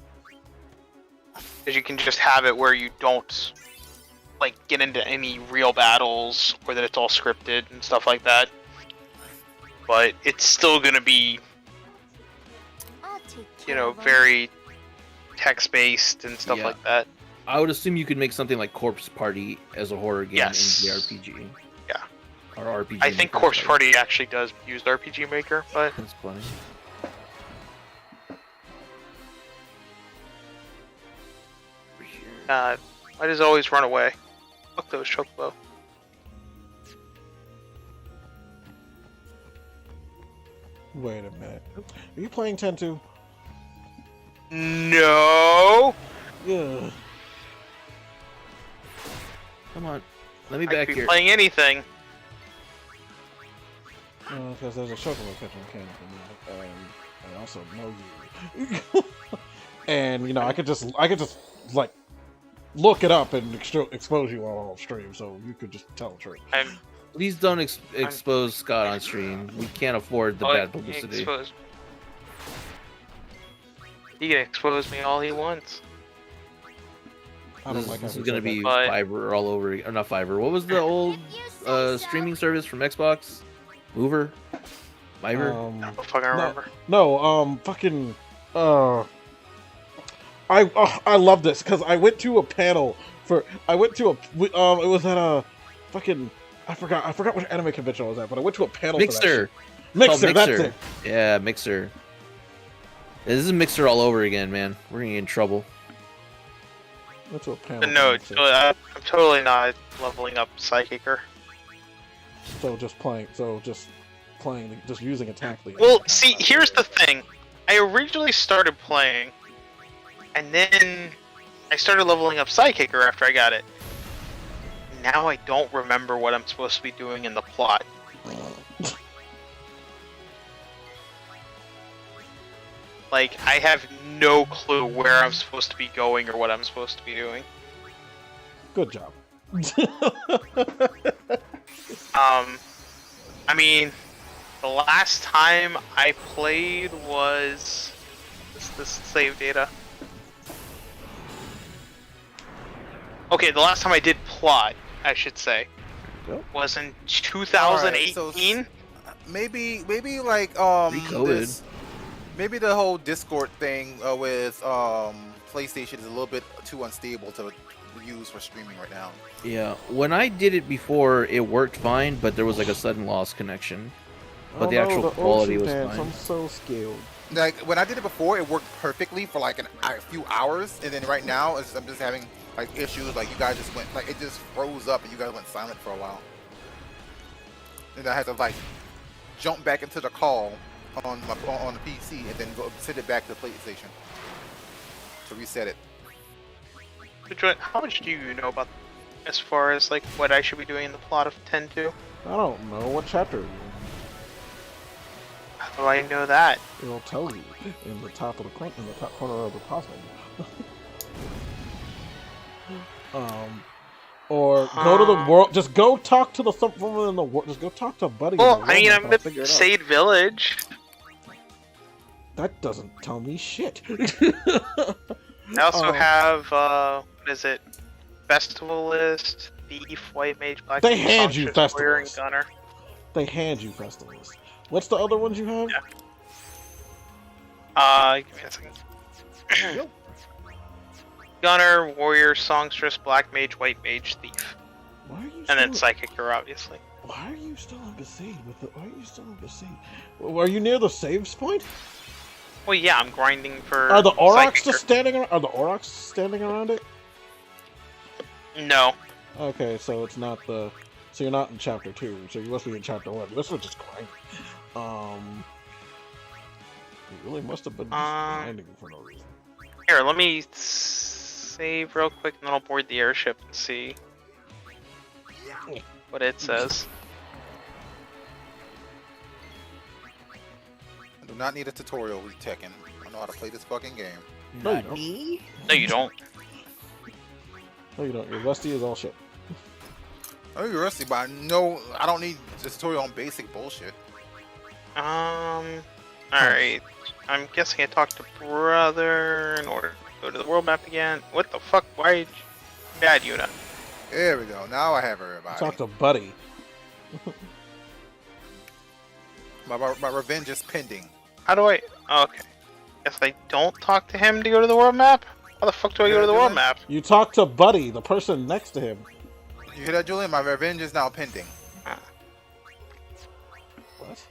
[SPEAKER 9] Because you can just have it where you don't, like, get into any real battles, or that it's all scripted and stuff like that. But it's still gonna be, you know, very text-based and stuff
[SPEAKER 3] Yeah.
[SPEAKER 9] like that.
[SPEAKER 3] I would assume you could make something like Corpse Party as a horror game
[SPEAKER 9] Yes.
[SPEAKER 3] in JRPG.
[SPEAKER 9] Yeah.
[SPEAKER 3] Or RPG.
[SPEAKER 9] I think
[SPEAKER 3] Maker,
[SPEAKER 9] Corpse
[SPEAKER 3] sorry.
[SPEAKER 9] Party actually does use RPG Maker, but
[SPEAKER 3] That's funny.
[SPEAKER 9] I just always run away. Fuck those chocobo.
[SPEAKER 1] Wait a minute. Are you playing 10-2?
[SPEAKER 9] No.
[SPEAKER 1] Yeah.
[SPEAKER 3] Come on. Let me
[SPEAKER 9] I
[SPEAKER 3] back
[SPEAKER 9] could be
[SPEAKER 3] here.
[SPEAKER 9] playing anything.
[SPEAKER 1] Because there's a chocobo catching mechanic in there. I also know you. And, you know, I could just like, look it up and expose you all on stream, so you could just tell the truth.
[SPEAKER 3] Please don't expose Scott on stream. We can't afford the bad publicity.
[SPEAKER 9] He can expose me all he wants.
[SPEAKER 1] I don't like
[SPEAKER 3] This
[SPEAKER 1] how
[SPEAKER 3] is
[SPEAKER 1] he
[SPEAKER 3] gonna
[SPEAKER 1] said
[SPEAKER 3] be
[SPEAKER 1] that.
[SPEAKER 3] Fiverr all over, or not Fiverr. What was the old streaming service from Xbox? Mover, Fiverr.
[SPEAKER 9] I don't fucking remember.
[SPEAKER 1] Fucking. I love this because I went to a panel for. I went to a. It was at a fucking. I forgot what anime convention I was at, but I went to a panel.
[SPEAKER 3] Mixer.
[SPEAKER 1] For that shit. Mixer. That's it.
[SPEAKER 3] Yeah, Mixer. This is Mixer all over again, man. We're gonna get in trouble.
[SPEAKER 1] Went to a panel.
[SPEAKER 9] But no, I'm totally not leveling up Psychicer.
[SPEAKER 1] Just using attack lead.
[SPEAKER 9] Well, see, here's the thing. I originally started playing, and then I started leveling up Psychicer after I got it. Now I don't remember what I'm supposed to be doing in the plot. Like, I have no clue where I'm supposed to be going or what I'm supposed to be doing.
[SPEAKER 1] Good job.
[SPEAKER 9] I mean, the last time I played was this save data. Okay, the last time I did plot, I should say, was in 2018.
[SPEAKER 2] Right, so maybe like
[SPEAKER 3] Pre-COVID.
[SPEAKER 2] Maybe the whole Discord thing with PlayStation is a little bit too unstable to use for streaming right now.
[SPEAKER 3] Yeah, when I did it before, it worked fine, but there was like a sudden lost connection. But the actual quality was fine.
[SPEAKER 1] I'm so scared.
[SPEAKER 2] Like when I did it before, it worked perfectly for like a few hours, and then right now I'm just having like issues. Like you guys just went like it just froze up, and you guys went silent for a while. And I had to like jump back into the call on the PC and then go send it back to the PlayStation to reset it.
[SPEAKER 9] How much do you know about as far as like what I should be doing in the plot of 10-2?
[SPEAKER 1] I don't know what chapter.
[SPEAKER 9] How do I know that?
[SPEAKER 1] It'll tell you in the top corner of the pause menu. Or go to the world. Just go talk to the someone in the world. Just go talk to Buddy.
[SPEAKER 9] Well, I mean, I'm at Sade Village.
[SPEAKER 1] That doesn't tell me shit.
[SPEAKER 9] I also have what is it? Festival list, Thief, White Mage, Black.
[SPEAKER 1] They hand you Festival
[SPEAKER 9] and Gunner.
[SPEAKER 1] They hand you Festival list. What's the other ones you have?
[SPEAKER 9] Yeah. Give me a second. Gunner, Warrior, Songstress, Black Mage, White Mage, Thief.
[SPEAKER 1] Why are you
[SPEAKER 9] and then Psychicer, obviously.
[SPEAKER 1] Why are you still in Besaid? Why are you still in Besaid? Are you near the saves point?
[SPEAKER 9] Well, yeah, I'm grinding for.
[SPEAKER 1] Are the Aurochs
[SPEAKER 9] Psychicer.
[SPEAKER 1] just standing around? Are the Aurochs standing around it?
[SPEAKER 9] No.
[SPEAKER 1] Okay, so it's not the. So you're not in chapter 2. So you must be in chapter 1. This was just grinding. You really must have been grinding for no reason.
[SPEAKER 9] Here, let me save real quick, and then I'll board the airship and see what it says.
[SPEAKER 2] I do not need a tutorial with Tekken. I know how to play this fucking game.
[SPEAKER 1] No, you don't.
[SPEAKER 9] No, you don't.
[SPEAKER 1] No, you don't. You're rusty as all shit.
[SPEAKER 2] I know you're rusty, but I don't need a tutorial on basic bullshit.
[SPEAKER 9] Alright. I'm guessing I talked to Brother in order to go to the world map again. What the fuck? Why bad unit?
[SPEAKER 2] There we go. Now I have everybody.
[SPEAKER 1] Talk to Buddy.
[SPEAKER 2] My revenge is pending.
[SPEAKER 9] How do I... Okay. Guess I don't talk to him to go to the world map? How the fuck do I go to the world map?
[SPEAKER 1] You talk to Buddy, the person next to him.
[SPEAKER 2] You hear that, Julian? My revenge is now pending.
[SPEAKER 1] What?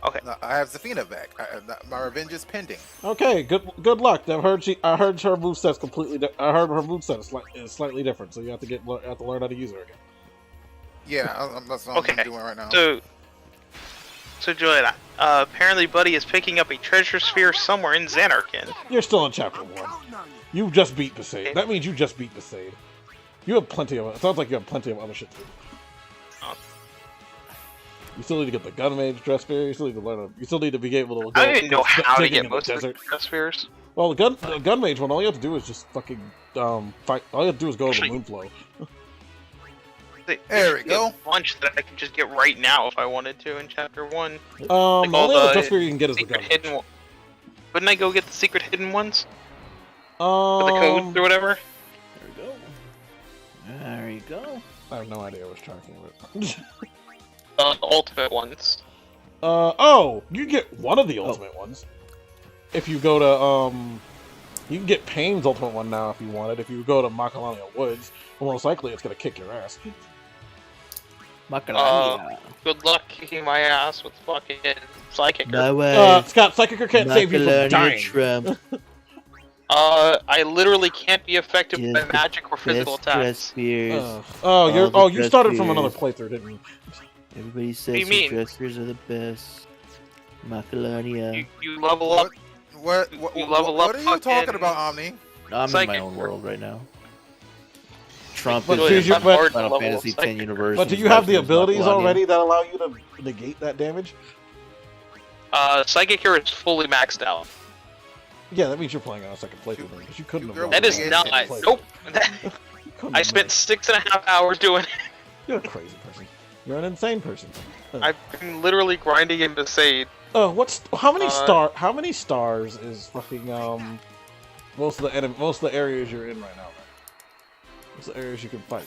[SPEAKER 9] Okay.
[SPEAKER 2] No, I have Zafina back. My revenge is pending.
[SPEAKER 1] Okay, good luck. I heard her moveset's completely. I heard her moveset is slightly different, so you have to learn how to use her again.
[SPEAKER 2] Yeah, that's what I'm doing right now.
[SPEAKER 9] So Julian, apparently Buddy is picking up a treasure sphere somewhere in Xanarkin.
[SPEAKER 1] You're still in chapter 1. You just beat Besaid. Okay. That means you just beat Besaid. You have plenty of. It sounds like you have plenty of other shit to do. You still need to get the gun mage dress sphere. You still need to learn. You still need to be able to.
[SPEAKER 9] I don't even know how to get most of the dress spheres.
[SPEAKER 1] Well, the gun mage one, all you have to do is just fucking fight. All you have to do is go to the Moonflow.
[SPEAKER 2] There we go.
[SPEAKER 9] A bunch that I can just get right now if I wanted to in chapter 1.
[SPEAKER 1] The only other dress sphere you can get is the gun mage.
[SPEAKER 9] Wouldn't I go get the secret hidden ones? For the codes or whatever.
[SPEAKER 1] There we go.
[SPEAKER 3] There you go.
[SPEAKER 1] I have no idea what you're talking about.
[SPEAKER 9] Ultimate ones.
[SPEAKER 1] Oh, you get one of the ultimate ones. If you go to, you can get Payne's ultimate one now if you want it. If you go to Macalania Woods, well, most likely it's gonna kick your ass.
[SPEAKER 9] Good luck kicking my ass with fucking Psychic.
[SPEAKER 3] No way.
[SPEAKER 1] Scott, Psychic can't save you from dying.
[SPEAKER 3] Trump.
[SPEAKER 9] I literally can't be affected by
[SPEAKER 3] Just
[SPEAKER 9] magic or physical attacks.
[SPEAKER 3] Spears.
[SPEAKER 1] You started from another playthrough, didn't you?
[SPEAKER 3] Everybody says
[SPEAKER 9] What do you mean?
[SPEAKER 3] dress spears are the best. Macalania.
[SPEAKER 9] You level up.
[SPEAKER 2] What
[SPEAKER 9] You level up
[SPEAKER 2] are you talking about, Omni?
[SPEAKER 3] I'm
[SPEAKER 9] Psychic.
[SPEAKER 3] in my own world right now. Trump
[SPEAKER 1] But
[SPEAKER 3] is
[SPEAKER 1] do you- but-
[SPEAKER 3] Final Fantasy X universe.
[SPEAKER 1] But do you have the abilities already that allow you to negate that damage?
[SPEAKER 9] Psychic here is fully maxed out.
[SPEAKER 1] Yeah, that means you're playing on a second playthrough then, because you couldn't have.
[SPEAKER 2] girl,
[SPEAKER 9] That is
[SPEAKER 2] Yeah,
[SPEAKER 9] not.
[SPEAKER 2] it's like-
[SPEAKER 9] Nope.
[SPEAKER 1] You couldn't
[SPEAKER 9] I
[SPEAKER 1] have
[SPEAKER 9] spent
[SPEAKER 1] made
[SPEAKER 9] 6.5 hours doing it.
[SPEAKER 1] it. You're a crazy person. You're an insane person.
[SPEAKER 9] I've been literally grinding into Sade.
[SPEAKER 1] How many stars is fucking most of the areas you're in right now? What's the areas you can fight?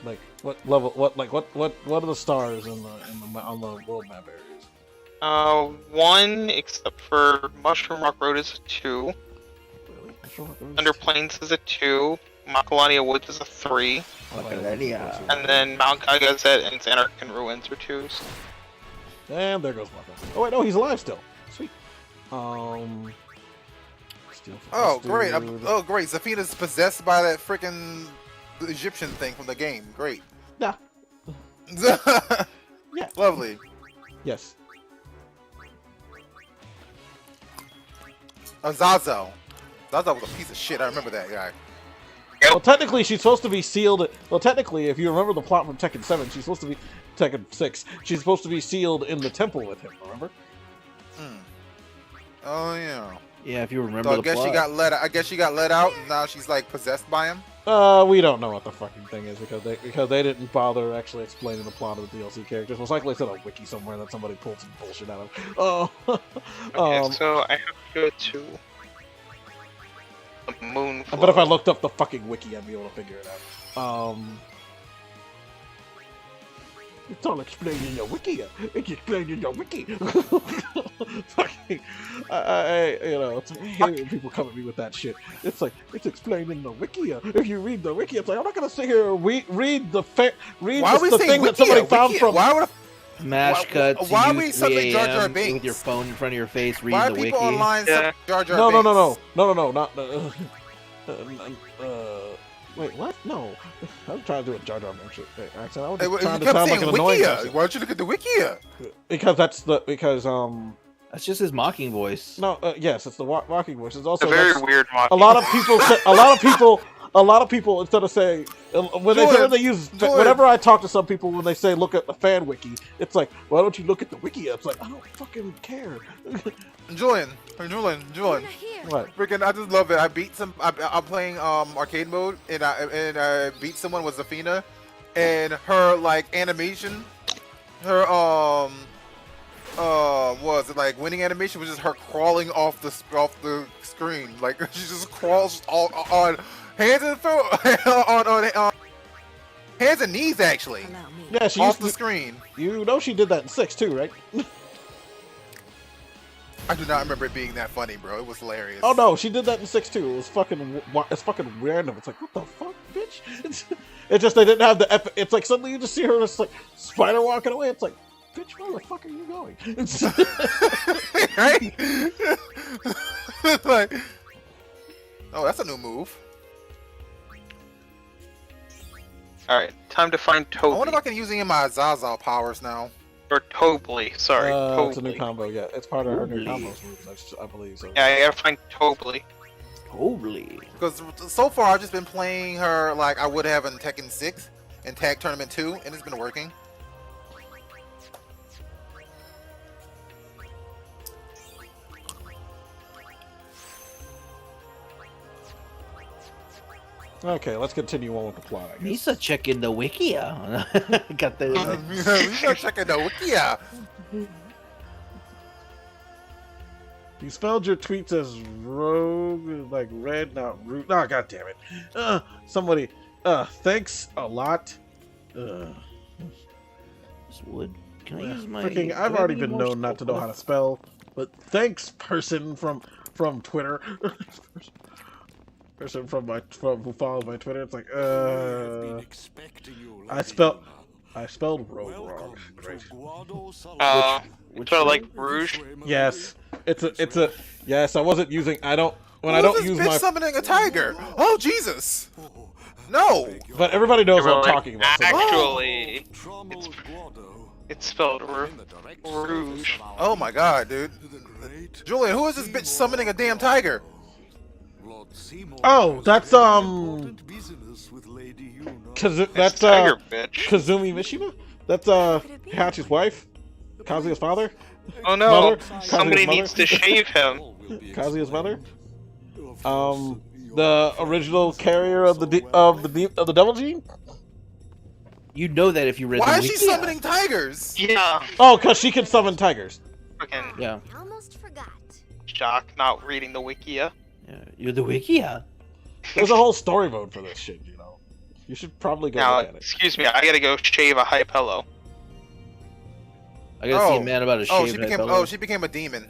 [SPEAKER 1] Like what level? What are the stars on the world map areas?
[SPEAKER 9] 1, except for Mushroom Rock Road is a 2. Thunder Plains is a 2. Macalania Woods is a 3. And then Mount Gagazet and Xanarkan Ruins are 2s.
[SPEAKER 1] And there goes Marco. Oh wait, no, he's alive still. Sweet.
[SPEAKER 2] Oh great! Oh great! Zafina's possessed by that freaking Egyptian thing from the game. Great.
[SPEAKER 1] Yeah.
[SPEAKER 2] Yeah. Lovely.
[SPEAKER 1] Yes.
[SPEAKER 2] Zazo. Zazo was a piece of shit. I remember that guy.
[SPEAKER 1] Well, technically, she's supposed to be sealed. Well, technically, if you remember the plot from Tekken 7, she's supposed to be Tekken 6. She's supposed to be sealed in the temple with him. Remember?
[SPEAKER 2] Oh yeah.
[SPEAKER 3] Yeah, if you remember
[SPEAKER 2] So
[SPEAKER 3] the plot.
[SPEAKER 2] I guess she got let out, and now she's like possessed by him.
[SPEAKER 1] We don't know what the fucking thing is because they didn't bother actually explaining the plot of the DLC characters. Most likely it's in a wiki somewhere that somebody pulled some bullshit out of. Oh.
[SPEAKER 9] Okay, so I have to go to the moon.
[SPEAKER 1] I bet if I looked up the fucking wiki, I'd be able to figure it out. It's all explained in the wiki. It's explained in the wiki. Fucking, it's hate when people come at me with that shit. It's like it's explained in the wiki. If you read the wiki, it's like I'm not gonna sit here and read the thing that somebody found from.
[SPEAKER 2] Why would
[SPEAKER 3] Smash cuts.
[SPEAKER 2] Why are we suddenly Jar Jar Binks?
[SPEAKER 3] With your phone in front of your face, reading
[SPEAKER 2] Why are
[SPEAKER 3] the
[SPEAKER 2] people
[SPEAKER 3] wiki.
[SPEAKER 2] online Jar Jar
[SPEAKER 1] No, not. Wait, what? No, I'm trying to do a Jar Jar Binks shit. Accent. I was just trying to sound like an annoying person.
[SPEAKER 2] Why don't you look at the Wikia?
[SPEAKER 1] Because that's
[SPEAKER 3] just his mocking voice.
[SPEAKER 1] No, yes, it's the mocking voice. It's also
[SPEAKER 9] a very weird mocking.
[SPEAKER 1] A lot of people instead of saying whenever I talk to some people when they say look at the fan wiki, it's like why don't you look at the wiki? It's like I don't fucking care.
[SPEAKER 2] Julian.
[SPEAKER 1] What?
[SPEAKER 2] Freaking, I just love it. I beat I'm playing arcade mode, and I beat someone with Zafina, and her like animation, her was it like winning animation was just her crawling off the screen, like she just crawls on hands and on hands and knees actually.
[SPEAKER 1] Yeah, she
[SPEAKER 2] off the screen.
[SPEAKER 1] You know she did that in 6 too, right?
[SPEAKER 2] I do not remember it being that funny, bro. It was hilarious.
[SPEAKER 1] Oh no, she did that in 6 too. It's fucking random. It's like what the fuck, bitch? It's just they didn't have the. It's like suddenly you just see her just like spider walking away. It's like, bitch, where the fuck are you going?
[SPEAKER 2] Right? Like, oh, that's a new move.
[SPEAKER 9] All right, time to find Toby.
[SPEAKER 2] I wonder if I can use any of my Zaza powers now.
[SPEAKER 9] Or Tobly, sorry.
[SPEAKER 1] It's a new combo. Yeah, it's part of her new combos moves, I believe. So.
[SPEAKER 9] Yeah, I gotta find Tobly.
[SPEAKER 3] Tobly.
[SPEAKER 2] Because so far I've just been playing her like I would have in Tekken 6 and Tag Tournament 2, and it's been working.
[SPEAKER 1] Okay, let's continue on with the plot. I guess.
[SPEAKER 3] Misa checking the wikia. Got the.
[SPEAKER 2] Misa checking the wikia.
[SPEAKER 1] You spelled your tweets as rogue, like red, not root. Oh, god damn it. Somebody. Thanks a lot.
[SPEAKER 3] This wood. Can I use my?
[SPEAKER 1] Freaking, I've already been known not to know how to spell, but thanks, person from Twitter. Person from who follows my Twitter. It's like, I spelled rogue wrong. Great.
[SPEAKER 9] Which like Rouge?
[SPEAKER 1] Yes, it's a yes. I wasn't using. I don't use my
[SPEAKER 2] summoning a tiger. Oh Jesus! No.
[SPEAKER 1] But everybody knows what I'm talking about.
[SPEAKER 9] Actually, it's spelled Rouge.
[SPEAKER 2] Oh my god, dude. Julian, who is this bitch summoning a damn tiger?
[SPEAKER 1] Oh, that's that's
[SPEAKER 9] Tiger bitch.
[SPEAKER 1] Kazumi Mishima. That's Hachi's wife, Kazuya's father.
[SPEAKER 9] Oh no!
[SPEAKER 1] Mother?
[SPEAKER 9] Somebody
[SPEAKER 1] Kazuya's
[SPEAKER 9] needs to shave him.
[SPEAKER 1] Kazuya's mother. The original carrier of the devil gene.
[SPEAKER 3] You know that if you read.
[SPEAKER 2] Why
[SPEAKER 3] the
[SPEAKER 2] is she summoning tigers?
[SPEAKER 9] Yeah.
[SPEAKER 1] Oh, because she can summon tigers.
[SPEAKER 9] Freaking
[SPEAKER 3] Yeah.
[SPEAKER 5] Almost forgot.
[SPEAKER 9] shock not reading the Wikia.
[SPEAKER 3] Yeah. You're the Wikia.
[SPEAKER 1] There's a whole story mode for this shit. You know. You should probably go
[SPEAKER 9] Now,
[SPEAKER 1] look at it.
[SPEAKER 9] excuse me, I gotta go shave a high pillow.
[SPEAKER 3] I gotta see a man about a shave.
[SPEAKER 2] She became a demon.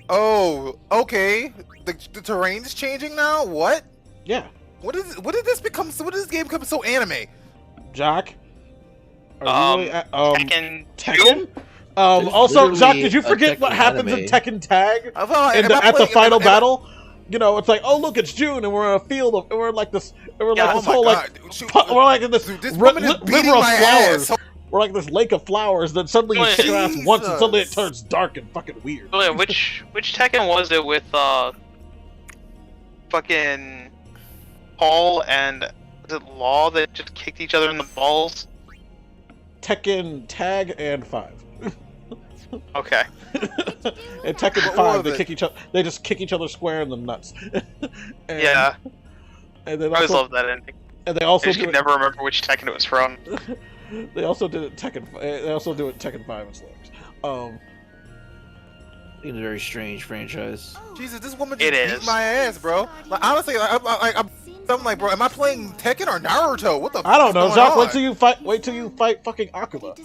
[SPEAKER 2] Oh, okay. The terrain's changing now. What?
[SPEAKER 1] Yeah.
[SPEAKER 2] What did this become? What did this game become so anime?
[SPEAKER 1] Jack. Are you really
[SPEAKER 9] Tekken.
[SPEAKER 1] Tekken? Also, Jacques, did you forget what happens in Tekken Tag? At the final battle? You know, it's like, oh look, it's June, and we're in a field of, we're like this, we're like this whole like, we're like in this river of flowers. We're like this lake of flowers. Then suddenly you kick your ass once, and suddenly it turns dark and fucking weird.
[SPEAKER 9] Which Tekken was it with fucking Paul and was it Law that just kicked each other in the balls?
[SPEAKER 1] Tekken Tag and 5.
[SPEAKER 9] Okay.
[SPEAKER 1] In Tekken 5, they kick each other. They just kick each other square in the nuts.
[SPEAKER 9] Yeah.
[SPEAKER 1] And then
[SPEAKER 9] I always love that ending.
[SPEAKER 1] And they also
[SPEAKER 9] I just can never remember which Tekken it was from.
[SPEAKER 1] They also did it Tekken. They also do it Tekken 5 and Slayers.
[SPEAKER 3] It's a very strange franchise.
[SPEAKER 2] Jesus, this woman just beat my ass, bro. Like honestly, I'm like, bro, am I playing Tekken or Naruto? What the?
[SPEAKER 1] I don't know, Jacques.
[SPEAKER 2] on?
[SPEAKER 1] Wait till you fight fucking Akuma.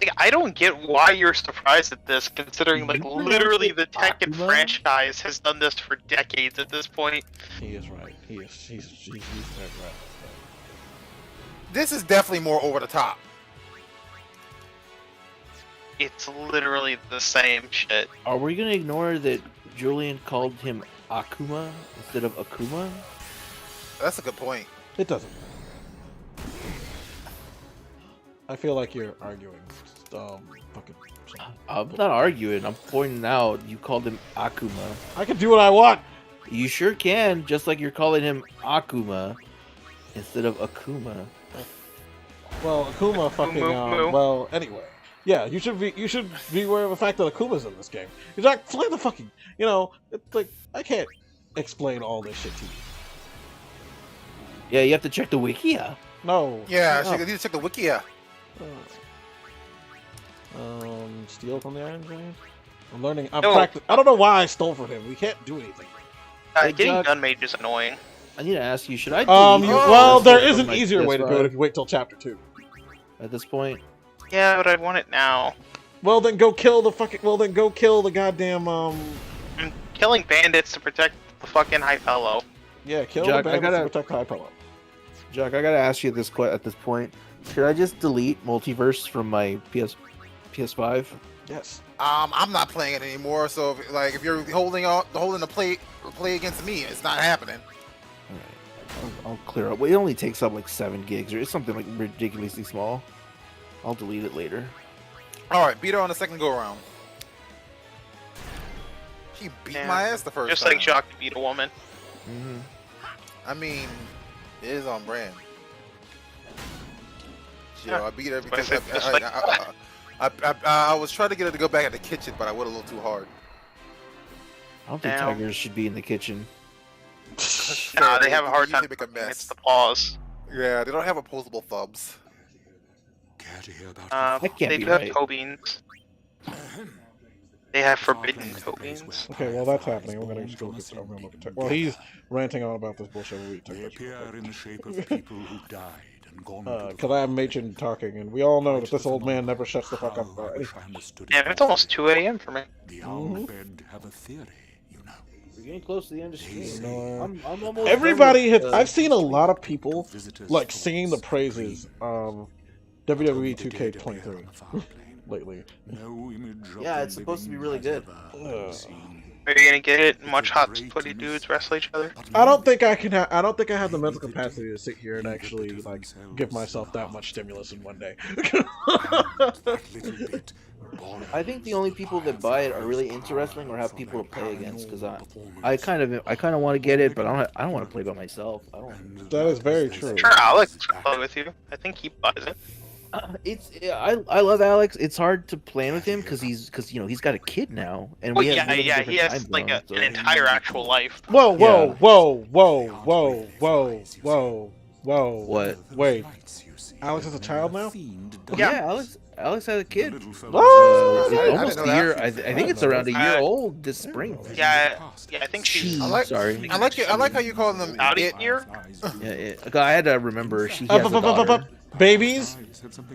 [SPEAKER 9] Like, I don't get why you're surprised at this, considering like literally the Tekken franchise has done this for decades at this point.
[SPEAKER 1] He is right. He's very right.
[SPEAKER 2] This is definitely more over the top.
[SPEAKER 9] It's literally the same shit.
[SPEAKER 3] Are we gonna ignore that Julian called him Akuma instead of Akuma?
[SPEAKER 2] That's a good point.
[SPEAKER 1] It doesn't. I feel like you're arguing. Fucking.
[SPEAKER 3] I'm not arguing. I'm pointing out you called him Akuma.
[SPEAKER 1] I can do what I want.
[SPEAKER 3] You sure can. Just like you're calling him Akuma instead of Akuma.
[SPEAKER 1] Well, Akuma fucking. Well, anyway. Yeah, you should be aware of the fact that Akuma's in this game. He's like, fly the fucking. You know, it's like I can't explain all this shit to you.
[SPEAKER 3] Yeah, you have to check the Wikia.
[SPEAKER 1] No.
[SPEAKER 2] Yeah, you need to check the Wikia.
[SPEAKER 1] Steal from the Iron Giant? I'm learning. I don't know why I stole from him. We can't do anything.
[SPEAKER 9] Getting gun mage is annoying.
[SPEAKER 3] I need to ask you, should I?
[SPEAKER 1] Well, there is an easier way to do it if you wait till chapter 2.
[SPEAKER 3] At this point.
[SPEAKER 9] Yeah, but I want it now.
[SPEAKER 1] Well, then go kill the fucking. Well, then go kill the goddamn.
[SPEAKER 9] I'm killing bandits to protect the fucking High Fellow.
[SPEAKER 1] Yeah, kill
[SPEAKER 3] Jack,
[SPEAKER 1] the bandits to protect High Fellow.
[SPEAKER 3] Jack, I gotta ask you this at this point. Should I just delete Multiverse from my PS5?
[SPEAKER 1] Yes.
[SPEAKER 2] I'm not playing it anymore. So if you're holding the play against me, it's not happening.
[SPEAKER 3] Alright, I'll clear up. Well, it only takes up like 7 gigs, or it's something like ridiculously small. I'll delete it later.
[SPEAKER 2] All right, beat her on the second go around. She beat my ass the first time.
[SPEAKER 9] Just like Jacques beat a woman.
[SPEAKER 3] Mm-hmm.
[SPEAKER 2] I mean, it is on brand. Yeah, I beat her because I was trying to get her to go back in the kitchen, but I went a little too hard.
[SPEAKER 3] I don't think tigers should be in the kitchen.
[SPEAKER 9] Nah, they have a hard time. It's the paws.
[SPEAKER 2] Yeah, they don't have opposable thumbs.
[SPEAKER 3] That can't
[SPEAKER 9] they
[SPEAKER 3] be
[SPEAKER 9] do
[SPEAKER 3] right.
[SPEAKER 9] have toe beans. They have forbidden tokens.
[SPEAKER 1] Okay, well that's happening. We're gonna just go look at. I'm gonna look at tech. Well, he's ranting on about this bullshit. We appear in the shape of people who died and gone. Because I have Machen talking, and we all know that this old man never shuts the fuck up about anything.
[SPEAKER 9] Yeah, it's almost 2 a.m. for me.
[SPEAKER 13] The Owlbed have a theory, you know.
[SPEAKER 3] We're getting close to the end of stream. I'm almost
[SPEAKER 1] Everybody
[SPEAKER 3] done
[SPEAKER 1] has.
[SPEAKER 3] with,
[SPEAKER 1] I've seen a lot of people like singing the praises of WWE 2K23 lately.
[SPEAKER 3] Yeah, it's supposed to be really good.
[SPEAKER 9] Are you gonna get it? And watch hot sweaty dudes wrestle each other?
[SPEAKER 1] I don't think I can. I don't think I have the mental capacity to sit here and actually like give myself that much stimulus in one day.
[SPEAKER 3] I think the only people that buy it are really into wrestling or have people to play against. Because I kind of want to get it, but I don't want to play by myself. I don't.
[SPEAKER 1] That is very true.
[SPEAKER 9] Sure, Alex will play with you. I think he buys it.
[SPEAKER 3] I love Alex. It's hard to plan with him because he's got a kid now, and
[SPEAKER 9] Well,
[SPEAKER 3] we have
[SPEAKER 9] he has like an entire actual life.
[SPEAKER 1] Whoa, whoa, whoa, whoa, whoa, whoa, whoa, whoa.
[SPEAKER 3] What?
[SPEAKER 1] Wait, Alex is a child now?
[SPEAKER 3] Yeah, Alex has a kid.
[SPEAKER 1] It's
[SPEAKER 3] almost a year. I think it's around a year old this spring.
[SPEAKER 9] Yeah, I think she's.
[SPEAKER 3] Sorry.
[SPEAKER 2] I like how you call them
[SPEAKER 9] Out year.
[SPEAKER 3] Yeah, I had to remember she has a daughter.
[SPEAKER 1] Babies.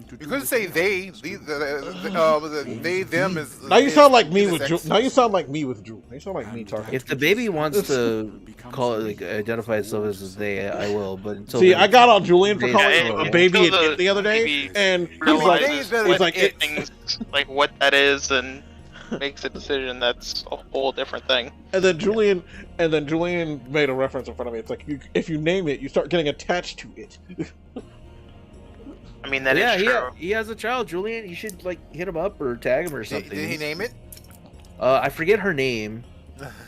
[SPEAKER 2] You couldn't say they. They them is.
[SPEAKER 1] Now you sound like me with Drew. Now you sound like me with Drew. You sound like me talking.
[SPEAKER 3] If the baby wants to call it, like, identify itself as they, I will. But until
[SPEAKER 1] see,
[SPEAKER 3] then,
[SPEAKER 1] I got on Julian for calling
[SPEAKER 3] Yeah,
[SPEAKER 1] a baby the other day, and he's like,
[SPEAKER 9] things like what that is and makes a decision. That's a whole different thing.
[SPEAKER 1] And then Julian made a reference in front of me. It's like if you name it, you start getting attached to it.
[SPEAKER 9] I mean, that is true.
[SPEAKER 3] He has a child, Julian. You should like hit him up or tag him or something.
[SPEAKER 2] Did he name it?
[SPEAKER 3] I forget her name.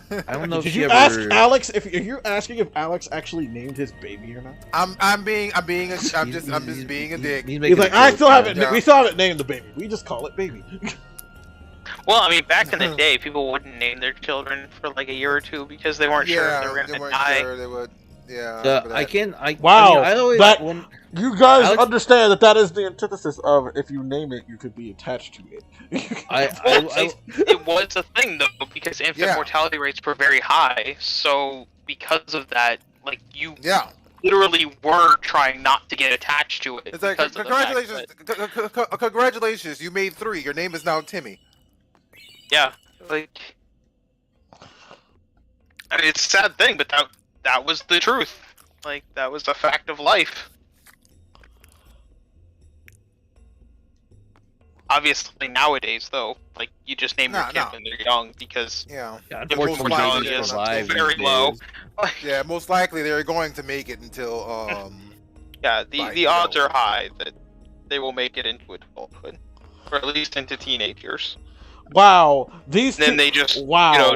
[SPEAKER 3] I don't know if
[SPEAKER 1] Did
[SPEAKER 3] she
[SPEAKER 1] you
[SPEAKER 3] ever...
[SPEAKER 1] ask Alex if you're asking if Alex actually named his baby or not?
[SPEAKER 2] I'm just being a dick.
[SPEAKER 1] He's like, I still haven't. We still haven't named the baby. We just call it baby.
[SPEAKER 9] Well, I mean, back in the day, people wouldn't name their children for like a year or two because they weren't sure if they were going to die.
[SPEAKER 2] Sure they would. Yeah.
[SPEAKER 1] Wow.
[SPEAKER 3] I always,
[SPEAKER 1] you guys
[SPEAKER 3] Alex,
[SPEAKER 1] understand that is the antithesis of if you name it, you could be attached to it.
[SPEAKER 9] It was a thing though because infant mortality rates were very high. So because of that, like you literally were trying not to get attached to it.
[SPEAKER 2] It's like congratulations, you made 3. Your name is now Timmy.
[SPEAKER 9] Yeah, like I mean, it's a sad thing, but that was the truth. Like, that was a fact of life. Obviously, nowadays, though, like, you just name your kid when they're young because infant mortality is very low.
[SPEAKER 2] Yeah, most likely they're going to make it until,
[SPEAKER 9] yeah, the odds are high that they will make it into adulthood. Or at least into teenage years.
[SPEAKER 1] Wow,
[SPEAKER 9] then they just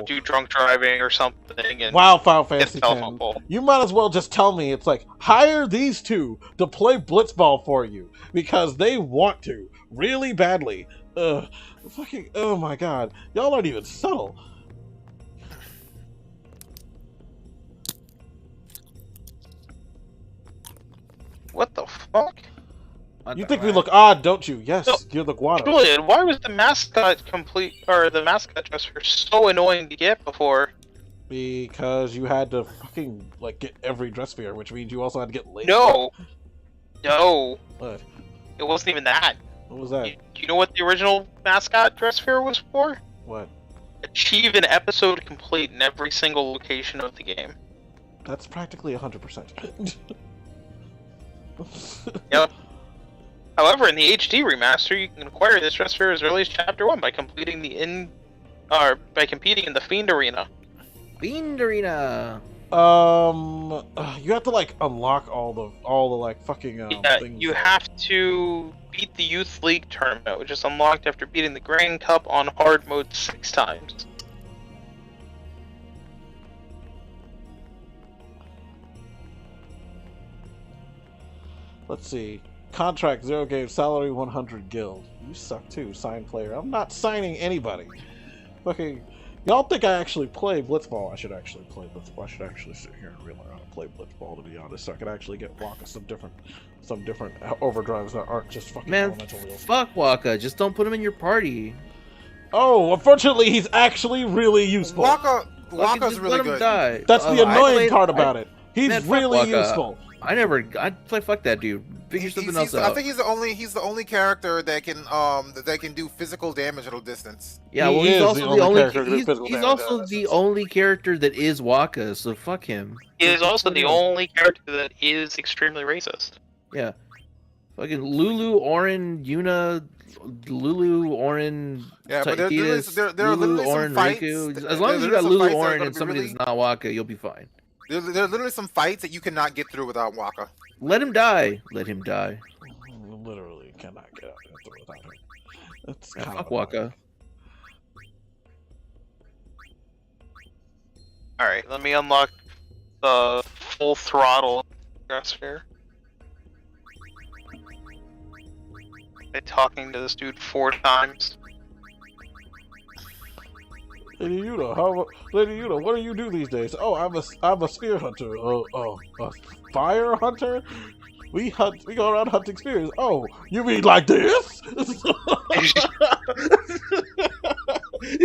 [SPEAKER 9] do drunk driving or something. And
[SPEAKER 1] Final Fantasy X. You might as well just tell me it's like hire these two to play blitzball for you because they want to really badly. Fucking oh my god, y'all aren't even subtle.
[SPEAKER 9] What the fuck?
[SPEAKER 1] You think we look odd, don't you? Yes, you're the guano.
[SPEAKER 9] Julian, why was the mascot dresser so annoying to get before?
[SPEAKER 1] Because you had to fucking like get every dress sphere, which means you also had to get laser.
[SPEAKER 9] No.
[SPEAKER 1] What?
[SPEAKER 9] It wasn't even that.
[SPEAKER 1] What was that?
[SPEAKER 9] You know what the original mascot dress sphere was for?
[SPEAKER 1] What?
[SPEAKER 9] Achieve an episode complete in every single location of the game.
[SPEAKER 1] That's practically 100%.
[SPEAKER 9] Yep. However, in the HD remaster, you can acquire this dress sphere as early as Chapter 1 by completing by competing in the Fiend Arena.
[SPEAKER 3] Fiend Arena.
[SPEAKER 1] You have to like unlock all the like fucking things.
[SPEAKER 9] You have to beat the Youth League tournament, which is unlocked after beating the Grand Cup on hard mode 6 times.
[SPEAKER 1] Let's see. Contract 0 game, salary 100 guild. You suck too, sign player. I'm not signing anybody. Fucking, y'all think I actually play blitzball? I should actually play blitzball. I should actually sit here and realize how to play blitzball, to be honest, so I could actually get Waka some different overdrives that aren't just fucking elemental wheels.
[SPEAKER 3] Fuck Waka, just don't put him in your party.
[SPEAKER 1] Oh, unfortunately, he's actually really useful.
[SPEAKER 2] Waka's really good.
[SPEAKER 3] Die.
[SPEAKER 1] That's the annoying part about it. He's really useful.
[SPEAKER 3] I'd play fuck that dude. Figure something else out.
[SPEAKER 2] I think he's the only character that can do physical damage at a distance.
[SPEAKER 3] Yeah, well, he's also the only character that is Waka, so fuck him.
[SPEAKER 8] He is also the only character that is extremely racist.
[SPEAKER 3] Yeah. Fucking Lulu, Orin, Yuna, Lulu, Orin,
[SPEAKER 2] yeah, but there are
[SPEAKER 3] Lulu,
[SPEAKER 2] literally
[SPEAKER 3] Orin,
[SPEAKER 2] some fights.
[SPEAKER 3] Riku. As long as you got Lulu, Orin, and somebody that's not Waka, you'll be fine.
[SPEAKER 2] There are literally some fights that you cannot get through without Waka.
[SPEAKER 3] Let him die. Let him die.
[SPEAKER 1] Literally cannot get out without him. That's
[SPEAKER 3] fuck Waka.
[SPEAKER 9] Alright, let me unlock the full throttle Grasphere. By talking to this dude 4 times.
[SPEAKER 1] Lady Yuta, what do you do these days? Oh, I'm a spear hunter. A fire hunter? We go around hunting spears. Oh, you mean like this?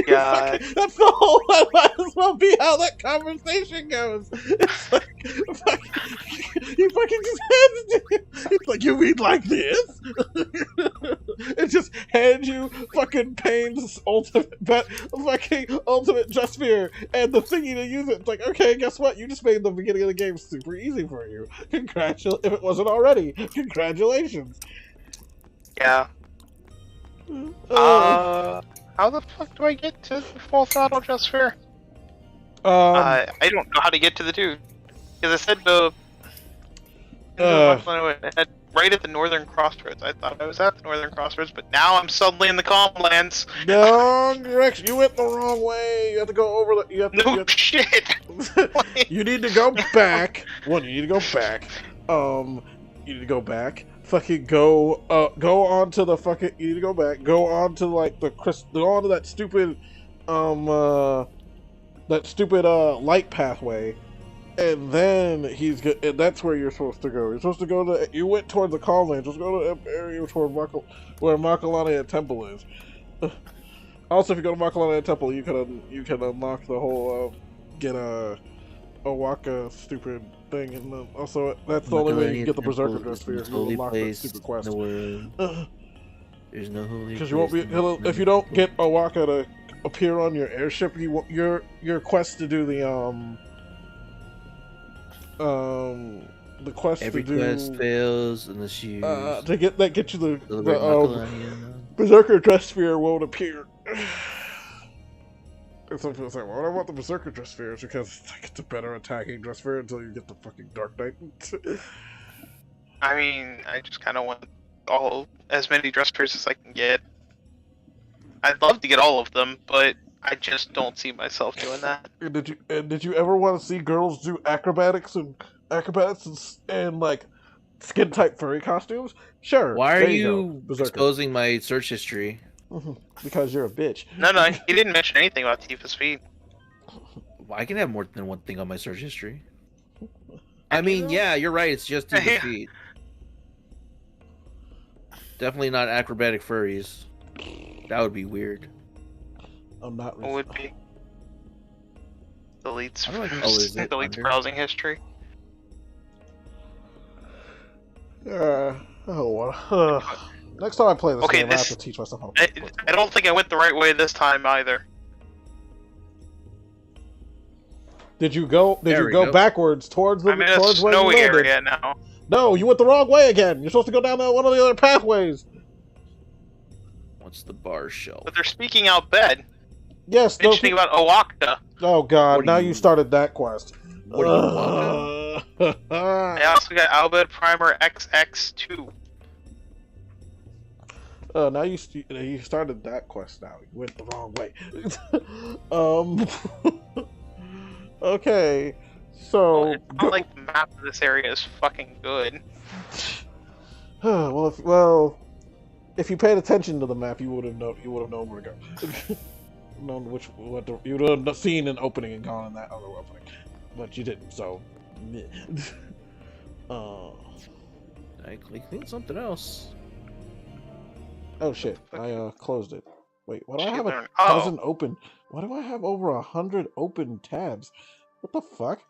[SPEAKER 9] God.
[SPEAKER 1] That's the whole. That might as well be how that conversation goes. It's like, he fucking just hands it to you. It's like, you mean like this? It just hands you fucking Pain's ultimate just sphere and the thingy to use it. It's like, okay, guess what? You just made the beginning of the game super easy for you. Congratulations! If it wasn't already, congratulations.
[SPEAKER 9] Yeah. How the fuck do I get to full throttle just fair? I don't know how to get to the dude. Because I said right at the northern crossroads. I thought I was at the northern crossroads, but now I'm suddenly in the calm lands.
[SPEAKER 1] Wrong direction. You went the wrong way. You have to go over the.
[SPEAKER 9] Shit.
[SPEAKER 1] You need to go back. You need to go back. You need to go back. Fucking go on to the fucking. You need to go back. Go on to like go on to that stupid, light pathway, and then and that's where you're supposed to go. You're supposed to go to. You went toward the calm land. Just go to the area toward where Makalania Temple is. Also, if you go to Makalania Temple, you can unlock the whole get a Waka stupid thing, and then also that's the only way you can get the Berserker Dress Sphere. You unlock that stupid quest.
[SPEAKER 3] There's no holy.
[SPEAKER 1] Because you won't be if you don't get a Waka to appear on your airship. Your quest to do the quest
[SPEAKER 3] every
[SPEAKER 1] to do
[SPEAKER 3] quest fails unless you
[SPEAKER 1] to get you the Berserker Dress Sphere won't appear. Some people say, well, I want the Berserker Dress Sphere because it's a better attacking Dress Sphere until you get the fucking Dark Knight.
[SPEAKER 9] I mean, I just kind of want as many Dress Spheres as I can get. I'd love to get all of them, but I just don't see myself doing that.
[SPEAKER 1] Did you ever want to see girls do acrobatics and like skin tight furry costumes? Sure.
[SPEAKER 3] Why are you exposing my search history?
[SPEAKER 1] Because you're a bitch.
[SPEAKER 9] No, he didn't mention anything about Tifa's feet.
[SPEAKER 3] Well, I can have more than one thing on my search history. I mean, yeah, you're right. It's just Tifa's feet. Definitely not acrobatic furries. That would be weird.
[SPEAKER 1] I'm not.
[SPEAKER 9] It would be. Deletes
[SPEAKER 3] deletes
[SPEAKER 9] browsing history.
[SPEAKER 1] Next time I play this game, I have to teach myself how to play.
[SPEAKER 9] I don't think I went the right way this time either.
[SPEAKER 1] Did you go backwards towards the
[SPEAKER 9] I'm in a snowy area now.
[SPEAKER 1] No, you went the wrong way again. You're supposed to go down one of the other pathways.
[SPEAKER 3] What's the bar shelf?
[SPEAKER 9] But they're speaking out bed.
[SPEAKER 1] Yes,
[SPEAKER 9] mentioning about Owaka.
[SPEAKER 1] Oh god, now you started that quest.
[SPEAKER 3] What are you
[SPEAKER 9] I also got Albed Primer XX2.
[SPEAKER 1] Now you started that quest. Now you went the wrong way. Okay, so
[SPEAKER 9] it's not like the map of this area is fucking good.
[SPEAKER 1] If you paid attention to the map, you would have known where to go. You would have seen an opening and gone in that other opening, but you didn't. So,
[SPEAKER 3] I cleaned something else.
[SPEAKER 1] Oh shit! I closed it. Wait, why do I
[SPEAKER 9] She
[SPEAKER 1] have a
[SPEAKER 9] learned-
[SPEAKER 1] dozen open? Why do I have over 100 open tabs? What the fuck?